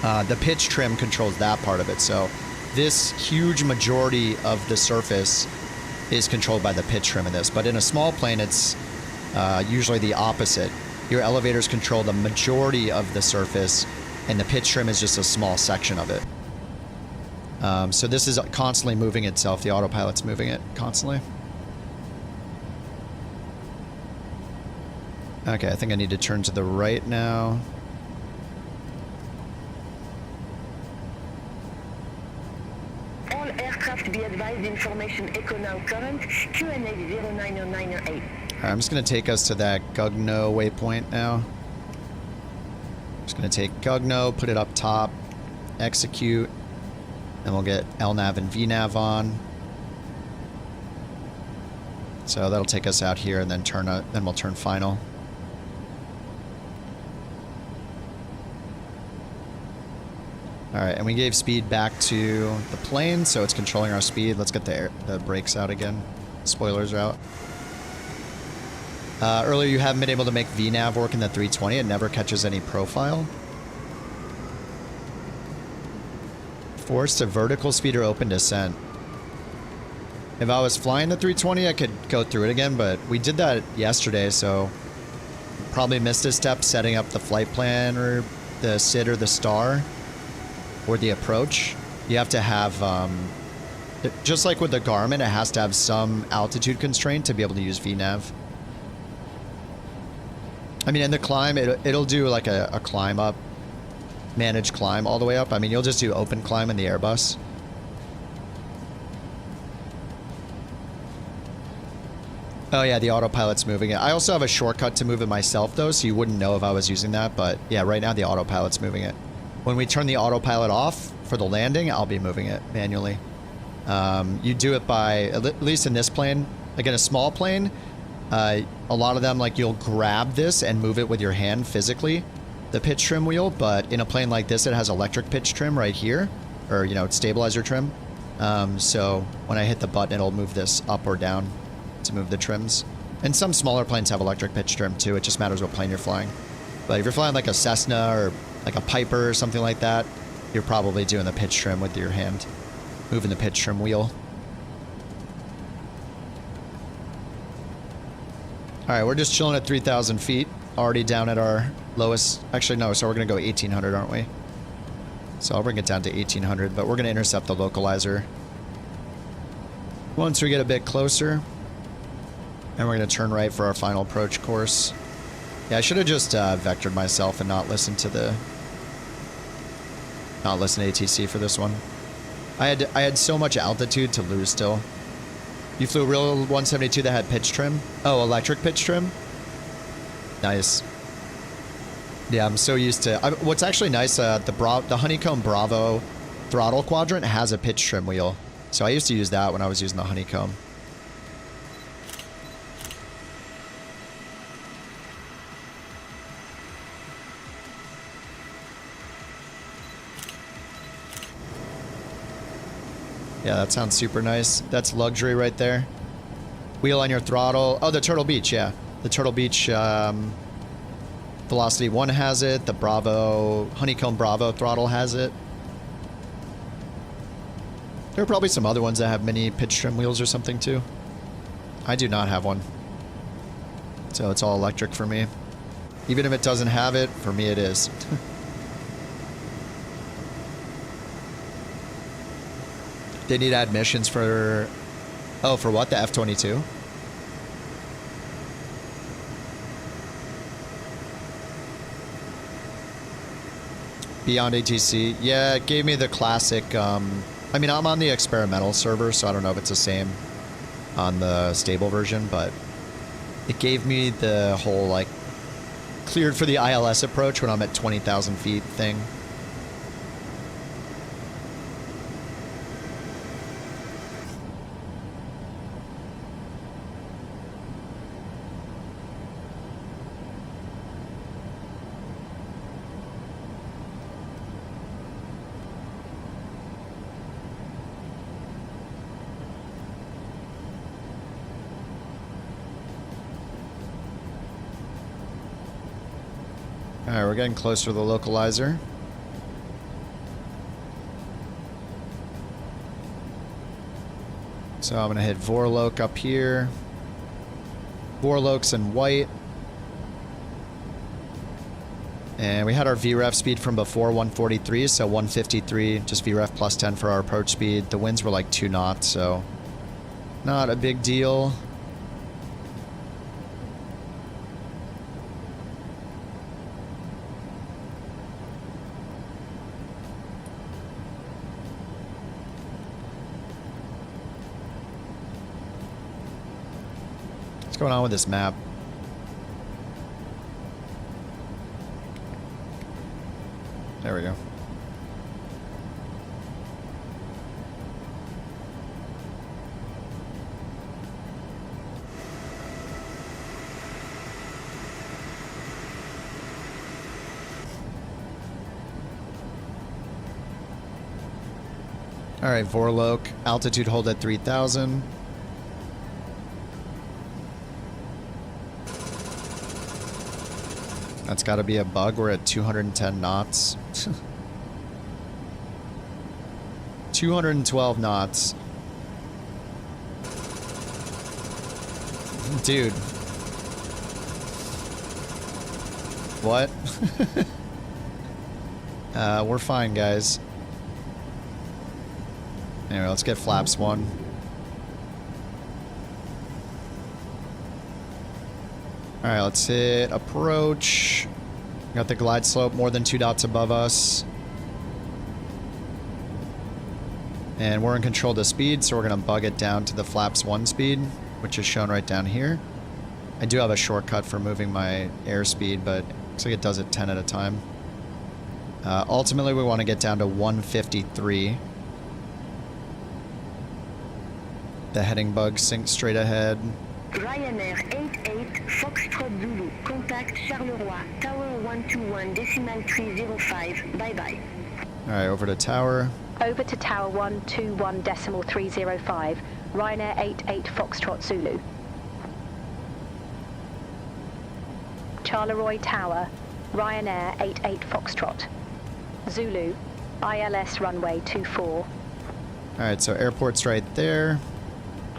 The pitch trim controls that part of it. So this huge majority of the surface is controlled by the pitch trim in this. But in a small plane, it's usually the opposite. Your elevators control the majority of the surface, and the pitch trim is just a small section of it. So this is constantly moving itself. The autopilot's moving it constantly. Okay, I think I need to turn to the right now. All aircraft be advised information echo now current, QNH 09908. Alright, I'm just going to take us to that Gugno waypoint now. Just going to take Gugno, put it up top, execute, and we'll get LNAV and VNAV on. So that'll take us out here, and then then we'll turn final. Alright, and we gave speed back to the plane, so it's controlling our speed. Let's get the brakes out again. Spoilers are out. Earlier you haven't been able to make VNAV work in the 320. It never catches any profile. Forced to vertical speed or open descent. If I was flying the 320, I could go through it again, but we did that yesterday, so probably missed a step setting up the flight plan or the SID or the star. Or the approach. You have to have, just like with the Garmin, it has to have some altitude constraint to be able to use VNAV. I mean, in the climb, it'll do like a climb up, managed climb all the way up. I mean, you'll just do open climb in the Airbus. Oh yeah, the autopilot's moving it. I also have a shortcut to move it myself though, so you wouldn't know if I was using that, but yeah, right now the autopilot's moving it. When we turn the autopilot off for the landing, I'll be moving it manually. You do it by, at least in this plane, like in a small plane, a lot of them, like you'll grab this and move it with your hand physically, the pitch trim wheel, but in a plane like this, it has electric pitch trim right here, or, you know, it's stabilizer trim. So when I hit the button, it'll move this up or down to move the trims. And some smaller planes have electric pitch trim too. It just matters what plane you're flying. But if you're flying like a Cessna or like a Piper or something like that, you're probably doing the pitch trim with your hand, moving the pitch trim wheel. Alright, we're just chilling at 3,000 feet, already down at our lowest. Actually, no, so we're going to go 1,800, aren't we? So I'll bring it down to 1,800, but we're going to intercept the localizer once we get a bit closer. And we're going to turn right for our final approach course. Yeah, I should have just vectored myself and not listened to ATC for this one. I had so much altitude to lose still. You flew a real 172 that had pitch trim? Oh, electric pitch trim? Nice. Yeah, I'm so used to... what's actually nice, the Honeycomb Bravo throttle quadrant has a pitch trim wheel. So I used to use that when I was using the Honeycomb. Yeah, that sounds super nice. That's luxury right there. Wheel on your throttle. Oh, the Turtle Beach, yeah. The Turtle Beach Velocity 1 has it. The Bravo, Honeycomb Bravo throttle has it. There are probably some other ones that have mini pitch trim wheels or something too. I do not have one. So it's all electric for me. Even if it doesn't have it, for me it is. They need admissions for... Oh, for what? The F-22? Beyond ATC. Yeah, it gave me the classic... I mean, I'm on the experimental server, so I don't know if it's the same on the stable version, but it gave me the whole, like, cleared for the ILS approach when I'm at 20,000 feet thing. Alright, we're getting closer to the localizer. So I'm going to hit Vorlok up here. Vorlok's in white. And we had our VREF speed from before, 143, so 153, just VREF plus 10 for our approach speed. The winds were like 2 knots, so not a big deal. What's going on with this map? There we go. All right, Vorlok, altitude hold at 3,000. That's got to be a bug. We're at 210 knots. 212 knots. Dude. What? We're fine, guys. Anyway, let's get flaps 1. Alright, let's hit approach. Got the glide slope more than 2 dots above us. And we're in control of the speed, so we're going to bug it down to the flaps 1 speed, which is shown right down here. I do have a shortcut for moving my airspeed, but it looks like it does it 10 at a time. Ultimately, we want to get down to 153. The heading bug sinks straight ahead. Ryanair 88 Foxtrot Zulu. Contact Charleroi. Tower 121 decimal 305. Bye-bye. Alright, over to tower. Over to tower 121 decimal 305. Ryanair 88 Foxtrot Zulu. Charleroi Tower. Ryanair 88 Foxtrot. Zulu. ILS runway 24. Alright, so airport's right there.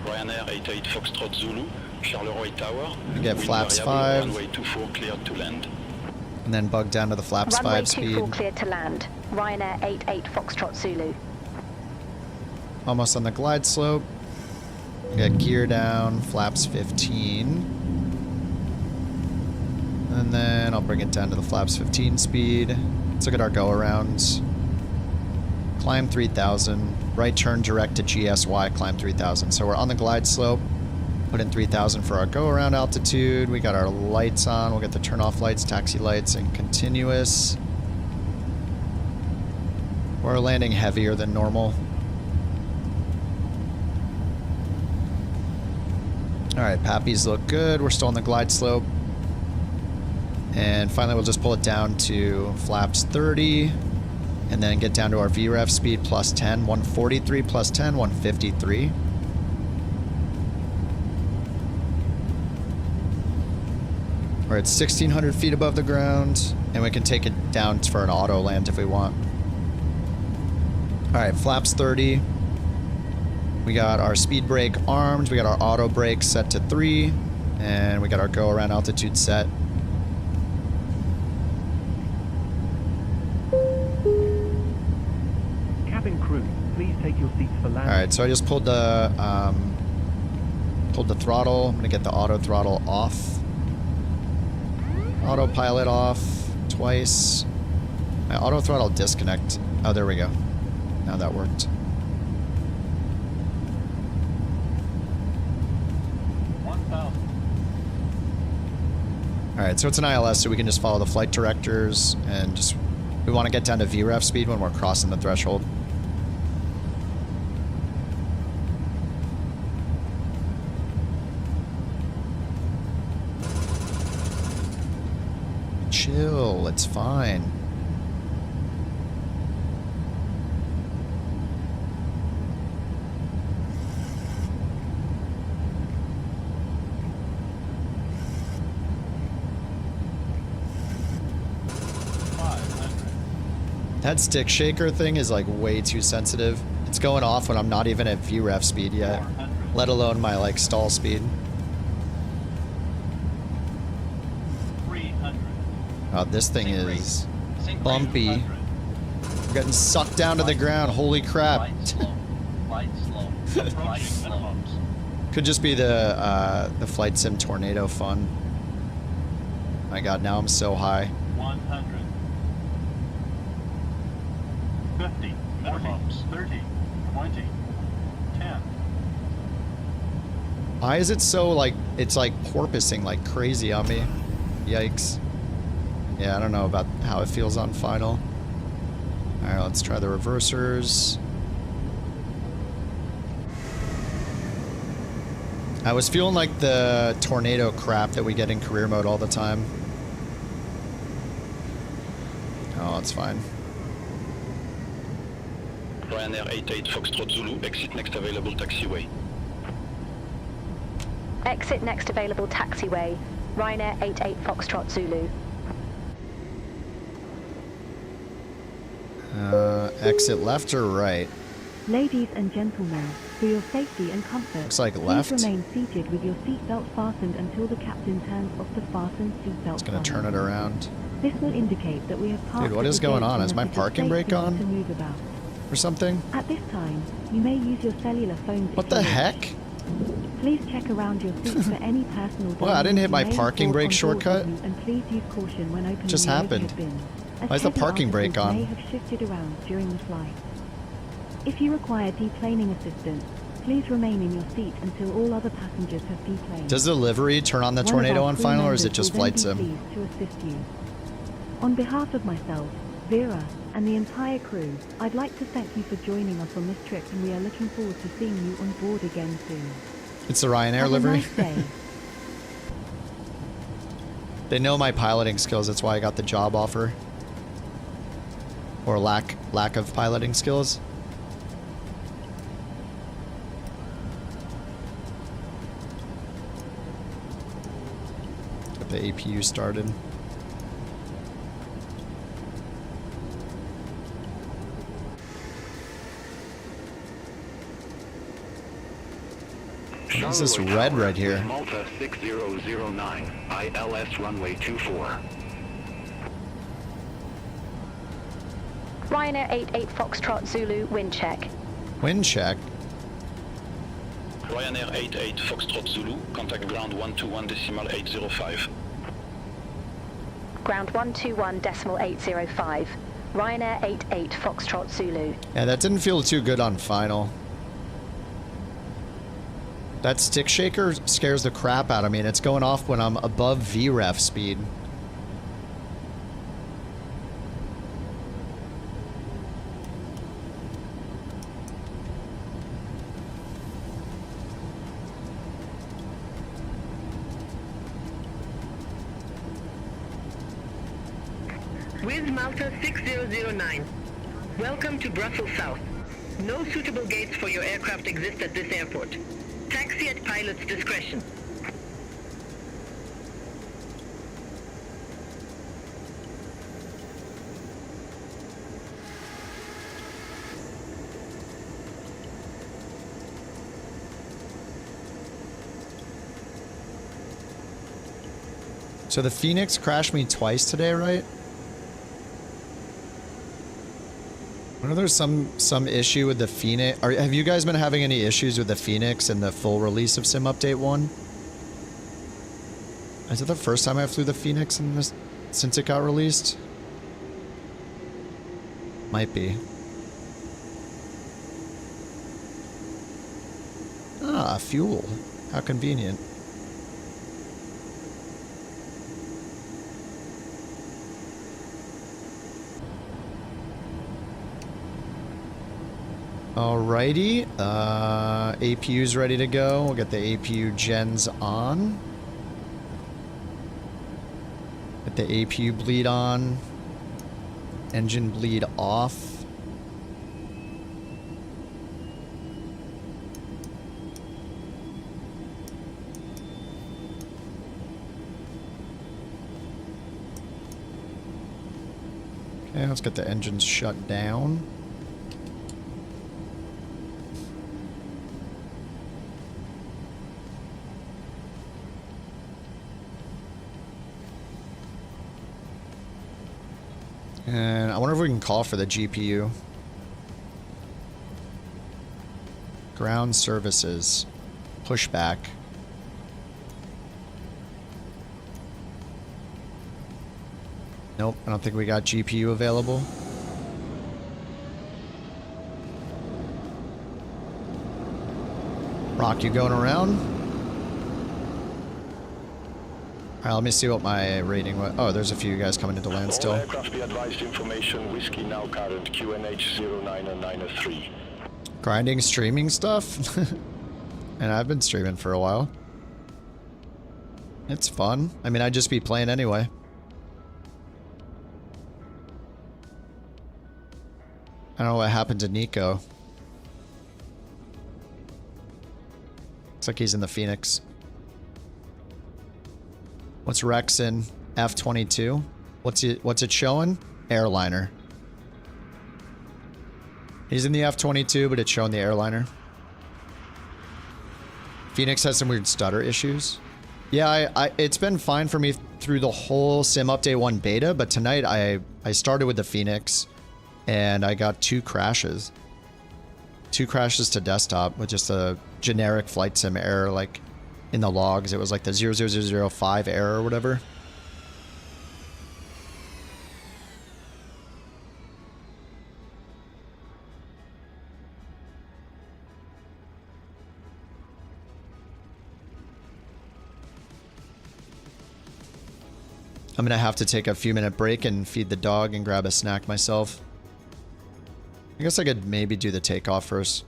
Ryanair 88 Foxtrot Zulu, Charleroi Tower. We get flaps 5. Runway 24 cleared to land. And then bug down to the flaps runway 5 speed. Runway 24 cleared to land. Ryanair 88 Foxtrot Zulu. Almost on the glide slope. We got gear down, flaps 15. And then I'll bring it down to the flaps 15 speed. Let's look at our go-arounds. Climb 3,000. Right turn direct to GSY, climb 3,000. So we're on the glide slope. Put in 3,000 for our go-around altitude. We got our lights on. We'll get the turn-off lights, taxi lights, and continuous. We're landing heavier than normal. Alright, Pappies look good. We're still on the glide slope. And finally, we'll just pull it down to flaps 30. And then get down to our VREF speed plus 10. 143 plus 10, 153. We're at 1,600 feet above the ground. And we can take it down for an auto land if we want. Alright, flaps 30. We got our speed brake armed. We got our auto brake set to 3. And we got our go around altitude set. Crew, please take your seats for landing. Alright, so I just pulled the throttle. I'm gonna get the auto throttle off. Autopilot off twice. My auto throttle disconnect. Oh, there we go. Now that worked. Alright, so it's an ILS, so we can just follow the flight directors and just... We want to get down to VREF speed when we're crossing the threshold. Chill, it's fine. That stick shaker thing is like way too sensitive. It's going off when I'm not even at VREF speed yet, let alone my like stall speed. 300. Oh, this thing is bumpy. We're getting sucked down to the ground. Holy crap. Flight slow. Flight slow. Could just be the flight sim tornado fun. My god, now I'm so high. 100. 50. Minimums. 30. 20. 10. Why is it so like, it's like porpoising like crazy on me? Yikes. Yeah, I don't know about how it feels on final. Alright, let's try the reversers. I was feeling like the tornado crap that we get in career mode all the time. Oh, it's fine. Ryanair 88 Foxtrot Zulu, exit next available taxiway. Exit next available taxiway. Ryanair 88 Foxtrot Zulu. Exit left or right? Ladies and gentlemen, for your safety and comfort, Looks like please left. remain seated with your seatbelt fastened until the captain turns off the fasten seatbelt. It's gonna turn it around. This will indicate that we have parked. Dude, what is going on? Is my parking brake on? To move about. Or something? At this time, you may use your cellular phones. What the heck? Please check around your seats for any personal. Well, I didn't hit my parking brake shortcut. And please use caution when opening Just your happened. overhead bin, as Why is the heavy parking brake articles on? May have shifted around during the flight. If you require deplaning assistance, please remain in your seat until all other passengers have deplaned. Does the livery turn on the One of tornado our on crew final, or is it members just will flight then be sim? pleased to assist you. On behalf of myself, Vera, and the entire crew, I'd like to thank you for joining us on this trip, and we are looking forward to seeing you on board again soon. It's the Ryanair Have livery? a nice day. They know my piloting skills, that's why I got the job offer. Or lack of piloting skills. Get the APU started. What is this red right here? Malta 6009, ILS runway 24. Ryanair 88 Foxtrot Zulu, wind check. Wind check? Ryanair 88 Foxtrot Zulu, contact ground 121.805. Ground 121.805. Ryanair 88 Foxtrot Zulu. Yeah, that didn't feel too good on final. That stick shaker scares the crap out of me, and it's going off when I'm above VREF speed. With Malta 6009. Welcome to Brussels South. No suitable gates for your aircraft exist at this airport. Taxi at pilot's discretion. So the Phoenix crashed me twice today, right? I know there's some issue with the Phoenix. Have you guys been having any issues with the Phoenix and the full release of Sim Update 1? Is it the first time I flew the Phoenix in this, since it got released? Might be. Ah, fuel. How convenient. Alrighty. APU's ready to go. We'll get the APU gens on. Get the APU bleed on. Engine bleed off. Okay, let's get the engines shut down. And I wonder if we can call for the GPU. Ground services. Pushback. Nope, I don't think we got GPU available. Rock, you going around? Alright, let me see what my rating was. Oh, there's a few guys coming into land still. All aircraft be advised information, whiskey now current, QNH 09993. Grinding streaming stuff? And I've been streaming for a while. It's fun. I mean, I'd just be playing anyway. I don't know what happened to Nico. Looks like he's in the Phoenix. What's Rex in? F-22? What's it showing? Airliner. He's in the F-22, but it's showing the Airliner. Phoenix has some weird stutter issues. Yeah, it's been fine for me through the whole Sim Update 1 beta, but tonight I started with the Phoenix, and I got 2 crashes. 2 crashes to desktop with just a generic flight sim error, like in the logs. It was like the 00005 error or whatever. I'm gonna have to take a few minute break and feed the dog and grab a snack myself. I guess I could maybe do the takeoff first.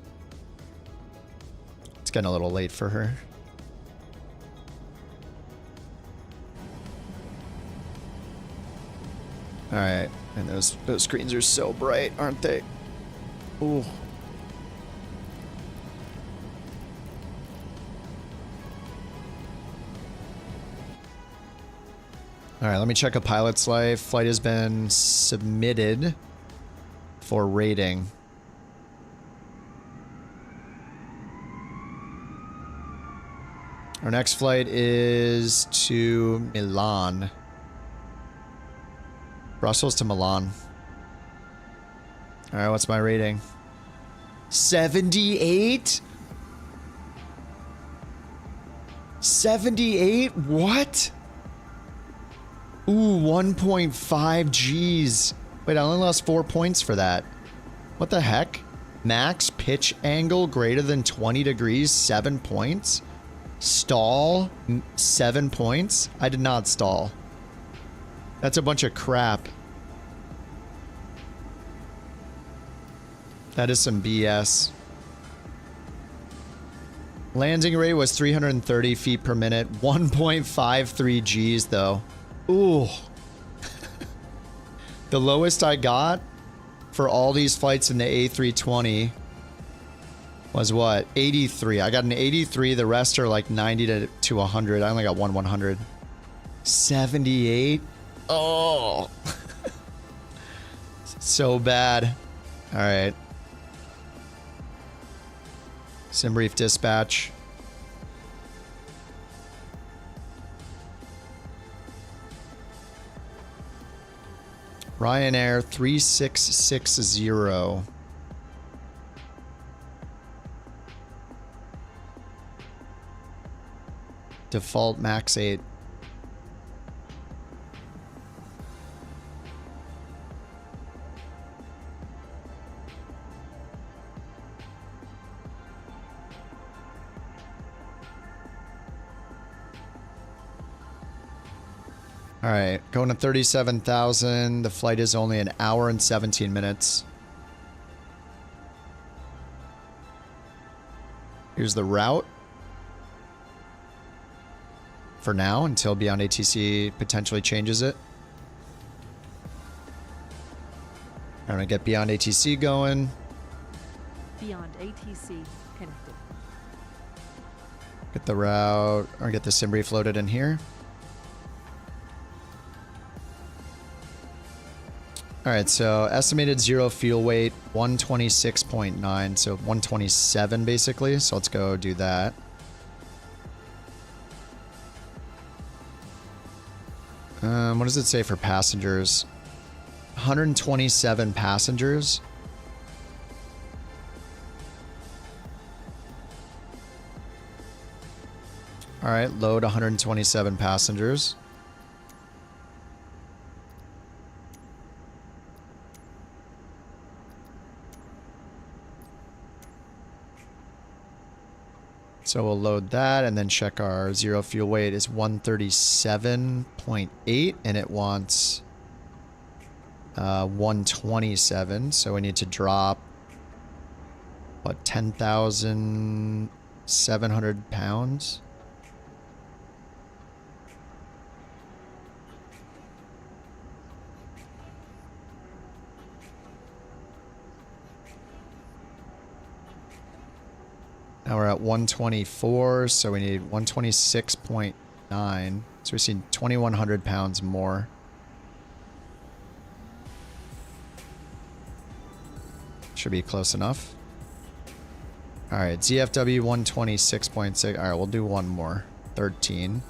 It's getting a little late for her. Alright, and those screens are so bright, aren't they? Ooh. Alright, let me check a pilot's life. Flight has been submitted for rating. Our next flight is to Milan. Brussels to Milan. Alright, what's my rating? 78? 78? What? Ooh, 1.5 Gs. Wait, I only lost 4 points for that. What the heck? Max pitch angle greater than 20 degrees, 7 points? Stall, 7 points? I did not stall. That's a bunch of crap. That is some BS. Landing rate was 330 feet per minute. 1.53 Gs though. Ooh. The lowest I got for all these flights in the A320 was what? 83. I got an 83. The rest are like 90 to 100. I only got one 100. 78. Oh. So bad. All right. Sim brief dispatch. Ryanair 3660. Default max 8. All right, going to 37,000. The flight is only an hour and 17 minutes. Here's the route. For now, until Beyond ATC potentially changes it. I'm gonna get Beyond ATC going. Beyond ATC connected. Get the route, or get the sim brief loaded in here. Alright, so estimated zero fuel weight, 126.9, so 127 basically. So let's go do that. What does it say for passengers? 127 passengers. Alright, load 127 passengers. So we'll load that and then check our zero fuel weight is 137.8 and it wants 127. So we need to drop what, 10,700 pounds? Now we're at 124, so we need 126.9. So we've seen 2,100 pounds more. Should be close enough. Alright, ZFW 126.6. Alright, we'll do one more. 13.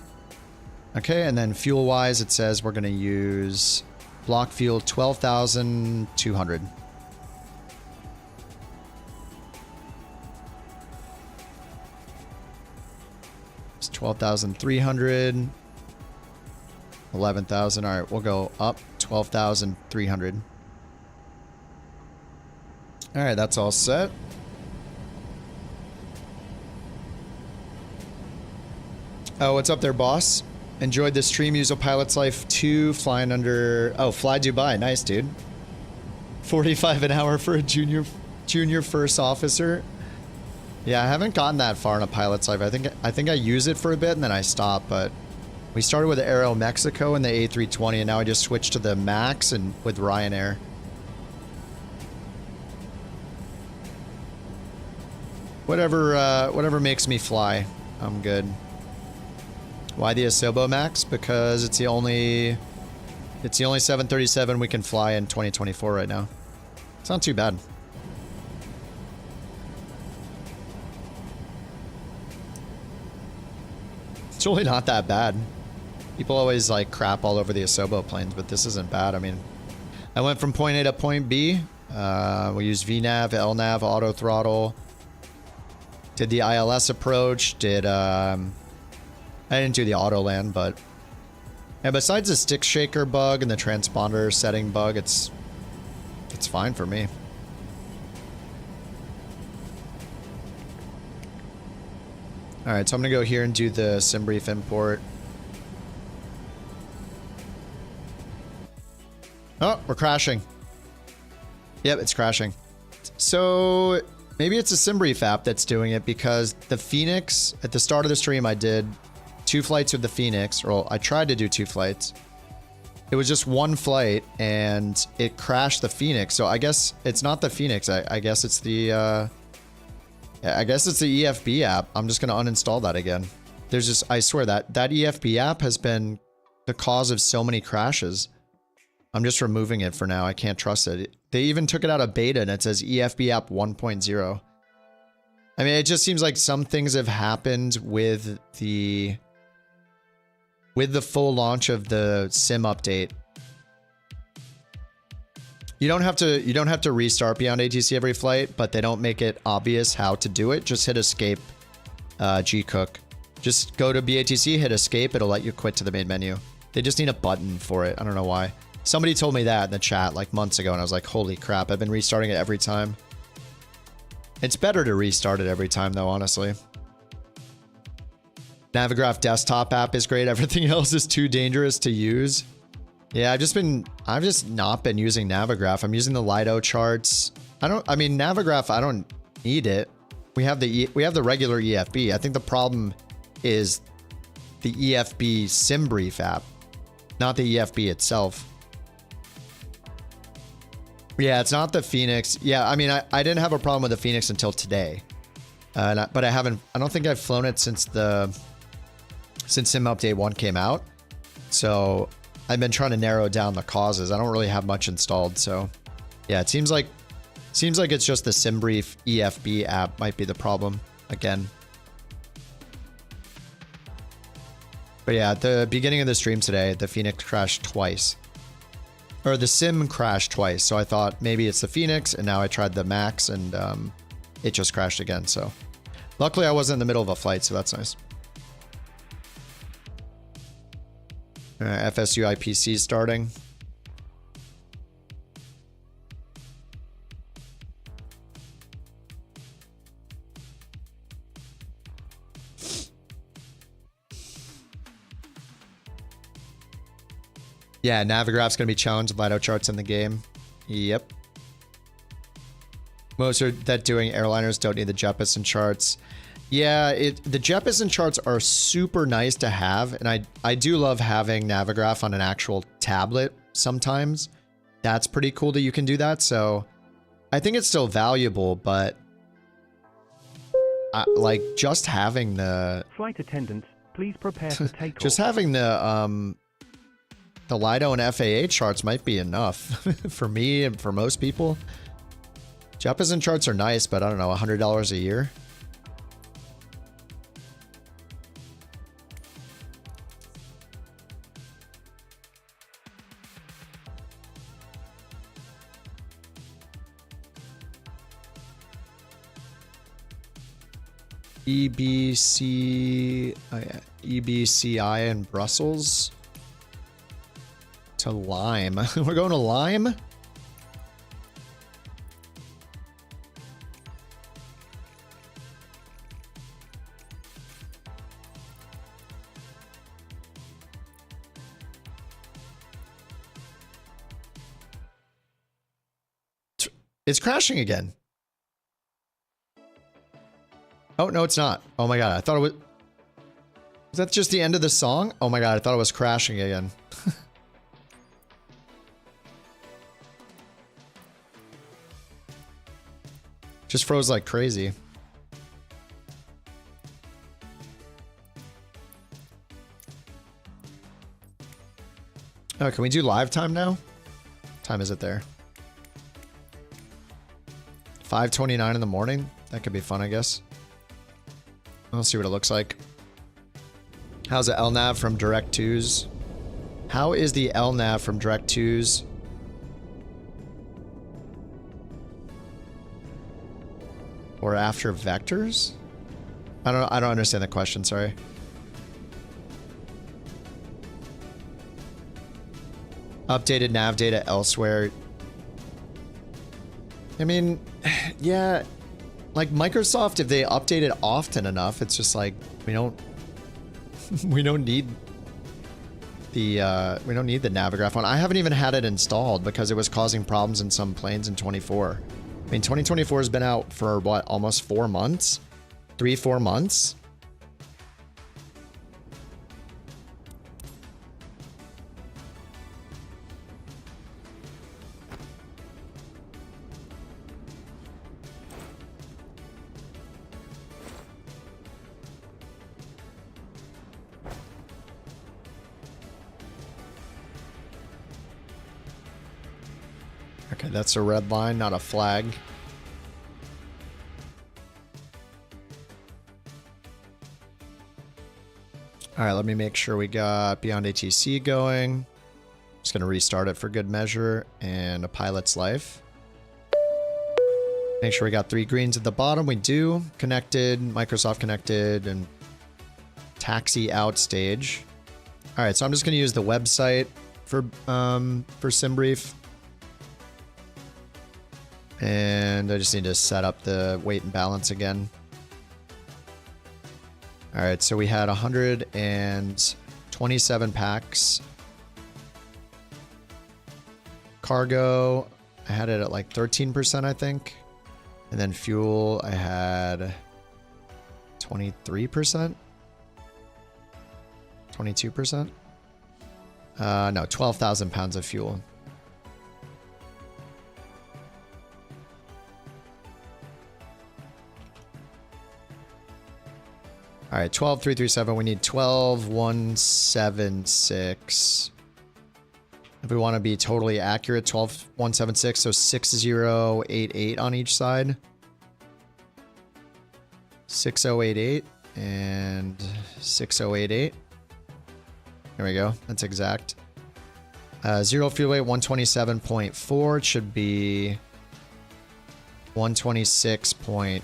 Okay, and then fuel-wise, it says we're going to use block fuel 12,200. It's 12,300. 11,000. Alright, we'll go up 12,300. Alright, that's all set. Oh, what's up there, boss? Enjoyed the stream. Use a pilot's life 2 flying under... Oh, fly Dubai. Nice, dude. 45 an hour for a junior first officer. Yeah, I haven't gotten that far in a pilot's life. I think I use it for a bit and then I stop, but we started with Aero Mexico and the A320 and now I just switched to the Max and with Ryanair. Whatever makes me fly, I'm good. Why the Asobo Max? Because it's the only 737 we can fly in 2024 right now. It's not too bad. It's really not that bad. People always like crap all over the Asobo planes, but this isn't bad. I mean, I went from point A to point B. We used VNAV, LNAV, auto throttle. Did the ILS approach. Did I didn't do the auto land, but yeah, besides the stick shaker bug and the transponder setting bug, it's fine for me. Alright, so I'm gonna go here and do the sim brief import. Oh, we're crashing. Yep, it's crashing. So maybe it's a sim brief app that's doing it, because the Phoenix, at the start of the stream I did 2 flights with the Phoenix, or I tried to do 2 flights. It was just 1 flight and it crashed the Phoenix. So I guess it's not the Phoenix. I guess it's the EFB app. I'm just going to uninstall that again. There's just, I swear that EFB app has been the cause of so many crashes. I'm just removing it for now. I can't trust it. They even took it out of beta and it says EFB app 1.0. I mean, it just seems like some things have happened with the full launch of the sim update. You don't have to restart Beyond ATC every flight, but they don't make it obvious how to do it. Just hit escape, Gcook. Just go to BATC, hit escape, it'll let you quit to the main menu. They just need a button for it. I don't know why. Somebody told me that in the chat like months ago and I was like, holy crap, I've been restarting it every time. It's better to restart it every time though, honestly. Navigraph desktop app is great. Everything else is too dangerous to use. Yeah, I've just not been using Navigraph. I'm using the Lido charts. I mean, Navigraph, I don't need it. We have the regular EFB. I think the problem is the EFB SimBrief app, not the EFB itself. Yeah, it's not the Phoenix. Yeah, I mean, I didn't have a problem with the Phoenix until today. But I don't think I've flown it since Sim Update 1 came out. So I've been trying to narrow down the causes. I don't really have much installed. So yeah, it seems like it's just the SimBrief EFB app might be the problem again. But yeah, at the beginning of the stream today, the Phoenix crashed twice. Or the Sim crashed twice. So I thought maybe it's the Phoenix, and now I tried the Max, and it just crashed again. So luckily I wasn't in the middle of a flight, so that's nice. FSU IPC starting. Yeah, Navigraph's going to be challenged. Lido charts in the game. Yep. Most are that doing airliners don't need the Jeppesen charts. Yeah, the Jeppesen charts are super nice to have, and I do love having Navigraph on an actual tablet sometimes. That's pretty cool that you can do that, so I think it's still valuable, but like just having the... Flight attendants, please prepare for takeoff. Just having the Lido and FAA charts might be enough for me and for most people. Jeppesen charts are nice, but I don't know, $100 a year. EBCI in Brussels to Lime. We're going to Lime? It's crashing again. Oh, no, it's not. Oh my god, I thought it was... Is that just the end of the song? Oh my god, I thought it was crashing again. Just froze like crazy. Oh, can we do live time now? What time is it there? 5:29 in the morning? That could be fun, I guess. Let's see what it looks like. How's the LNAV from Direct 2s? How is the LNAV from Direct 2s? Or after vectors? I don't understand the question, sorry. Updated nav data elsewhere. I mean, yeah, like Microsoft, if they update it often enough, it's just like we don't need the Navigraph one. I haven't even had it installed because it was causing problems in some planes in 24. I mean, 2024 has been out for what, almost 4 months? 3-4 months? Okay, that's a red line, not a flag. All right, let me make sure we got Beyond ATC going. Just gonna restart it for good measure and a pilot's life. Make sure we got 3 greens at the bottom. We do. Connected, Microsoft connected, and taxi out stage. All right, so I'm just gonna use the website for SimBrief. And I just need to set up the weight and balance again. All right, so we had 127 packs. Cargo, I had it at like 13%, I think. And then fuel, I had 23%? 22%? No, 12,000 pounds of fuel. All right, 12,337. We need 12,176. If we want to be totally accurate, 12,176, so 6088 on each side. 6088 and 6088. There we go. That's exact. Zero fuel weight, 127.4. It should be 126.9.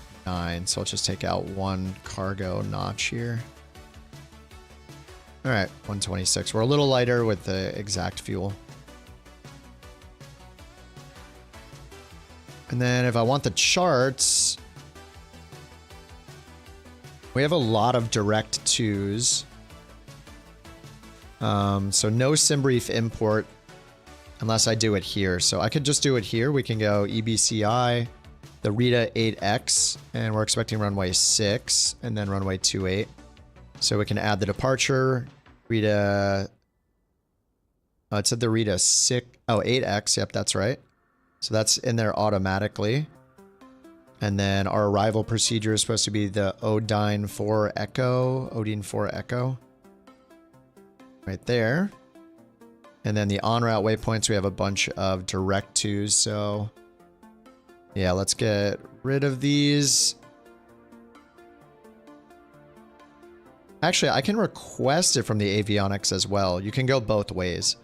So let's just take out one cargo notch here. All right, 126. We're a little lighter with the exact fuel. And then if I want the charts, we have a lot of direct twos. So no sim brief import unless I do it here. So I could just do it here. We can go EBCI, the Rita 8X, and we're expecting runway 6 and then runway 28. So we can add the departure, Rita, it said the Rita 8X, yep, that's right. So that's in there automatically. And then our arrival procedure is supposed to be the Odine 4 Echo. Right there. And then the en route waypoints, we have a bunch of direct twos, so yeah, let's get rid of these. Actually, I can request it from the avionics as well. You can go both ways.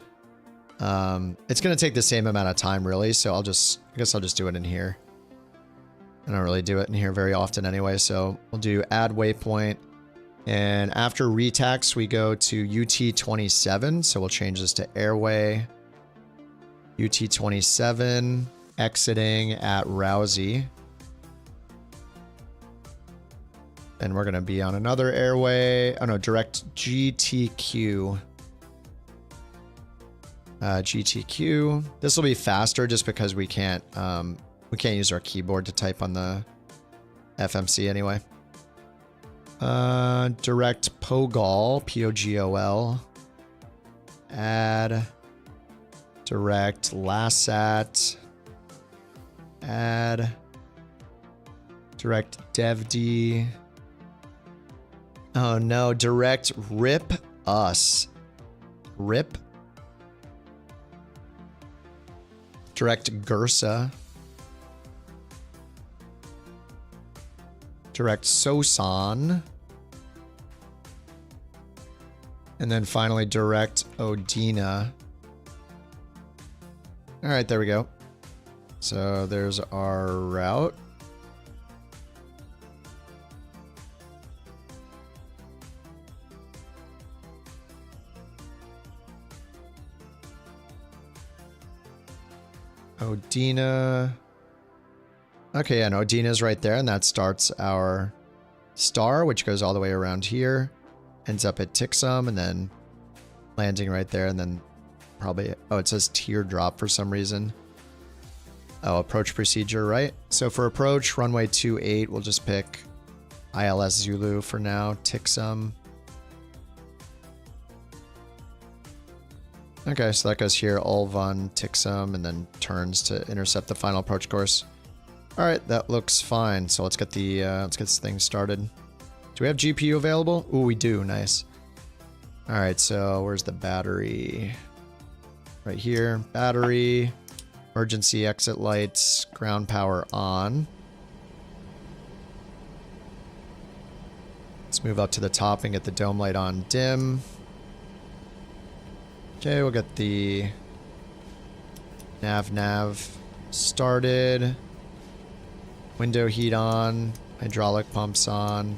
It's going to take the same amount of time, really, so I guess I'll just do it in here. I don't really do it in here very often anyway, so we'll do add waypoint. And after retax, we go to UT27, so we'll change this to airway. UT27, exiting at Rousey. And we're going to be on another airway. Oh no, direct GTQ. GTQ. This will be faster just because we can't use our keyboard to type on the FMC anyway. Direct Pogol, Pogol. Add. Direct Lassat. Add. Direct DevD. Oh no, direct Rip Us. Rip. Direct Gersa. Direct Sosan. And then finally direct Odina. All right, there we go. So there's our route. Odina. Okay, and Odina's right there, and that starts our star, which goes all the way around here, ends up at Tixum, and then landing right there, and then probably, oh, it says teardrop for some reason. Oh, approach procedure, right? So for approach, runway 28, we'll just pick ILS Zulu for now, Tixum. Okay, so that goes here, Ulvan, Tixum, and then turns to intercept the final approach course. All right, that looks fine. So let's get this thing started. Do we have GPU available? Ooh, we do. Nice. All right, so where's the battery? Right here. Battery. Emergency exit lights. Ground power on. Let's move up to the top and get the dome light on dim. Okay, we'll get the nav started. Window heat on. Hydraulic pumps on.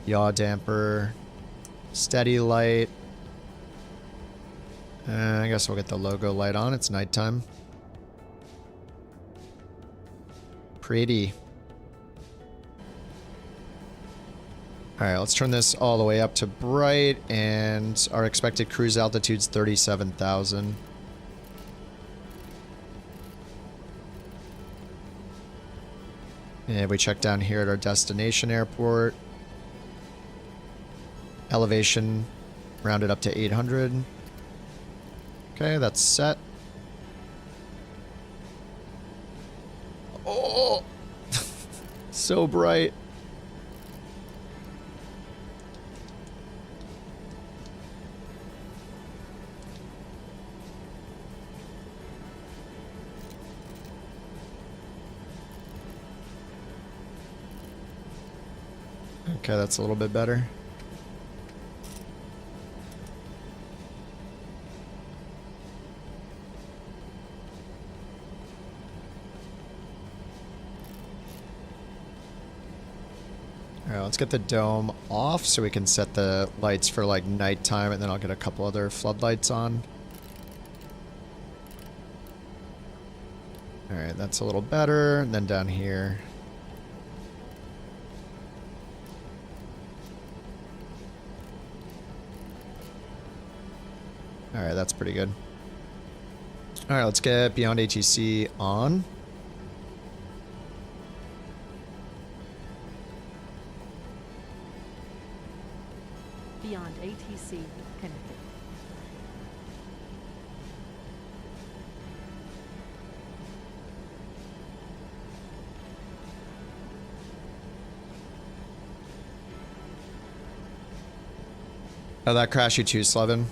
Yaw damper. Steady light. I guess we'll get the logo light on. It's nighttime. Pretty. Alright, let's turn this all the way up to bright, and our expected cruise altitude's 37,000. And we check down here at our destination airport. Elevation rounded up to 800. Okay, that's set. Oh, so bright. Okay, that's a little bit better. Alright, let's get the dome off so we can set the lights for like nighttime, and then I'll get a couple other floodlights on. Alright, that's a little better. And then down here. Alright, that's pretty good. Alright, let's get Beyond ATC on. Beyond ATC connected. Oh, that crashed you too, Slevin?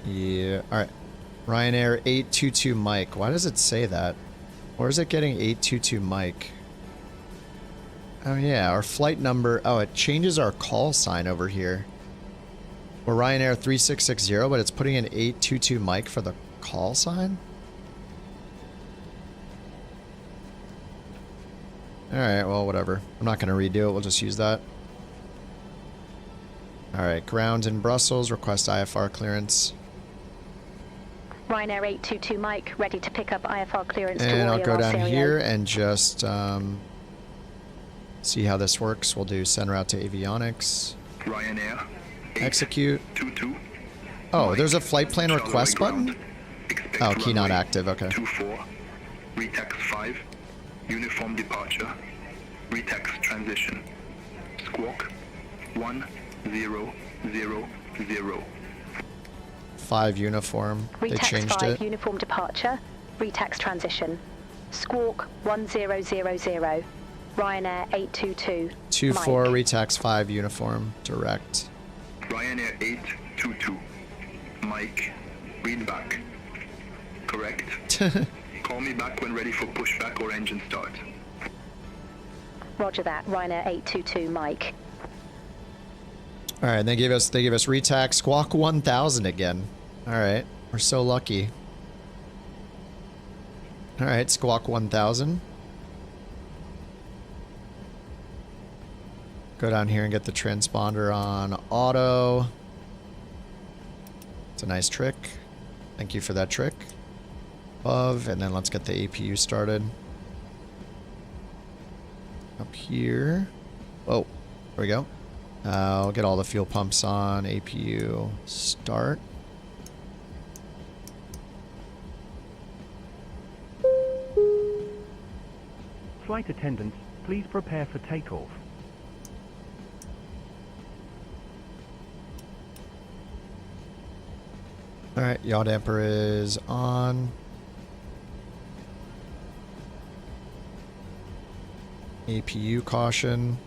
Yeah, alright. Ryanair 822 Mike. Why does it say that? Or is it getting 822 Mike? Oh yeah, our flight number... Oh, it changes our call sign over here. We're Ryanair 3660, but it's putting in 822 Mike for the call sign? Alright, well, whatever. I'm not going to redo it. We'll just use that. Alright, ground in Brussels. Request IFR clearance. Ryanair 822 Mike, ready to pick up IFR clearance to And I'll go down Stereo. here and just see how this works. We'll do send route to avionics. Ryanair. Execute. 22. Oh, there's a flight plan request button? Oh, key not active. Okay. 24. Retax 5. Uniform departure. Retax transition. Squawk 1000. 5 uniform. They Retax changed 5 it. uniform departure. Retax transition. Squawk 1000. Ryanair 822. 24 Retax 5 uniform. Direct. Ryanair 822. Mike. Read back. Correct. Call me back when ready for pushback or engine start. Roger that. Ryanair 822 Mike. All right, they gave us Retax Squawk 1000 again. All right, we're so lucky. All right, Squawk 1000. Go down here and get the transponder on auto. It's a nice trick. Thank you for that trick. Above, and then let's get the APU started. Up here. Whoa, there we go. I'll get all the fuel pumps on. APU start. Flight attendants, please prepare for takeoff. Alright, yaw damper is on. APU caution.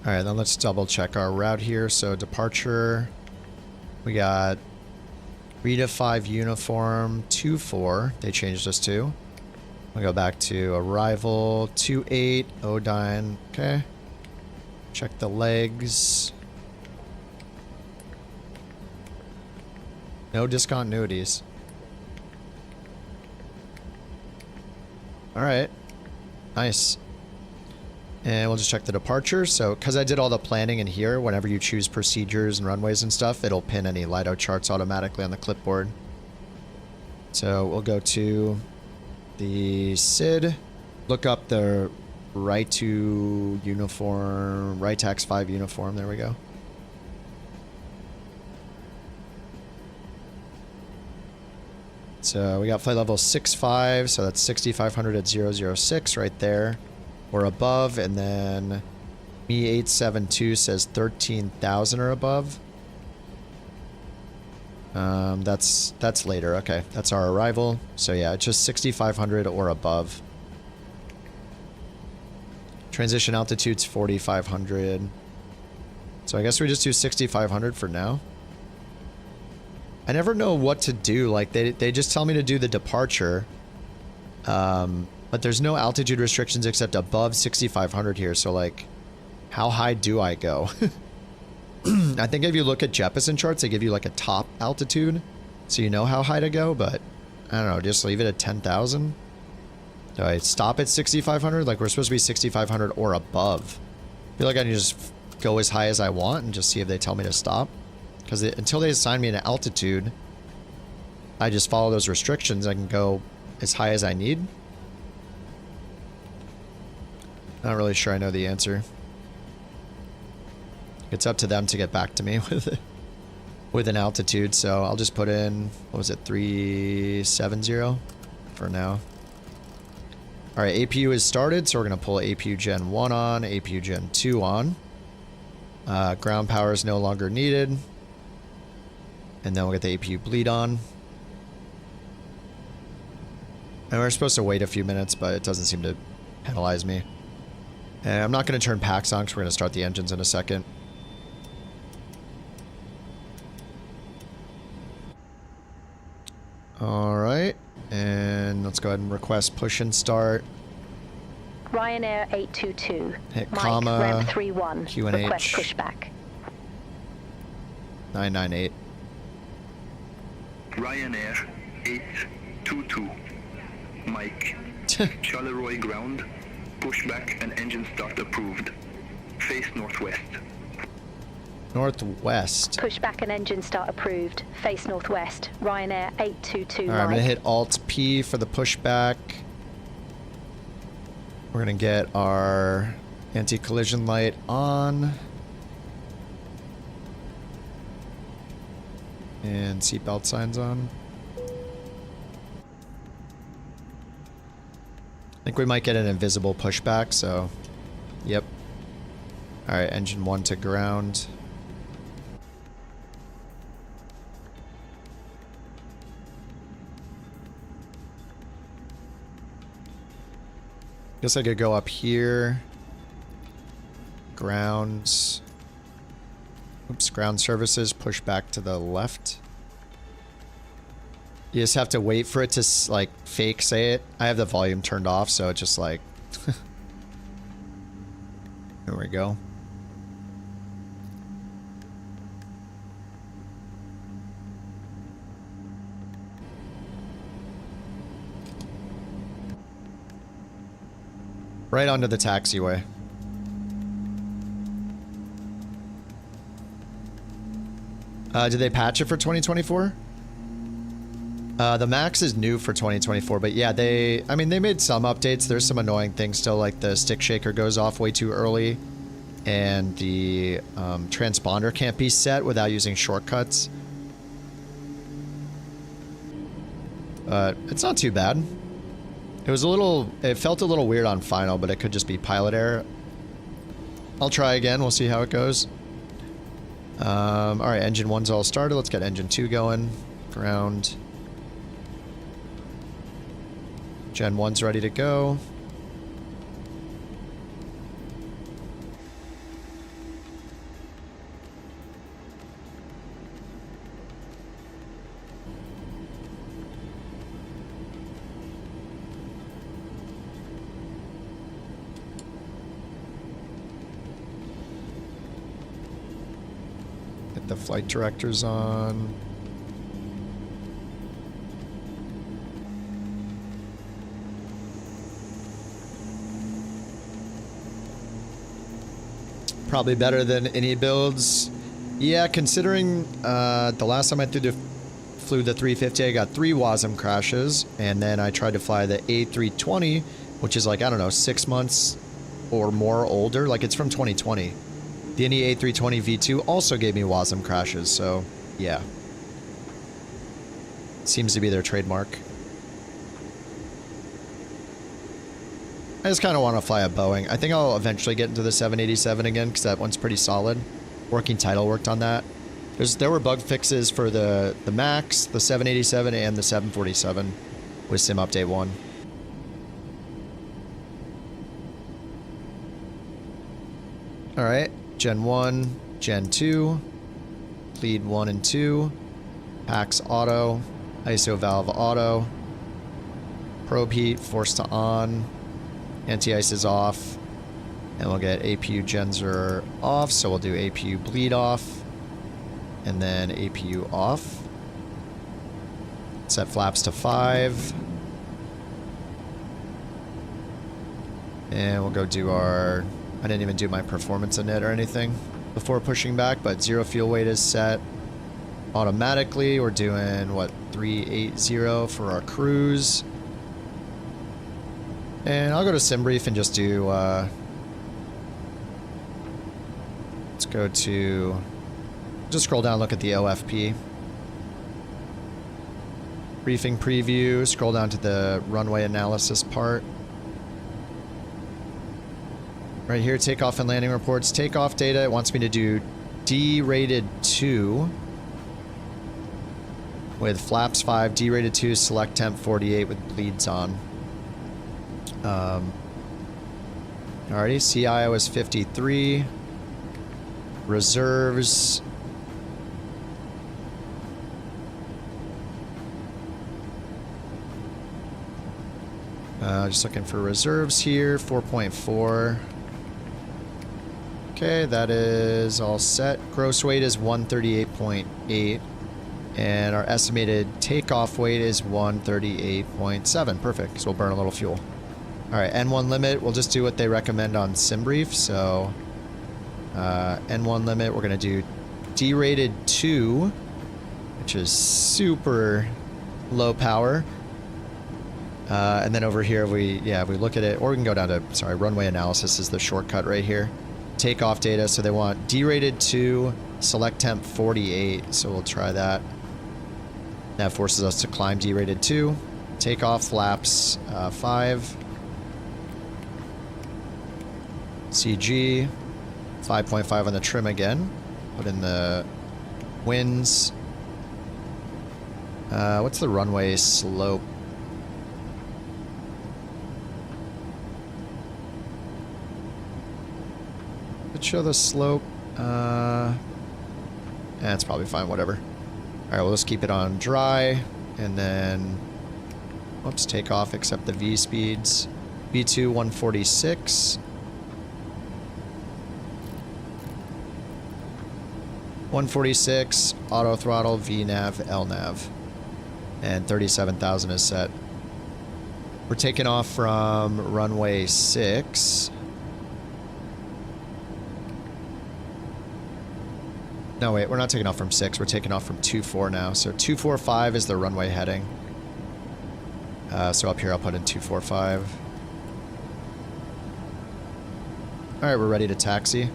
Alright, then let's double check our route here. So departure, we got Rita 5 uniform 24. They changed us to. We'll go back to arrival 28 Odine. Okay. Check the legs. No discontinuities. Alright. Nice. And we'll just check the departure. So, because I did all the planning in here, whenever you choose procedures and runways and stuff, it'll pin any LIDO charts automatically on the clipboard. So, we'll go to the SID. Look up the right to uniform, right tax 5 uniform. There we go. So we got flight level 65, so that's 6,500 at 006 right there, or above, and then Me 872 says 13,000 or above. That's later. Okay, that's our arrival. So yeah, it's just 6,500 or above. Transition altitude's 4,500. So I guess we just do 6,500 for now. I never know what to do. Like they just tell me to do the departure. But there's no altitude restrictions except above 6,500 here. So like, how high do I go? I think if you look at Jeppesen charts, they give you like a top altitude, so you know how high to go, but I don't know, just leave it at 10,000. Do I stop at 6,500? Like, we're supposed to be 6,500 or above. I feel like I can just go as high as I want and just see if they tell me to stop. Because until they assign me an altitude, I just follow those restrictions. I can go as high as I need. Not really sure I know the answer. It's up to them to get back to me with an altitude, so I'll just put in, what was it, 370 for now. Alright, APU is started, so we're going to pull APU Gen 1 on, APU Gen 2 on. Ground power is no longer needed. And then we'll get the APU bleed on. And we're supposed to wait a few minutes, but it doesn't seem to penalize me. And I'm not going to turn packs on because we're going to start the engines in a second. Alright, and let's go ahead and request push and start. Ryanair 822. Hit Mike, comma, Rem 31. QNH. Request pushback. 998. Ryanair 822. Mike. Charleroi ground. Pushback and engine start approved. Face northwest. Northwest. Pushback and engine start approved. Face northwest. Ryanair 822. Alright, I'm going to hit Alt P for the pushback. We're going to get our anti-collision light on. And seatbelt signs on. I think we might get an invisible pushback, so yep. Alright, engine 1 to ground. Guess I could go up here. Grounds. Oops, ground services, push back to the left. You just have to wait for it to, like, fake say it. I have the volume turned off, so it's just like... There we go. Right onto the taxiway. Did they patch it for 2024? The Max is new for 2024, but yeah, they made some updates. There's some annoying things still, like the stick shaker goes off way too early, and the transponder can't be set without using shortcuts. But it's not too bad. It felt a little weird on final, but it could just be pilot error. I'll try again, we'll see how it goes. Alright, engine 1's all started. Let's get engine 2 going. Ground. Gen 1's ready to go. Get the flight directors on. Probably better than any builds. Yeah, considering the last time I flew the 350, I got 3 WASM crashes, and then I tried to fly the A320, which is like, I don't know, 6 months or more older. Like, it's from 2020. The A320 V2 also gave me WASM crashes, so yeah. Seems to be their trademark. I just kind of want to fly a Boeing. I think I'll eventually get into the 787 again because that one's pretty solid. Working Title worked on that. There were bug fixes for the MAX, the 787, and the 747 with Sim Update 1. Alright, Gen 1, Gen 2, Lead 1 and 2, PAX Auto, ISO Valve Auto, Probe Heat, Force to On, Anti-Ice is off, and we'll get APU Genser off, so we'll do APU Bleed off, and then APU off. Set flaps to 5. And we'll go do our... I didn't even do my performance init or anything before pushing back, but zero fuel weight is set automatically. We're doing, what, 380 for our cruise. And I'll go to SimBrief and just do, let's go to, just scroll down and look at the OFP. Briefing preview, scroll down to the runway analysis part. Right here, takeoff and landing reports. Takeoff data, it wants me to do D-rated 2 with flaps 5, D-rated 2, select temp 48 with bleeds on. Alrighty, CI was 53. Reserves. Just looking for reserves here, 4.4. Okay, that is all set. Gross weight is 138.8. And our estimated takeoff weight is 138.7. Perfect, so we'll burn a little fuel. Alright, N1 limit, we'll just do what they recommend on SimBrief. So, N1 limit, we're going to do D-rated 2, which is super low power. And then over here, we look at it, or we can go down to, sorry, runway analysis is the shortcut right here. Takeoff data, so they want D-rated 2, select temp 48, so we'll try that. That forces us to climb D-rated 2. Takeoff flaps 5. CG, 5.5 on the trim again. Put in the winds. What's the runway slope? Show the slope. It's probably fine, whatever. Alright, we'll just keep it on dry, and then oops, take off, except the V speeds. V2 146. 146, auto throttle, VNav, LNav. And 37,000 is set. We're taking off from runway 6. No, wait, we're not taking off from 6. We're taking off from 24 now. So 245 is the runway heading. So up here I'll put in 245. Alright, we're ready to taxi.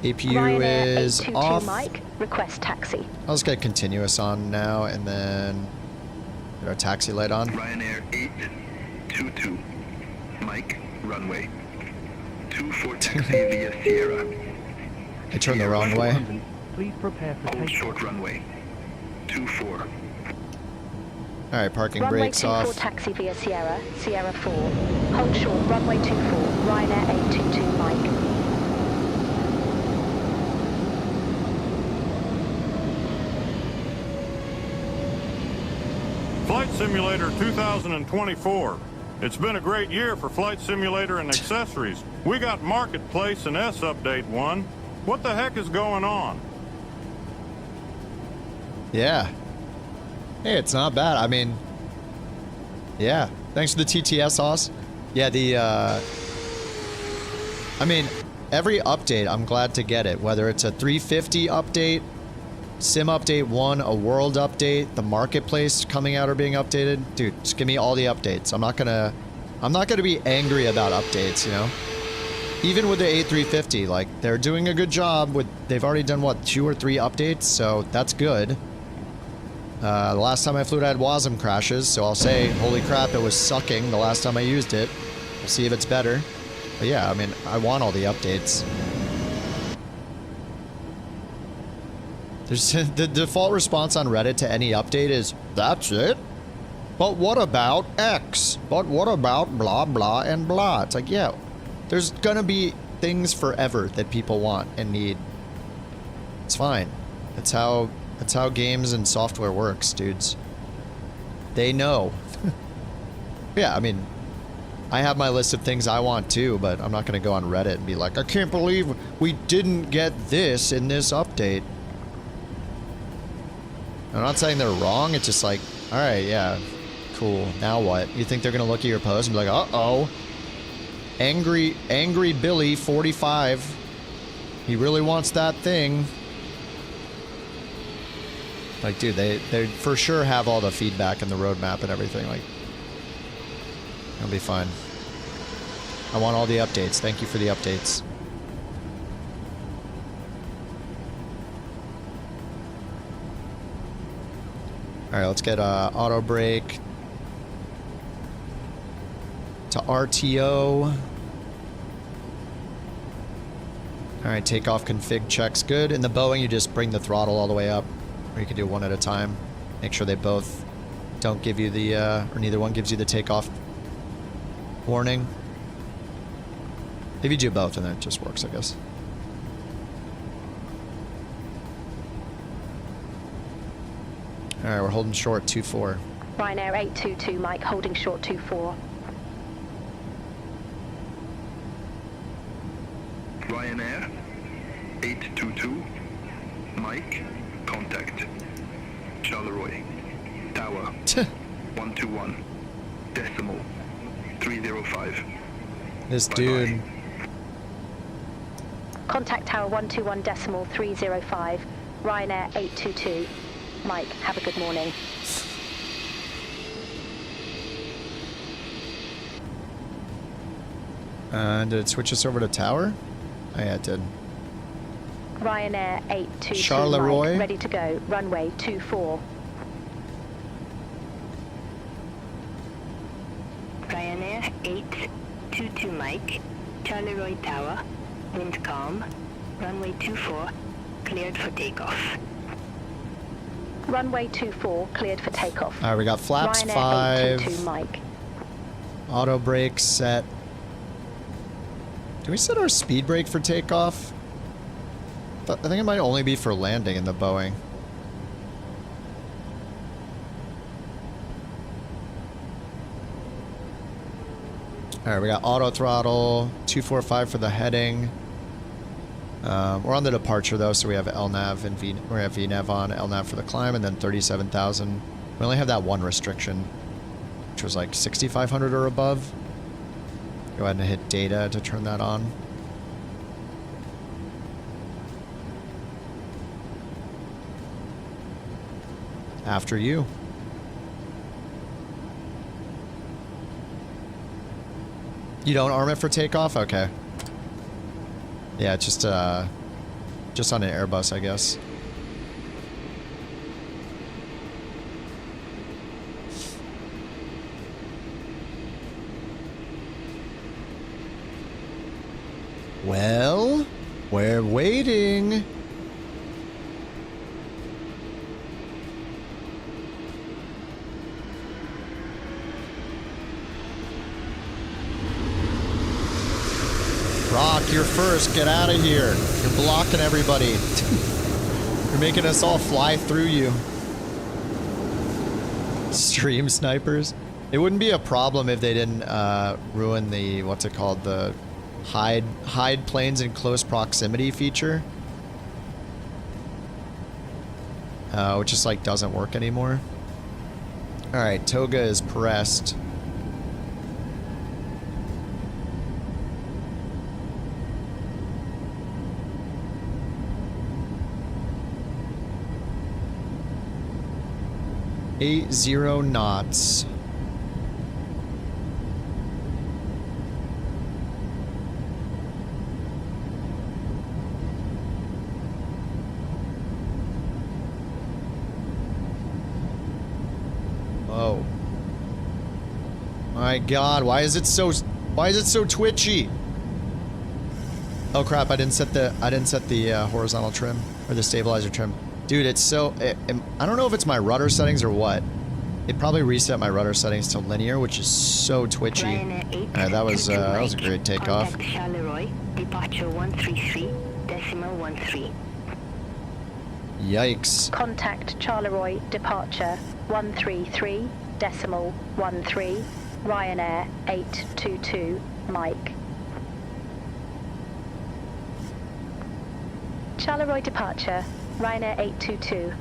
APU Ryanair is 822 off. Mike, request taxi. I'll just get continuous on now and then get our taxi light on. Ryanair 822 Mike, runway 24 taxi via Sierra. I turned the wrong way. Please prepare for Hold short runway 24. Alright, parking runway brakes 24 off. taxi via Sierra, Sierra 4. Hold short, runway 24, Ryanair 822 Mike. Flight Simulator 2024. It's been a great year for Flight Simulator and accessories. We got Marketplace and S Update 1. What the heck is going on? Yeah. Hey, it's not bad. I mean, yeah. Thanks for the TTS, Oz. Yeah, I mean, every update, I'm glad to get it. Whether it's a 350 update, Sim Update 1, a World update, the Marketplace coming out or being updated. Dude, just give me all the updates. I'm not gonna be angry about updates, you know? Even with the A350, like, they're doing a good job with, they've already done, what, 2 or 3 updates, so that's good. The last time I flew it, I had WASM crashes, so I'll say, holy crap, it was sucking the last time I used it. We'll see if it's better. But yeah, I mean, I want all the updates. There's the default response on Reddit to any update is, that's it? But what about X? But what about blah, blah, and blah? It's like, yeah, there's gonna be things forever that people want and need. It's fine. That's how games and software works, dudes. They know. Yeah, I mean, I have my list of things I want too, but I'm not gonna go on Reddit and be like, I can't believe we didn't get this in this update. I'm not saying they're wrong, it's just like, alright, yeah, cool, now what? You think they're gonna look at your post and be like, uh-oh, angry Billy 45, he really wants that thing. Like, dude, they for sure have all the feedback and the roadmap and everything, like, it'll be fine. I want all the updates, thank you for the updates. Alright, let's get auto brake to RTO. Alright, takeoff config checks good. In the Boeing, you just bring the throttle all the way up. Or you can do one at a time. Make sure they both don't give you the, or neither one gives you the takeoff warning. If you do both, and then it just works, I guess. Alright, we're holding short 2-4. Ryanair 822, Mike, holding short 24. Ryanair 822, Mike, contact. Charleroi, Tower 121, decimal 305. This dude. Contact Tower 121 decimal 305, Ryanair 822. Mike, have a good morning. Did it switch us over to tower? Oh, yeah, it did. Ryanair 822, Charleroi. Mike, ready to go. Runway 24. Ryanair 822, Mike, Charleroi Tower, wind calm, runway 24, cleared for takeoff. Runway 24, cleared for takeoff. Alright, we got flaps Ryanair 5. 822, Mike. Auto brake set. Do we set our speed brake for takeoff? I think it might only be for landing in the Boeing. Alright, we got auto throttle, 245 for the heading. We're on the departure though, so we have LNAV and we have VNAV on, LNAV for the climb, and then 37,000. We only have that one restriction, which was like 6,500 or above. Go ahead and hit data to turn that on. After you. You don't arm it for takeoff? Okay. Yeah, just on an Airbus, I guess. Well, we're waiting. Rock, you're first. Get out of here. You're blocking everybody. You're making us all fly through you. Stream snipers. It wouldn't be a problem if they didn't ruin the, what's it called, the hide planes in close proximity feature. Which just like doesn't work anymore. Alright, toga is pressed. .80 knots. my god, why is it so twitchy? Oh crap, I didn't set the horizontal trim or the stabilizer trim. Dude, it's so I don't know if it's my rudder settings or what. It probably reset my rudder settings to linear, which is so twitchy. Alright, that was a great takeoff. Contact Charleroi, departure 133.13. Yikes. Contact Charleroi, departure 133.13, Ryanair 822, Mike. Charleroi departure, Ryanair 822.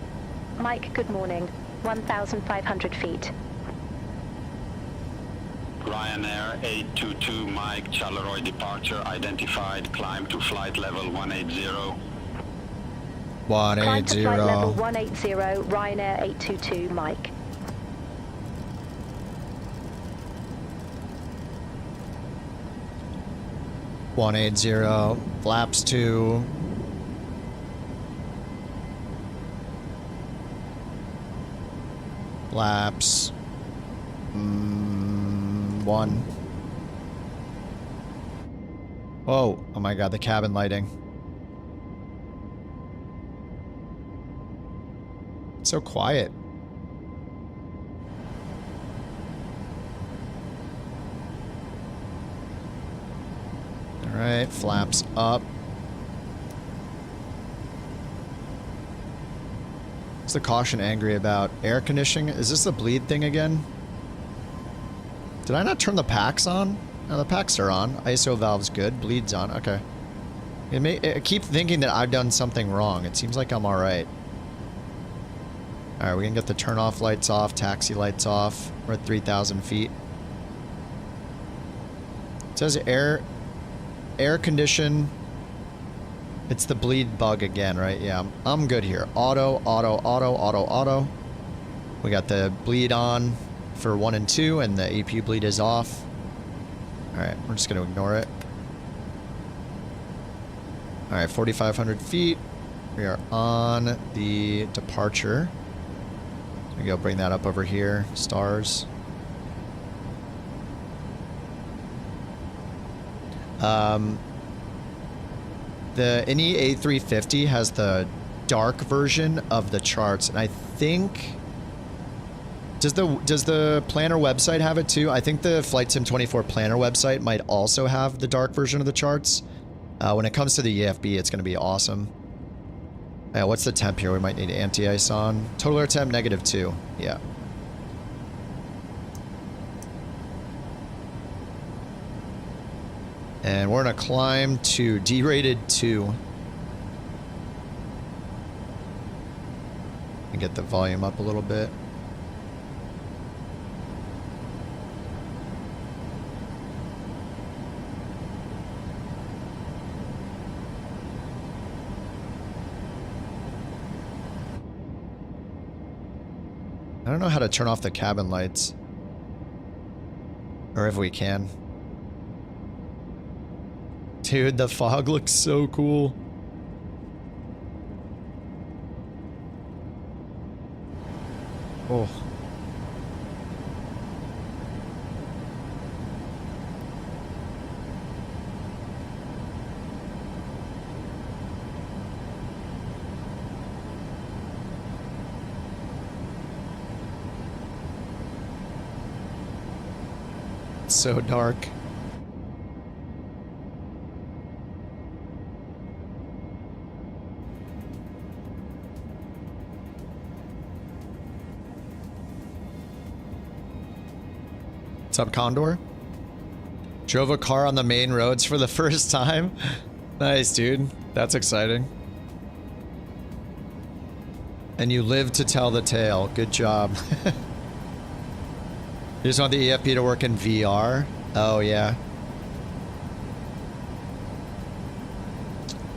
Mike, good morning. 1,500 feet. Ryanair 822, Mike, Charleroi departure identified. Climb to flight level 180. 180. Climb to flight level 180, Ryanair 822, Mike. Flaps 2. Flaps 1. Oh my god, the cabin lighting. It's so quiet. Alright, flaps up. What's the caution angry about? Air conditioning? Is this the bleed thing again? Did I not turn the packs on? No, the packs are on. ISO valve's good. Bleed's on. Okay. I keep thinking that I've done something wrong. It seems like I'm alright. Alright, we can get the turn off lights off, taxi lights off. We're at 3,000 feet. It says air condition. It's the bleed bug again, right? Yeah, I'm good here. Auto. We got the bleed on for 1 and 2, and the AP bleed is off. Alright, we're just going to ignore it. Alright, 4,500 feet. We are on the departure. We go bring that up over here. Stars. The NE A350 has the dark version of the charts, and I think does the planner website have it too? I think the Flight Sim 24 planner website might also have the dark version of the charts. When it comes to the EFB, it's going to be awesome. What's the temp here? We might need anti-ice on. Total air temp -2. Yeah. And we're going to climb to derated 2. And get the volume up a little bit. I don't know how to turn off the cabin lights. Or if we can. Dude, the fog looks so cool. Oh. It's so dark. What's up, Condor? Drove a car on the main roads for the first time. Nice, dude. That's exciting. And you live to tell the tale. Good job. You just want the EFP to work in VR? Oh, yeah.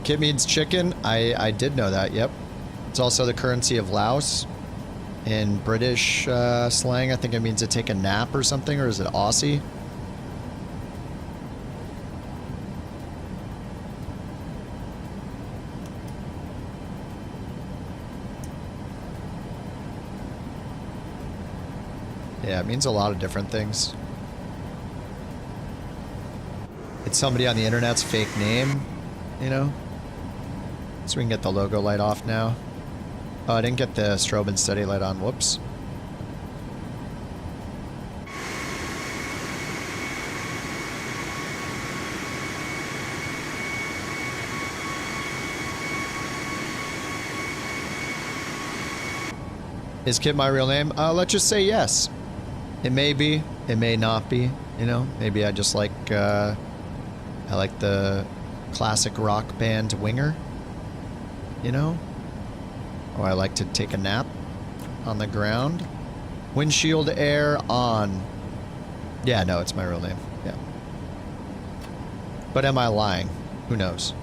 Kid means chicken? I did know that, yep. It's also the currency of Laos. In British slang, I think it means to take a nap or something, or is it Aussie? Yeah, it means a lot of different things. It's somebody on the internet's fake name, you know? So we can get the logo light off now. Oh, I didn't get the strobe and steady light on. Whoops. Is Kid my real name? Let's just say yes. It may be. It may not be. You know, maybe I just like, I like the classic rock band Winger. You know? Or I like to take a nap on the ground. Windshield air on. Yeah, no, it's my real name. Yeah. But am I lying? Who knows?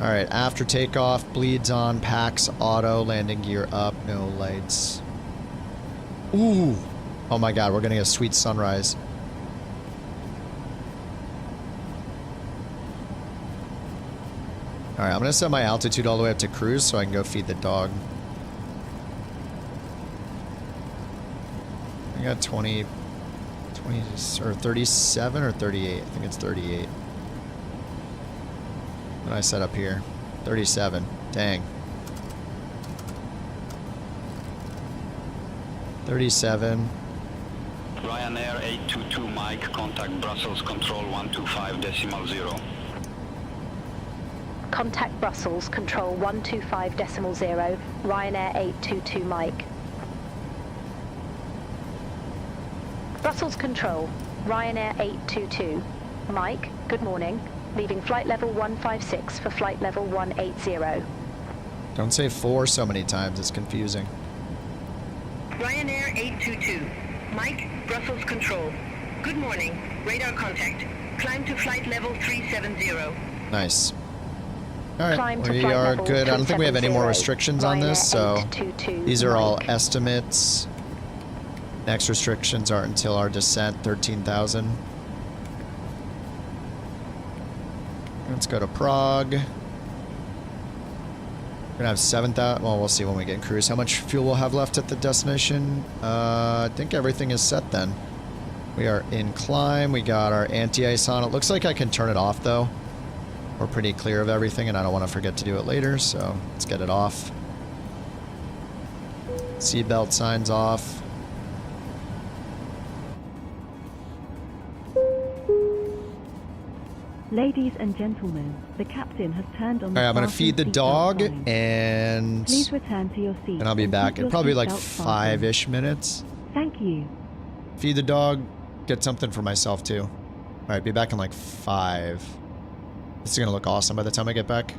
Alright, after takeoff, bleeds on, packs, auto, landing gear up, no lights. Ooh! Oh my god, we're getting a sweet sunrise. Alright, I'm gonna set my altitude all the way up to cruise so I can go feed the dog. I got 20 or 37 or 38. I think it's 38. What did I set up here? 37. Dang. 37. Ryanair 822 Mike, contact Brussels Control 125.0. Contact Brussels Control 125.0, Ryanair 822 Mike. Brussels Control, Ryanair 822. Mike, good morning. Leaving flight level 156 for flight level 180. Don't say 4 so many times, it's confusing. Ryanair 822. Mike, Brussels Control. Good morning. Radar contact. Climb to flight level 370. Nice. Alright, we are good. I don't think we have any more restrictions on this, so these are all estimates. Next restrictions are until our descent, 13,000. Let's go to Prague. We're gonna have 7,000. Well, we'll see when we get in cruise how much fuel we'll have left at the destination. I think everything is set then. We are in climb. We got our anti-ice on. It looks like I can turn it off though. We're pretty clear of everything, and I don't want to forget to do it later, so let's get it off. Seatbelt signs off. Ladies and gentlemen, the captain has turned on the Alright, I'm gonna feed the dog, and please return to your seat. And I'll be back in probably like fastened. 5-ish minutes. Thank you. Feed the dog, get something for myself too. Alright, be back in like 5. This is gonna look awesome by the time I get back.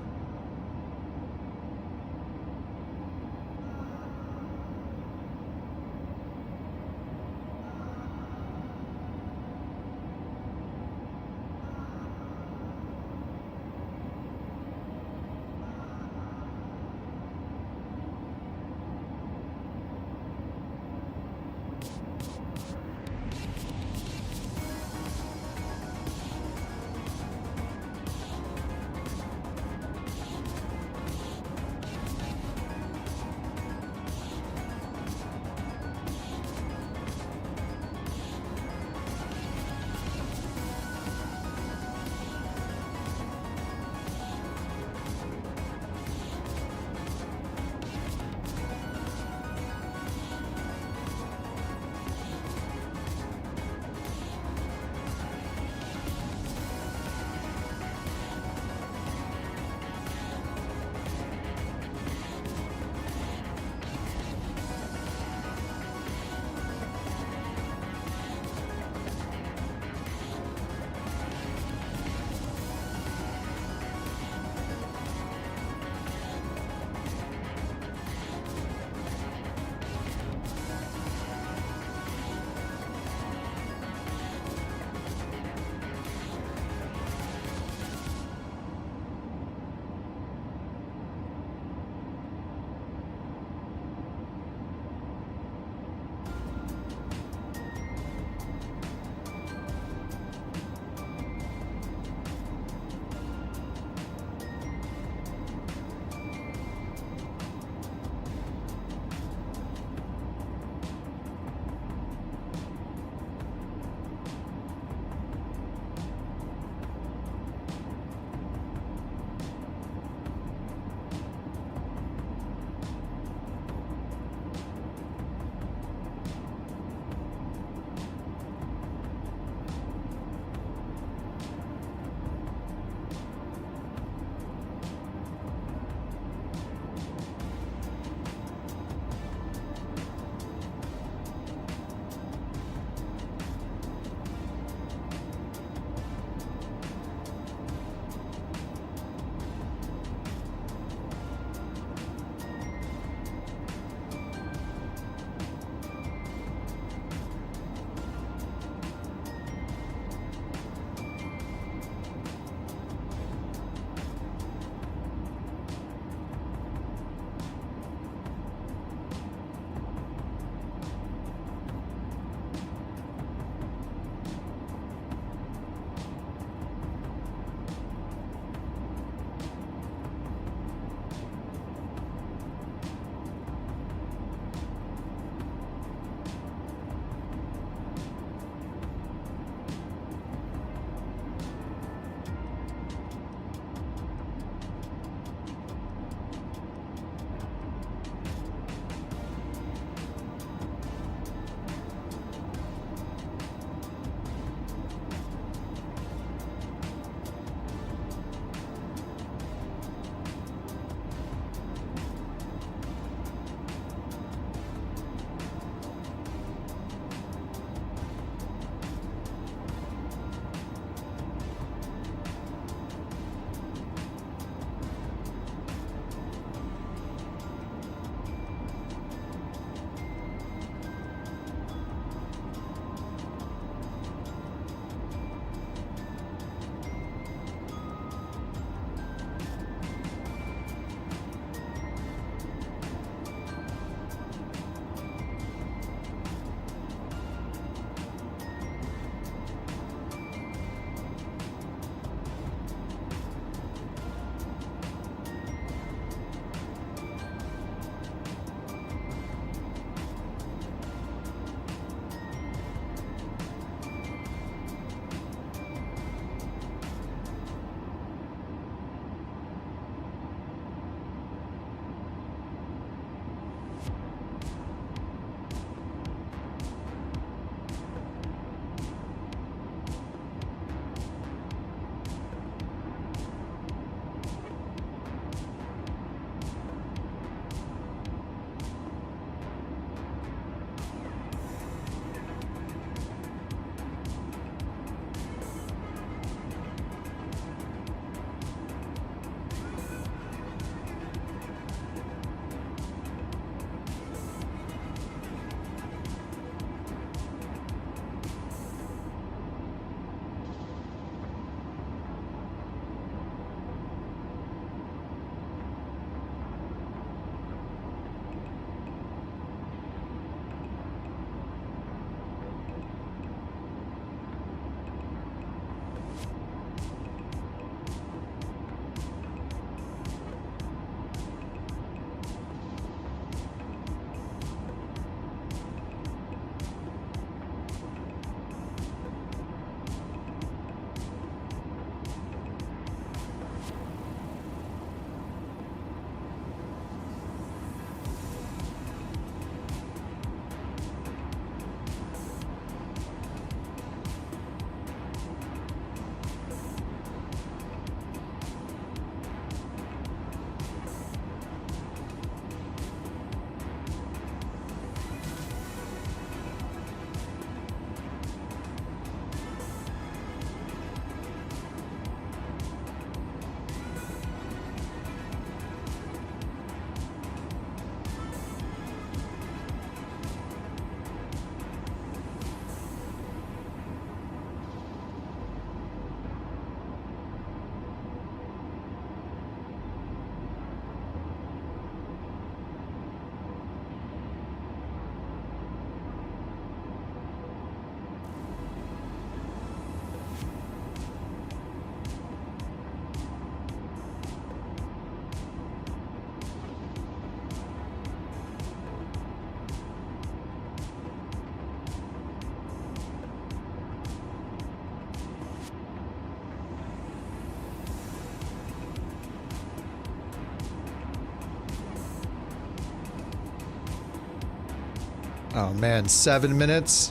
Oh man, 7 minutes.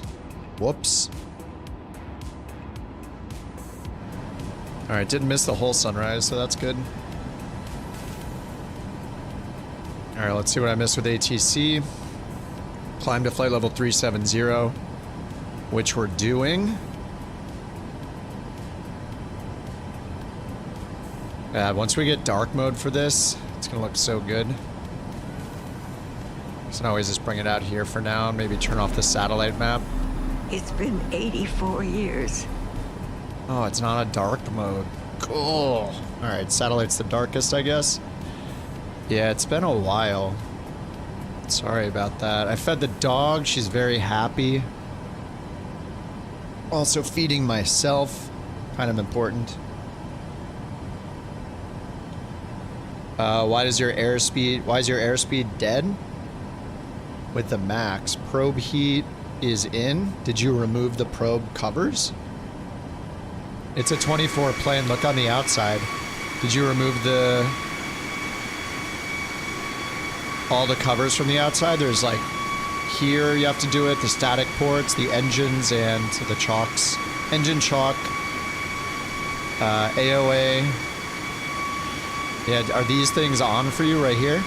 Whoops. Alright, didn't miss the whole sunrise, so that's good. Alright, let's see what I missed with ATC. Climb to flight level 370, which we're doing. Yeah, once we get dark mode for this, it's gonna look so good. So I always just bring it out here for now and maybe turn off the satellite map. It's been 84 years. Oh, it's not a dark mode. Cool. Alright, satellite's the darkest, I guess. Yeah, it's been a while. Sorry about that. I fed the dog. She's very happy. Also feeding myself. Kind of important. Why is your airspeed dead? With the max. Probe heat is in. Did you remove the probe covers? It's a 24 plane. Look on the outside. Did you remove all the covers from the outside? There's like here you have to do it, the static ports, the engines, and the chocks. Engine chock, AOA. Yeah, are these things on for you right here?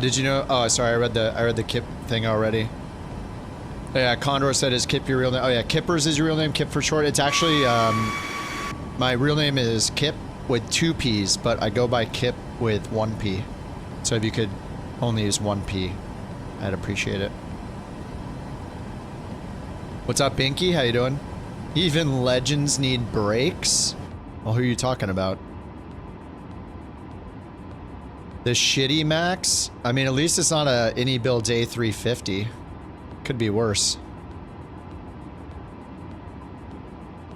Did you know? Oh, sorry, I read the Kip thing already. Yeah, Condor said, "Is Kip your real name?" Oh yeah, Kippers is your real name. Kip for short. It's actually my real name is Kip with 2 P's, but I go by Kip with 1 P. So if you could only use 1 P, I'd appreciate it. What's up, Binky? How you doing? Even legends need brakes? Well, who are you talking about? The shitty Max? I mean, at least it's not a any build A350. Could be worse.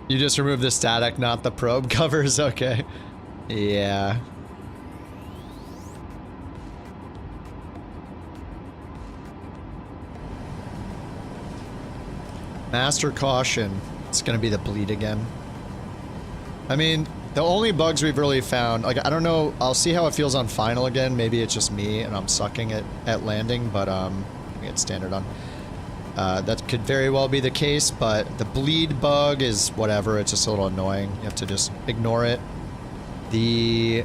You just removed the static, not the probe covers? Okay. Yeah. Master caution. It's gonna be the bleed again. I mean, the only bugs we've really found, like, I don't know, I'll see how it feels on final again. Maybe it's just me and I'm sucking at landing, but let me get standard on. That could very well be the case, but the bleed bug is whatever. It's just a little annoying. You have to just ignore it. I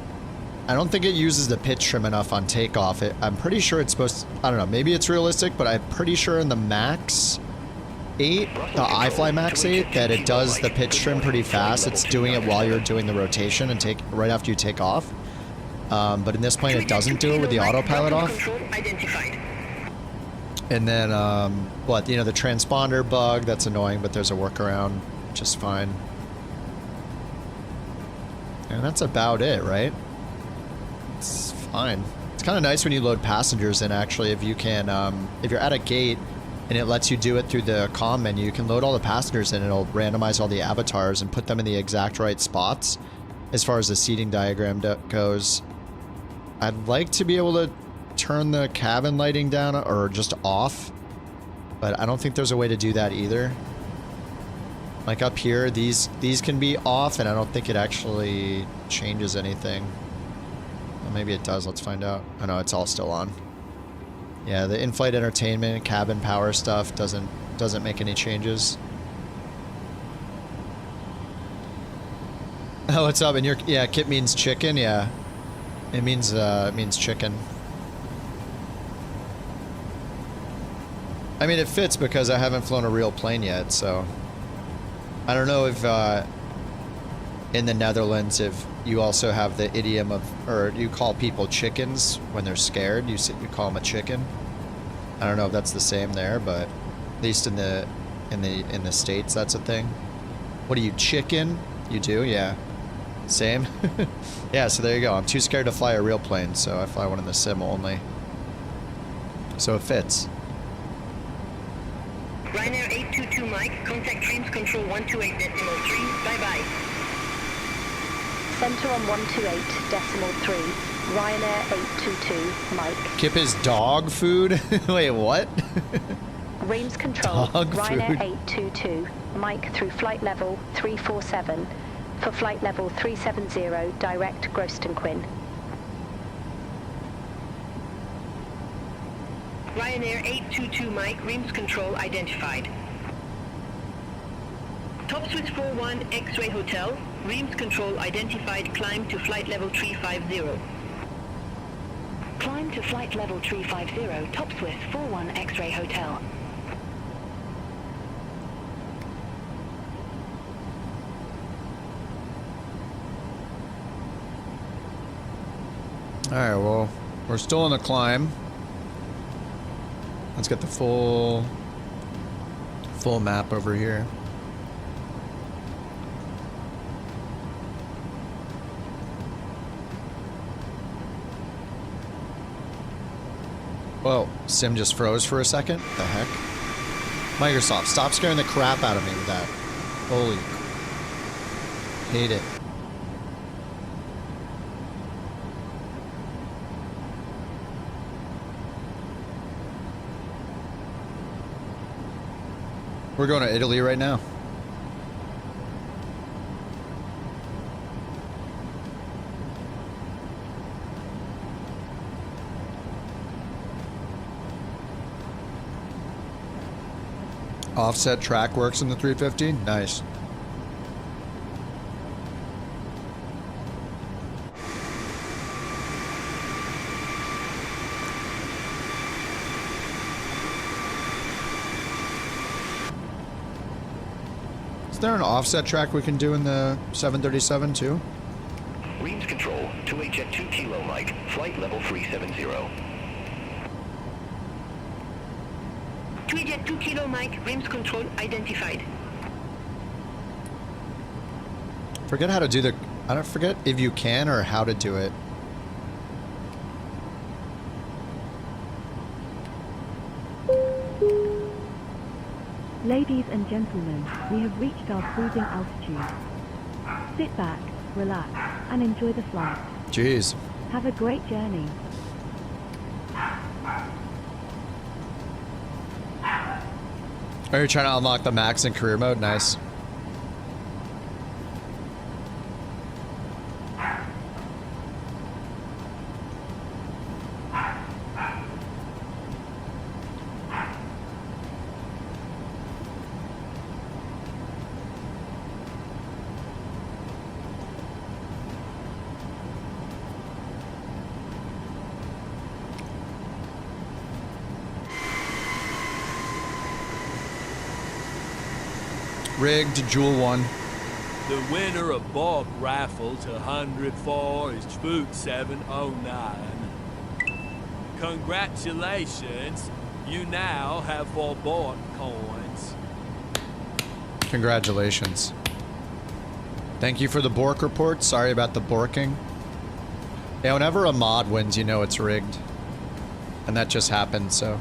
don't think it uses the pitch trim enough on takeoff. I'm pretty sure it's supposed to, I don't know, maybe it's realistic, but I'm pretty sure in the Max 8, the iFly Max 8, that it does the pitch trim pretty fast. It's doing it while you're doing the rotation and right after you take off. But in this plane, it doesn't do it with the autopilot off. And then, what, you know, the transponder bug, that's annoying, but there's a workaround, just fine. And that's about it, right? It's fine. It's kind of nice when you load passengers in, actually, if you can, if you're at a gate and it lets you do it through the comm menu, you can load all the passengers in and it'll randomize all the avatars and put them in the exact right spots as far as the seating diagram goes. I'd like to be able to turn the cabin lighting down or just off, but I don't think there's a way to do that either. Like up here, these can be off and I don't think it actually changes anything. Well, maybe it does. Let's find out. Oh no, it's all still on. Yeah, the in-flight entertainment, cabin power stuff doesn't make any changes. Oh, what's up? And yeah, Kip means chicken. Yeah, it means chicken. I mean, it fits because I haven't flown a real plane yet, so I don't know if in the Netherlands if you also have the idiom of, or you call people chickens when they're scared. You call them a chicken. I don't know if that's the same there, but at least in the States, that's a thing. What are you, chicken? You do, yeah. Same. Yeah, so there you go. I'm too scared to fly a real plane, so I fly one in the sim only. So it fits. Ryanair 822 Mike, contact Dreams Control 128.3, bye-bye. Center on 128.3, Ryanair 822 Mike. Kip is dog food? Wait, what? Reims Control, Dog Ryanair food. 822 Mike through flight level 347 for flight level 370 direct Groston Quinn. Ryanair 822 Mike, Reams control identified. Top Swiss 41 X-Ray Hotel, Reams control identified, climb to flight level 350. Climb to flight level 350, Top Swiss 41 X-Ray Hotel. Alright, well, we're still in the climb. Let's get the full map over here. Whoa, Sim just froze for a second? The heck? Microsoft, stop scaring the crap out of me with that. Holy. Hate it. We're going to Italy right now. Offset track works in the 350? Nice. Is there an offset track we can do in the 737 too? Reams control, 2H at 2 kilo Mike, flight level 370. 2H at 2 kilo Mike, Reams control identified. Forget how to do the... I don't forget if you can or how to do it. Ladies and gentlemen, we have reached our cruising altitude. Sit back, relax, and enjoy the flight. Jeez. Have a great journey. Are you trying to unlock the max in career mode? Nice. Rigged, Jewel 1. The winner of Bork Raffles 104 is Spook 709. Congratulations, you now have 4 Bork coins. Congratulations. Thank you for the Bork report. Sorry about the borking. Yeah, whenever a mod wins, you know it's rigged. And that just happened, so...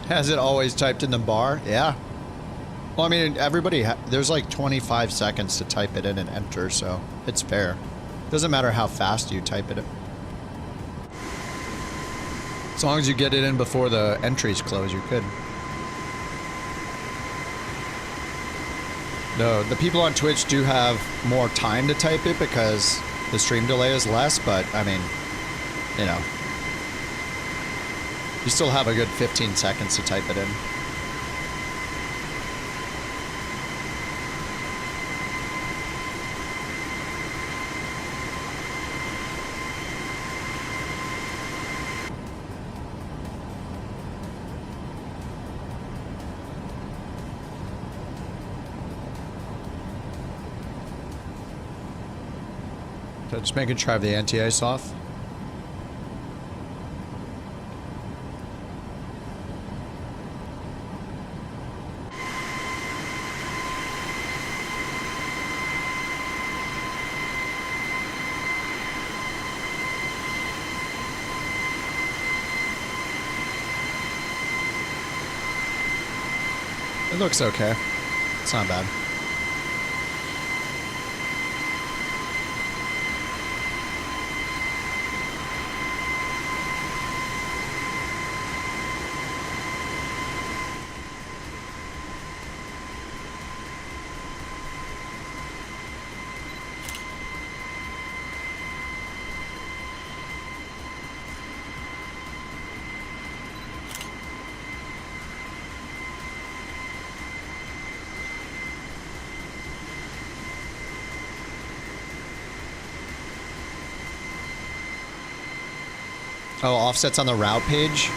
Has it always typed in the bar? Yeah. Well, I mean, everybody, there's like 25 seconds to type it in and enter, so it's fair. Doesn't matter how fast you type it in. As long as you get it in before the entries close, you're good. No, the people on Twitch do have more time to type it because the stream delay is less, but I mean, you know. You still have a good 15 seconds to type it in. Just making sure I have the anti-ice off. It looks okay. It's not bad. Oh, offsets on the route page?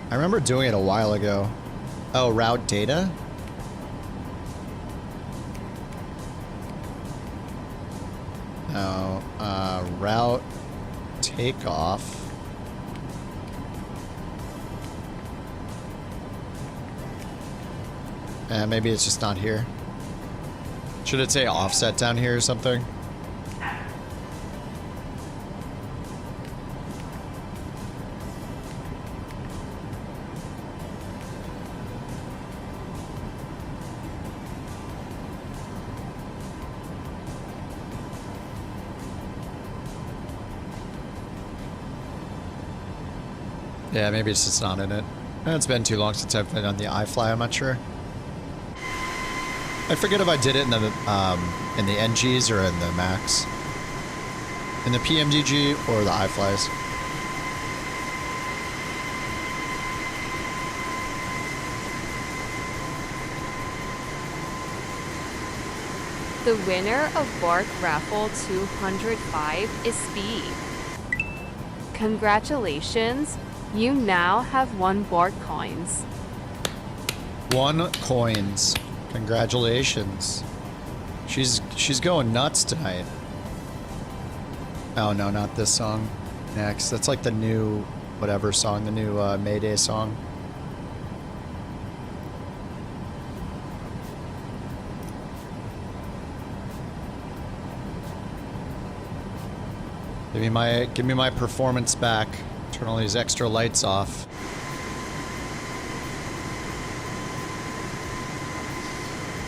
I remember doing it a while ago. Oh, route data? Oh, route takeoff. Maybe it's just not here. Should it say offset down here or something? Yeah, maybe it's just not in it. It's been too long since I've been on the iFly, I'm not sure. I forget if I did it in the NGs or in the Max. In the PMDG or the iFlies. The winner of Bork Raffle 205 is Speed. Congratulations. You now have 1 Bork coins. 1 coins. Congratulations. She's going nuts tonight. Oh no, not this song. Next. That's like the new whatever song, the new Mayday song. Give me my performance back. Turn all these extra lights off.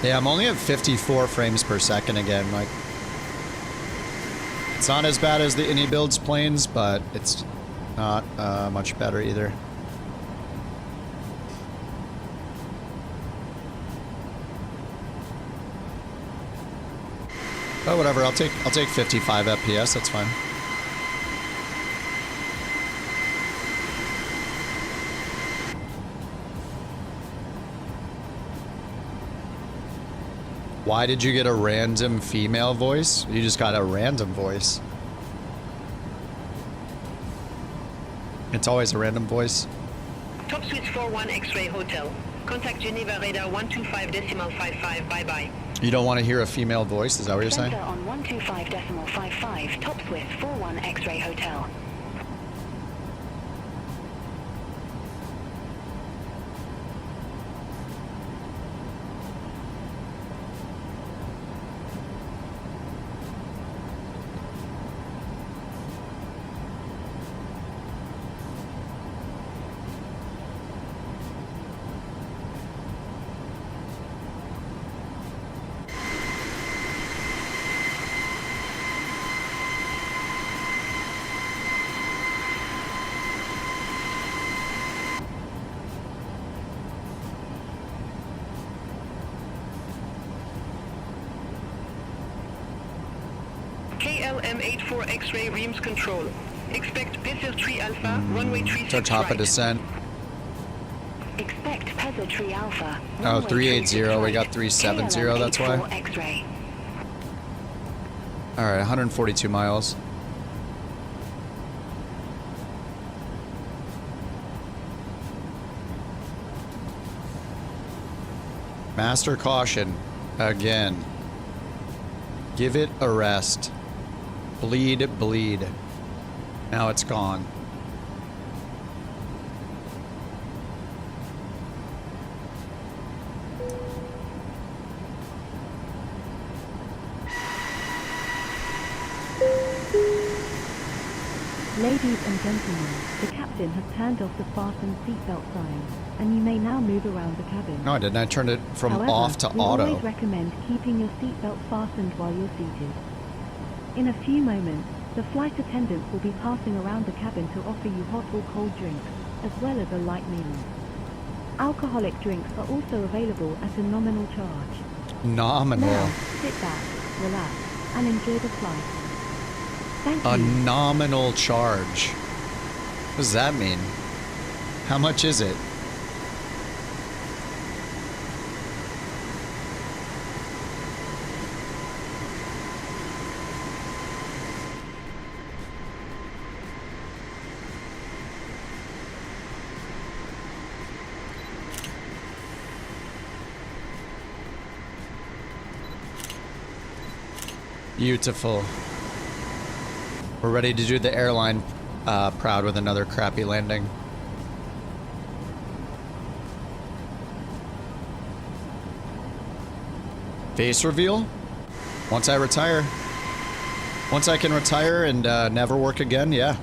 Yeah, I'm only at 54 frames per second again. Like, it's not as bad as the Innie Builds planes, but it's not much better either. But whatever, I'll take 55 FPS. That's fine. Why did you get a random female voice? You just got a random voice. It's always a random voice. Top switch 41 X-ray Hotel. Contact Geneva radar 125.55. Bye-bye. You don't want to hear a female voice? Is that what you're saying? Center on 125.55. Top switch 41 X-ray Hotel. KLM84 X-ray Reams control. Expect Pizzer 3 Alpha, runway 36 Our top of descent. Expect Pizzer 3 Alpha. Oh, 380. We got 370. That's why. X-ray. All right, 142 miles. Master caution again. Give it a rest. Bleed, bleed. Now it's gone. Ladies and gentlemen, the captain has turned off the fasten seatbelt sign, and you may now move around the cabin. No, I didn't. I turned it from However, off to we auto. always recommend keeping your seatbelt fastened while you're seated. In a few moments, the flight attendants will be passing around the cabin to offer you hot or cold drinks, as well as a light meal. Alcoholic drinks are also available at a nominal charge. Nominal. Now, sit back, relax, and enjoy the flight. Thank A you. nominal charge. What does that mean? How much is it? Beautiful. We're ready to do the airline proud with another crappy landing. Face reveal? Once I retire. Once I can retire and never work again, yeah.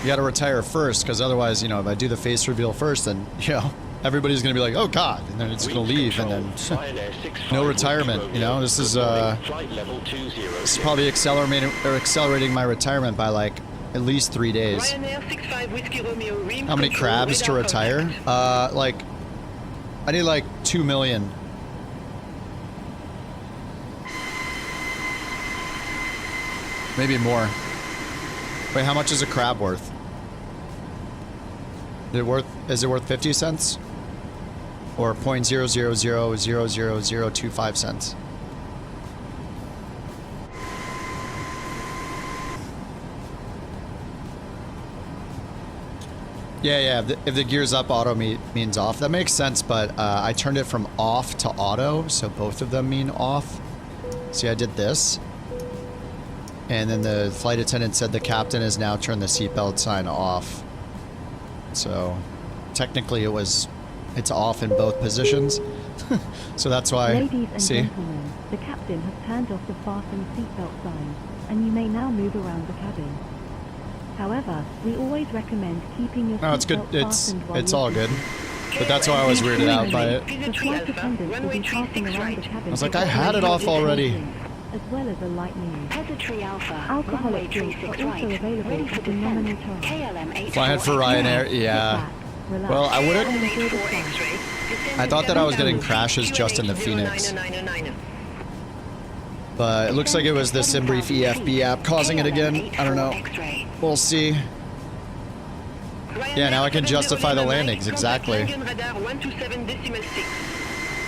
You gotta retire first, because otherwise, you know, if I do the face reveal first, then, you know, everybody's gonna be like, oh god, and then it's gonna leave, and then no retirement, you know. This is probably accelerating my retirement by like at least 3 days. How many crabs to retire? Like, I need like 2 million. Maybe more. Wait, how much is a crab worth? Is it worth 50 cents? Or 0.0000025 cents? Yeah, if the gears up auto means off. That makes sense, but I turned it from off to auto, so both of them mean off. See, I did this. And then the flight attendant said the captain has now turned the seatbelt sign off. So technically it's off in both positions. So that's why. Ladies and gentlemen, the captain has turned off the fasten seatbelt sign, and you may now move around the cabin. However, we always recommend keeping your seatbelt fastened while it's you're all good. seated. But that's why I was weirded out by it. The flight attendants will be passing around the cabin. I was like, I had it off already. As well as a light meal. Peasantry Alpha, Alcoholic drinks are also available at a nominal charge. Flying for Ryanair, yeah. Well, I wouldn't. I thought that I was getting crashes just in the Phoenix. But it looks like it was the SimBrief EFB app causing it again. I don't know. We'll see. Yeah, now I can justify the landings, exactly.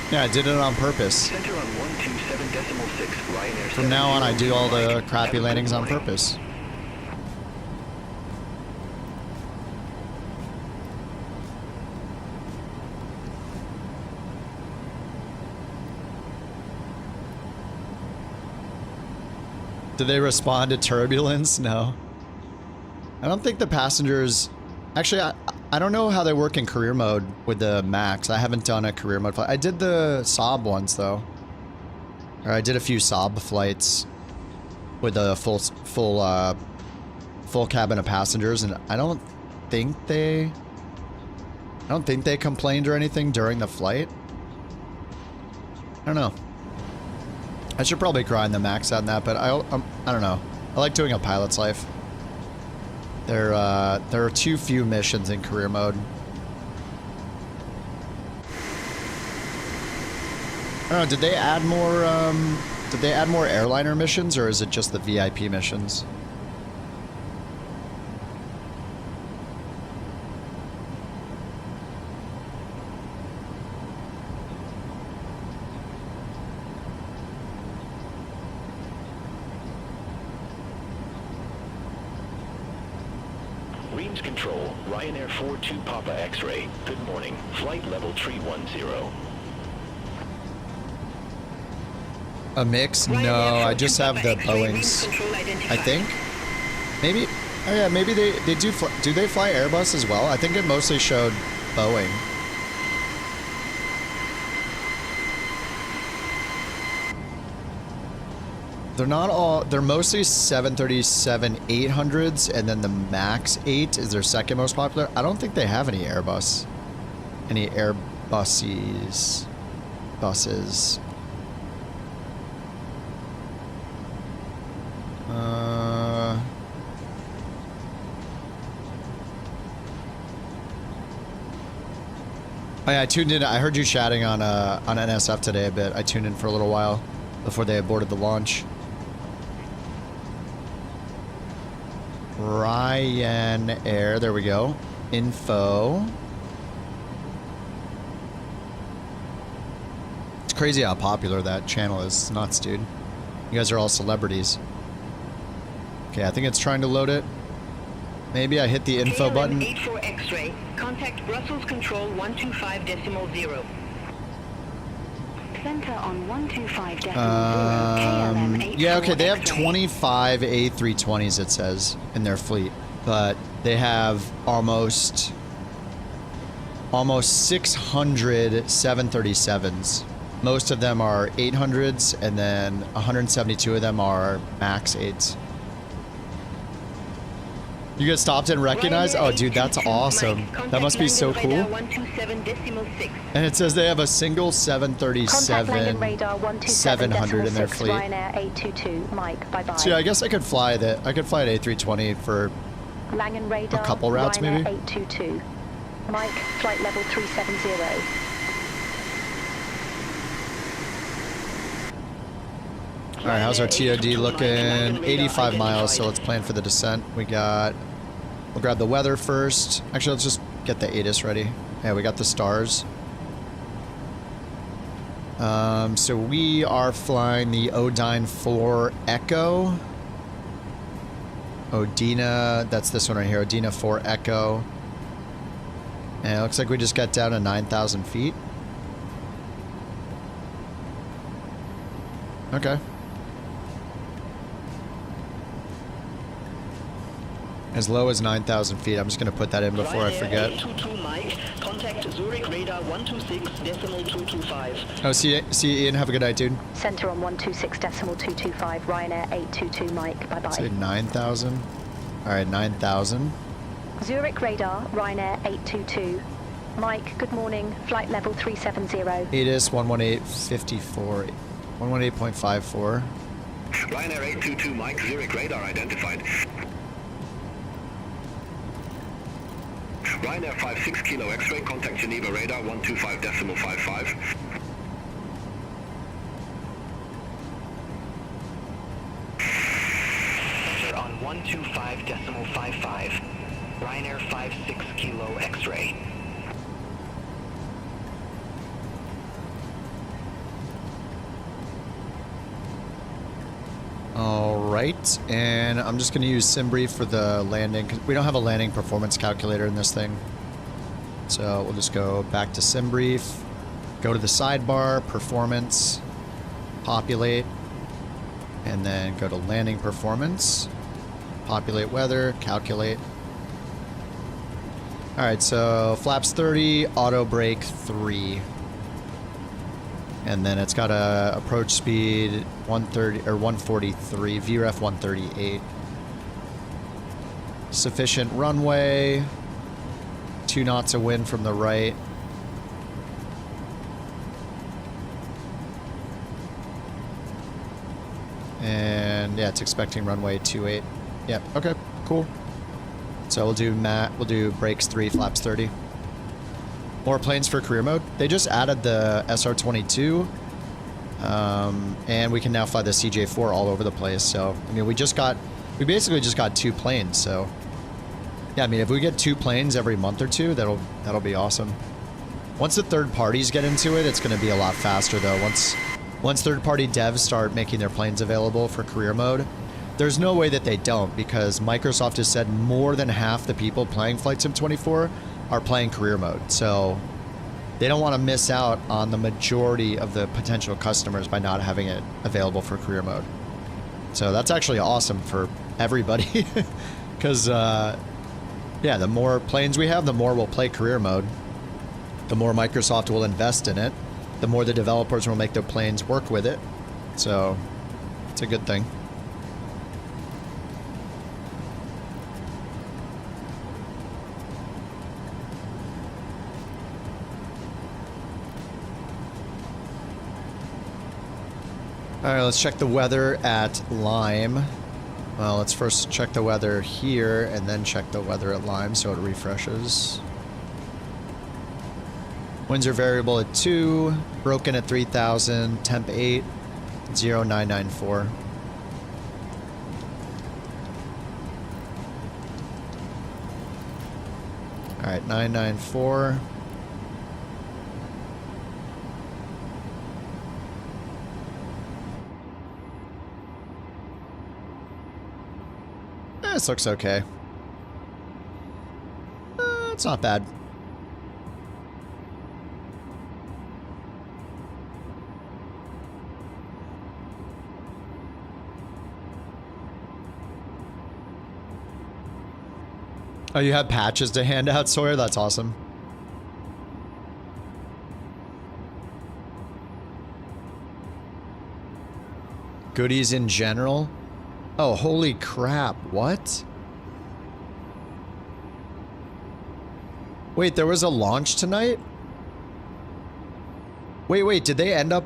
Yeah, I did it on purpose. From now on, I do all the crappy landings on purpose. Did they respond to turbulence? No. I don't think the passengers... Actually, I don't know how they work in career mode with the Max. I haven't done a career mode flight. I did the Saab ones, though. Or I did a few Saab flights with a full cabin of passengers, and I don't think they complained or anything during the flight. I don't know. I should probably grind the Max on that, but I don't know. I like doing a pilot's life. There are too few missions in career mode. I don't know, did they add more airliner missions, or is it just the VIP missions? Reams Control, Ryanair 42 Papa X-Ray. Good morning. Flight level 310. A mix? No, I just have the Boeings. I think. Maybe. Oh yeah, maybe they do. Do they fly Airbus as well? I think it mostly showed Boeing. They're not all. They're mostly 737-800s, and then the Max 8 is their second most popular. I don't think they have any Airbus. Any Airbuses. Buses. Oh yeah, I tuned in. I heard you chatting on NSF today a bit. I tuned in for a little while before they aborted the launch. Ryanair, there we go. Info. It's crazy how popular that channel is. It's nuts, dude. You guys are all celebrities. Okay, I think it's trying to load it. Maybe I hit the info button. 84 X-ray. Contact Brussels Control 125.0. Center on 125.0. KLM 84 yeah, okay, they have X-ray. 25 A320s, it says, in their fleet. But they have almost 600 737s. Most of them are 800s, and then 172 of them are Max 8s. You get stopped and recognized? Oh, dude, that's awesome. That must be so cool. And it says they have a single 737-700 in their fleet. Ryanair 822, Mike, bye-bye. So yeah, I guess I could fly that. I could fly an A320 for Langen radar, a couple routes, Ryanair maybe. 822, Mike, flight level 370. All right, how's our TOD looking? 85 miles, so let's plan for the descent. We'll grab the weather first. Actually, let's just get the ATIS ready. Yeah, we got the stars. So we are flying the Odine 4 Echo. Odina, that's this one right here, Odina 4 Echo. And it looks like we just got down to 9,000 feet. Okay. As low as 9,000 feet. I'm just going to put that in before I forget. 822 Mike, contact Zurich radar 126.225. Oh, see you, Ian. Have a good night, dude. Center on 126.225, Ryanair 822, Mike, bye-bye. Say 9,000. All right, 9,000. Zurich radar, Ryanair 822. Mike, good morning, flight level 370. ATIS 118.54. 118.54. Ryanair 822 Mike, Zurich radar identified. Ryanair 56 Kilo X-ray, contact Geneva radar 125.55. On 125.55. Ryanair 56 Kilo X-ray. All right, and I'm just going to use SimBrief for the landing, because we don't have a landing performance calculator in this thing. So we'll just go back to SimBrief, go to the sidebar, performance, populate, and then go to landing performance, populate weather, calculate. All right, so flaps 30, auto brake 3. And then it's got a approach speed 130 or 143, VREF 138. Sufficient runway, 2 knots of wind from the right. And yeah, it's expecting runway 28. Yep, okay, cool. So we'll do brakes 3, flaps 30. More planes for career mode. They just added the SR-22, and we can now fly the CJ-4 all over the place. So I mean, we basically just got 2 planes. So yeah, I mean, if we get 2 planes every month or 2, that'll be awesome. Once the third parties get into it, it's going to be a lot faster though. Once third party devs start making their planes available for career mode, there's no way that they don't, because Microsoft has said more than half the people playing Flight Sim 24 are playing career mode. So they don't want to miss out on the majority of the potential customers by not having it available for career mode. So that's actually awesome for everybody. Because, yeah, the more planes we have, the more we'll play career mode. The more Microsoft will invest in it. The more the developers will make their planes work with it. So, it's a good thing. Alright, let's check the weather at Lime. Well, let's first check the weather here and then check the weather at Lime so it refreshes. Winds are variable at 2, broken at 3,000, temp 8, 0994. Alright, 994. This looks okay. It's not bad. Oh, you have patches to hand out, Sawyer? That's awesome. Goodies in general? Oh, holy crap. What? Wait, there was a launch tonight? Wait, did they end up...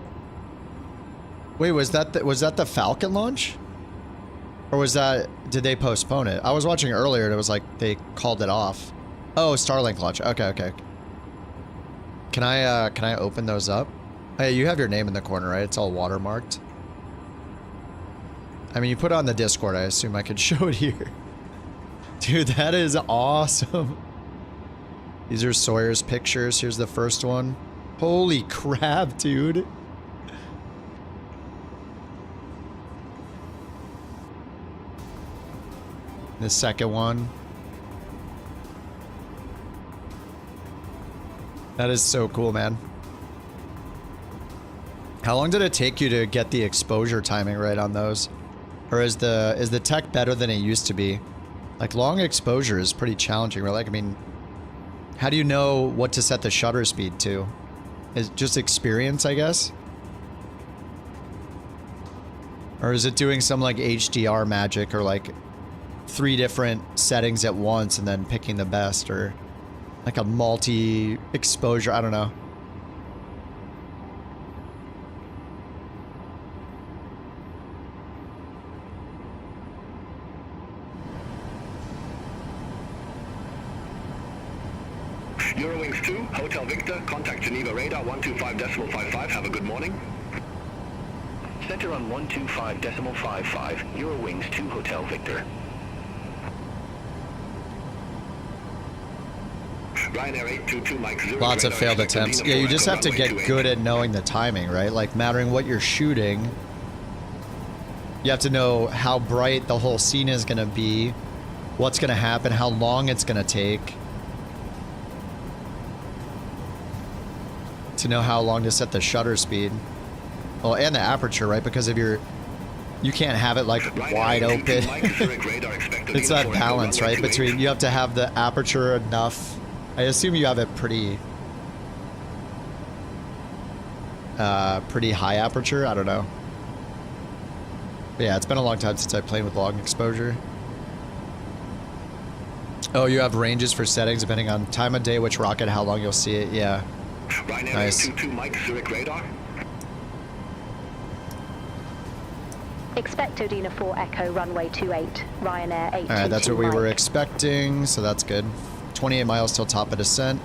Wait, was that the Falcon launch? Or was that... Did they postpone it? I was watching earlier and it was like they called it off. Oh, Starlink launch. Okay. Can I open those up? Hey, you have your name in the corner, right? It's all watermarked. I mean, you put it on the Discord, I assume I could show it here. Dude, that is awesome. These are Sawyer's pictures. Here's the first one. Holy crap, dude. The second one. That is so cool, man. How long did it take you to get the exposure timing right on those? Or is the tech better than it used to be? Like, long exposure is pretty challenging, right? Like, I mean, how do you know what to set the shutter speed to? Is it just experience, I guess? Or is it doing some, like, HDR magic, or, like, 3 different settings at once and then picking the best, or, like, a multi-exposure? I don't know. Eurowings 2, Hotel Victor, contact Geneva radar 125.55. Have a good morning. Center on 125.55, Eurowings 2, Hotel Victor. Ryanair 822, Mike 0. Lots of failed attempts. Yeah, you just have to get good at knowing the timing, right? Like, mattering what you're shooting, you have to know how bright the whole scene is going to be, what's going to happen, how long it's going to take, to know how long to set the shutter speed. Well, and the aperture, right? Because if you can't have it like wide open. It's that balance, right? Between, you have to have the aperture enough. I assume you have it pretty high aperture. I don't know. But yeah, it's been a long time since I played with long exposure. Oh, you have ranges for settings depending on time of day, which rocket, how long you'll see it. Yeah. Ryanair Nice. 822, Mike Zurich radar. Expect Odina 4 Echo runway 28, Ryanair 822. Alright, that's what we were expecting, so that's good. 28 miles till top of descent.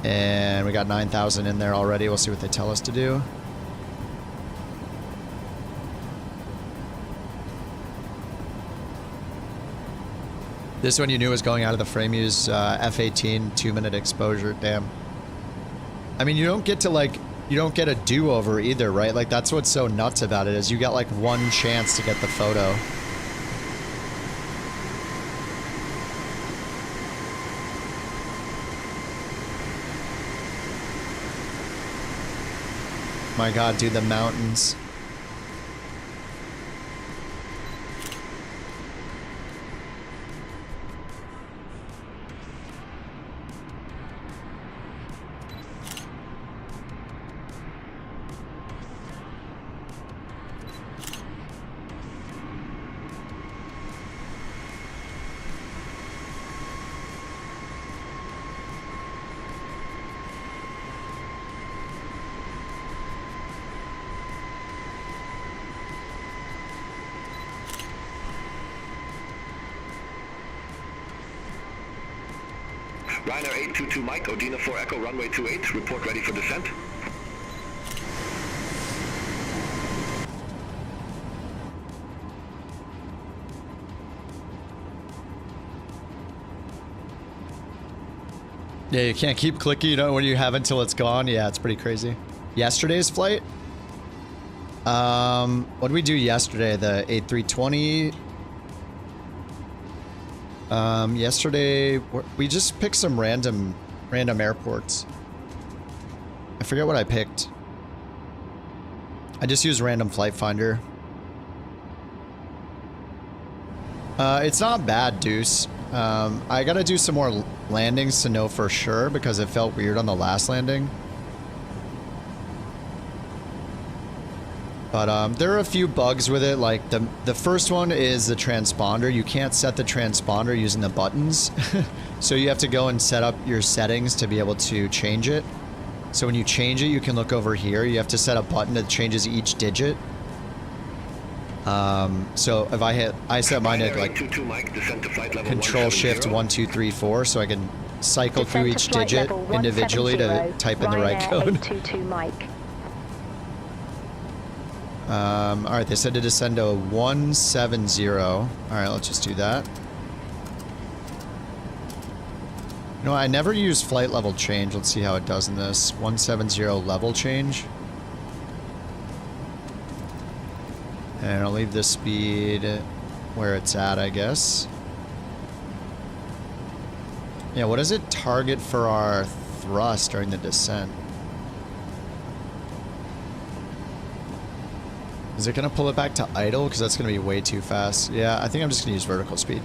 And we got 9,000 in there already. We'll see what they tell us to do. This one you knew was going out of the frame. Use F-18 2-minute exposure. Damn. I mean, you don't get to, like, you don't get a do-over either, right? Like, that's what's so nuts about it, is you got, like, one chance to get the photo. my god, dude, the mountains. Ryanair 822 Mike, Odina 4 Echo, runway 28, report ready for descent. Yeah, you can't keep clicking, you know, when you have until it's gone. Yeah, it's pretty crazy. Yesterday's flight? What did we do yesterday? The 8320? Yesterday, we just picked some random airports. I forget what I picked. I just used random flight finder. It's not bad, Deuce. I gotta do some more landings to know for sure because it felt weird on the last landing. But there are a few bugs with it, like the first one is the transponder. You can't set the transponder using the buttons. So you have to go and set up your settings to be able to change it. So when you change it, you can look over here. You have to set a button that changes each digit. So if I set mine at like Control Shift 1 2 3 4, so I can cycle through each digit individually to type in the right code. 822 Mike. Alright, they said to descend to 170. Alright, let's just do that. You know, I never use flight level change. Let's see how it does in this. 170 level change. And I'll leave the speed where it's at, I guess. Yeah, what does it target for our thrust during the descent? Is it going to pull it back to idle? Because that's going to be way too fast. Yeah, I think I'm just going to use vertical speed.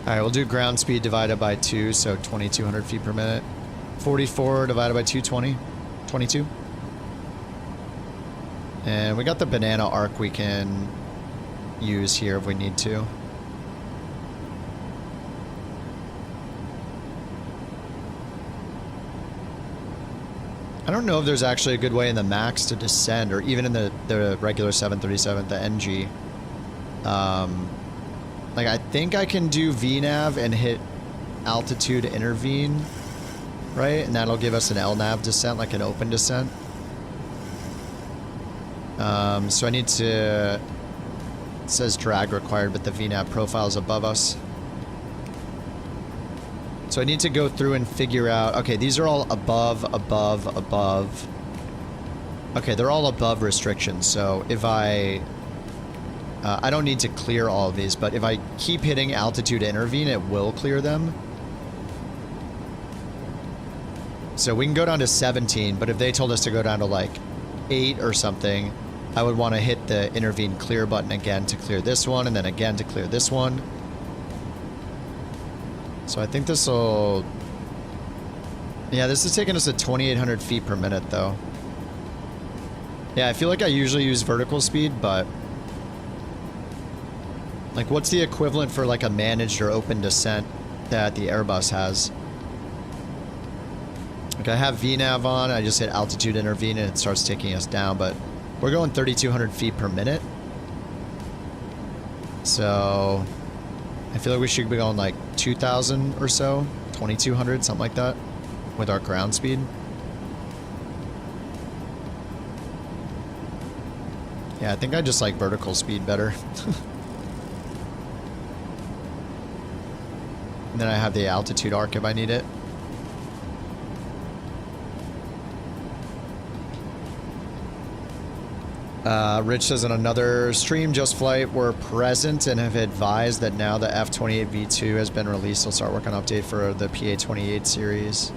Alright, we'll do ground speed divided by 2, so 2,200 feet per minute. 44 divided by 220. 22. And we got the banana arc we can use here if we need to. I don't know if there's actually a good way in the max to descend, or even in the regular 737, the NG. Like, I think I can do VNAV and hit altitude intervene, right? And that'll give us an LNAV descent, like an open descent. So I need to... It says drag required, but the VNAV profile is above us. So I need to go through and figure out... Okay, these are all above. Okay, they're all above restrictions, so if I don't need to clear all of these, but if I keep hitting altitude intervene, it will clear them. So we can go down to 17, but if they told us to go down to like 8 or something, I would want to hit the intervene clear button again to clear this one, and then again to clear this one. So I think this will... Yeah, this is taking us to 2,800 feet per minute, though. Yeah, I feel like I usually use vertical speed, but... Like, what's the equivalent for, like, a managed or open descent that the Airbus has? Like, I have VNAV on, I just hit altitude intervene, and it starts taking us down, but... We're going 3,200 feet per minute. So... I feel like we should be going like 2,000 or so, 2,200, something like that, with our ground speed. Yeah, I think I just like vertical speed better. And then I have the altitude arc if I need it. Rich says in another stream, Just Flight were present and have advised that now the F-28 V2 has been released. They'll start working on an update for the PA-28 series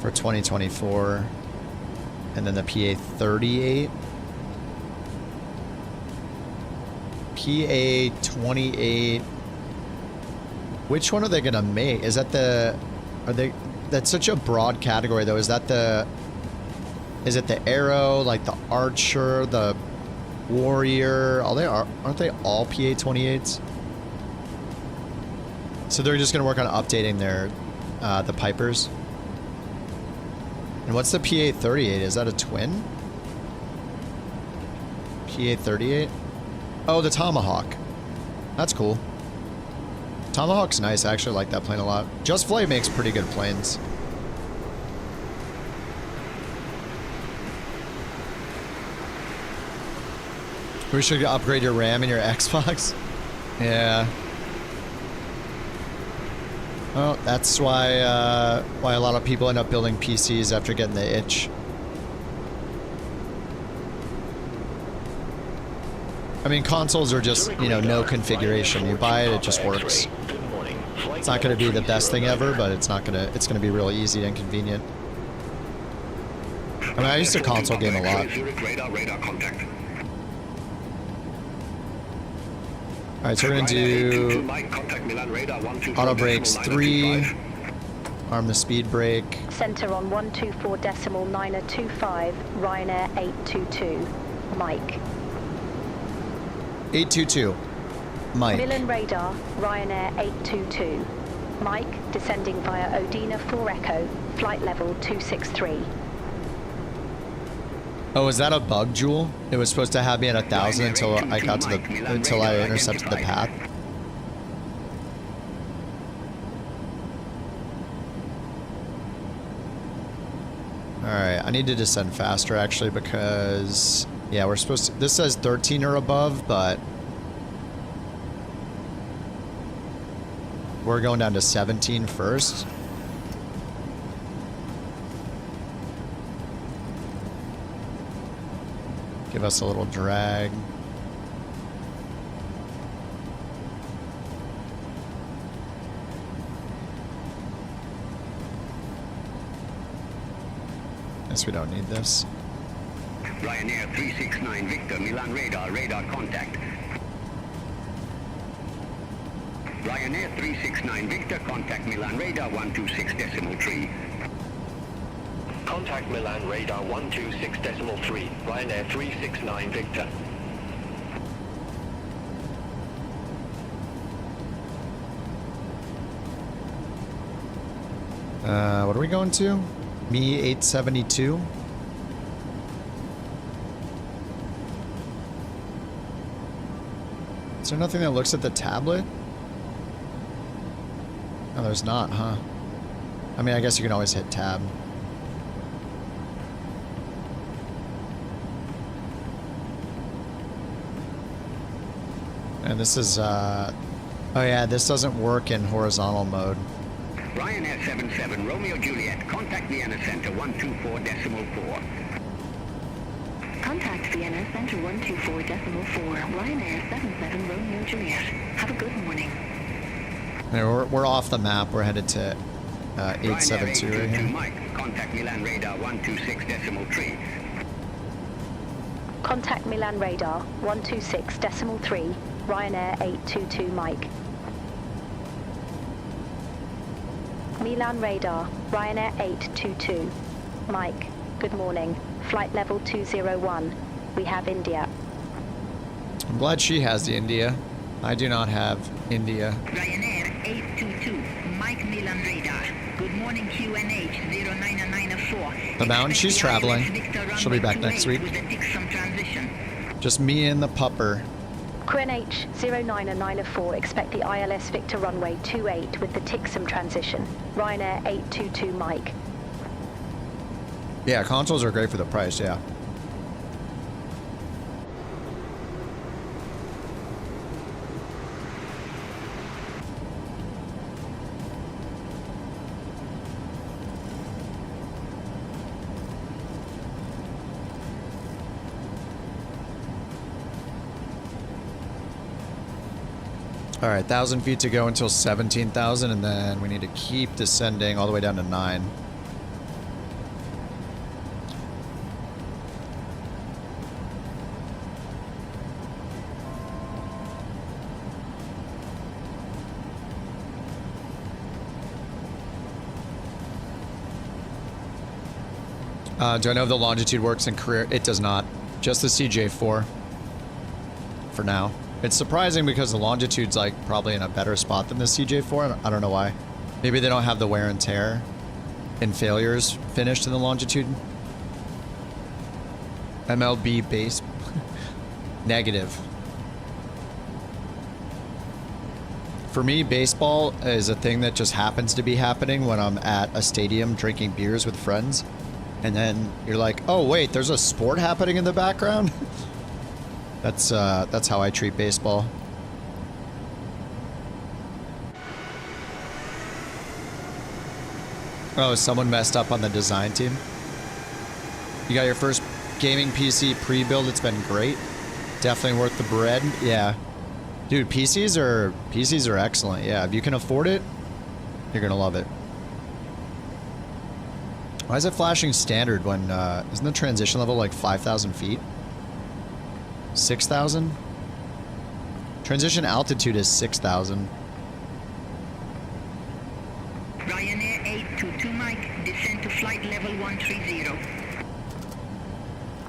for 2024. And then the PA-38. PA-28. Which one are they gonna make? Is that the... Are they... That's such a broad category, though. Is that the... Is it the Arrow, like the Archer, the Warrior? Aren't they all PA-28s? So they're just gonna work on updating their... the Pipers. And what's the PA-38? Is that a twin? PA-38? Oh, the Tomahawk. That's cool. Tomahawk's nice. I actually like that plane a lot. Just Flight makes pretty good planes. We should upgrade your RAM in your Xbox. Yeah. Well, that's why a lot of people end up building PCs after getting the itch. I mean, consoles are just, you know, no configuration. You buy it, it just works. It's not going to be the best thing ever, but it's going to be really easy and convenient. I mean, I used to console game a lot. Alright, so we're going to do auto brakes 3, arm the speed brake. Center on 124.925, Ryanair 822, Mike. 822, Mike. Milan radar, Ryanair 822, Mike, descending via Odina 4 Echo, flight level 263. Oh, is that a bug, Jewel? It was supposed to have me at 1,000 until I got to until I intercepted the path. Alright, I need to descend faster actually because, yeah, we're supposed to, this says 13 or above, but we're going down to 17 first. Give us a little drag. Guess we don't need this. Ryanair 369 Victor, Milan radar contact. Ryanair 369 Victor, contact Milan radar 126.3. Contact Milan radar 126.3, Ryanair 369 Victor. What are we going to? Me 872. Is there nothing that looks at the tablet? No, there's not, huh? I mean, I guess you can always hit tab. And this is, oh yeah, this doesn't work in horizontal mode. Ryanair 77 Romeo Juliet, contact Vienna Center 124.4. Contact Vienna Center 124.4, Ryanair 77 Romeo Juliet. Have a good morning. Yeah, we're off the map. We're headed to 872 right here. Mike, contact Milan radar 126.3. Contact Milan radar 126.3, Ryanair 822 Mike. Milan radar, Ryanair 822. Mike, good morning. Flight level 201. We have India. I'm glad she has the India. I do not have India. Ryanair 822, Mike Milan radar. Good morning QNH 09994. The Mountain, she's traveling. She'll be back next week. Just me and the pupper. QNH 09994, expect the ILS Victor runway 28 with the Tixom transition. Ryanair 822 Mike. Yeah, consoles are great for the price, yeah. All right, 1,000 feet to go until 17,000, and then we need to keep descending all the way down to 9. Do I know if the longitude works in career? It does not. Just the CJ4. For now. It's surprising because the longitude's like probably in a better spot than the CJ4. I don't know why. Maybe they don't have the wear and tear and failures finished in the longitude. MLB base. Negative. For me, baseball is a thing that just happens to be happening when I'm at a stadium drinking beers with friends. And then you're like, oh wait, there's a sport happening in the background? That's how I treat baseball. Oh, someone messed up on the design team. You got your first gaming PC pre-build. It's been great. Definitely worth the bread. Yeah. Dude, PCs are excellent. Yeah, if you can afford it, you're gonna love it. Why is it flashing standard when, isn't the transition level like 5,000 feet? 6,000? Transition altitude is 6,000. Ryanair 822 Mike, descend to flight level 130.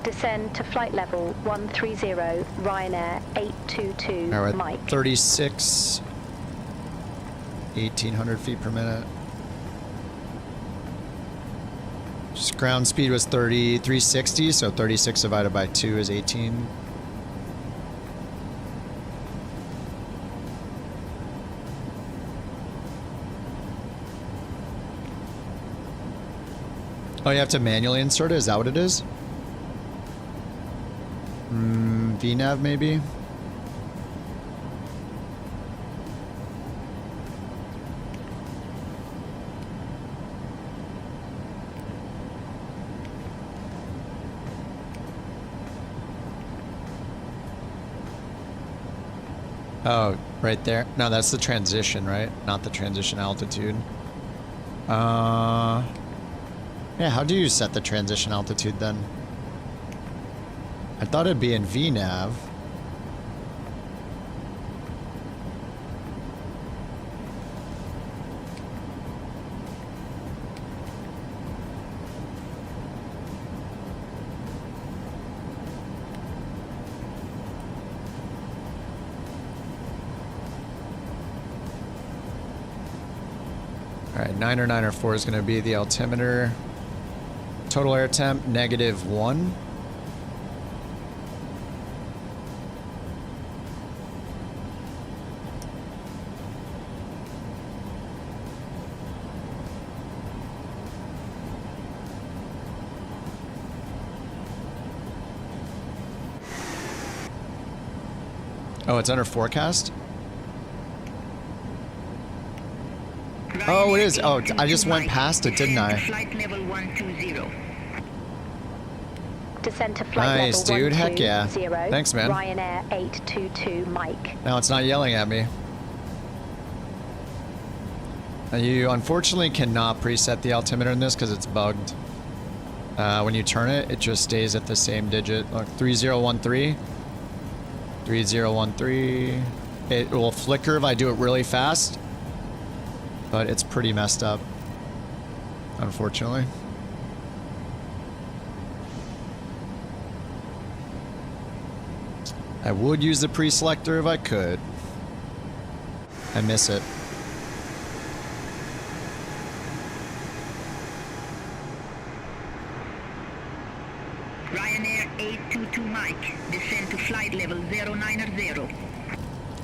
Descend to flight level 130, Ryanair 822 All right, Mike. 36, 1,800 feet per minute. Just ground speed was 360, so 36 divided by 2 is 18. Oh, you have to manually insert it? Is that what it is? VNav maybe? Oh, right there. No, that's the transition, right? Not the transition altitude. Yeah, how do you set the transition altitude then? I thought it'd be in VNav. Alright, 994 is going to be the altimeter. Total air temp, -1. Oh, it's under forecast? Oh, it is. Oh, I just went past it, didn't I? Flight level 120. Descend to flight nice, level dude. Heck yeah. 120, Thanks, man. Ryanair 822 Mike. Now it's not yelling at me. You unfortunately cannot preset the altimeter in this because it's bugged. When you turn it, it just stays at the same digit. Look, 3013. 3013. It will flicker if I do it really fast, but it's pretty messed up, unfortunately. I would use the pre-selector if I could. I miss it. Ryanair 822 Mike, descend to flight level 090.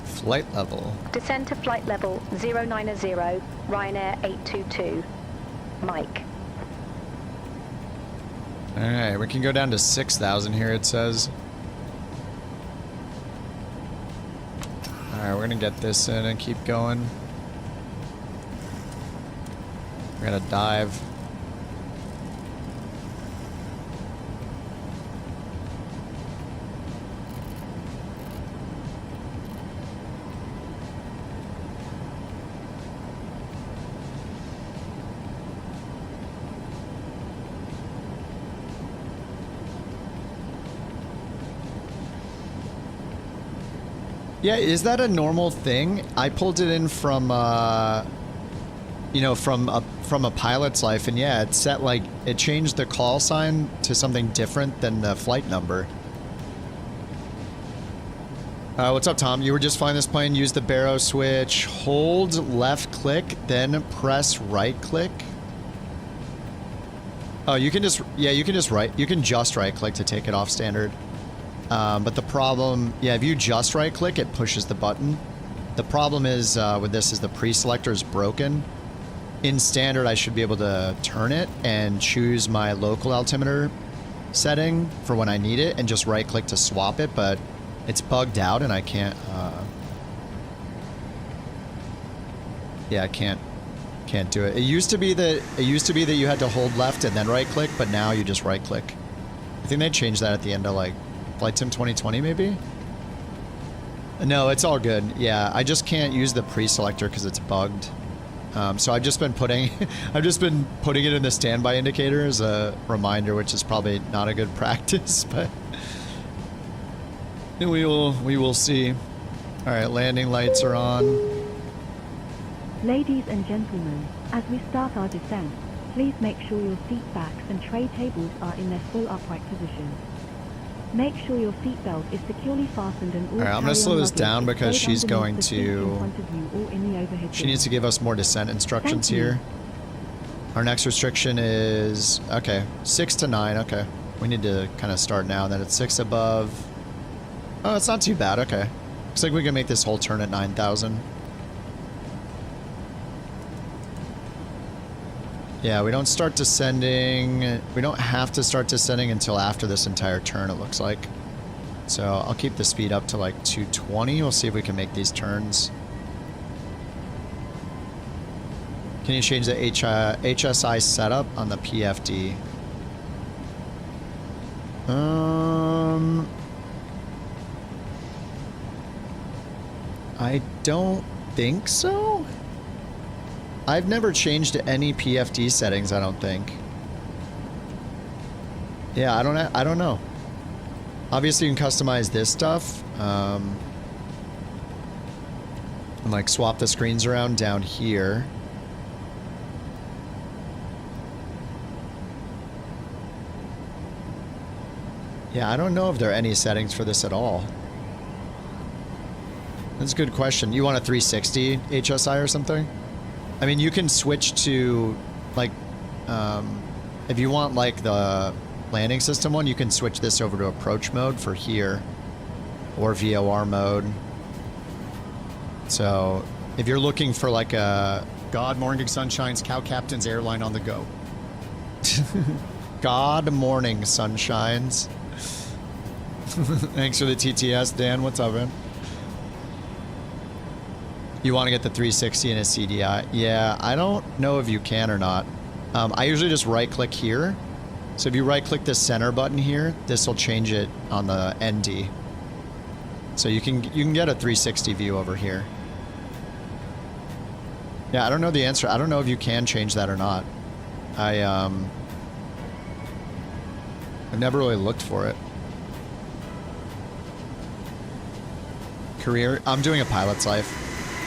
Flight level. Descend to flight level 090, Ryanair 822 Mike. Alright, we can go down to 6,000 here, it says. Alright, we're gonna get this in and keep going. We're gonna dive. Yeah, is that a normal thing? I pulled it in from you know, from a pilot's life, and yeah, it set like it changed the call sign to something different than the flight number. What's up, Tom? You were just flying this plane. Use the baro switch. Hold left click, then press right click. Oh, you can just right click to take it off standard. But the problem, yeah, if you just right click, it pushes the button. The problem is with this is the pre-selector is broken. In standard, I should be able to turn it and choose my local altimeter setting for when I need it and just right click to swap it, but it's bugged out and I can't, yeah, I can't do it. It used to be that you had to hold left and then right click, but now you just right click. I think they changed that at the end of like Flight Sim 2020 maybe? No, it's all good. Yeah, I just can't use the pre-selector because it's bugged. So I've just been putting it in the standby indicator as a reminder, which is probably not a good practice, but we will see. All right, landing lights are on. Ladies and gentlemen, as we start our descent, please make sure your seat backs and tray tables are in their full upright position. Make sure your seatbelt is securely fastened and all right, I'm going to slow this down because she's going to... She needs to give us more descent instructions here. Our next restriction is... Okay, 6 to 9. Okay. We need to kind of start now. Then it's 6 above. Oh, it's not too bad. Okay. Looks like we can make this whole turn at 9,000. Yeah, we don't start descending. We don't have to start descending until after this entire turn, it looks like. So I'll keep the speed up to like 220. We'll see if we can make these turns. Can you change the HSI setup on the PFD? I don't think so. I've never changed any PFD settings, I don't think. Yeah, I don't know. Obviously, you can customize this stuff. And like swap the screens around down here. Yeah, I don't know if there are any settings for this at all. That's a good question. You want a 360 HSI or something? I mean, you can switch to, like, if you want, like, the landing system one, you can switch this over to approach mode for here, or VOR mode. So, if you're looking for, like, a God Morning Sunshine's Cow Captain's Airline on the go. God Morning Sunshines. Thanks for the TTS, Dan. What's up, man? You want to get the 360 in a CDI? Yeah, I don't know if you can or not. I usually just right-click here. So if you right-click the center button here, this will change it on the ND. So you can get a 360 view over here. Yeah, I don't know the answer. I don't know if you can change that or not. I've never really looked for it. Career? I'm doing a pilot's life.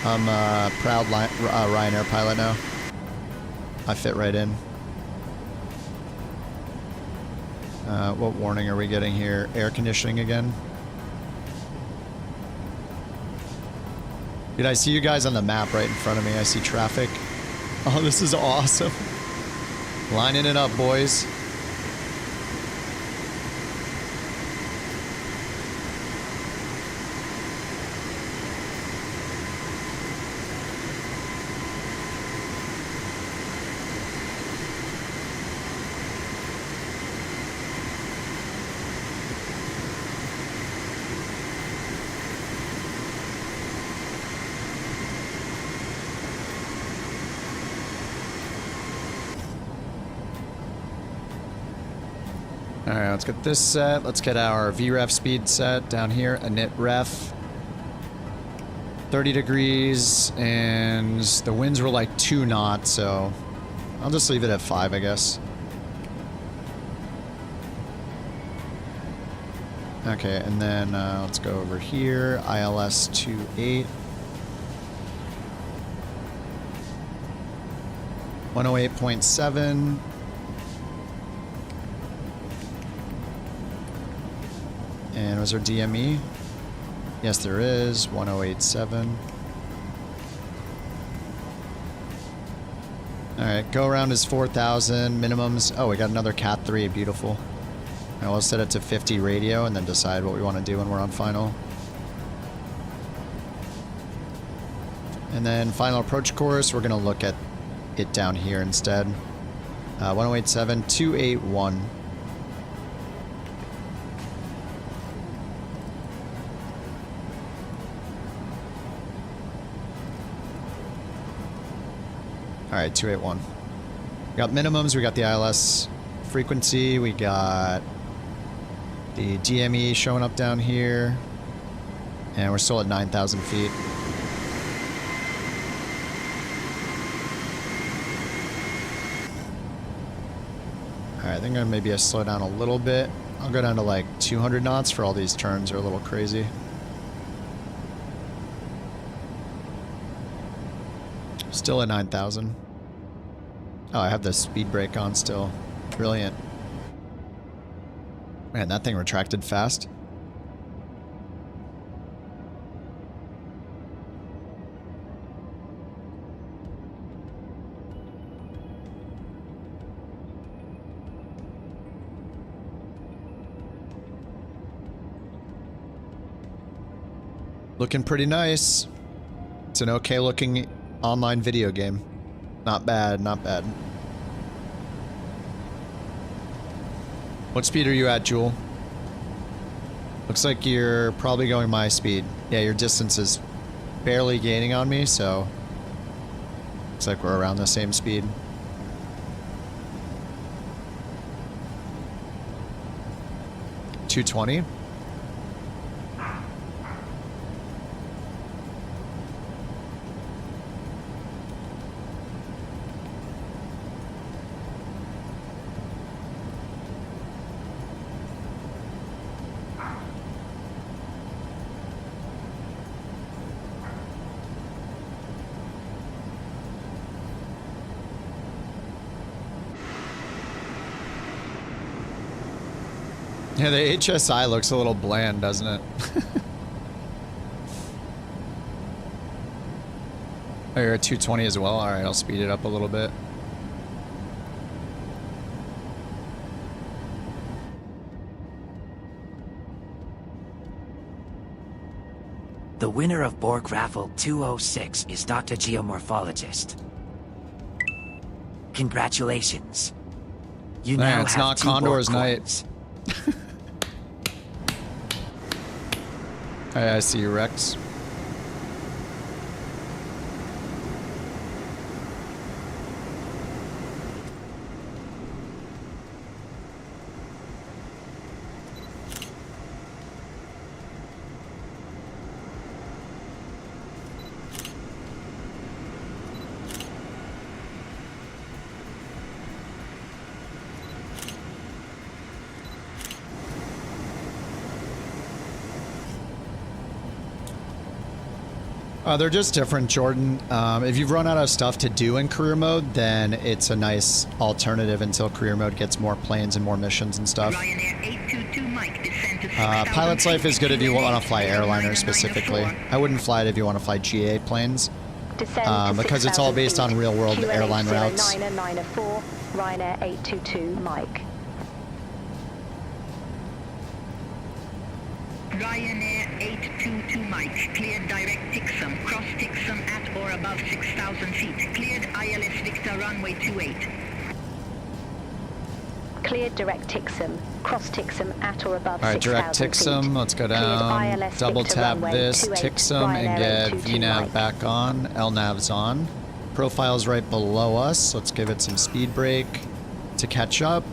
I'm a proud Ryanair pilot now. I fit right in. What warning are we getting here? Air conditioning again? Dude, I see you guys on the map right in front of me. I see traffic. Oh, this is awesome. Lining it up, boys. Alright, let's get this set. Let's get our VREF speed set down here. Init ref. 30 degrees, and the winds were like 2 knots, so I'll just leave it at 5, I guess. Okay, and then let's go over here. ILS 28. 108.7. And was there DME? Yes, there is. 1087. Alright, go around is 4,000. Minimums. Oh, we got another Cat 3. Beautiful. Alright, we'll set it to 50 radio and then decide what we want to do when we're on final. And then final approach course, we're going to look at it down here instead. 1087, 281. Alright, 281. We got minimums, we got the ILS frequency, we got the DME showing up down here. And we're still at 9,000 feet. Alright, I think I'm gonna maybe slow down a little bit. I'll go down to like 200 knots for all these turns are a little crazy. Still at 9,000. Oh, I have the speed brake on still. Brilliant. Man, that thing retracted fast. Looking pretty nice. It's an okay looking online video game. Not bad, not bad. What speed are you at, Jewel? Looks like you're probably going my speed. Yeah, your distance is barely gaining on me, so looks like we're around the same speed. $220. Yeah, the HSI looks a little bland, doesn't it? Oh, you're at 220 as well? Alright, I'll speed it up a little bit. The winner of Bork Raffle 206 is Dr. Geomorphologist. Congratulations. You Man, now it's have not 2 Condor's BorkCoins. night. Hey, I see you, Rex. They're just different, Jordan. If you've run out of stuff to do in career mode, then it's a nice alternative until career mode gets more planes and more missions and stuff. Pilot's Life is good if you want to fly airliner specifically. I wouldn't fly it if you want to fly GA planes. Because it's all based on real-world airline routes. Ryanair 822 Mike. Ryanair 822 Mike, cleared direct Tixum, cross Tixum at or above 6,000 feet, cleared ILS Victor runway 28. Cleared direct Tixum, cross Tixum at or above 6,000 feet. Alright, direct Tixum, let's go down, double tap this, Tixum, and get VNAV back on, LNAV's on. Profile's right below us, let's give it some speed brake to catch up.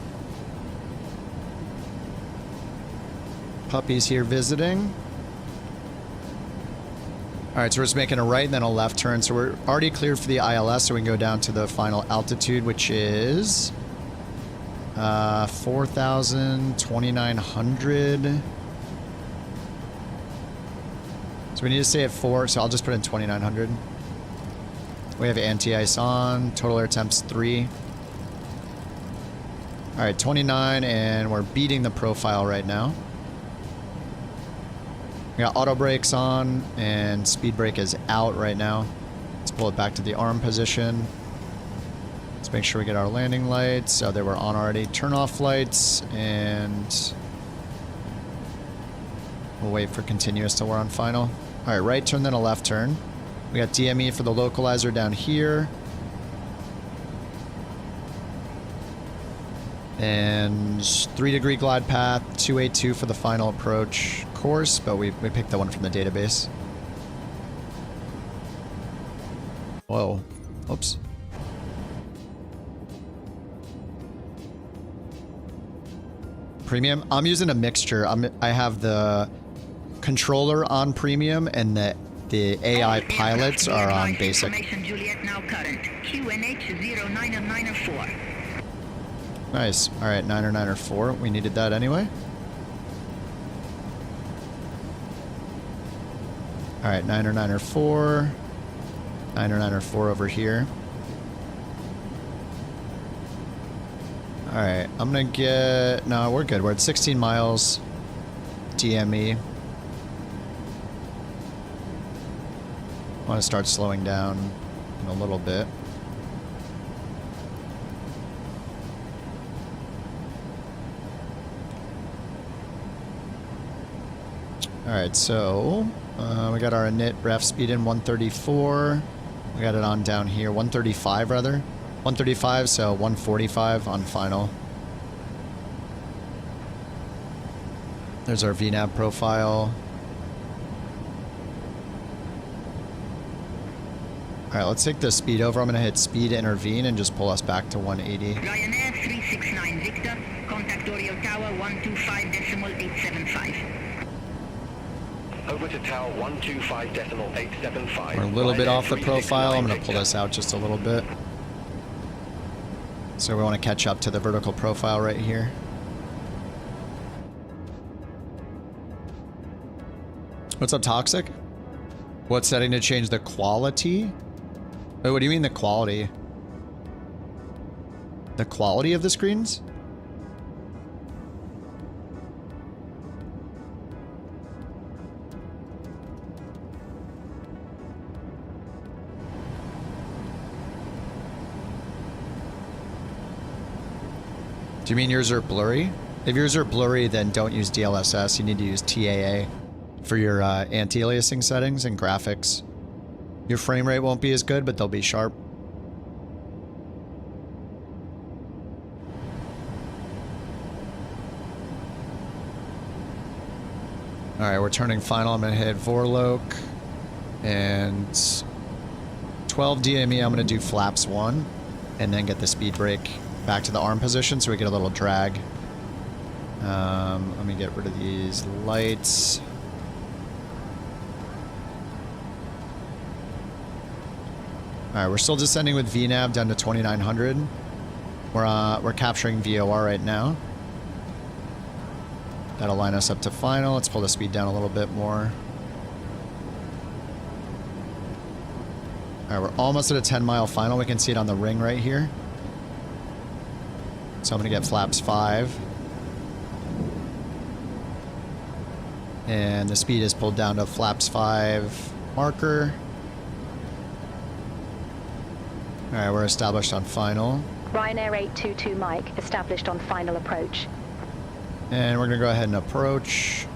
Puppy's here visiting. Alright, so we're just making a right and then a left turn. So we're already cleared for the ILS, so we can go down to the final altitude, which is 4,000, 2,900. So we need to stay at 4, so I'll just put in 2,900. We have anti-ice on. Total air temps 3. Alright, 29, and we're beating the profile right now. We got auto brakes on, and speed brake is out right now. Let's pull it back to the arm position. Let's make sure we get our landing lights. Oh, they were on already. Turn off lights, and we'll wait for continuous till we're on final. Alright, right turn, then a left turn. We got DME for the localizer down here. And 3-degree glide path, 282 for the final approach course, but we picked the one from the database. Whoa. Oops. Premium? I'm using a mixture. I have the controller on premium and the AI pilots are on basic. Nice. Alright, 904. We needed that anyway. Alright, 904. 904 over here. Alright, I'm gonna get... No, we're good. We're at 16 miles. DME. I want to start slowing down in a little bit. Alright, so we got our init ref speed in 134. We got it on down here, 135 rather. 135, so 145 on final. There's our VNAV profile. Alright, let's take the speed over. I'm going to hit speed intervene and just pull us back to 180. Ryanair 369 Victor, contact Oreo Tower 125.875. Over to tower 125.875. We're a little bit off the profile. I'm going to pull this out just a little bit. So we want to catch up to the vertical profile right here. What's up, Toxic? What setting to change the quality? Wait, what do you mean the quality? The quality of the screens? Do you mean yours are blurry? If yours are blurry, then don't use DLSS. You need to use TAA for your anti-aliasing settings and graphics. Your frame rate won't be as good, but they'll be sharp. Alright, we're turning final. I'm going to hit Vorlok. And 12 DME, I'm going to do flaps 1. And then get the speed brake back to the arm position so we get a little drag. Let me get rid of these lights. Alright, we're still descending with VNAV down to 2900. We're capturing VOR right now. That'll line us up to final. Let's pull the speed down a little bit more. Alright, we're almost at a 10-mile final. We can see it on the ring right here. So I'm going to get flaps 5. And the speed is pulled down to flaps 5 marker. Alright, we're established on final. Ryanair 822 Mike, established on final approach. And we're going to go ahead and approach.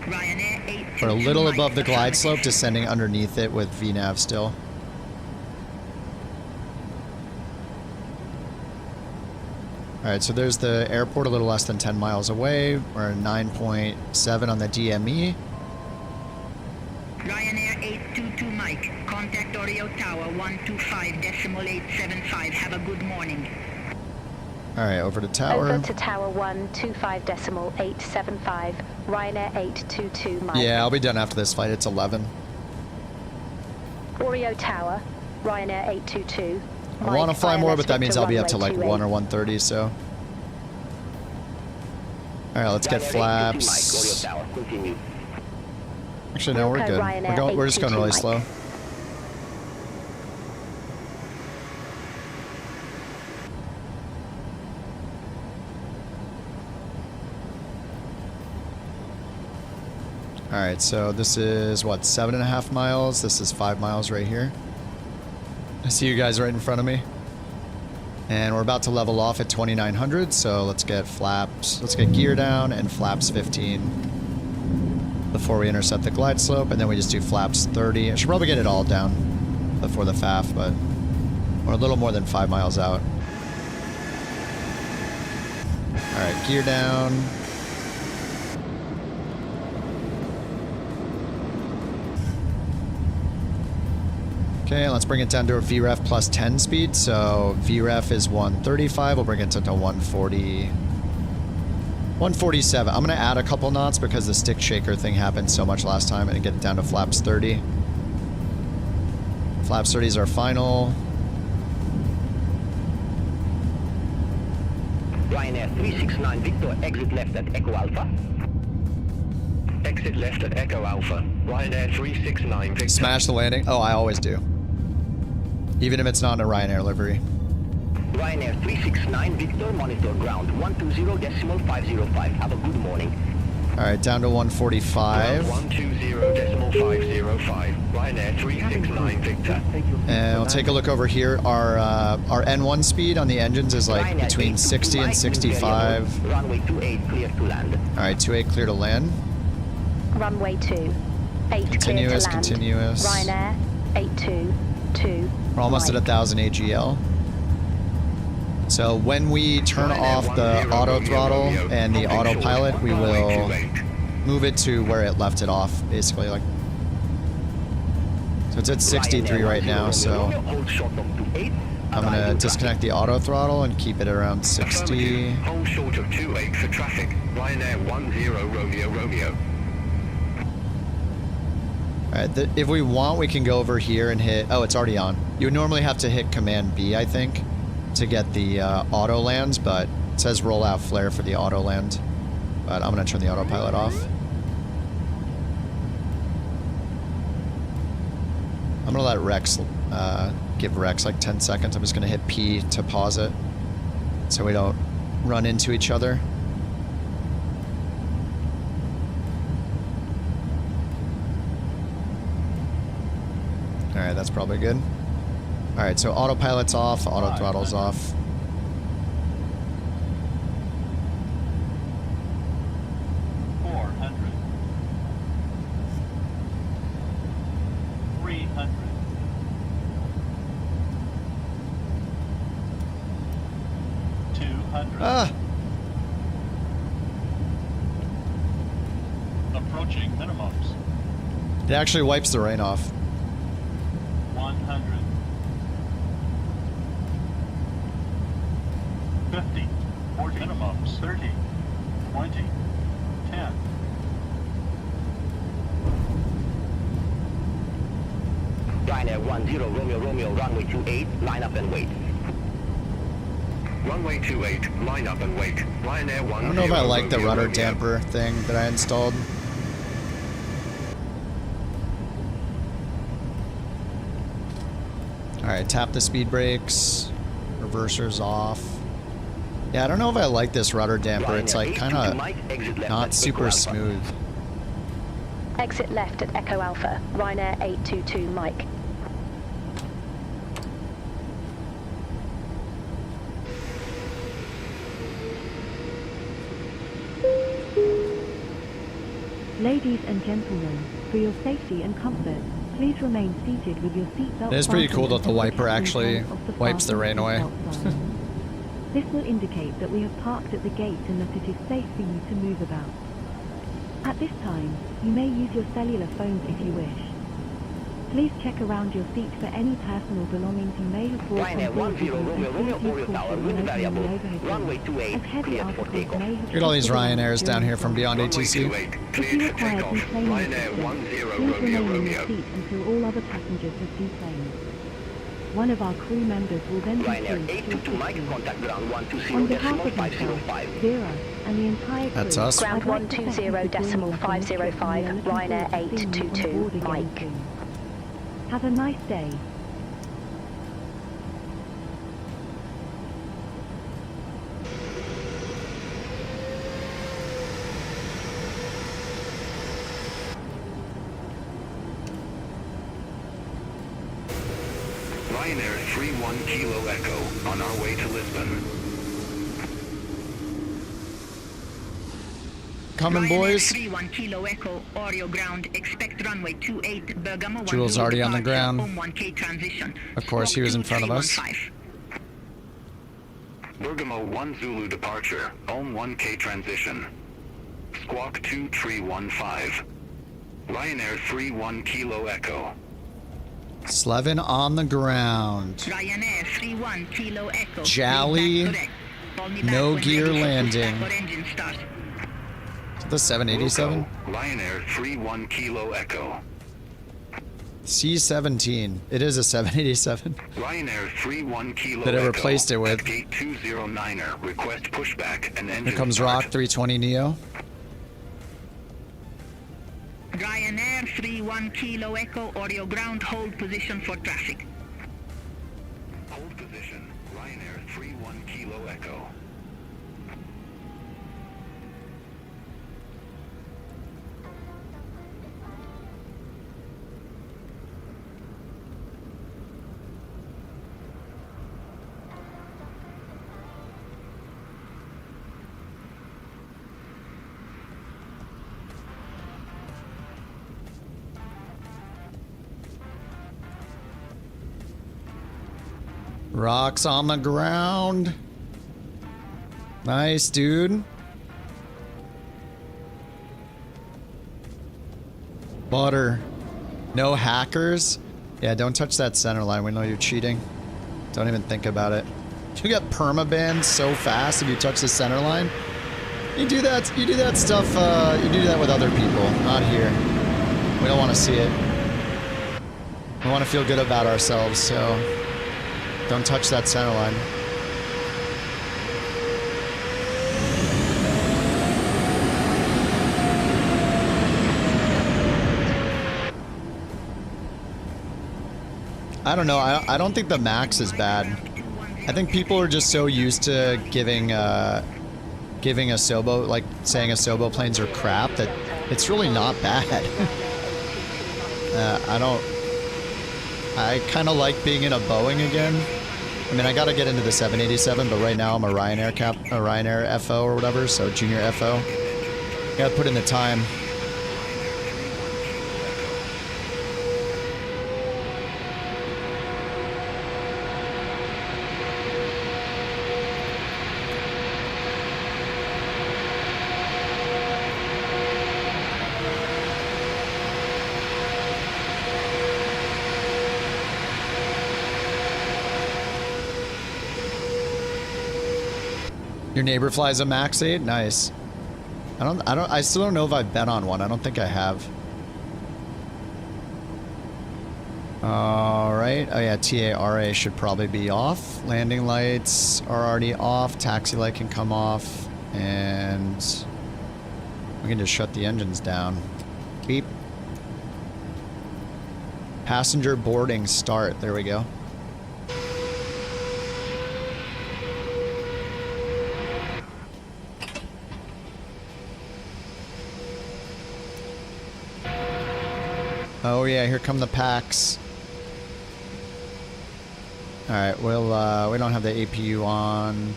Ryanair 822 We're a little Mike, above the glide slope, descending underneath it with VNAV still. Alright, so there's the airport a little less than 10 miles away. We're at 9.7 on the DME. Ryanair 822 Mike, contact Oreo Tower 125.875. Have a good morning. Alright, over to tower. Over to tower 125.875. Ryanair 822 Mike. Yeah, I'll be done after this flight. It's 11. Oreo Tower, Ryanair 822. I want to fly more, but that means I'll be up to like 1 or 130, so. Alright, let's get flaps. Actually, no, we're good. We're just going really slow. Alright, so this is, what, 7.5 miles? This is 5 miles right here. I see you guys right in front of me. And we're about to level off at 2,900, so let's get flaps. Let's get gear down and flaps 15 before we intercept the glide slope, and then we just do flaps 30. I should probably get it all down before the FAF, but we're a little more than 5 miles out. Alright, gear down. Okay, let's bring it down to a VREF plus 10 speed. So VREF is 135. We'll bring it to 140. 147. I'm going to add a couple knots because the stick shaker thing happened so much last time, and get it down to flaps 30. Flaps 30 is our final. Ryanair 369 Victor, exit left at Echo Alpha. Exit left at Echo Alpha. Ryanair 369 Victor. Smash the landing. Oh, I always do. Even if it's not a Ryanair livery. Ryanair 369 Victor, monitor ground 120.505. Have a good morning. Alright, down to 145. 120.505. Ryanair 369 Victor. And we'll take a look over here. Our N1 speed on the engines is like between 60 and 65. Runway 28 clear to land. Alright, 28 clear to land. Runway 2. 8 Continuous, clear to land. continuous. Ryanair 822. We're almost at 1,000 AGL. So when we turn off the auto throttle and the autopilot, we will move it to where it left it off, basically. Like, so it's at 63 right now, so I'm gonna disconnect the auto throttle and keep it around 60. Hold short of 28 for traffic. Ryanair 10 Romeo Romeo. Alright, if we want, we can go over here and hit... Oh, it's already on. You would normally have to hit Command B, I think, to get the auto lands, but it says roll out flare for the auto land. But I'm going to turn the autopilot off. I'm going to let Rex, give Rex like 10 seconds. I'm just going to hit P to pause it so we don't run into each other. Alright, that's probably good. Alright, so autopilot's off, auto throttle's off. Ah! Approaching minimums. It actually wipes the rain off. 100. 50. 40. Minimums. 30. 20. 10. Ryanair 10 Romeo Romeo, runway 28, line up and wait. Runway 28, line up and wait. Ryanair 10 I don't know if I like the rudder damper thing that I installed. Alright, tap the speed brakes. Reverser's off. Yeah, I don't know if I like this rudder damper. It's like kind of not super smooth. Exit left at Echo Alpha. Ryanair 822 Mike. Ladies and gentlemen, for your safety and comfort, please remain seated with your seatbelt. It is pretty cool that the wiper actually wipes the rain away. This will indicate that we have parked at the gate and that it is safe for you to move about. At this time, you may use your cellular phones if you wish. Please check around your seat for any personal belongings you may have brought on board with you, and please use caution when opening the overhead doors, as heavy articles may have... Look at all these Ryanairs down here from beyond ATC. If you require deplaning assistance, please remain in your seat until all other passengers have deplaned. One of our crew members will then be Ryanair 822 Mike, contact ground on behalf of myself, Vera, and the entire crew. That's us. Ground 120.505, Ryanair 822 Mike. Have a nice day. Ryanair 31 Kilo Echo on our way to Lisbon. Coming, boys. 31 Kilo Echo, Oreo ground, expect runway 28, Bergamo 1 Jules already on the ground. Home 1K transition. Of course, he was in front of us. Bergamo 1 Zulu departure, Ohm 1K transition. Squawk 2315. Ryanair 31 Kilo Echo. Slevin on the ground. Ryanair 31 Kilo Echo. Jolly, no gear landing. The 787? Ryanair 31 Kilo Echo. C-17. It is a 787. Ryanair 31 Kilo that I Echo. replaced it with. Gate 209er. Request pushback and engine Here comes start. Rock 320 Neo. Ryanair 31 Kilo Echo, Oreo ground, hold position for traffic. Hold position. Ryanair 31 Kilo Echo. Rocks on the ground. Nice, dude. Butter. No hackers. Yeah, don't touch that center line. We know you're cheating. Don't even think about it. You get permabanned so fast if you touch the center line. You do that stuff, you do that with other people, not here. We don't want to see it. We want to feel good about ourselves, so don't touch that center line. I don't know. I don't think the max is bad. I think people are just so used to giving Asobo, like saying Asobo planes are crap, that it's really not bad. I kind of like being in a Boeing again. I mean, I got to get into the 787, but right now I'm a Ryanair FO or whatever, so junior FO. Got to put in the time. Your neighbor flies a Max 8? Nice. I still don't know if I've bet on one. I don't think I have. Alright. Oh yeah, TARA should probably be off. Landing lights are already off. Taxi light can come off. And we can just shut the engines down. Beep. Passenger boarding start. There we go. Oh yeah, here come the packs. All right, we don't have the APU on.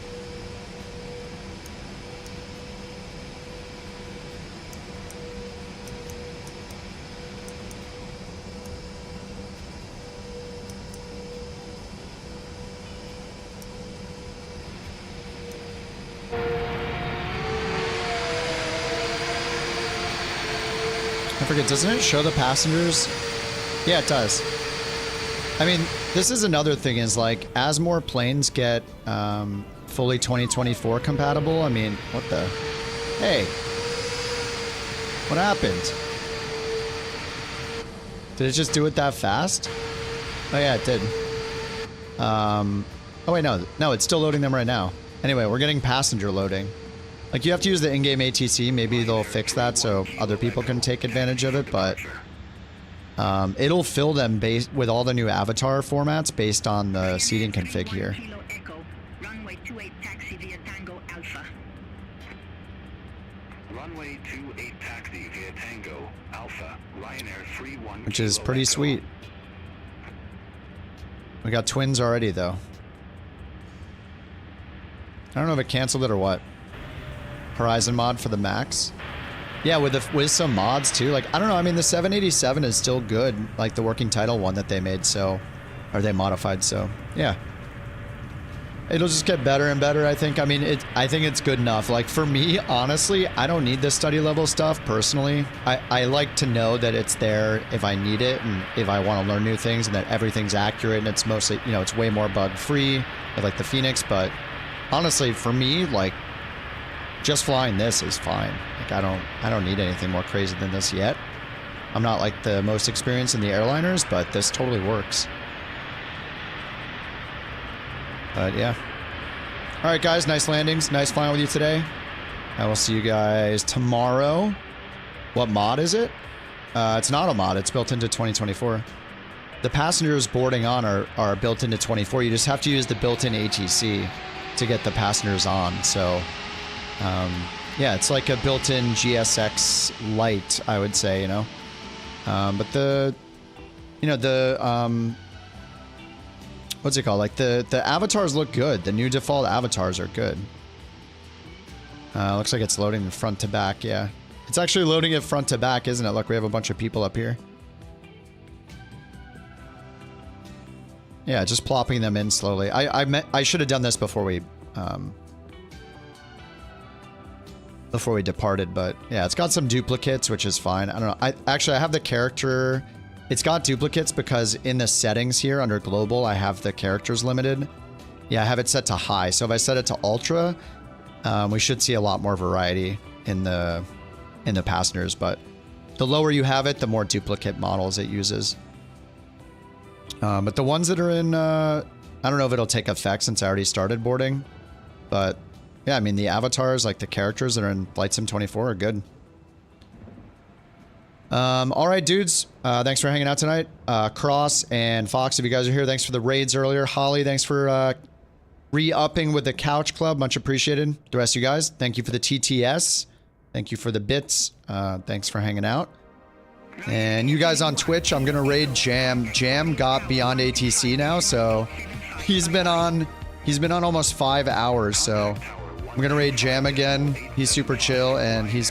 I forget, doesn't it show the passengers? Yeah, it does. I mean, this is another thing is like, as more planes get fully 2024 compatible, I mean, what the? Hey. What happened? Did it just do it that fast? Oh yeah, it did. Oh wait, no, it's still loading them right now. Anyway, we're getting passenger loading. Like, you have to use the in-game ATC. Maybe they'll fix that so other people can take advantage of it, but it'll fill them with all the new avatar formats based on the seating config here. Runway 28 taxi via Tango Alpha. Runway 28 taxi via Tango Alpha. Ryanair 31 Which is pretty sweet. We got twins already, though. I don't know if it canceled it or what. Horizon mod for the Max. Yeah, with some mods, too. Like, I don't know. I mean, the 787 is still good. Like, the working title one that they made, so... Or they modified, so... Yeah. It'll just get better and better, I think. I mean, I think it's good enough. Like, for me, honestly, I don't need this study level stuff, personally. I like to know that it's there if I need it and if I want to learn new things and that everything's accurate and it's mostly, you know, it's way more bug-free, like the Phoenix. But honestly, for me, like, just flying this is fine. Like, I don't need anything more crazy than this yet. I'm not, like, the most experienced in the airliners, but this totally works. But yeah. All right, guys. Nice landings. Nice flying with you today. I will see you guys tomorrow. What mod is it? It's not a mod. It's built into 2024. The passengers boarding on are built into 24. You just have to use the built-in ATC to get the passengers on. So, yeah, it's like a built-in GSX Lite, I would say, you know. But the, you know, the... what's it called? Like the avatars look good. The new default avatars are good. Looks like it's loading the front to back. Yeah, it's actually loading it front to back, isn't it? Look, we have a bunch of people up here. Yeah, just plopping them in slowly. I should have done this before we departed, but yeah, it's got some duplicates, which is fine. I don't know. I have the character. It's got duplicates because in the settings here under global, I have the characters limited. Yeah, I have it set to high. So if I set it to ultra, we should see a lot more variety in the passengers. But the lower you have it, the more duplicate models it uses. But the ones that are in, I don't know if it'll take effect since I already started boarding. But yeah, I mean, the avatars, like the characters that are in Flight Sim 24 are good. All right, dudes. Thanks for hanging out tonight. Cross and Fox, if you guys are here, thanks for the raids earlier. Holly, thanks for re-upping with the Couch Club. Much appreciated. The rest of you guys, thank you for the TTS. Thank you for the bits. Thanks for hanging out. And you guys on Twitch, I'm gonna raid Jam. Jam got beyond ATC now, so he's been on almost 5 hours. So I'm gonna raid Jam again. He's super chill, and he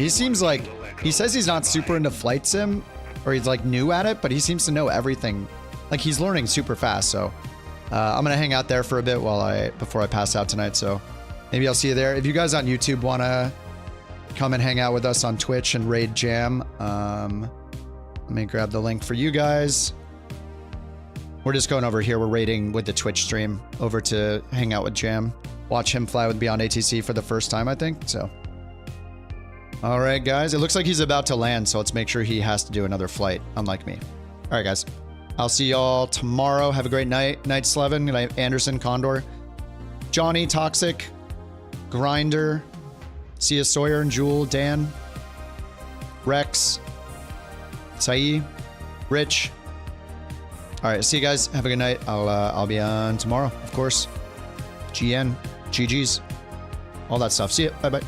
seems like. He says he's not super into flight sim, or he's like new at it, but he seems to know everything. Like he's learning super fast. So I'm gonna hang out there for a bit before I pass out tonight. So maybe I'll see you there. If you guys on YouTube wanna come and hang out with us on Twitch and raid Jam, let me grab the link for you guys. We're just going over here. We're raiding with the Twitch stream over to hang out with Jam. Watch him fly with Beyond ATC for the first time, I think. So. All right, guys. It looks like he's about to land, so let's make sure he has to do another flight, unlike me. All right, guys. I'll see y'all tomorrow. Have a great night. Night Slevin, good night, Anderson, Condor, Johnny, Toxic, Grinder, Sia Sawyer and Jewel, Dan, Rex, Sai, Rich. All right, see you guys. Have a good night. I'll be on tomorrow, of course. GN, GG's, all that stuff. See ya. Bye-bye.